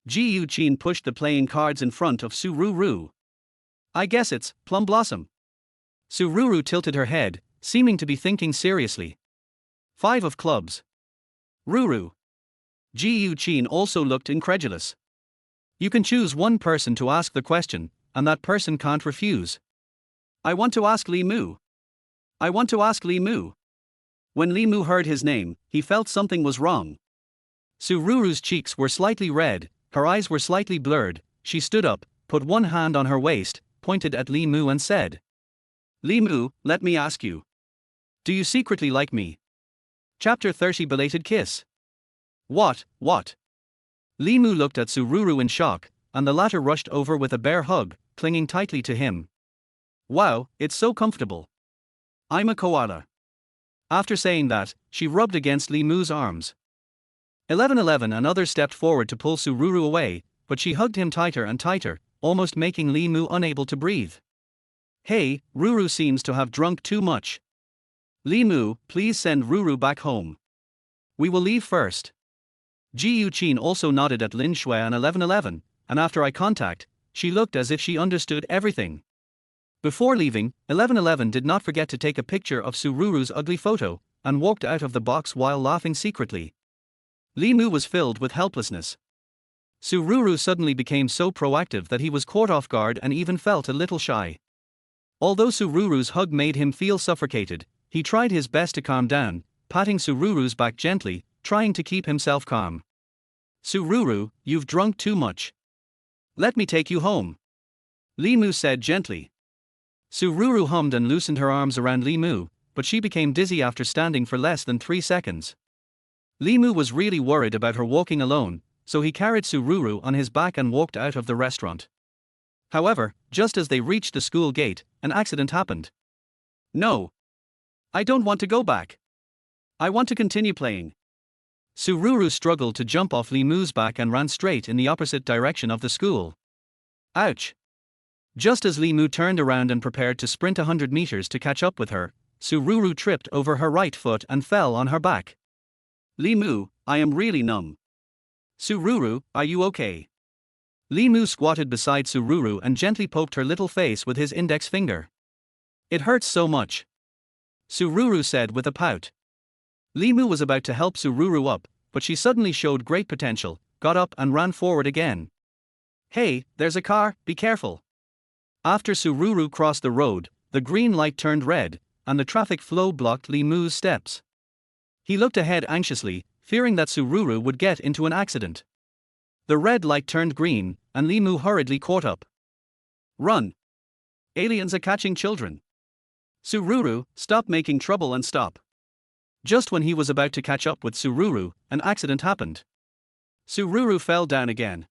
Speaker 1: Ji Yuqin pushed the playing cards in front of Sururu. I guess it's Plum Blossom. Sururu tilted her head, seeming to be thinking seriously. 5 of clubs. Ruru. Ji Yuqin also looked incredulous. You can choose one person to ask the question, and that person can't refuse. I want to ask Li Mu. I want to ask Li Mu. When Li Mu heard his name, he felt something was wrong. Sururu's cheeks were slightly red, her eyes were slightly blurred. She stood up, put one hand on her waist, pointed at Li Mu and said, Li Mu, let me ask you. Do you secretly like me? Chapter 30 Belated Kiss. What? Li Mu looked at Sururu in shock, and the latter rushed over with a bear hug, clinging tightly to him. Wow, it's so comfortable. I'm a koala. After saying that, she rubbed against Li Mu's arms. 1111 and others stepped forward to pull Sururu away, but she hugged him tighter and tighter, almost making Li Mu unable to breathe. Hey, Ruru seems to have drunk too much. Li Mu, please send Ruru back home. We will leave first. Ji Yuqin also nodded at Lin Shui and 1111, and after eye contact, she looked as if she understood everything. Before leaving, 1111 did not forget to take a picture of Sururu's ugly photo, and walked out of the box while laughing secretly. Li Mu was filled with helplessness. Sururu suddenly became so proactive that he was caught off guard and even felt a little shy. Although Sururu's hug made him feel suffocated, he tried his best to calm down, patting Sururu's back gently, trying to keep himself calm. Sururu, you've drunk too much. Let me take you home. Li Mu said gently. Sururu hummed and loosened her arms around Li Mu, but she became dizzy after standing for less than 3 seconds. Li Mu was really worried about her walking alone, so he carried Sururu on his back and walked out of the restaurant. However, just as they reached the school gate, an accident happened. No. I don't want to go back. I want to continue playing. Sururu struggled to jump off Li Mu's back and ran straight in the opposite direction of the school. Ouch. Just as Li Mu turned around and prepared to sprint 100 meters to catch up with her, Sururu tripped over her right foot and fell on her back. Li Mu, I am really numb. Sururu, are you okay? Li Mu squatted beside Sururu and gently poked her little face with his index finger. It hurts so much, Sururu said with a pout. Li Mu was about to help Sururu up, but she suddenly showed great potential, got up and ran forward again. Hey, there's a car, be careful. After Sururu crossed the road, the green light turned red, and the traffic flow blocked Li Mu's steps. He looked ahead anxiously, fearing that Sururu would get into an accident. The red light turned green, and Li Mu hurriedly caught up. Run! Aliens are catching children. Sururu, stop making trouble and stop. Just when he was about to catch up with Sururu, an accident happened. Sururu fell down again.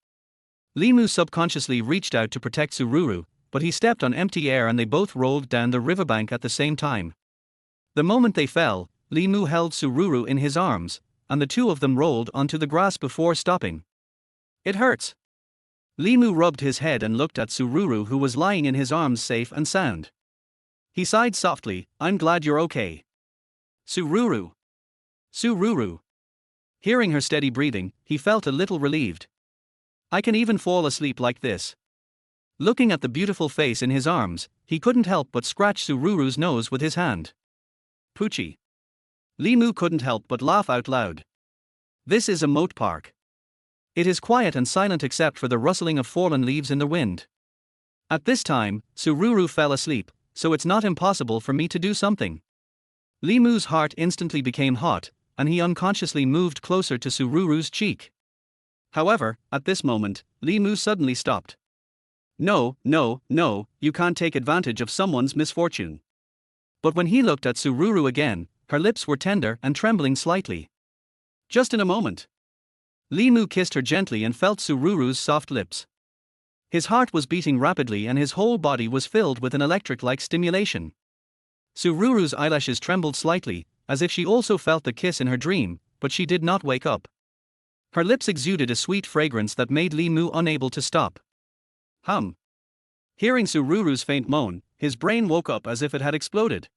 Speaker 1: Li Mu subconsciously reached out to protect Sururu, but he stepped on empty air and they both rolled down the riverbank at the same time. The moment they fell, Li Mu held Sururu in his arms, and the two of them rolled onto the grass before stopping. It hurts. Li Mu rubbed his head and looked at Sururu, who was lying in his arms safe and sound. He sighed softly, I'm glad you're okay. Sururu. Sururu. Hearing her steady breathing, he felt a little relieved. I can even fall asleep like this. Looking at the beautiful face in his arms, he couldn't help but scratch Sururu's nose with his hand. Poochie. Li Mu couldn't help but laugh out loud. This is a moat park. It is quiet and silent except for the rustling of fallen leaves in the wind. At this time, Sururu fell asleep, so it's not impossible for me to do something. Li Mu's heart instantly became hot, and he unconsciously moved closer to Sururu's cheek. However, at this moment, Li Mu suddenly stopped. No, you can't take advantage of someone's misfortune. But when he looked at Sururu again, her lips were tender and trembling slightly. Just in a moment. Li Mu kissed her gently and felt Sururu's soft lips. His heart was beating rapidly and his whole body was filled with an electric-like stimulation. Sururu's eyelashes trembled slightly, as if she also felt the kiss in her dream, but she did not wake up. Her lips exuded a sweet fragrance that made Li Mu unable to stop. Hum. Hearing Sururu's faint moan, his brain woke up as if it had exploded.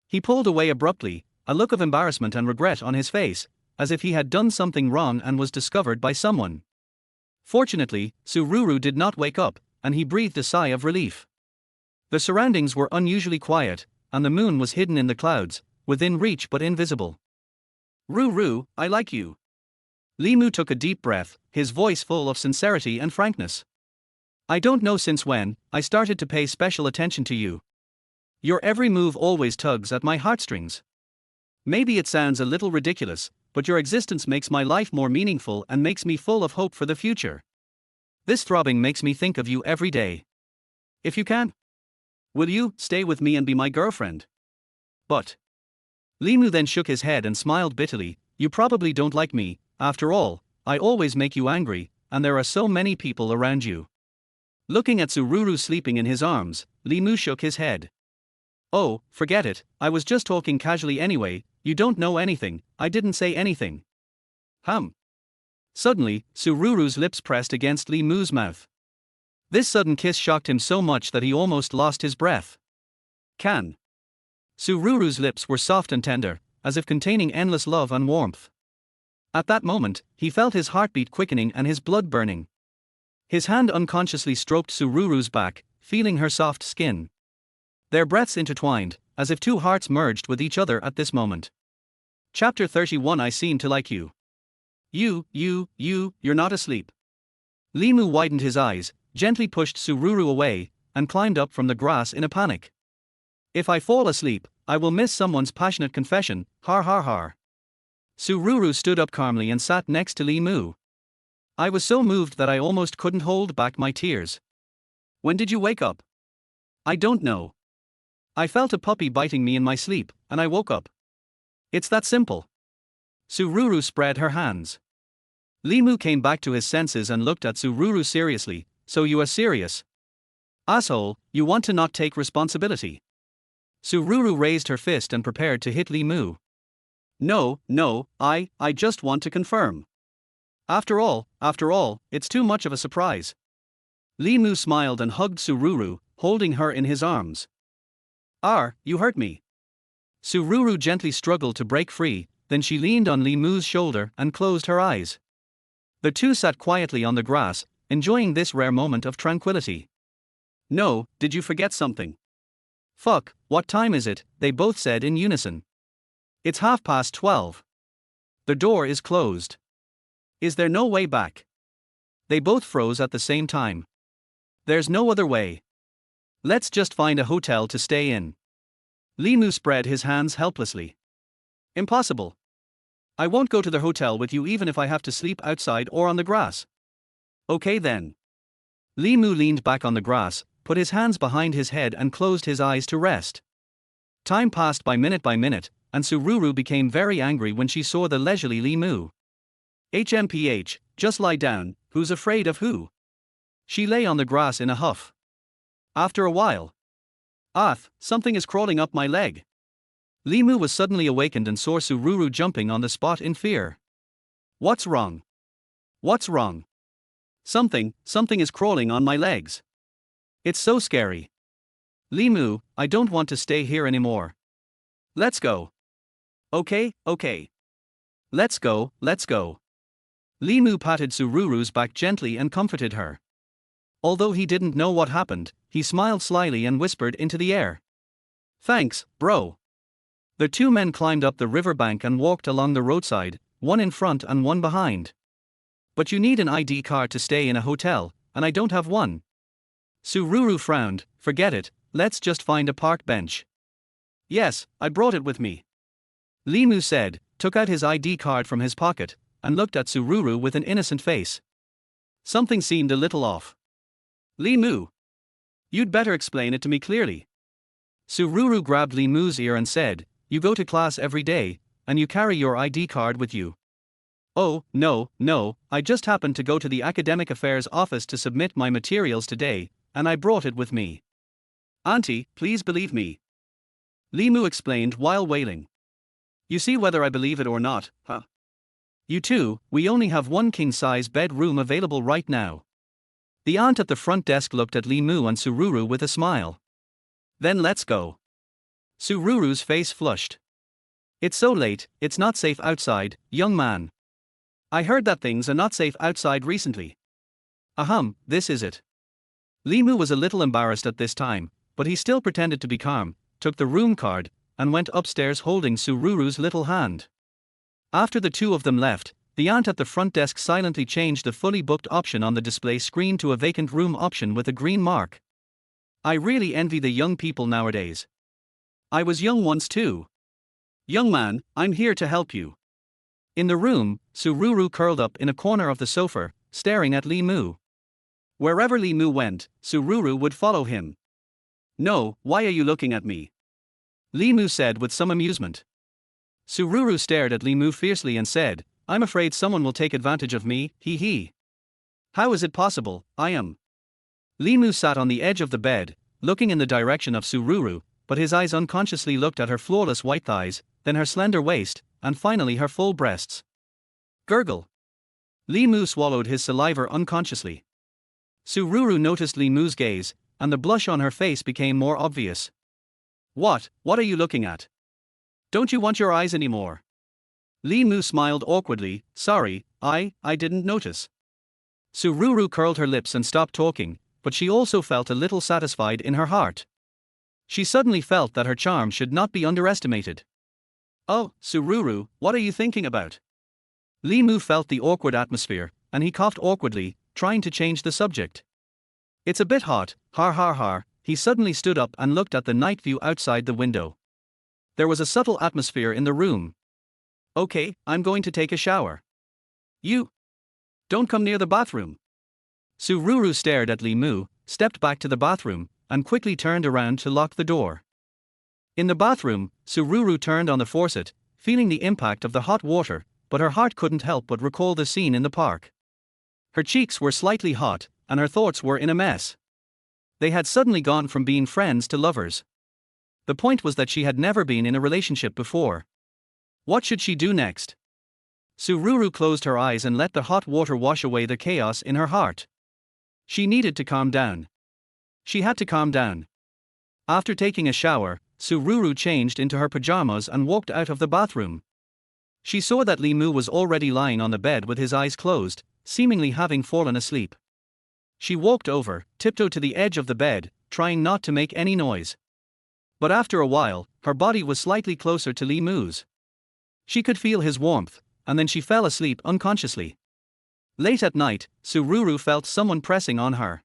Speaker 1: He pulled away abruptly, a look of embarrassment and regret on his face, as if he had done something wrong and was discovered by someone. Fortunately, Sururu did not wake up, and he breathed a sigh of relief. The surroundings were unusually quiet, and the moon was hidden in the clouds, within reach but invisible. Ruru, I like you. Li Mu took a deep breath, his voice full of sincerity and frankness. I don't know since when I started to pay special attention to you. Your every move always tugs at my heartstrings. Maybe it sounds a little ridiculous, but your existence makes my life more meaningful and makes me full of hope for the future. This throbbing makes me think of you every day. If you can, will you stay with me and be my girlfriend? But Li Mu then shook his head and smiled bitterly. You probably don't like me. After all, I always make you angry, and there are so many people around you. Looking at Sururu sleeping in his arms, Li Mu shook his head. Oh, forget it, I was just talking casually anyway, you don't know anything, I didn't say anything. Hum. Suddenly, Sururu's lips pressed against Li Mu's mouth. This sudden kiss shocked him so much that he almost lost his breath. Can. Sururu's lips were soft and tender, as if containing endless love and warmth. At that moment, he felt his heartbeat quickening and his blood burning. His hand unconsciously stroked Sururu's back, feeling her soft skin. Their breaths intertwined, as if two hearts merged with each other at this moment. Chapter 31 I seem to like you. You're not asleep. Li Mu widened his eyes, gently pushed Sururu away, and climbed up from the grass in a panic. If I fall asleep, I will miss someone's passionate confession, har har har. Sururu stood up calmly and sat next to Li Mu. I was so moved that I almost couldn't hold back my tears. When did you wake up? I don't know. I felt a puppy biting me in my sleep, and I woke up. It's that simple. Sururu spread her hands. Li Mu came back to his senses and looked at Sururu seriously. So you are serious? Asshole, you want to not take responsibility. Sururu raised her fist and prepared to hit Li Mu. No, I just want to confirm. After all, it's too much of a surprise. Li Mu smiled and hugged Sururu, holding her in his arms. You hurt me. Sururu gently struggled to break free, then she leaned on Li Mu's shoulder and closed her eyes. The two sat quietly on the grass, enjoying this rare moment of tranquility. No, did you forget something? Fuck, what time is it? They both said in unison. It's 12:30. The door is closed. Is there no way back? They both froze at the same time. There's no other way. Let's just find a hotel to stay in. Limu spread his hands helplessly. Impossible. I won't go to the hotel with you even if I have to sleep outside or on the grass. Okay then. Limu leaned back on the grass, put his hands behind his head and closed his eyes to rest. Time passed by minute, and Sururu became very angry when she saw the leisurely Limu. HMPH, just lie down, who's afraid of who? She lay on the grass in a huff. After a while. Something is crawling up my leg. Limu was suddenly awakened and saw Sururu jumping on the spot in fear. What's wrong? What's wrong? Something is crawling on my legs. It's so scary. Limu, I don't want to stay here anymore. Let's go. Okay. Let's go. Limu patted Sururu's back gently and comforted her. Although he didn't know what happened, he smiled slyly and whispered into the air. Thanks, bro. The two men climbed up the riverbank and walked along the roadside, one in front and one behind. But you need an ID card to stay in a hotel, and I don't have one. Sururu frowned. Forget it, let's just find a park bench. Yes, I brought it with me. Limu said, took out his ID card from his pocket, and looked at Sururu with an innocent face. Something seemed a little off. Limu. You'd better explain it to me clearly. Sururu grabbed Limu's ear and said, you go to class every day, and you carry your ID card with you. Oh, no, I just happened to go to the academic affairs office to submit my materials today, and I brought it with me. Auntie, please believe me. Limu explained while wailing. You see whether I believe it or not, huh? You too, we only have one king-size bedroom available right now. The aunt at the front desk looked at Limu and Sururu with a smile. Then let's go. Sururu's face flushed. It's so late, it's not safe outside, young man. I heard that things are not safe outside recently. This is it. Limu was a little embarrassed at this time, but he still pretended to be calm, took the room card, and went upstairs holding Sururu's little hand. After the two of them left, the aunt at the front desk silently changed the fully booked option on the display screen to a vacant room option with a green mark. I really envy the young people nowadays. I was young once too. Young man, I'm here to help you. In the room, Sururu curled up in a corner of the sofa, staring at Limu. Wherever Limu went, Sururu would follow him. No, why are you looking at me? Limu said with some amusement. Sururu stared at Limu fiercely and said, I'm afraid someone will take advantage of me, hee. How is it possible, I am? Limu sat on the edge of the bed, looking in the direction of Sururu, but his eyes unconsciously looked at her flawless white thighs, then her slender waist, and finally her full breasts. Gurgle. Limu swallowed his saliva unconsciously. Sururu noticed Limu's gaze, and the blush on her face became more obvious. What are you looking at? Don't you want your eyes anymore? Limu smiled awkwardly, sorry, I didn't notice. Sururu curled her lips and stopped talking, but she also felt a little satisfied in her heart. She suddenly felt that her charm should not be underestimated. Oh, Sururu, what are you thinking about? Limu felt the awkward atmosphere, and he coughed awkwardly, trying to change the subject. It's a bit hot, har. He suddenly stood up and looked at the night view outside the window. There was a subtle atmosphere in the room. Okay, I'm going to take a shower. You don't come near the bathroom. Sururu stared at Limu, stepped back to the bathroom, and quickly turned around to lock the door. In the bathroom, Sururu turned on the faucet, feeling the impact of the hot water, but her heart couldn't help but recall the scene in the park. Her cheeks were slightly hot, and her thoughts were in a mess. They had suddenly gone from being friends to lovers. The point was that she had never been in a relationship before. What should she do next? Sururu closed her eyes and let the hot water wash away the chaos in her heart. She needed to calm down. She had to calm down. After taking a shower, Sururu changed into her pajamas and walked out of the bathroom. She saw that Limu was already lying on the bed with his eyes closed, seemingly having fallen asleep. She walked over, tiptoed to the edge of the bed, trying not to make any noise. But after a while, her body was slightly closer to Lee Moo's. She could feel his warmth, and then she fell asleep unconsciously. Late at night, Sururu felt someone pressing on her.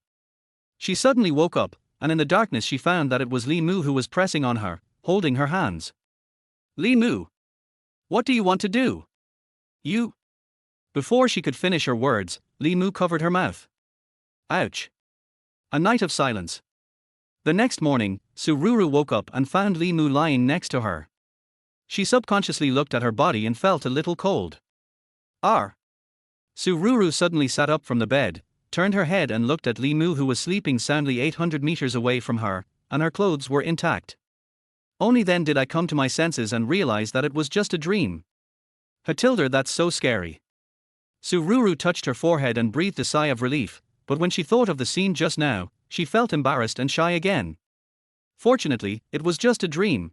Speaker 1: She suddenly woke up, and in the darkness she found that it was Lee Moo who was pressing on her, holding her hands. Lee Moo! What do you want to do? You? Before she could finish her words, Lee Moo covered her mouth. Ouch. A night of silence. The next morning, Sururu woke up and found Lee Moo lying next to her. She subconsciously looked at her body and felt a little cold. Sururu suddenly sat up from the bed, turned her head and looked at Lee Moo, who was sleeping soundly 800 meters away from her, and her clothes were intact. Only then did I come to my senses and realize that it was just a dream. Hatilda, that's so scary. Sururu touched her forehead and breathed a sigh of relief, but when she thought of the scene just now, she felt embarrassed and shy again. Fortunately, it was just a dream.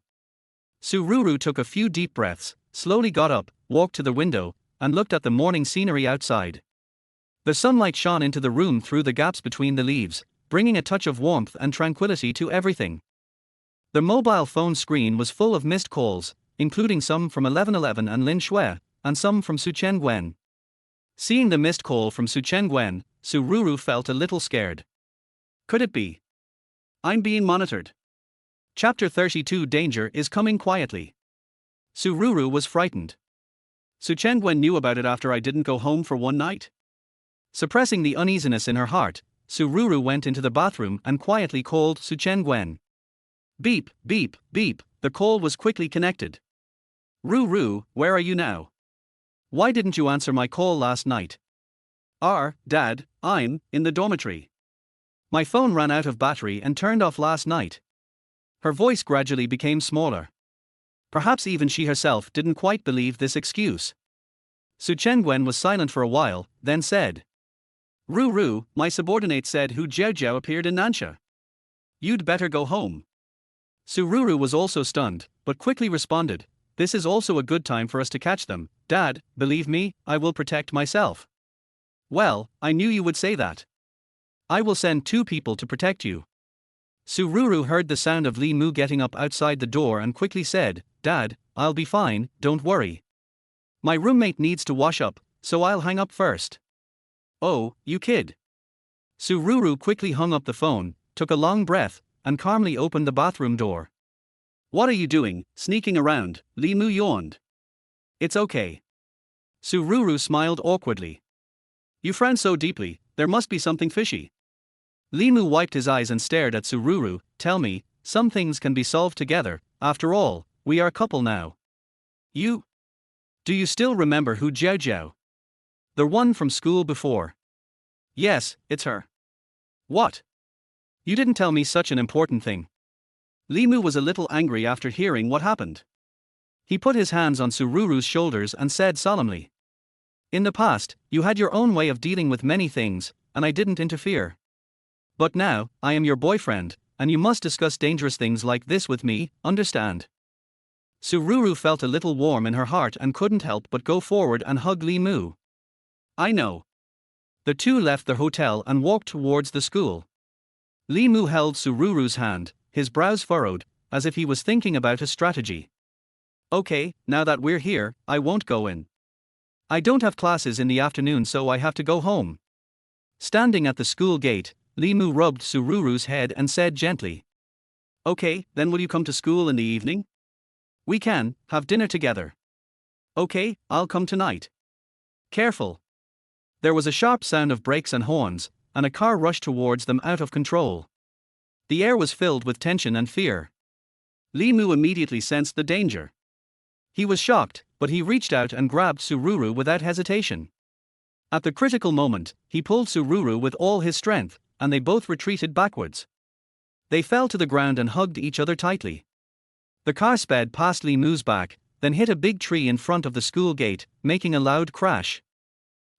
Speaker 1: Sururu took a few deep breaths, slowly got up, walked to the window, and looked at the morning scenery outside. The sunlight shone into the room through the gaps between the leaves, bringing a touch of warmth and tranquility to everything. The mobile phone screen was full of missed calls, including some from 1111 and Lin Shui, and some from Su Chen Guen. Seeing the missed call from Su Chen Guen, Sururu felt a little scared. Could it be? I'm being monitored. Chapter 32. Danger is coming quietly. Sururu was frightened. Su Chen Guen knew about it after I didn't go home for one night. Suppressing the uneasiness in her heart, Sururu went into the bathroom and quietly called Su Chen Guen. Beep, beep, beep, the call was quickly connected. Ruru, where are you now? Why didn't you answer my call last night? Dad, I'm in the dormitory. My phone ran out of battery and turned off last night. Her voice gradually became smaller. Perhaps even she herself didn't quite believe this excuse. Su Chen Guen was silent for a while, then said, Ruru, my subordinate said Hu Jiaojiao appeared in Nansha. You'd better go home. Sururu was also stunned, but quickly responded, this is also a good time for us to catch them. Dad, believe me, I will protect myself. Well, I knew you would say that. I will send 2 people to protect you. Sururu heard the sound of Lee Moo getting up outside the door and quickly said, Dad, I'll be fine, don't worry. My roommate needs to wash up, so I'll hang up first. Oh, you kid. Sururu quickly hung up the phone, took a long breath, and calmly opened the bathroom door. What are you doing, sneaking around? Lee Moo yawned. It's okay. Sururu smiled awkwardly. You frown so deeply, there must be something fishy. Lee Moo wiped his eyes and stared at Sururu. Tell me, some things can be solved together, after all, we are a couple now. Do you still remember Hu Jiaojiao? The one from school before? Yes, it's her. What? You didn't tell me such an important thing. Lee Moo was a little angry after hearing what happened. He put his hands on Sururu's shoulders and said solemnly, in the past, you had your own way of dealing with many things, and I didn't interfere. But now, I am your boyfriend, and you must discuss dangerous things like this with me, understand? Sururu felt a little warm in her heart and couldn't help but go forward and hug Lee Moo. I know. The two left the hotel and walked towards the school. Lee Moo held Sururu's hand, his brows furrowed, as if he was thinking about a strategy. Okay, now that we're here, I won't go in. I don't have classes in the afternoon, so I have to go home. Standing at the school gate, Lee Moo rubbed Sururu's head and said gently, okay, then will you come to school in the evening? We can have dinner together. Okay, I'll come tonight. Careful. There was a sharp sound of brakes and horns, and a car rushed towards them out of control. The air was filled with tension and fear. Lee Moo immediately sensed the danger. He was shocked, but he reached out and grabbed Sururu without hesitation. At the critical moment, he pulled Sururu with all his strength, and they both retreated backwards. They fell to the ground and hugged each other tightly. The car sped past Lee Moo's back, then hit a big tree in front of the school gate, making a loud crash.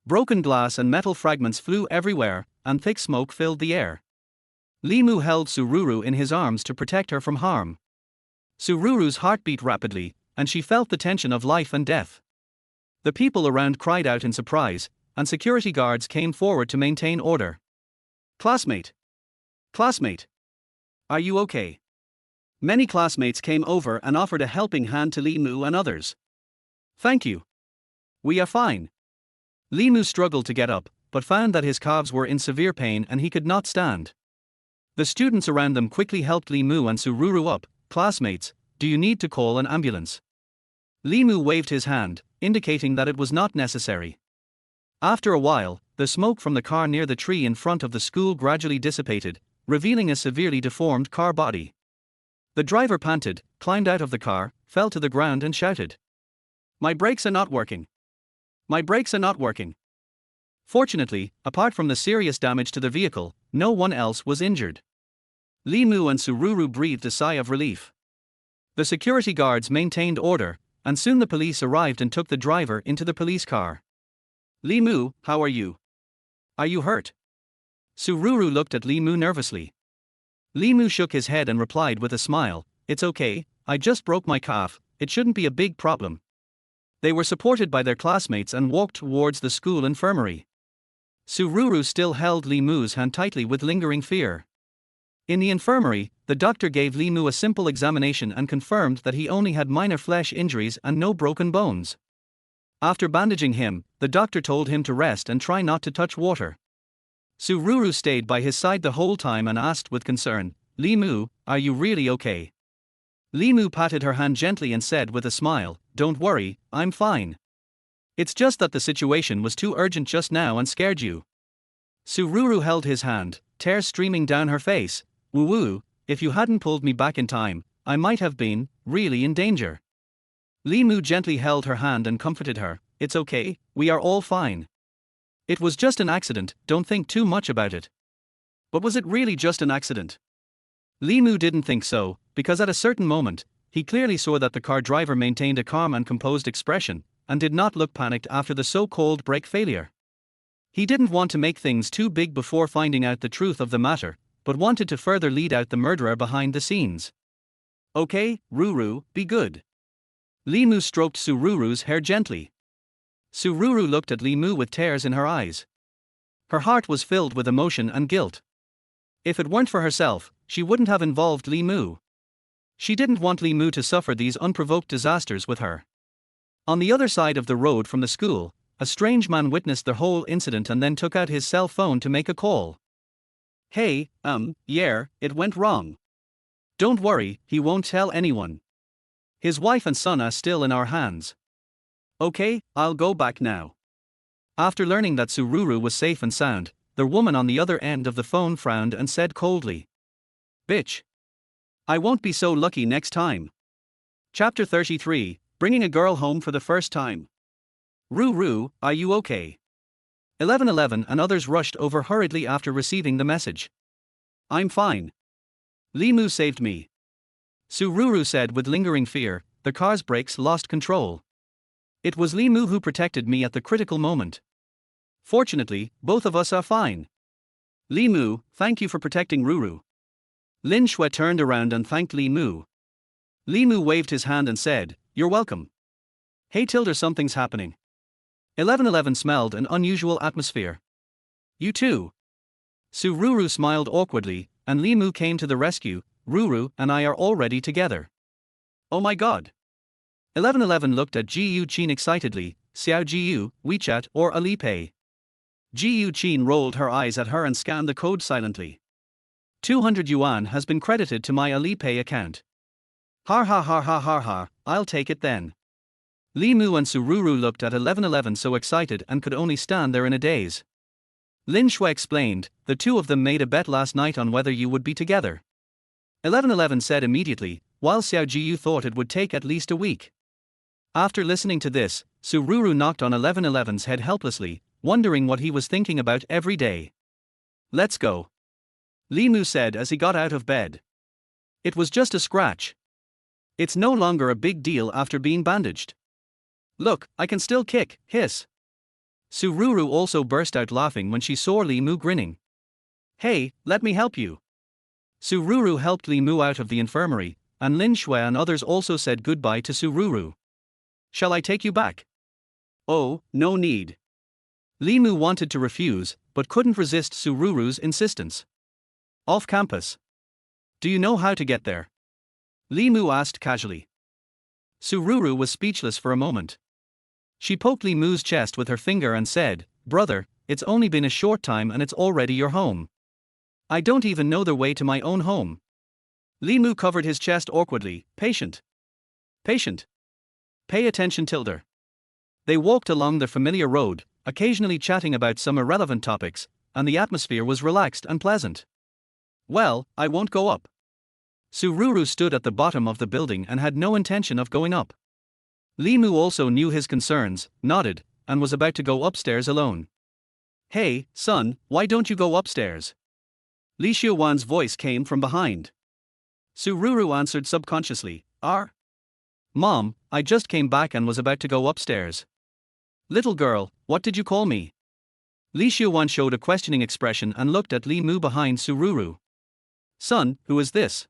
Speaker 1: Broken glass and metal fragments flew everywhere, and thick smoke filled the air. Lee Moo held Sururu in his arms to protect her from harm. Sururu's heart beat rapidly, and she felt the tension of life and death. The people around cried out in surprise, and security guards came forward to maintain order. Classmate. Classmate. Are you okay? Many classmates came over and offered a helping hand to Li Mu and others. Thank you. We are fine. Li Mu struggled to get up, but found that his calves were in severe pain and he could not stand. The students around them quickly helped Li Mu and Sururu up. Classmates, do you need to call an ambulance? Li Mu waved his hand, indicating that it was not necessary. After a while, the smoke from the car near the tree in front of the school gradually dissipated, revealing a severely deformed car body. The driver panted, climbed out of the car, fell to the ground and shouted, "My brakes are not working. My brakes are not working." Fortunately, apart from the serious damage to the vehicle, no one else was injured. Li Mu and Sururu breathed a sigh of relief. The security guards maintained order, and soon the police arrived and took the driver into the police car. Li Mu, how are you? Are you hurt? Sururu looked at Li Mu nervously. Li Mu shook his head and replied with a smile, "It's okay, I just broke my calf, it shouldn't be a big problem." They were supported by their classmates and walked towards the school infirmary. Sururu still held Li Mu's hand tightly with lingering fear. In the infirmary, the doctor gave Li Mu a simple examination and confirmed that he only had minor flesh injuries and no broken bones. After bandaging him, the doctor told him to rest and try not to touch water. Sururu stayed by his side the whole time and asked with concern, "Li Mu, are you really okay?" Li Mu patted her hand gently and said with a smile, "Don't worry, I'm fine. It's just that the situation was too urgent just now and scared you." Sururu held his hand, tears streaming down her face. "Woo-woo, if you hadn't pulled me back in time, I might have been, really in danger." Li Mu gently held her hand and comforted her, "It's okay, we are all fine. It was just an accident, don't think too much about it." But was it really just an accident? Li Mu didn't think so, because at a certain moment, he clearly saw that the car driver maintained a calm and composed expression, and did not look panicked after the so-called brake failure. He didn't want to make things too big before finding out the truth of the matter, but wanted to further lead out the murderer behind the scenes. "Okay, Ruru, be good." Li Mu stroked Sururu's hair gently. Sururu looked at Li Mu with tears in her eyes. Her heart was filled with emotion and guilt. If it weren't for herself, she wouldn't have involved Li Mu. She didn't want Li Mu to suffer these unprovoked disasters with her. On the other side of the road from the school, a strange man witnessed the whole incident and then took out his cell phone to make a call. "Hey, yeah, it went wrong. Don't worry, he won't tell anyone. His wife and son are still in our hands. Okay, I'll go back now." After learning that Sururu was safe and sound, the woman on the other end of the phone frowned and said coldly, "Bitch. I won't be so lucky next time." Chapter 33, Bringing a Girl Home for the First Time. "Ruru, are you okay?" 1111 and others rushed over hurriedly after receiving the message. "I'm fine. Li Mu saved me." Sururu said with lingering fear, "The car's brakes lost control. It was Li Mu who protected me at the critical moment. Fortunately, both of us are fine. Li Mu, thank you for protecting Ruru." Lin Shui turned around and thanked Li Mu. Li Mu waved his hand and said, "You're welcome. Hey Tilda, something's happening." 1111 smelled an unusual atmosphere. "You too." Sururu smiled awkwardly, and Li Mu came to the rescue. "Ruru and I are already together." "Oh my god." 1111 looked at Jiu Qin excitedly. "Xiao Jiu, WeChat or Alipay?" Jiu Qin rolled her eyes at her and scanned the code silently. 200 yuan has been credited to my Alipay account. Har har har har har har, I'll take it then. Li Mu and Sururu looked at 1111 so excited and could only stand there in a daze. Lin Shui explained, "The two of them made a bet last night on whether you would be together." 1111 said immediately, while Xiao Jiu thought it would take at least a week. After listening to this, Sururu knocked on 1111's head helplessly, wondering what he was thinking about every day. "Let's go," Li Mu said as he got out of bed. "It was just a scratch. It's no longer a big deal after being bandaged. Look, I can still kick, hiss." Sururu also burst out laughing when she saw Li Mu grinning. "Hey, let me help you." Sururu helped Li Mu out of the infirmary, and Lin Shui and others also said goodbye to Sururu. "Shall I take you back?" "Oh, no need." Li Mu wanted to refuse, but couldn't resist Sururu's insistence. Off campus. Do you know how to get there? Lee Mu asked casually. Sururu was speechless for a moment. She poked Lee Mu's chest with her finger and said, "Brother, it's only been a short time and it's already your home. I don't even know the way to my own home." Lee Mu covered his chest awkwardly. Patient. Patient. Pay attention, Tilder. They walked along the familiar road, occasionally chatting about some irrelevant topics, and the atmosphere was relaxed and pleasant. Well, I won't go up. Sururu stood at the bottom of the building and had no intention of going up. Lee Mu also knew his concerns, nodded, and was about to go upstairs alone. "Hey, son, why don't you go upstairs?" Li Xiuwan's voice came from behind. Sururu answered subconsciously, Mom, I just came back and was about to go upstairs." "Little girl, what did you call me?" Li Xiuwan showed a questioning expression and looked at Li Mu behind Sururu. "Son, who is this?"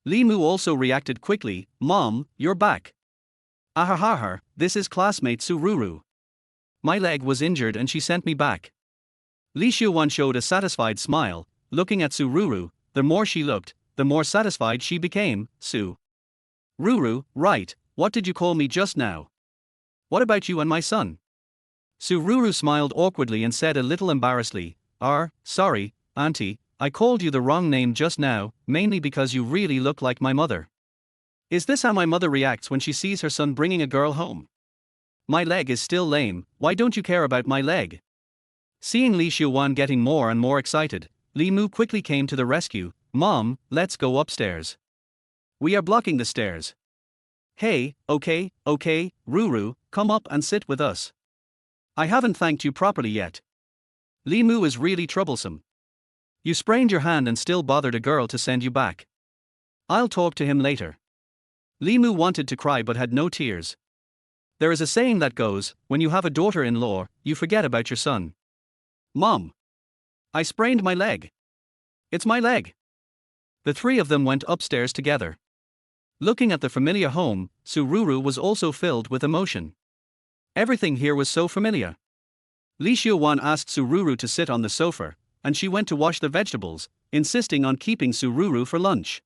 Speaker 1: Li Mu also reacted quickly. "Mom, you're back." "Ahahahar, this is classmate Sururu. My leg was injured and she sent me back." Li Xiuwan showed a satisfied smile, looking at Sururu. The more she looked, the more satisfied she became. Ruru, right, what did you call me just now? What about you and my son?" Sururu smiled awkwardly and said a little embarrassedly, Sorry, Auntie, I called you the wrong name just now, mainly because you really look like my mother." "Is this how my mother reacts when she sees her son bringing a girl home? My leg is still lame, why don't you care about my leg?" Seeing Li Xiuwan getting more and more excited, Li Mu quickly came to the rescue. "Mom, let's go upstairs. We are blocking the stairs." "Hey, okay, Ruru, come up and sit with us. I haven't thanked you properly yet. Li Mu is really troublesome. You sprained your hand and still bothered a girl to send you back. I'll talk to him later." Li Mu wanted to cry but had no tears. There is a saying that goes, when you have a daughter-in-law, you forget about your son. "Mom, I sprained my leg. It's my leg." The three of them went upstairs together. Looking at the familiar home, Sururu was also filled with emotion. Everything here was so familiar. Li Xiuwan asked Sururu to sit on the sofa, and she went to wash the vegetables, insisting on keeping Sururu for lunch.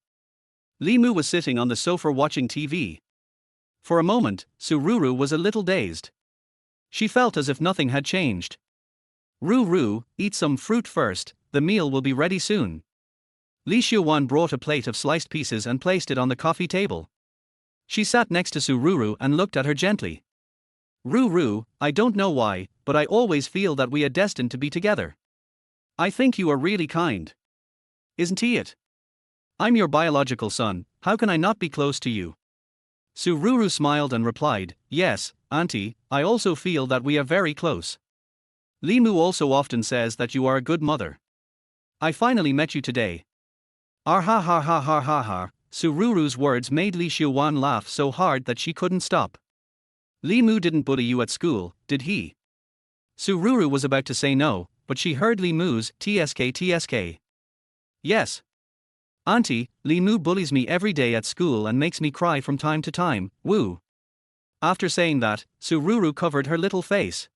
Speaker 1: Li Mu was sitting on the sofa watching TV. For a moment, Sururu was a little dazed. She felt as if nothing had changed. Ruru, eat some fruit first, the meal will be ready soon." Li Xiuwan brought a plate of sliced pieces and placed it on the coffee table. She sat next to Sururu and looked at her gently. "Ruru, I don't know why, but I always feel that we are destined to be together. I think you are really kind. Isn't he it? I'm your biological son, how can I not be close to you?" Sururu smiled and replied, "Yes, Auntie, I also feel that we are very close. Li Mu also often says that you are a good mother. I finally met you today." Sururu's words made Li Xiuwan laugh so hard that she couldn't stop. "Li Mu didn't bully you at school, did he?" Sururu was about to say no, but she heard Li Mu's tsk. "Yes. Auntie, Li Mu bullies me every day at school and makes me cry from time to time, woo." After saying that, Sururu covered her little face.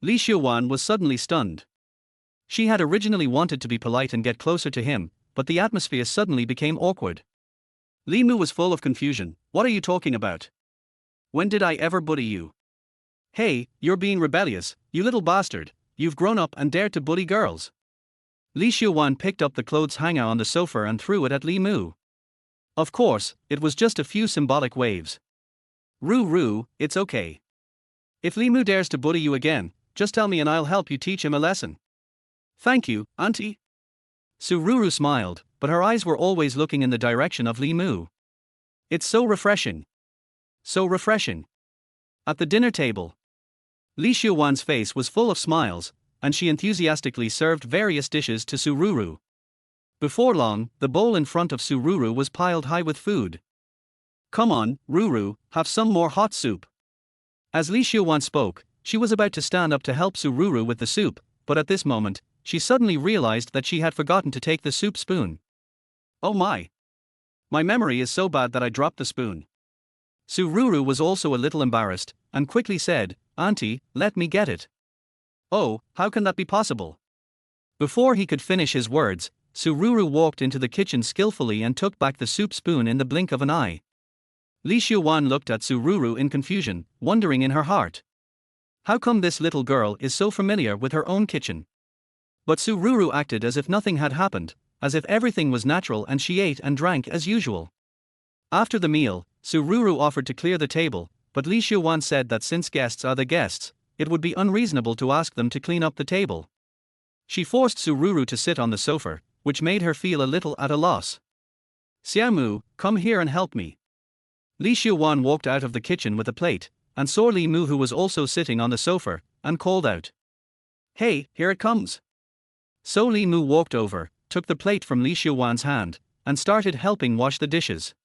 Speaker 1: Li Xiuwan was suddenly stunned. She had originally wanted to be polite and get closer to him, but the atmosphere suddenly became awkward. Li Mu was full of confusion. "What are you talking about? When did I ever bully you? Hey, you're being rebellious, you little bastard, you've grown up and dared to bully girls." Li Xiuwan picked up the clothes hanger on the sofa and threw it at Li Mu. Of course, it was just a few symbolic waves. Ruru, it's okay. If Li Mu dares to bully you again, just tell me and I'll help you teach him a lesson. "Thank you, Auntie." Sururu smiled, but her eyes were always looking in the direction of Li Mu. "It's so refreshing. So refreshing." At the dinner table, Li Xiuwan's face was full of smiles, and she enthusiastically served various dishes to Sururu. Before long, the bowl in front of Sururu was piled high with food. "Come on, Ruru, have some more hot soup." As Li Xiuwan spoke, she was about to stand up to help Sururu with the soup, but at this moment, she suddenly realized that she had forgotten to take the soup spoon. "Oh my! My memory is so bad that I dropped the spoon." Sururu was also a little embarrassed, and quickly said, "Auntie, let me get it." "Oh, how can that be possible? Before he could finish his words, Sururu walked into the kitchen skillfully and took back the soup spoon in the blink of an eye. Li Xiuwan looked at Sururu in confusion, wondering in her heart. How come this little girl is so familiar with her own kitchen? But Sururu acted as if nothing had happened, as if everything was natural and she ate and drank as usual. After the meal, Sururu offered to clear the table, but Li Xiuwan said that since guests are the guests, it would be unreasonable to ask them to clean up the table. She forced Sururu to sit on the sofa, which made her feel a little at a loss. Xiaomu, come here and help me. Li Xiuwan walked out of the kitchen with a plate, and saw Li Mu, who was also sitting on the sofa, and called out, "Hey, here it comes." So Li Mu walked over, took the plate from Li Xiuwan's hand, and started helping wash the dishes.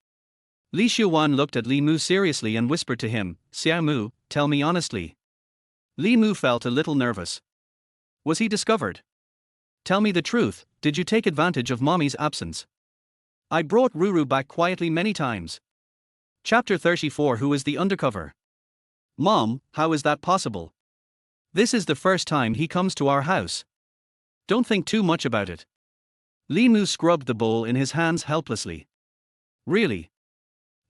Speaker 1: Li Xiuwan looked at Li Mu seriously and whispered to him, "Xiaomu, tell me honestly." Li Mu felt a little nervous. Was he discovered? Tell me the truth, did you take advantage of mommy's absence? I brought Ruru back quietly many times. Chapter 34. Who is the undercover? Mom, how is that possible? This is the first time he comes to our house. Don't think too much about it. Li Mu scrubbed the bowl in his hands helplessly. Really?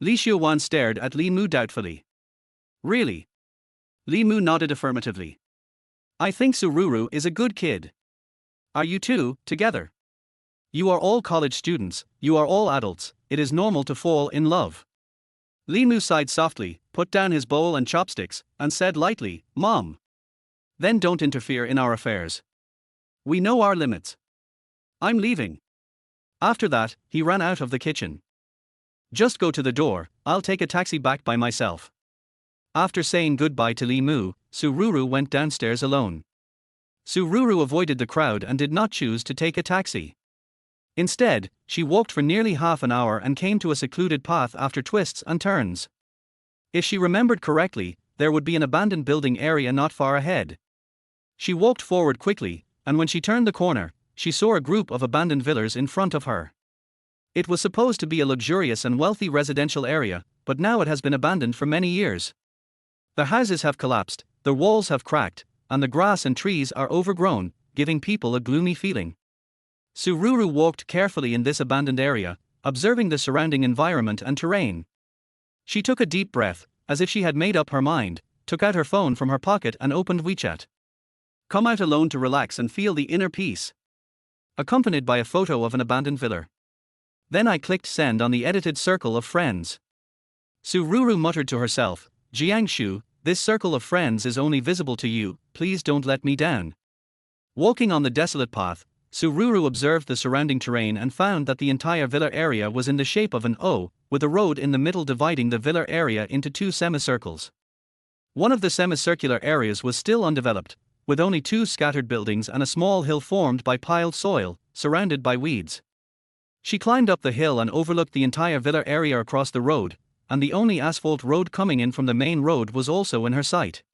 Speaker 1: Li Xiuwan stared at Li Mu doubtfully. Really? Li Mu nodded affirmatively. I think Sururu is a good kid. Are you two together? You are all college students, you are all adults, it is normal to fall in love. Li Mu sighed softly, put down his bowl and chopsticks, and said lightly, Mom. Then don't interfere in our affairs. We know our limits. I'm leaving. After that, he ran out of the kitchen. Just go to the door, I'll take a taxi back by myself. After saying goodbye to Li Mu, Sururu went downstairs alone. Sururu avoided the crowd and did not choose to take a taxi. Instead, she walked for nearly half an hour and came to a secluded path after twists and turns. If she remembered correctly, there would be an abandoned building area not far ahead. She walked forward quickly, and when she turned the corner, she saw a group of abandoned villas in front of her. It was supposed to be a luxurious and wealthy residential area, but now it has been abandoned for many years. The houses have collapsed, the walls have cracked, and the grass and trees are overgrown, giving people a gloomy feeling. Sururu walked carefully in this abandoned area, observing the surrounding environment and terrain. She took a deep breath, as if she had made up her mind, took out her phone from her pocket and opened WeChat. Come out alone to relax and feel the inner peace. Accompanied by a photo of an abandoned villa. Then I clicked send on the edited circle of friends. Sururu muttered to herself, Jiangshu, this circle of friends is only visible to you, please don't let me down. Walking on the desolate path, Sururu observed the surrounding terrain and found that the entire villa area was in the shape of an O, with a road in the middle dividing the villa area into two semicircles. One of the semicircular areas was still undeveloped, with only two scattered buildings and a small hill formed by piled soil, surrounded by weeds. She climbed up the hill and overlooked the entire villa area across the road, and the only asphalt road coming in from the main road was also in her sight.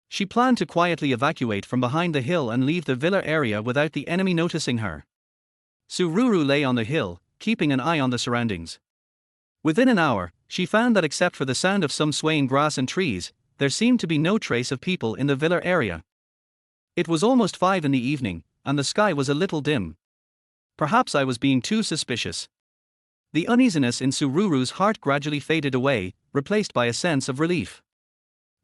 Speaker 1: She planned to quietly evacuate from behind the hill and leave the villa area without the enemy noticing her. Sururu lay on the hill, keeping an eye on the surroundings. Within an hour, she found that except for the sound of some swaying grass and trees, there seemed to be no trace of people in the villa area. It was almost 5 in the evening, and the sky was a little dim. Perhaps I was being too suspicious. The uneasiness in Sururu's heart gradually faded away, replaced by a sense of relief.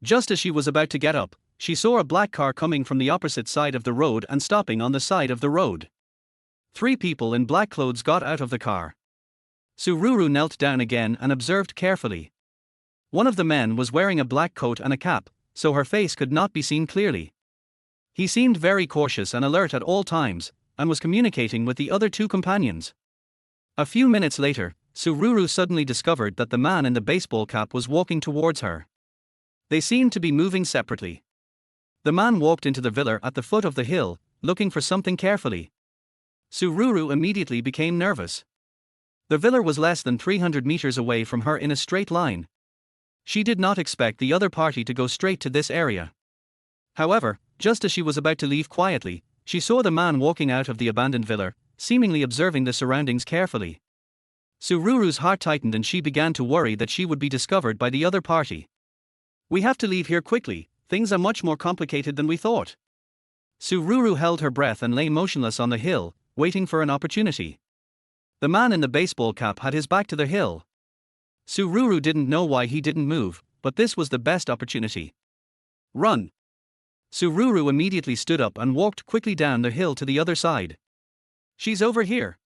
Speaker 1: Just as she was about to get up, she saw a black car coming from the opposite side of the road and stopping on the side of the road. 3 people in black clothes got out of the car. Sururu knelt down again and observed carefully. One of the men was wearing a black coat and a cap, so her face could not be seen clearly. He seemed very cautious and alert at all times, and was communicating with the other 2 companions. A few minutes later, Sururu suddenly discovered that the man in the baseball cap was walking towards her. They seemed to be moving separately. The man walked into the villa at the foot of the hill, looking for something carefully. Sururu immediately became nervous. The villa was less than 300 meters away from her in a straight line. She did not expect the other party to go straight to this area. However, just as she was about to leave quietly, she saw the man walking out of the abandoned villa, seemingly observing the surroundings carefully. Sururu's heart tightened and she began to worry that she would be discovered by the other party. We have to leave here quickly, things are much more complicated than we thought. Sururu held her breath and lay motionless on the hill, waiting for an opportunity. The man in the baseball cap had his back to the hill. Sururu didn't know why he didn't move, but this was the best opportunity. Run! Sururu immediately stood up and walked quickly down the hill to the other side. She's over here.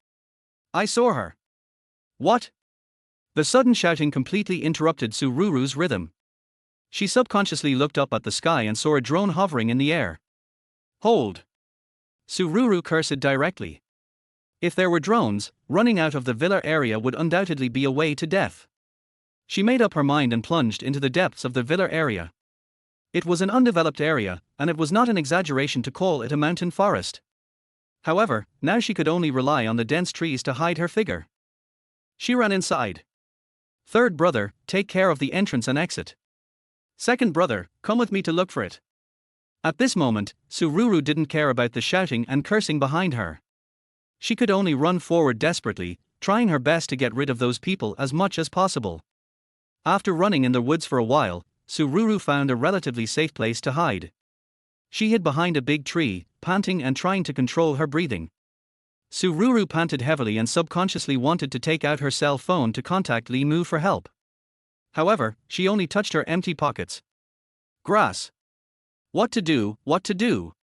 Speaker 1: I saw her. What? The sudden shouting completely interrupted Sururu's rhythm. She subconsciously looked up at the sky and saw a drone hovering in the air. Hold! Sururu cursed directly. If there were drones, running out of the villa area would undoubtedly be a way to death. She made up her mind and plunged into the depths of the villa area. It was an undeveloped area, and it was not an exaggeration to call it a mountain forest. However, now she could only rely on the dense trees to hide her figure. She ran inside. Third brother, take care of the entrance and exit. Second brother, come with me to look for it. At this moment, Sururu didn't care about the shouting and cursing behind her. She could only run forward desperately, trying her best to get rid of those people as much as possible. After running in the woods for a while, Sururu found a relatively safe place to hide. She hid behind a big tree, panting and trying to control her breathing. Sururu panted heavily and subconsciously wanted to take out her cell phone to contact Li Mu for help. However, she only touched her empty pockets. Grass. What to do, what to do?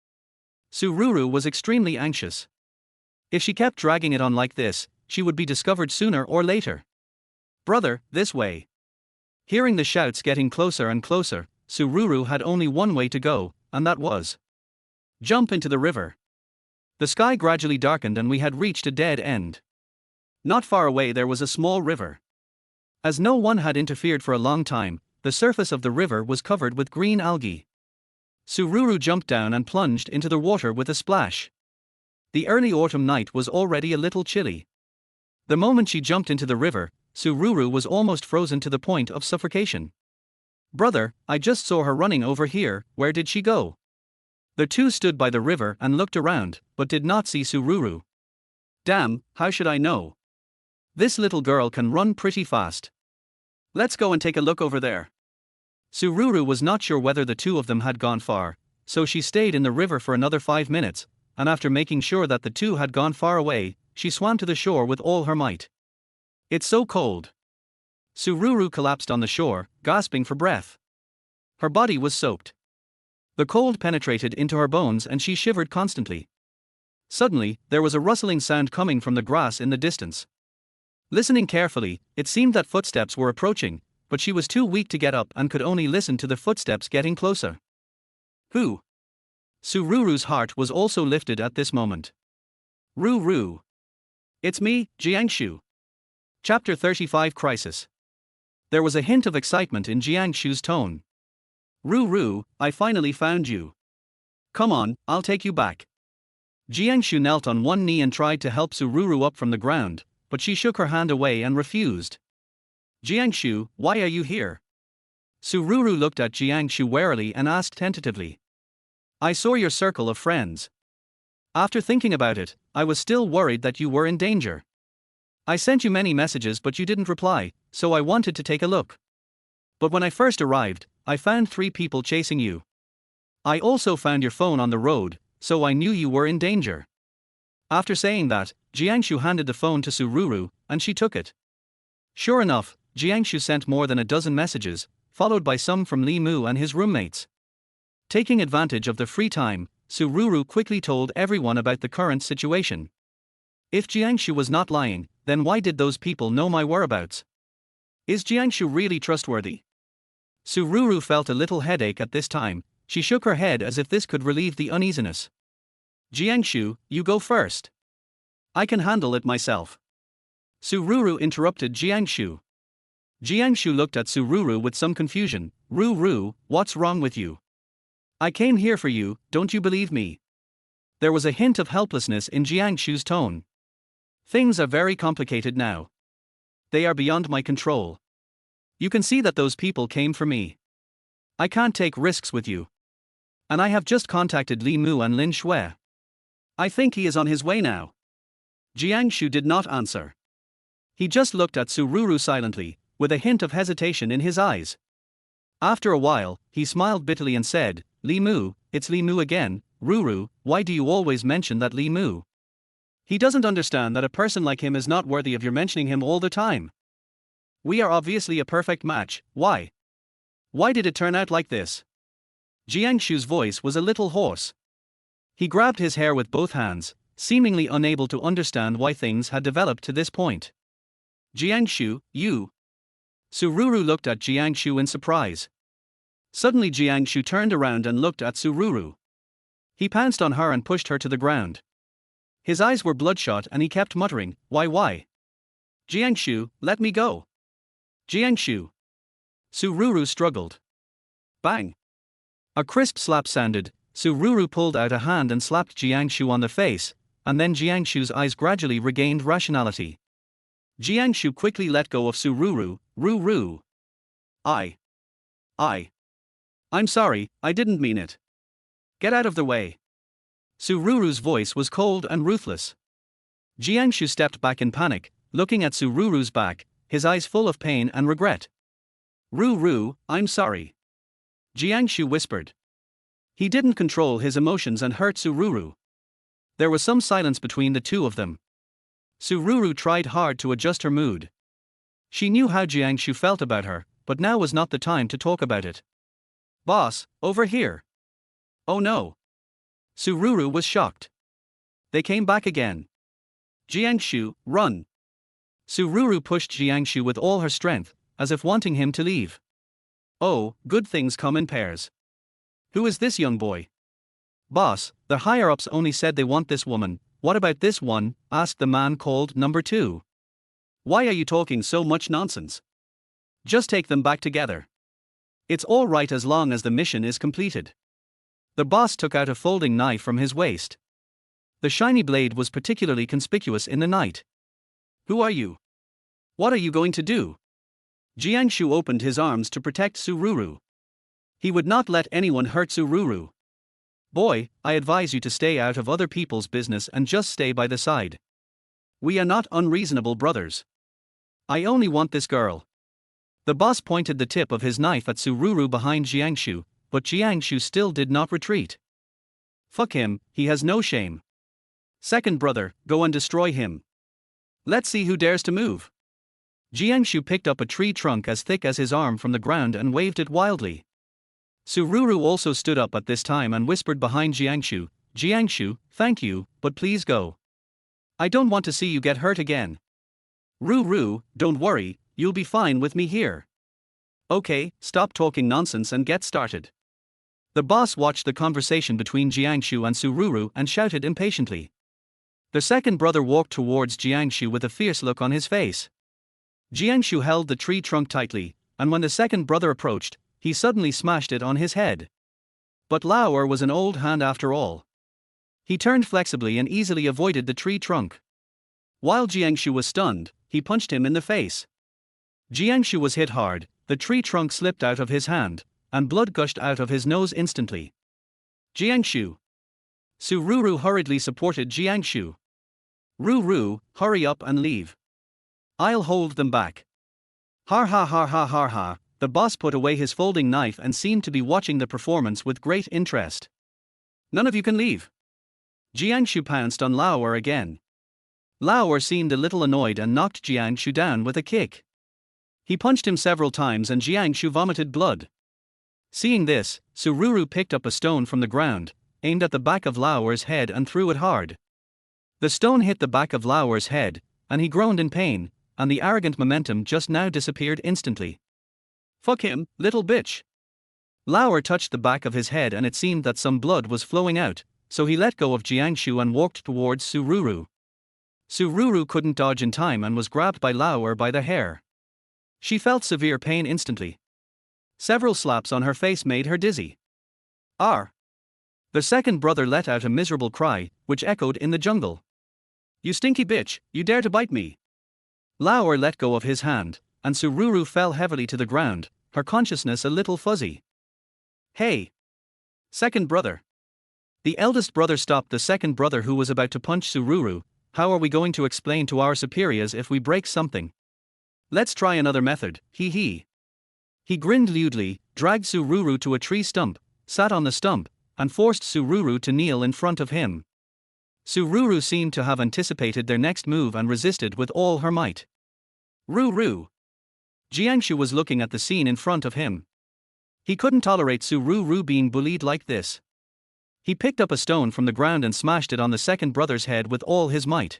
Speaker 1: Sururu was extremely anxious. If she kept dragging it on like this, she would be discovered sooner or later. Brother, this way. Hearing the shouts getting closer and closer, Sururu had only one way to go, and that was jump into the river. The sky gradually darkened and we had reached a dead end. Not far away there was a small river. As no one had interfered for a long time, the surface of the river was covered with green algae. Sururu jumped down and plunged into the water with a splash. The early autumn night was already a little chilly. The moment she jumped into the river, Sururu was almost frozen to the point of suffocation. Brother, I just saw her running over here, where did she go? The two stood by the river and looked around, but did not see Sururu. Damn, how should I know? This little girl can run pretty fast. Let's go and take a look over there. Sururu was not sure whether the two of them had gone far, so she stayed in the river for another 5 minutes, and after making sure that the two had gone far away, she swam to the shore with all her might. It's so cold. Sururu collapsed on the shore, gasping for breath. Her body was soaked. The cold penetrated into her bones and she shivered constantly. Suddenly, there was a rustling sound coming from the grass in the distance. Listening carefully, it seemed that footsteps were approaching, but she was too weak to get up and could only listen to the footsteps getting closer. Who? Sururu's heart was also lifted at this moment. Ruru. It's me, Jiangshu. Chapter 35 Crisis. There was a hint of excitement in Jiangshu's tone. Ruru, I finally found you. Come on, I'll take you back. Jiangshu knelt on one knee and tried to help Sururu up from the ground, but she shook her hand away and refused. Jiangshu, why are you here? Sururu looked at Jiangshu warily and asked tentatively. I saw your circle of friends. After thinking about it, I was still worried that you were in danger. I sent you many messages but you didn't reply, so I wanted to take a look. But when I first arrived, I found 3 people chasing you. I also found your phone on the road, so I knew you were in danger. After saying that, Jiangshu handed the phone to Sururu, and she took it. Sure enough, Jiangshu sent more than a dozen messages, followed by some from Li Mu and his roommates. Taking advantage of the free time, Sururu quickly told everyone about the current situation. If Jiangshu was not lying, then why did those people know my whereabouts? Is Jiangshu really trustworthy? Sururu felt a little headache at this time. She shook her head as if this could relieve the uneasiness. Jiangshu, you go first. I can handle it myself. Sururu interrupted Jiangshu. Jiangshu looked at Sururu with some confusion. Ruru, what's wrong with you? I came here for you, don't you believe me? There was a hint of helplessness in Jiangshu's tone. Things are very complicated now. They are beyond my control. You can see that those people came for me. I can't take risks with you. And I have just contacted Li Mu and Lin Shui. I think he is on his way now. Jiangshu did not answer. He just looked at Sururu silently, with a hint of hesitation in his eyes. After a while, he smiled bitterly and said, Li Mu, it's Li Mu again, Ruru, why do you always mention that Li Mu? He doesn't understand that a person like him is not worthy of your mentioning him all the time. We are obviously a perfect match, why? Why did it turn out like this? Jiangshu's voice was a little hoarse. He grabbed his hair with both hands, seemingly unable to understand why things had developed to this point. Jiangshu, you. Sururu looked at Jiangshu in surprise. Suddenly Jiangshu turned around and looked at Sururu. He pounced on her and pushed her to the ground. His eyes were bloodshot and he kept muttering, why? Jiangshu, let me go. Jiangshu. Sururu struggled. Bang. A crisp slap sounded. Sururu pulled out a hand and slapped Jiangshu on the face, and then Jiangshu's eyes gradually regained rationality. Jiangshu quickly let go of Sururu. Ruru. I'm sorry, I didn't mean it. Get out of the way. Sururu's voice was cold and ruthless. Jiangshu stepped back in panic, looking at Sururu's back, his eyes full of pain and regret. Ruru, I'm sorry. Jiangshu whispered. He didn't control his emotions and hurt Sururu. There was some silence between the two of them. Sururu tried hard to adjust her mood. She knew how Jiangshu felt about her, but now was not the time to talk about it. Boss, over here. Oh no. Sururu was shocked. They came back again. Jiangshu, run. Sururu pushed Jiangshu with all her strength, as if wanting him to leave. Oh, good things come in pairs. Who is this young boy? Boss, the higher-ups only said they want this woman. What about this one? Asked the man called number 2. Why are you talking so much nonsense? Just take them back together. It's all right as long as the mission is completed. The boss took out a folding knife from his waist. The shiny blade was particularly conspicuous in the night. Who are you? What are you going to do? Jiangshu opened his arms to protect Sururu. He would not let anyone hurt Sururu. Boy, I advise you to stay out of other people's business and just stay by the side. We are not unreasonable brothers. I only want this girl. The boss pointed the tip of his knife at Sururu behind Jiangshu, but Jiangshu still did not retreat. Fuck him, he has no shame. Second brother, go and destroy him. Let's see who dares to move. Jiangshu picked up a tree trunk as thick as his arm from the ground and waved it wildly. Sururu also stood up at this time and whispered behind Jiangshu, Jiangshu, thank you, but please go. I don't want to see you get hurt again. Ruru, don't worry, you'll be fine with me here. Okay, stop talking nonsense and get started. The boss watched the conversation between Jiangshu and Sururu and shouted impatiently. The second brother walked towards Jiangshu with a fierce look on his face. Jiangshu held the tree trunk tightly, and when the second brother approached, he suddenly smashed it on his head. But Lauer was an old hand after all. He turned flexibly and easily avoided the tree trunk. While Jiangshu was stunned, he punched him in the face. Jiangshu was hit hard, the tree trunk slipped out of his hand, and blood gushed out of his nose instantly. Jiangshu. Sururu hurriedly supported Jiangshu. Ruru, hurry up and leave. I'll hold them back. Har ha har ha har ha. The boss put away his folding knife and seemed to be watching the performance with great interest. None of you can leave. Jiangshu pounced on Lauer again. Lauer seemed a little annoyed and knocked Jiangshu down with a kick. He punched him several times and Jiangshu vomited blood. Seeing this, Sururu picked up a stone from the ground, aimed at the back of Lauer's head and threw it hard. The stone hit the back of Lauer's head, and he groaned in pain, and the arrogant momentum just now disappeared instantly. Fuck him, little bitch. Lauer touched the back of his head and it seemed that some blood was flowing out, so he let go of Jiangshu and walked towards Sururu. Sururu couldn't dodge in time and was grabbed by Lauer by the hair. She felt severe pain instantly. Several slaps on her face made her dizzy. Arr! The second brother let out a miserable cry, which echoed in the jungle. You stinky bitch, you dare to bite me. Lauer let go of his hand, and Sururu fell heavily to the ground, her consciousness a little fuzzy. Hey! Second brother. The eldest brother stopped the second brother who was about to punch Sururu. How are we going to explain to our superiors if we break something? Let's try another method, hee hee. He grinned lewdly, dragged Sururu to a tree stump, sat on the stump, and forced Sururu to kneel in front of him. Sururu seemed to have anticipated their next move and resisted with all her might. Ruru. Jiangshu was looking at the scene in front of him. He couldn't tolerate Sururu being bullied like this. He picked up a stone from the ground and smashed it on the second brother's head with all his might.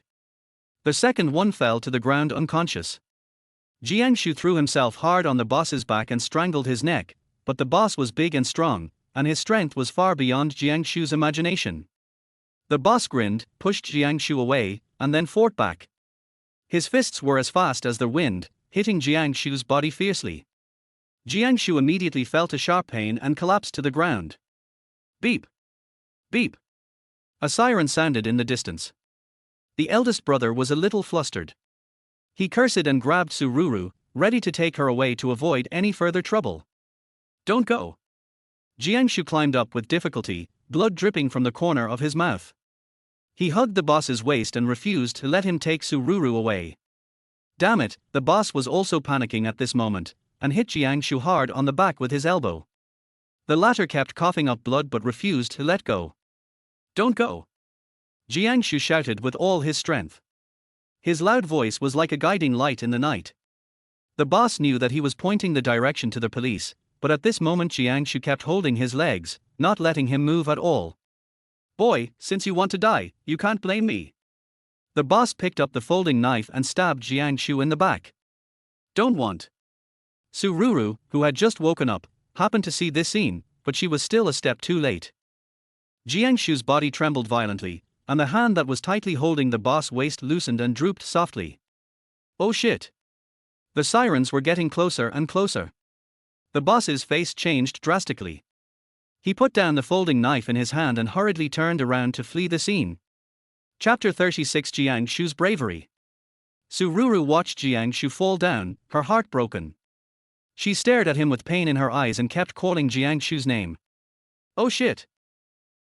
Speaker 1: The second one fell to the ground unconscious. Jiangshu threw himself hard on the boss's back and strangled his neck, but the boss was big and strong, and his strength was far beyond Jiangshu's imagination. The boss grinned, pushed Jiangshu away, and then fought back. His fists were as fast as the wind, hitting Jiangshu's body fiercely. Jiangshu immediately felt a sharp pain and collapsed to the ground. Beep! Beep! A siren sounded in the distance. The eldest brother was a little flustered. He cursed and grabbed Sururu, ready to take her away to avoid any further trouble. Don't go! Jiangshu climbed up with difficulty, blood dripping from the corner of his mouth. He hugged the boss's waist and refused to let him take Sururu away. Damn it, the boss was also panicking at this moment, and hit Jiangshu hard on the back with his elbow. The latter kept coughing up blood but refused to let go. Don't go! Jiangshu shouted with all his strength. His loud voice was like a guiding light in the night. The boss knew that he was pointing the direction to the police, but at this moment Jiangshu kept holding his legs, not letting him move at all. Boy, since you want to die, you can't blame me. The boss picked up the folding knife and stabbed Jiangshu in the back. Don't want. Sururu, who had just woken up, happened to see this scene, but she was still a step too late. Jiangshu's body trembled violently, and the hand that was tightly holding the boss' waist loosened and drooped softly. Oh shit! The sirens were getting closer and closer. The boss's face changed drastically. He put down the folding knife in his hand and hurriedly turned around to flee the scene. Chapter 36 Jiangshu's Bravery. Sururu watched Jiangshu fall down, her heart broken. She stared at him with pain in her eyes and kept calling Jiangshu's name. Oh shit!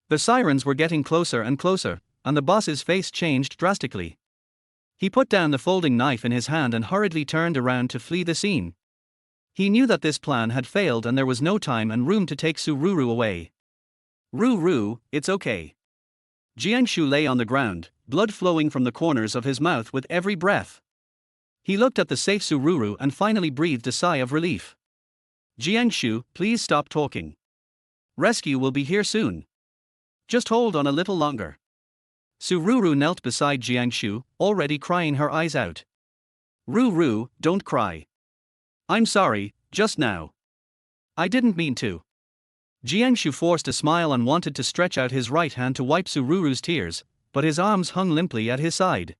Speaker 1: The sirens were getting closer and closer, and the boss's face changed drastically. He put down the folding knife in his hand and hurriedly turned around to flee the scene. He knew that this plan had failed and there was no time and room to take Sururu away. Ruru, it's okay. Jiangshu lay on the ground, blood flowing from the corners of his mouth with every breath. He looked at the safe Sururu and finally breathed a sigh of relief. Jiangshu, please stop talking. Rescue will be here soon. Just hold on a little longer. Sururu knelt beside Jiangshu, already crying her eyes out. Ruru, don't cry. I'm sorry, just now. I didn't mean to. Jiangshu forced a smile and wanted to stretch out his right hand to wipe Sururu's tears, but his arms hung limply at his side.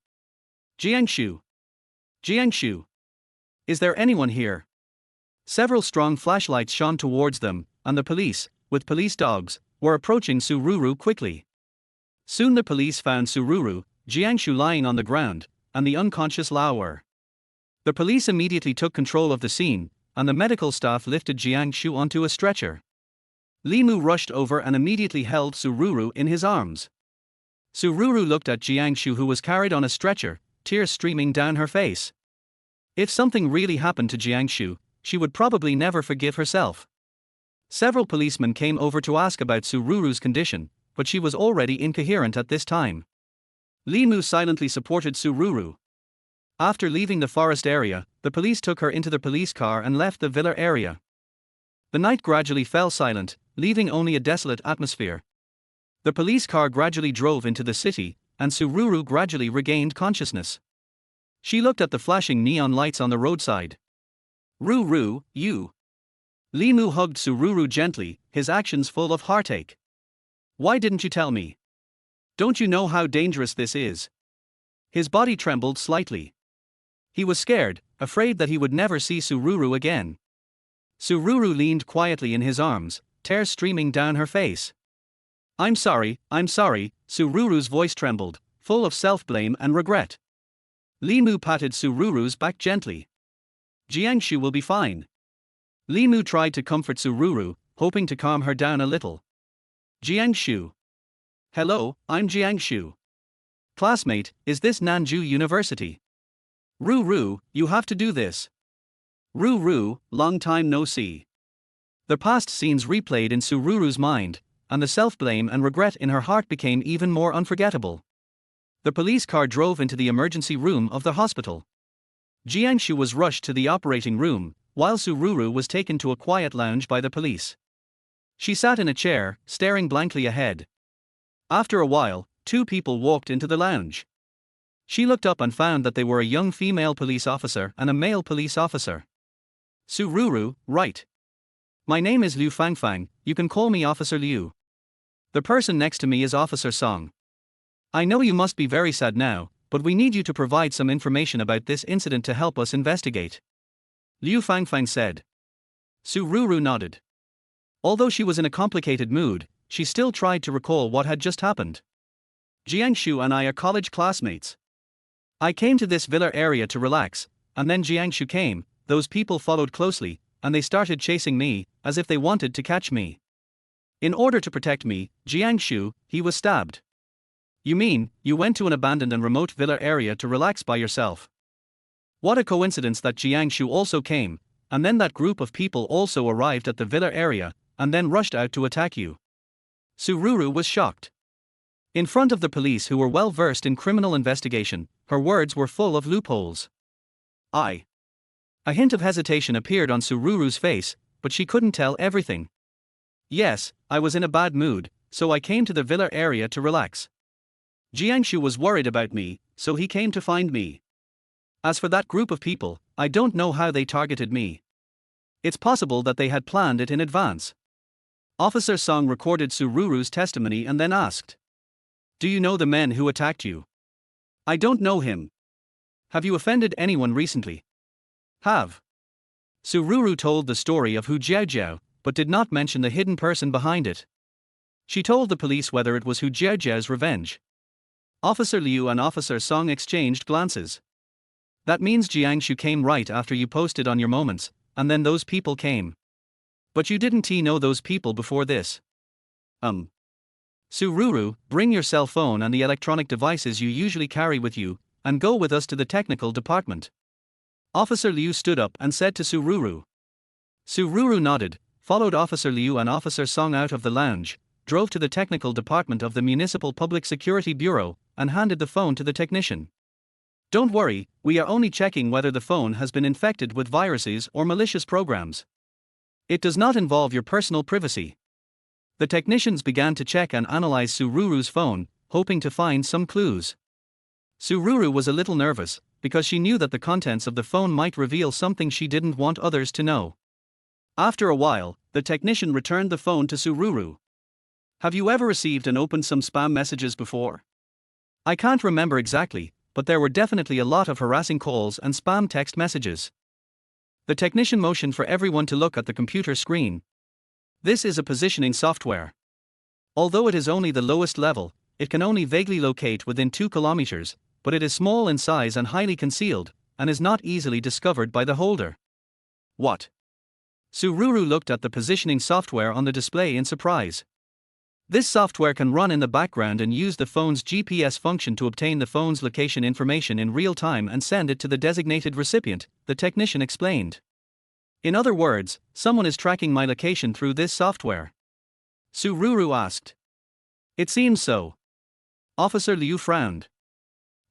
Speaker 1: Jiangshu! Jiangshu! Is there anyone here? Several strong flashlights shone towards them, and the police, with police dogs, were approaching Sururu quickly. Soon the police found Sururu, Jiangshu lying on the ground, and the unconscious Laoer. The police immediately took control of the scene, and the medical staff lifted Jiangshu onto a stretcher. Limu rushed over and immediately held Sururu in his arms. Sururu looked at Jiangshu, who was carried on a stretcher, tears streaming down her face. If something really happened to Jiangshu, she would probably never forgive herself. Several policemen came over to ask about Sururu's condition, but she was already incoherent at this time. Limu silently supported Sururu. After leaving the forest area, the police took her into the police car and left the villa area. The night gradually fell silent, leaving only a desolate atmosphere. The police car gradually drove into the city, and Sururu gradually regained consciousness. She looked at the flashing neon lights on the roadside. Ruru, you. Limu hugged Sururu gently, his actions full of heartache. Why didn't you tell me? Don't you know how dangerous this is? His body trembled slightly. He was scared, afraid that he would never see Sururu again. Sururu leaned quietly in his arms, tears streaming down her face. I'm sorry, Sururu's voice trembled, full of self-blame and regret. Limu patted Sururu's back gently. Jiangshu will be fine. Limu tried to comfort Sururu, hoping to calm her down a little. Jiangshu. Hello, I'm Jiangshu. Classmate, is this Nanju University? Ruru, you have to do this. Ruru, long time no see. The past scenes replayed in Sururu's mind, and the self-blame and regret in her heart became even more unforgettable. The police car drove into the emergency room of the hospital. Jiangshu was rushed to the operating room, while Sururu was taken to a quiet lounge by the police. She sat in a chair, staring blankly ahead. After a while, two people walked into the lounge. She looked up and found that they were a young female police officer and a male police officer. Sururu, right. My name is Liu Fangfang, you can call me Officer Liu. The person next to me is Officer Song. I know you must be very sad now, but we need you to provide some information about this incident to help us investigate. Liu Fangfang said. Sururu nodded. Although she was in a complicated mood, she still tried to recall what had just happened. Jiangshu and I are college classmates. I came to this villa area to relax, and then Jiangshu came, those people followed closely, and they started chasing me, as if they wanted to catch me. In order to protect me, Jiangshu, he was stabbed. You mean, you went to an abandoned and remote villa area to relax by yourself? What a coincidence that Jiangshu also came, and then that group of people also arrived at the villa area, and then rushed out to attack you. Sururu was shocked. In front of the police who were well versed in criminal investigation, her words were full of loopholes. A hint of hesitation appeared on Sururu's face, but she couldn't tell everything. Yes, I was in a bad mood, so I came to the villa area to relax. Jiangshu was worried about me, so he came to find me. As for that group of people, I don't know how they targeted me. It's possible that they had planned it in advance. Officer Song recorded Sururu's testimony and then asked. Do you know the men who attacked you? I don't know him. Have you offended anyone recently? Have. Sururu told the story of Hu Jiaojiao, but did not mention the hidden person behind it. She told the police whether it was Hu Jiaojiao's revenge. Officer Liu and Officer Song exchanged glances. That means Jiangshu came right after you posted on your moments, and then those people came. But you didn't know those people before this. Sururu, bring your cell phone and the electronic devices you usually carry with you, and go with us to the technical department. Officer Liu stood up and said to Sururu. Sururu nodded, followed Officer Liu and Officer Song out of the lounge, drove to the technical department of the Municipal Public Security Bureau, and handed the phone to the technician. Don't worry, we are only checking whether the phone has been infected with viruses or malicious programs. It does not involve your personal privacy. The technicians began to check and analyze Sururu's phone, hoping to find some clues. Sururu was a little nervous, because she knew that the contents of the phone might reveal something she didn't want others to know. After a while, the technician returned the phone to Sururu. Have you ever received and opened some spam messages before? I can't remember exactly, but there were definitely a lot of harassing calls and spam text messages. The technician motioned for everyone to look at the computer screen. This is a positioning software. Although it is only the lowest level, it can only vaguely locate within 2 kilometers, but it is small in size and highly concealed, and is not easily discovered by the holder. What? Sururu looked at the positioning software on the display in surprise. This software can run in the background and use the phone's GPS function to obtain the phone's location information in real time and send it to the designated recipient, the technician explained. In other words, someone is tracking my location through this software. Sururu asked. It seems so. Officer Liu frowned.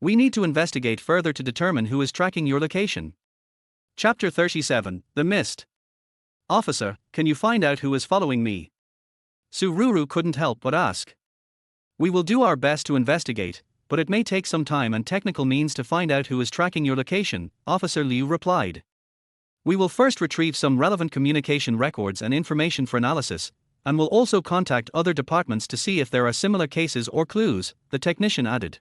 Speaker 1: We need to investigate further to determine who is tracking your location. Chapter 37, The Mist. Officer, can you find out who is following me? Sururu couldn't help but ask. We will do our best to investigate, but it may take some time and technical means to find out who is tracking your location, Officer Liu replied. We will first retrieve some relevant communication records and information for analysis, and will also contact other departments to see if there are similar cases or clues, the technician added.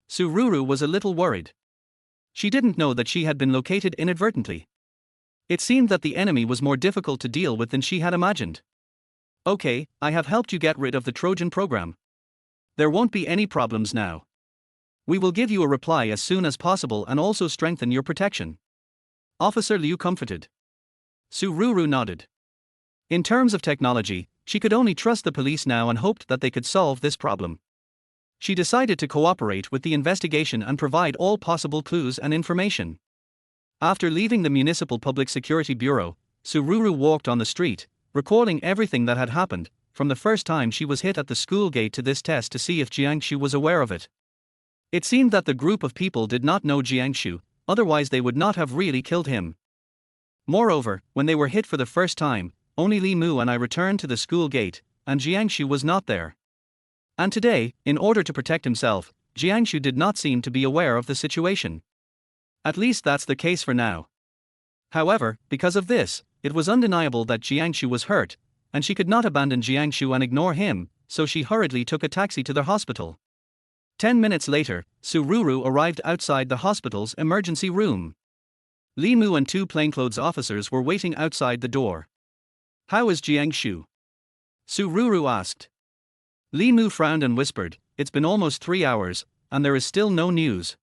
Speaker 1: Sururu was a little worried. She didn't know that she had been located inadvertently. It seemed that the enemy was more difficult to deal with than she had imagined. Okay, I have helped you get rid of the Trojan program. There won't be any problems now. We will give you a reply as soon as possible and also strengthen your protection. Officer Liu comforted. Sururu nodded. In terms of technology, she could only trust the police now and hoped that they could solve this problem. She decided to cooperate with the investigation and provide all possible clues and information. After leaving the Municipal Public Security Bureau, Sururu walked on the street, recalling everything that had happened, from the first time she was hit at the school gate to this test to see if Jiangshu was aware of it. It seemed that the group of people did not know Jiangshu, otherwise they would not have really killed him. Moreover, when they were hit for the first time, only Li Mu and I returned to the school gate, and Jiangshu was not there. And today, in order to protect himself, Jiangshu did not seem to be aware of the situation. At least that's the case for now. However, because of this, it was undeniable that Jiangshu was hurt, and she could not abandon Jiangshu and ignore him, so she hurriedly took a taxi to the hospital. 10 minutes later, Sururu arrived outside the hospital's emergency room. Li Mu and 2 plainclothes officers were waiting outside the door. "How is Jiangshu?" Sururu asked. Li Mu frowned and whispered, "It's been almost 3 hours, and there is still no news."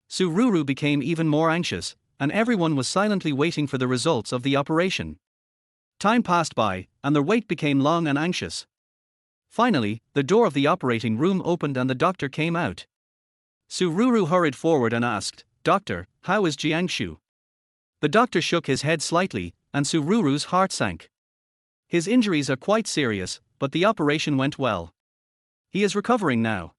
Speaker 1: Sururu became even more anxious, and everyone was silently waiting for the results of the operation. Time passed by, and the wait became long and anxious. Finally, the door of the operating room opened and the doctor came out. Sururu hurried forward and asked, "Doctor, how is Jiangshu?" The doctor shook his head slightly, and Sururu's heart sank. "His injuries are quite serious, but the operation went well. He is recovering now.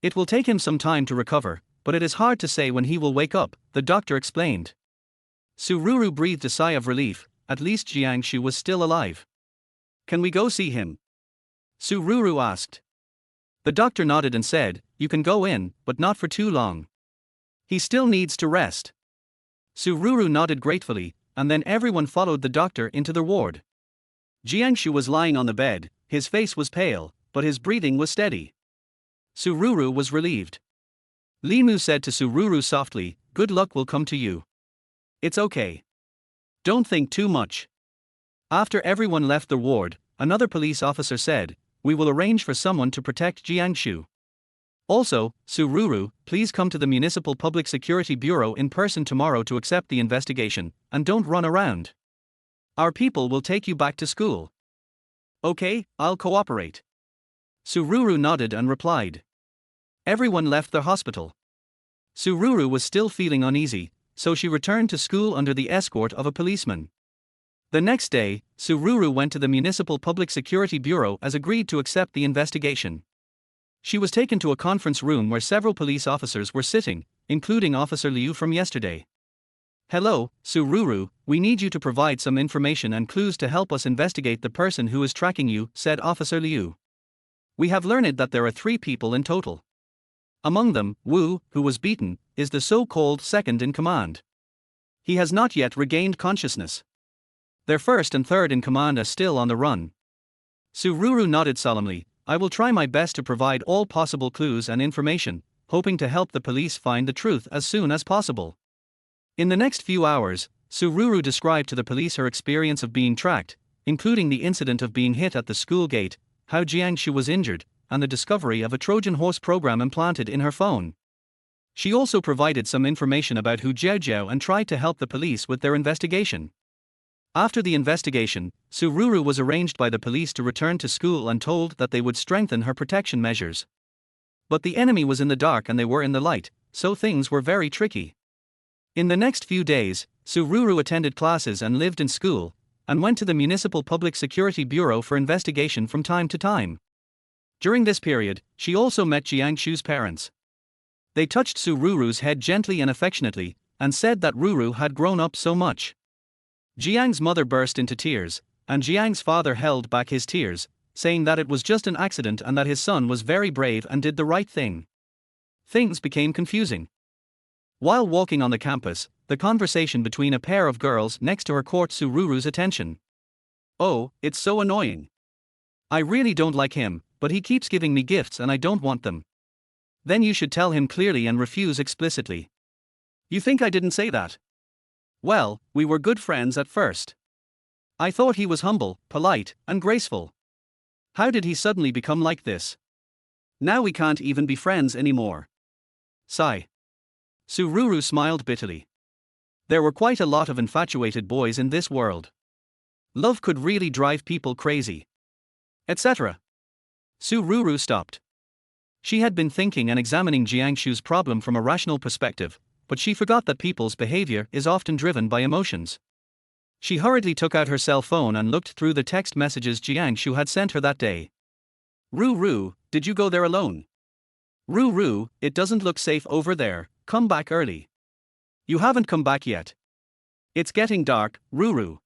Speaker 1: It will take him some time to recover, but it is hard to say when he will wake up," the doctor explained. Sururu breathed a sigh of relief. At least Jiangshu was still alive. "Can we go see him?" Sururu asked. The doctor nodded and said, "You can go in, but not for too long. He still needs to rest." Sururu nodded gratefully, and then everyone followed the doctor into the ward. Jiangshu was lying on the bed, his face was pale, but his breathing was steady. Sururu was relieved. Li Mu said to Sururu softly, "Good luck will come to you. It's okay. Don't think too much." After everyone left the ward, another police officer said, "We will arrange for someone to protect Jiangshu. Also, Sururu, please come to the Municipal Public Security Bureau in person tomorrow to accept the investigation, and don't run around. Our people will take you back to school." "Okay, I'll cooperate." Sururu nodded and replied. Everyone left the hospital. Sururu was still feeling uneasy, so she returned to school under the escort of a policeman. The next day, Sururu went to the Municipal Public Security Bureau as agreed to accept the investigation. She was taken to a conference room where several police officers were sitting, including Officer Liu from yesterday. "Hello, Sururu, we need you to provide some information and clues to help us investigate the person who is tracking you," said Officer Liu. "We have learned that there are 3 people in total. Among them, Wu, who was beaten, is the so-called second in command. He has not yet regained consciousness. Their first and third in command are still on the run." Sururu nodded solemnly. "I will try my best to provide all possible clues and information, hoping to help the police find the truth as soon as possible." In the next few hours, Sururu described to the police her experience of being tracked, including the incident of being hit at the school gate, how Jiangshu was injured, and the discovery of a Trojan horse program implanted in her phone. She also provided some information about Hu Jiaojiao and tried to help the police with their investigation. After the investigation, Sururu was arranged by the police to return to school and told that they would strengthen her protection measures. But the enemy was in the dark and they were in the light, so things were very tricky. In the next few days, Sururu attended classes and lived in school, and went to the Municipal Public Security Bureau for investigation from time to time. During this period, she also met Jiangshu's parents. They touched Sururu's head gently and affectionately, and said that Ruru had grown up so much. Jiang's mother burst into tears, and Jiang's father held back his tears, saying that it was just an accident and that his son was very brave and did the right thing. Things became confusing. While walking on the campus, the conversation between a pair of girls next to her caught Sururu's attention. "Oh, it's so annoying. I really don't like him, but he keeps giving me gifts and I don't want them." "Then you should tell him clearly and refuse explicitly." "You think I didn't say that?" "Well, we were good friends at first. I thought he was humble, polite, and graceful. How did he suddenly become like this? Now we can't even be friends anymore." Sigh. Sururu smiled bitterly. There were quite a lot of infatuated boys in this world. Love could really drive people crazy. Etc. Sururu stopped. She had been thinking and examining Jiangshu's problem from a rational perspective, but she forgot that people's behavior is often driven by emotions. She hurriedly took out her cell phone and looked through the text messages Jiang Shu had sent her that day. Ru, did you go there alone? Ru, it doesn't look safe over there, come back early. You haven't come back yet. It's getting dark, Ru.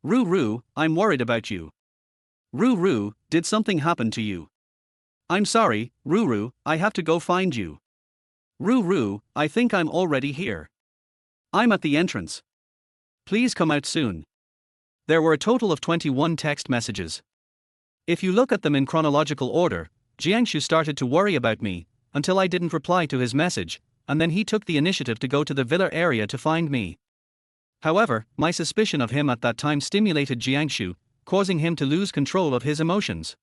Speaker 1: Ru, I'm worried about you. Ru, did something happen to you? I'm sorry, Ru, I have to go find you. Ru, I think I'm already here. I'm at the entrance. Please come out soon. There were a total of 21 text messages. If you look at them in chronological order, Jiangshu started to worry about me, until I didn't reply to his message, and then he took the initiative to go to the villa area to find me. However, my suspicion of him at that time stimulated Jiangshu, causing him to lose control of his emotions.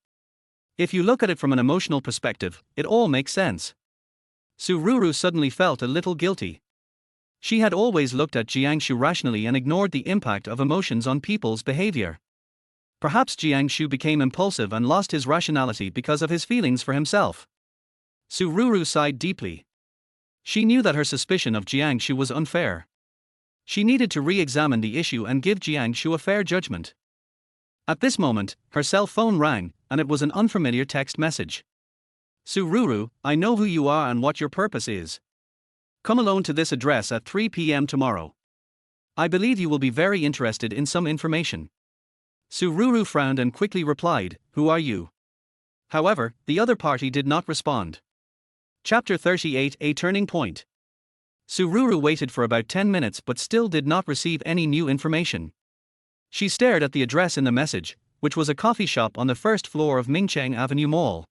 Speaker 1: If you look at it from an emotional perspective, it all makes sense. Sururu suddenly felt a little guilty. She had always looked at Jiangshu rationally and ignored the impact of emotions on people's behavior. Perhaps Jiangshu became impulsive and lost his rationality because of his feelings for himself. Sururu sighed deeply. She knew that her suspicion of Jiangshu was unfair. She needed to re-examine the issue and give Jiangshu a fair judgment. At this moment, her cell phone rang, and it was an unfamiliar text message. Sururu, I know who you are and what your purpose is. Come alone to this address at 3 p.m. tomorrow. I believe you will be very interested in some information. Sururu frowned and quickly replied, Who are you? However, the other party did not respond. Chapter 38, A Turning Point. Sururu waited for about 10 minutes but still did not receive any new information. She stared at the address in the message, which was a coffee shop on the first floor of Mingcheng Avenue Mall.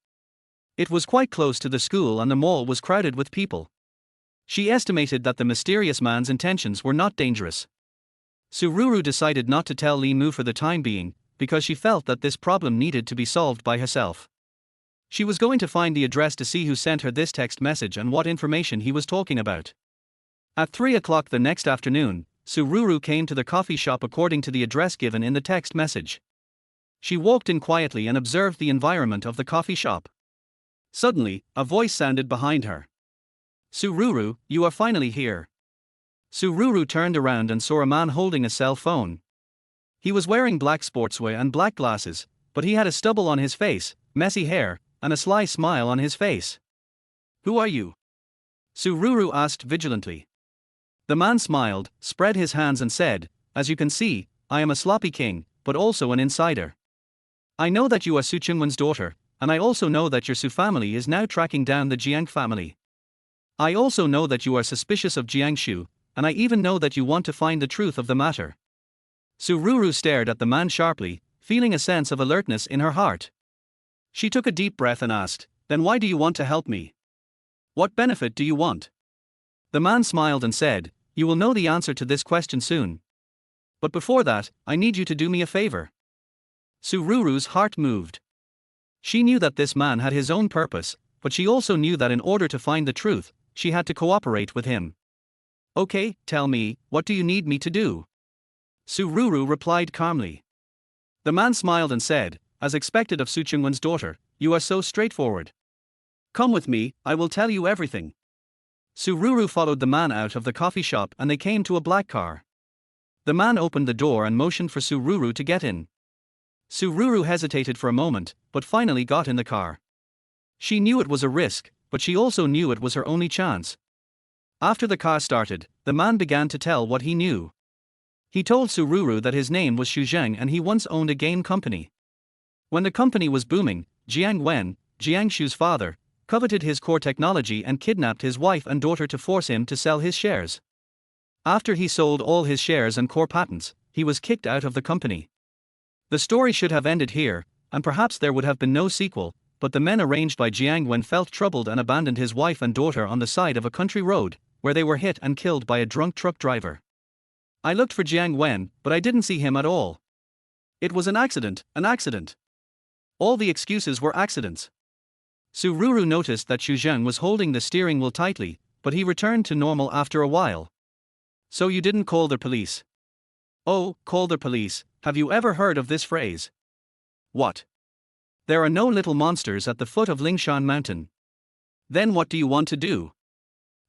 Speaker 1: It was quite close to the school and the mall was crowded with people. She estimated that the mysterious man's intentions were not dangerous. Sururu decided not to tell Li Mu for the time being, because she felt that this problem needed to be solved by herself. She was going to find the address to see who sent her this text message and what information he was talking about. At 3 o'clock the next afternoon, Sururu came to the coffee shop according to the address given in the text message. She walked in quietly and observed the environment of the coffee shop. Suddenly, a voice sounded behind her. Sururu, you are finally here. Sururu turned around and saw a man holding a cell phone. He was wearing black sportswear and black glasses, but he had a stubble on his face, messy hair, and a sly smile on his face. Who are you? Sururu asked vigilantly. The man smiled, spread his hands and said, As you can see, I am a sloppy king, but also an insider. I know that you are Su Qingwen's daughter, and I also know that your Su family is now tracking down the Jiang family. I also know that you are suspicious of Jiangshu, and I even know that you want to find the truth of the matter. Sururu stared at the man sharply, feeling a sense of alertness in her heart. She took a deep breath and asked, Then why do you want to help me? What benefit do you want? The man smiled and said, You will know the answer to this question soon. But before that, I need you to do me a favor. Sururu's heart moved. She knew that this man had his own purpose, but she also knew that in order to find the truth, she had to cooperate with him. Okay, tell me, what do you need me to do? Sururu replied calmly. The man smiled and said, As expected of Su Qingwen's daughter, you are so straightforward. Come with me, I will tell you everything. Sururu followed the man out of the coffee shop and they came to a black car. The man opened the door and motioned for Sururu to get in. Sururu hesitated for a moment, but finally got in the car. She knew it was a risk, but she also knew it was her only chance. After the car started, the man began to tell what he knew. He told Sururu that his name was Xu Zheng and he once owned a game company. When the company was booming, Jiang Wen, Jiangshu's father, coveted his core technology and kidnapped his wife and daughter to force him to sell his shares. After he sold all his shares and core patents, he was kicked out of the company. The story should have ended here, and perhaps there would have been no sequel, but the men arranged by Jiang Wen felt troubled and abandoned his wife and daughter on the side of a country road, where they were hit and killed by a drunk truck driver. I looked for Jiang Wen, but I didn't see him at all. It was an accident, an accident. All the excuses were accidents. Sururu noticed that Xu Zheng was holding the steering wheel tightly, but he returned to normal after a while. So you didn't call the police? Oh, call the police, have you ever heard of this phrase? What? There are no little monsters at the foot of Lingshan Mountain. Then what do you want to do?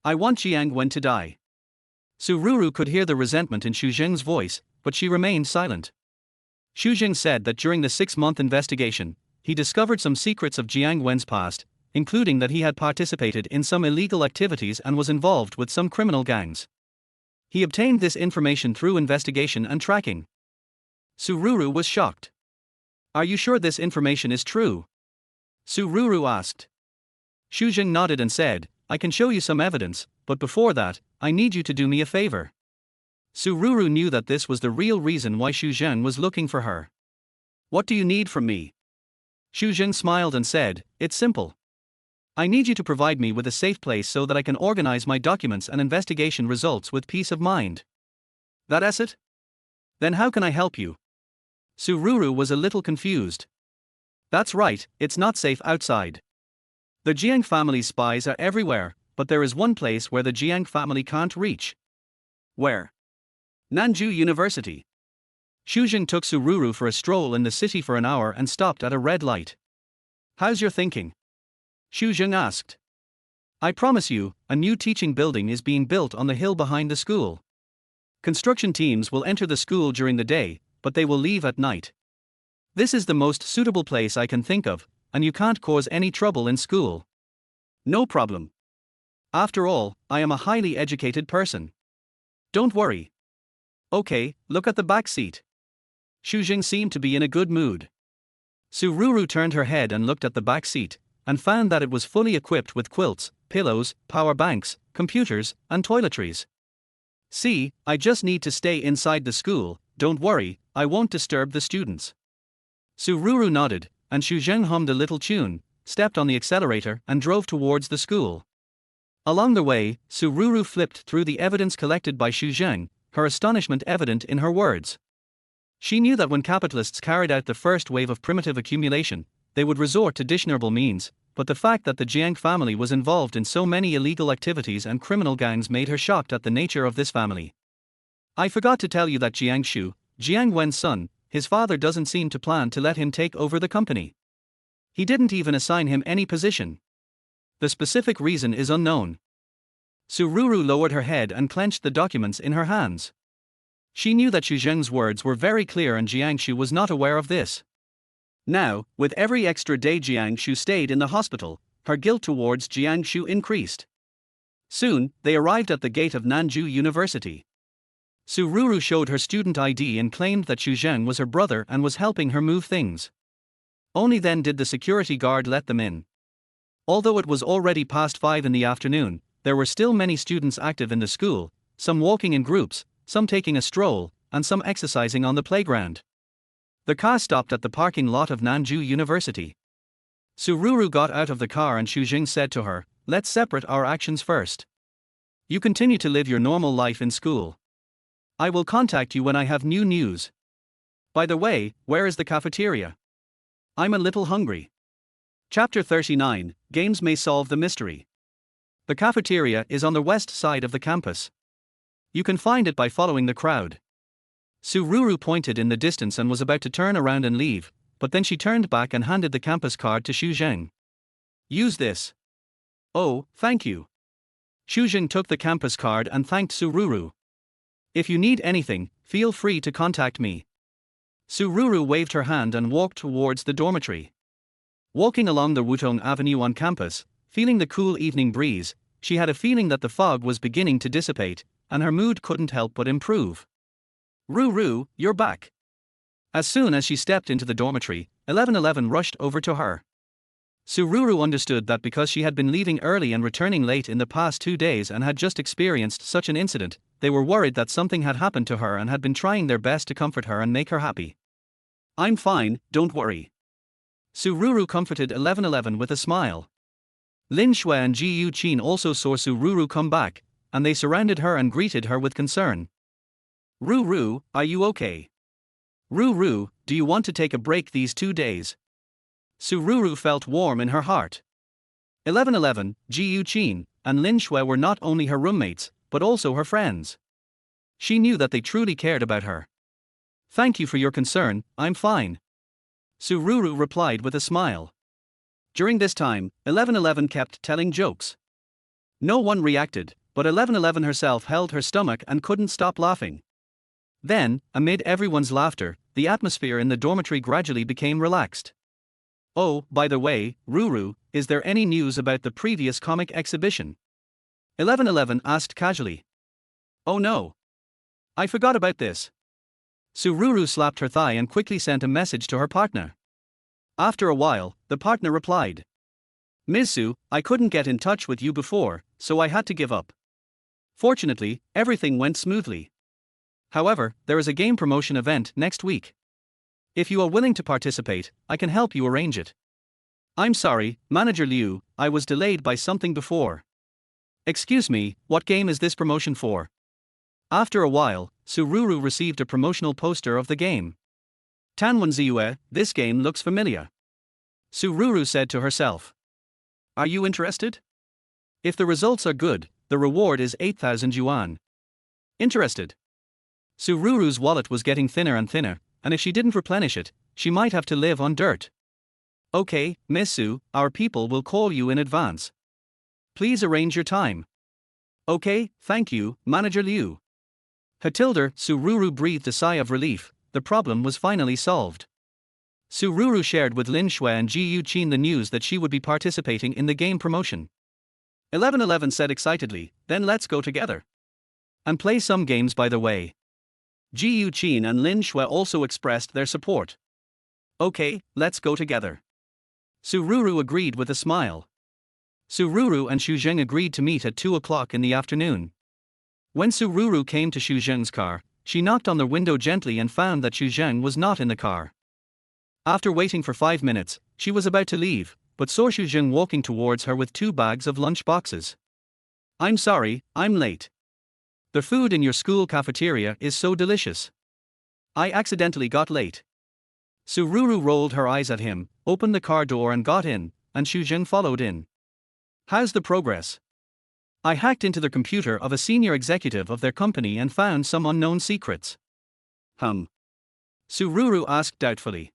Speaker 1: I want Jiang Wen to die. Sururu could hear the resentment in Xu Zheng's voice, but she remained silent. Xu Jing said that during the 6-month investigation, he discovered some secrets of Jiang Wen's past, including that he had participated in some illegal activities and was involved with some criminal gangs. He obtained this information through investigation and tracking. Sururu was shocked. Are you sure this information is true? Sururu asked. Xu Jing nodded and said, I can show you some evidence, but before that, I need you to do me a favor. Sururu knew that this was the real reason why Xu Jing was looking for her. What do you need from me? Xu Jing smiled and said, it's simple. I need you to provide me with a safe place so that I can organize my documents and investigation results with peace of mind. That's it? Then how can I help you? Sururu was a little confused. That's right, it's not safe outside. The Jiang family's spies are everywhere, but there is one place where the Jiang family can't reach. Where? Nanju University. Xu Jing took Sururu for a stroll in the city for an hour and stopped at a red light. How's your thinking? Xu Jing asked. I promise you, a new teaching building is being built on the hill behind the school. Construction teams will enter the school during the day, but they will leave at night. This is the most suitable place I can think of, and you can't cause any trouble in school. No problem. After all, I am a highly educated person. Don't worry. Okay, look at the back seat. Xu Jing seemed to be in a good mood. Sururu turned her head and looked at the back seat, and found that it was fully equipped with quilts, pillows, power banks, computers, and toiletries. See, I just need to stay inside the school, don't worry, I won't disturb the students. Sururu nodded, and Xu Jing hummed a little tune, stepped on the accelerator and drove towards the school. Along the way, Sururu flipped through the evidence collected by Xu Jing, her astonishment evident in her words. She knew that when capitalists carried out the first wave of primitive accumulation, they would resort to dishonorable means, but the fact that the Jiang family was involved in so many illegal activities and criminal gangs made her shocked at the nature of this family. I forgot to tell you that Jiang Wen's son, his father doesn't seem to plan to let him take over the company. He didn't even assign him any position. The specific reason is unknown. Sururu lowered her head and clenched the documents in her hands. She knew that Xu Jing's words were very clear and Jiangshu was not aware of this. Now, with every extra day Jiangshu stayed in the hospital, her guilt towards Jiangshu increased. Soon, they arrived at the gate of Nanju University. Sururu showed her student ID and claimed that Xu Jing was her brother and was helping her move things. Only then did the security guard let them in. Although it was already past 5 in the afternoon, there were still many students active in the school, some walking in groups, some taking a stroll, and some exercising on the playground. The car stopped at the parking lot of Nanju University. Sururu got out of the car and Xu Jing said to her, let's separate our actions first. You continue to live your normal life in school. I will contact you when I have new news. By the way, where is the cafeteria? I'm a little hungry. Chapter 39, Games May Solve the Mystery. The cafeteria is on the west side of the campus. You can find it by following the crowd. Sururu pointed in the distance and was about to turn around and leave, but then she turned back and handed the campus card to Xu Jing. Use this. Oh, thank you. Xu Jing took the campus card and thanked Sururu. If you need anything, feel free to contact me. Sururu waved her hand and walked towards the dormitory. Walking along the Wutong Avenue on campus, feeling the cool evening breeze, she had a feeling that the fog was beginning to dissipate, and her mood couldn't help but improve. Ruru, you're back. As soon as she stepped into the dormitory, 1111 rushed over to her. Sururu understood that because she had been leaving early and returning late in the past 2 days and had just experienced such an incident, they were worried that something had happened to her and had been trying their best to comfort her and make her happy. I'm fine, don't worry. Sururu comforted 1111 with a smile. Lin Shui and Ji Yu Qin also saw Sururu come back, and they surrounded her and greeted her with concern. Ruru, are you okay? Ruru, do you want to take a break these 2 days? Sururu felt warm in her heart. 1111, Ji Yu Qin, and Lin Shui were not only her roommates, but also her friends. She knew that they truly cared about her. Thank you for your concern, I'm fine. Sururu replied with a smile. During this time, 1111 kept telling jokes. No one reacted, but 1111 herself held her stomach and couldn't stop laughing. Then, amid everyone's laughter, the atmosphere in the dormitory gradually became relaxed. Oh, by the way, Ruru, is there any news about the previous comic exhibition? 1111 asked casually. Oh no. I forgot about this. Sururu slapped her thigh and quickly sent a message to her partner. After a while, the partner replied. Ms. Su, I couldn't get in touch with you before, so I had to give up. Fortunately, everything went smoothly. However, there is a game promotion event next week. If you are willing to participate, I can help you arrange it. I'm sorry, Manager Liu, I was delayed by something before. Excuse me, what game is this promotion for? After a while, Sururu received a promotional poster of the game. Tanwanziue, this game looks familiar. Sururu said to herself. Are you interested? If the results are good, the reward is 8,000 yuan. Interested? Sururu's wallet was getting thinner and thinner, and if she didn't replenish it, she might have to live on dirt. Okay, Miss Su, our people will call you in advance. Please arrange your time. Okay, thank you, Manager Liu. Hatilder, Sururu breathed a sigh of relief, the problem was finally solved. Sururu shared with Lin Shui and Ji Yuqin the news that she would be participating in the game promotion. 1111 said excitedly, then let's go together. And play some games by the way. Ji Yuqin and Lin Shui also expressed their support. Okay, let's go together. Sururu agreed with a smile. Sururu and Xu Zheng agreed to meet at 2 o'clock in the afternoon. When Sururu came to Xu Zheng's car, she knocked on the window gently and found that Xu Zheng was not in the car. After waiting for 5 minutes, she was about to leave, but saw Xu Zheng walking towards her with 2 bags of lunch boxes. I'm sorry, I'm late. The food in your school cafeteria is so delicious. I accidentally got late. Sururu rolled her eyes at him, opened the car door and got in, and Xu Zheng followed in. How's the progress? I hacked into the computer of a senior executive of their company and found some unknown secrets. Sururu asked doubtfully.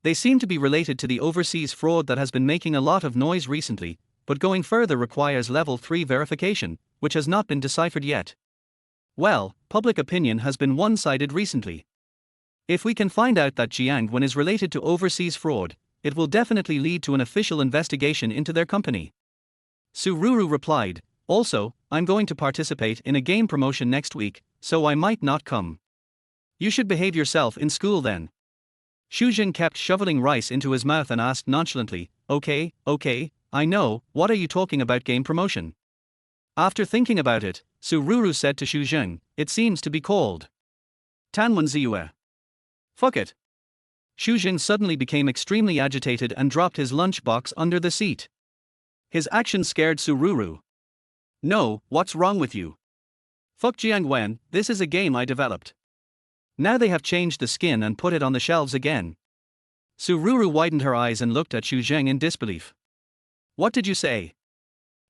Speaker 1: They seem to be related to the overseas fraud that has been making a lot of noise recently, but going further requires level 3 verification, which has not been deciphered yet. Well, public opinion has been one-sided recently. If we can find out that Jiangwen is related to overseas fraud, it will definitely lead to an official investigation into their company. Sururu replied, also, I'm going to participate in a game promotion next week, so I might not come. You should behave yourself in school then. Xu Zheng kept shoveling rice into his mouth and asked nonchalantly, okay, I know, what are you talking about game promotion? After thinking about it, Sururu said to Xu Zheng, it seems to be called Tanwanziue. Fuck it. Xu Zheng suddenly became extremely agitated and dropped his lunchbox under the seat. His action scared Sururu. No, what's wrong with you? Fuck Jiangwen, this is a game I developed. Now they have changed the skin and put it on the shelves again. Sururu widened her eyes and looked at Xu Zheng in disbelief. What did you say?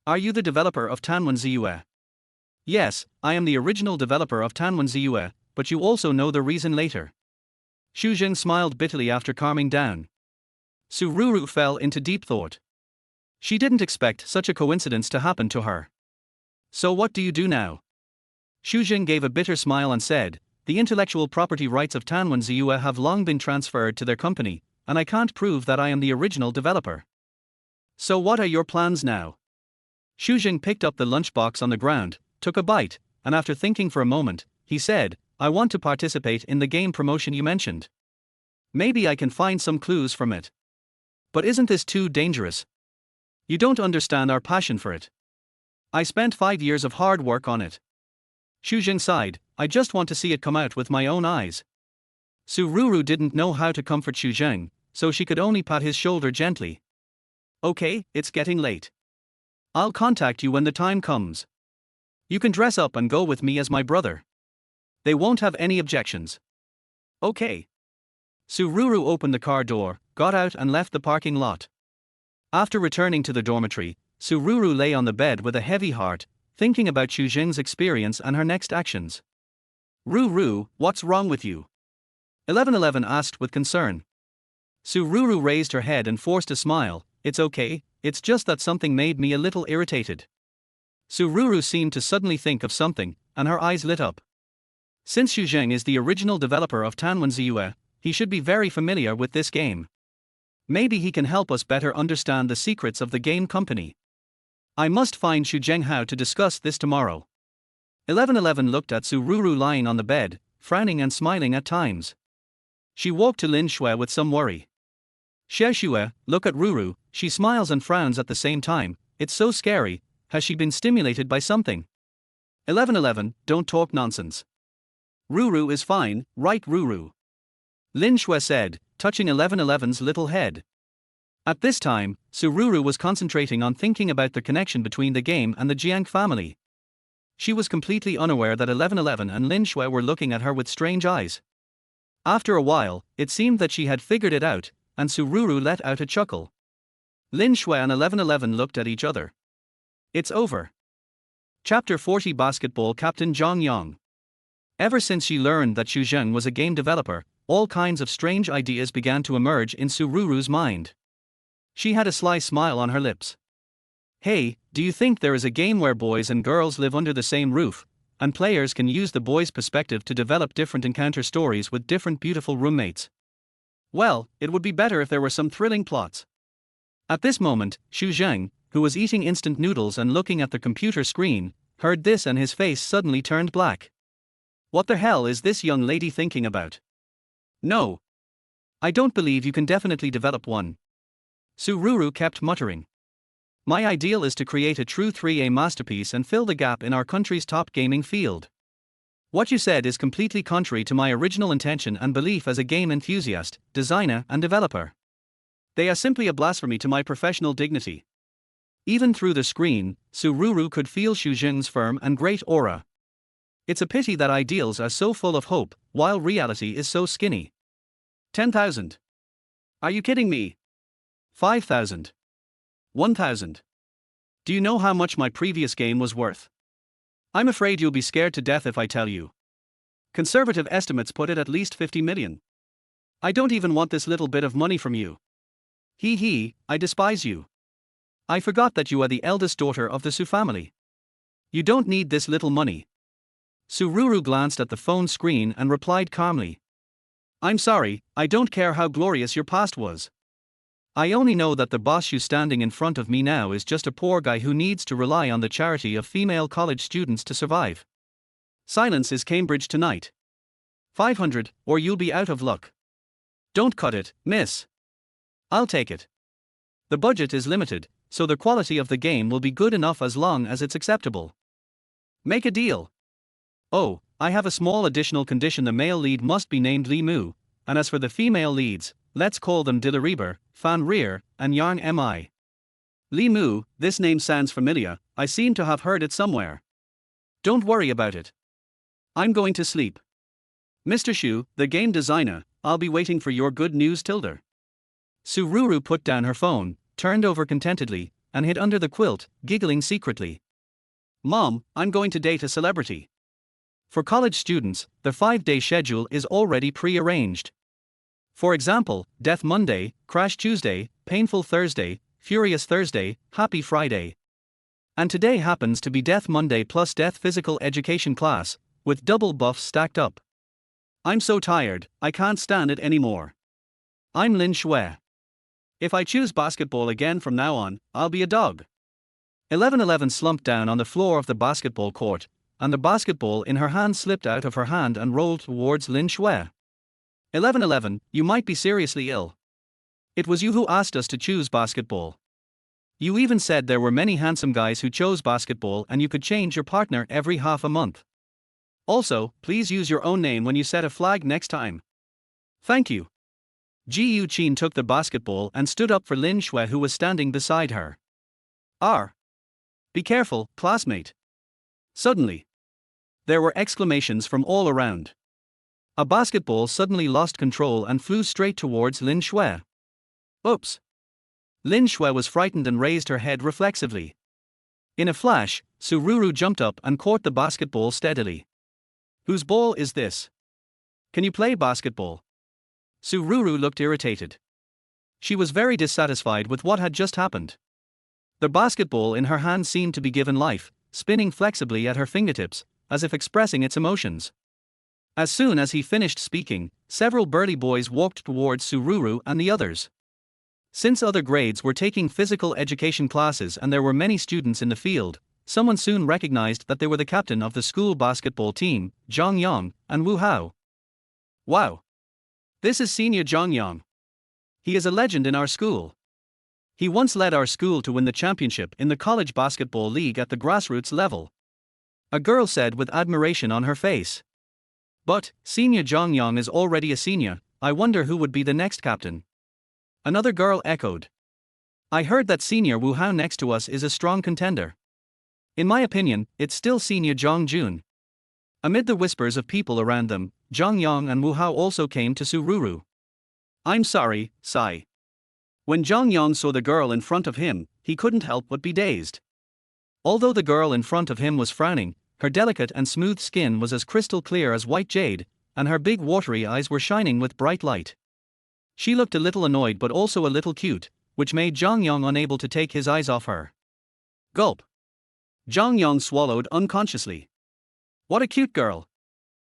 Speaker 1: Are you the developer of Tanwanziue? Yes, I am the original developer of Tanwanziue, but you also know the reason later. Xu Zheng smiled bitterly after calming down. Sururu fell into deep thought. She didn't expect such a coincidence to happen to her. So what do you do now? Xu Zheng gave a bitter smile and said, the intellectual property rights of Tanwanziue have long been transferred to their company, and I can't prove that I am the original developer. So what are your plans now? Xu Zheng picked up the lunchbox on the ground, took a bite, and after thinking for a moment, he said, I want to participate in the game promotion you mentioned. Maybe I can find some clues from it. But isn't this too dangerous? You don't understand our passion for it. I spent 5 years of hard work on it. Xu Zheng sighed, I just want to see it come out with my own eyes. Sururu didn't know how to comfort Xu Zheng, so she could only pat his shoulder gently. Okay, it's getting late. I'll contact you when the time comes. You can dress up and go with me as my brother. They won't have any objections. Okay. Sururu opened the car door, got out and left the parking lot. After returning to the dormitory, Sururu lay on the bed with a heavy heart, thinking about Xu Zheng's experience and her next actions. Ruru, what's wrong with you? 1111 asked with concern. Sururu raised her head and forced a smile, it's okay, it's just that something made me a little irritated. Sururu seemed to suddenly think of something, and her eyes lit up. Since Xu Zheng is the original developer of Tanwen, he should be very familiar with this game. Maybe he can help us better understand the secrets of the game company. I must find Xu Zhenghao to discuss this tomorrow. 1111 looked at Su Ruru lying on the bed, frowning and smiling at times. She walked to Lin Shui with some worry. Xie Xue, look at Ruru, she smiles and frowns at the same time, it's so scary, has she been stimulated by something? 1111, don't talk nonsense. Ruru is fine, right Ruru? Lin Shui said, touching 1111's little head. At this time, Su Ruru was concentrating on thinking about the connection between the game and the Jiang family. She was completely unaware that 1111 and Lin Shui were looking at her with strange eyes. After a while, it seemed that she had figured it out, and Su Ruru let out a chuckle. Lin Shui and 1111 looked at each other. It's over. Chapter 40 Basketball Captain Zhang Yang. Ever since she learned that Xu Zheng was a game developer, all kinds of strange ideas began to emerge in Su Ruru's mind. She had a sly smile on her lips. Hey, do you think there is a game where boys and girls live under the same roof, and players can use the boys' perspective to develop different encounter stories with different beautiful roommates? Well, it would be better if there were some thrilling plots. At this moment, Xu Zheng, who was eating instant noodles and looking at the computer screen, heard this and his face suddenly turned black. What the hell is this young lady thinking about? No. I don't believe you can definitely develop one. Su Ruru kept muttering. My ideal is to create a true 3A masterpiece and fill the gap in our country's top gaming field. What you said is completely contrary to my original intention and belief as a game enthusiast, designer, and developer. They are simply a blasphemy to my professional dignity. Even through the screen, Su Ruru could feel Xu Zheng's firm and great aura. It's a pity that ideals are so full of hope, while reality is so skinny. 10,000. Are you kidding me? 5,000. 1,000. Do you know how much my previous game was worth? I'm afraid you'll be scared to death if I tell you. Conservative estimates put it at least 50 million. I don't even want this little bit of money from you. Hee, I despise you. I forgot that you are the eldest daughter of the Su family. You don't need this little money. Su Ruru glanced at the phone screen and replied calmly. I'm sorry, I don't care how glorious your past was. I only know that the boss you standing in front of me now is just a poor guy who needs to rely on the charity of female college students to survive. Silence is Cambridge tonight. 500, or you'll be out of luck. Don't cut it, miss. I'll take it. The budget is limited, so the quality of the game will be good enough as long as it's acceptable. Make a deal. Oh, I have a small additional condition: the male lead must be named Li Mu, and as for the female leads, let's call them Dilariber, Fan Rear, and Yarn Mi. Li Mu, this name sounds familiar, I seem to have heard it somewhere. Don't worry about it. I'm going to sleep. Mr. Xu, the game designer, I'll be waiting for your good news tilde. Su Ruru put down her phone, turned over contentedly, and hid under the quilt, giggling secretly. Mom, I'm going to date a celebrity. For college students, the 5-day schedule is already pre-arranged. For example, Death Monday, Crash Tuesday, Painful Thursday, Furious Thursday, Happy Friday. And today happens to be Death Monday plus Death Physical Education class, with double buffs stacked up. I'm so tired, I can't stand it anymore. I'm Lin Shui. If I choose basketball again from now on, I'll be a dog. 1111 slumped down on the floor of the basketball court, and the basketball in her hand slipped out of her hand and rolled towards Lin Shui. 1111, you might be seriously ill. It was you who asked us to choose basketball. You even said there were many handsome guys who chose basketball and you could change your partner every half a month. Also, please use your own name when you set a flag next time. Thank you. Ji Yu Qin took the basketball and stood up for Lin Shui, who was standing beside her. Be careful, classmate. Suddenly, there were exclamations from all around. A basketball suddenly lost control and flew straight towards Lin Shui. Oops. Lin Shui was frightened and raised her head reflexively. In a flash, Su Ruru jumped up and caught the basketball steadily. Whose ball is this? Can you play basketball? Su Ruru looked irritated. She was very dissatisfied with what had just happened. The basketball in her hand seemed to be given life, spinning flexibly at her fingertips, as if expressing its emotions. As soon as he finished speaking, several burly boys walked towards Sururu and the others. Since other grades were taking physical education classes and there were many students in the field, someone soon recognized that they were the captain of the school basketball team, Zhang Yang, and Wu Hao. Wow! This is Senior Zhang Yang. He is a legend in our school. He once led our school to win the championship in the college basketball league at the grassroots level. A girl said with admiration on her face. But, Senior Zhang Yang is already a senior, I wonder who would be the next captain. Another girl echoed. I heard that Senior Wu Hao next to us is a strong contender. In my opinion, it's still Senior Zhang Jun. Amid the whispers of people around them, Zhang Yang and Wu Hao also came to Sururu. I'm sorry, Sai. When Zhang Yang saw the girl in front of him, he couldn't help but be dazed. Although the girl in front of him was frowning, her delicate and smooth skin was as crystal clear as white jade, and her big watery eyes were shining with bright light. She looked a little annoyed but also a little cute, which made Zhang Yang unable to take his eyes off her. Gulp. Zhang Yang swallowed unconsciously. What a cute girl.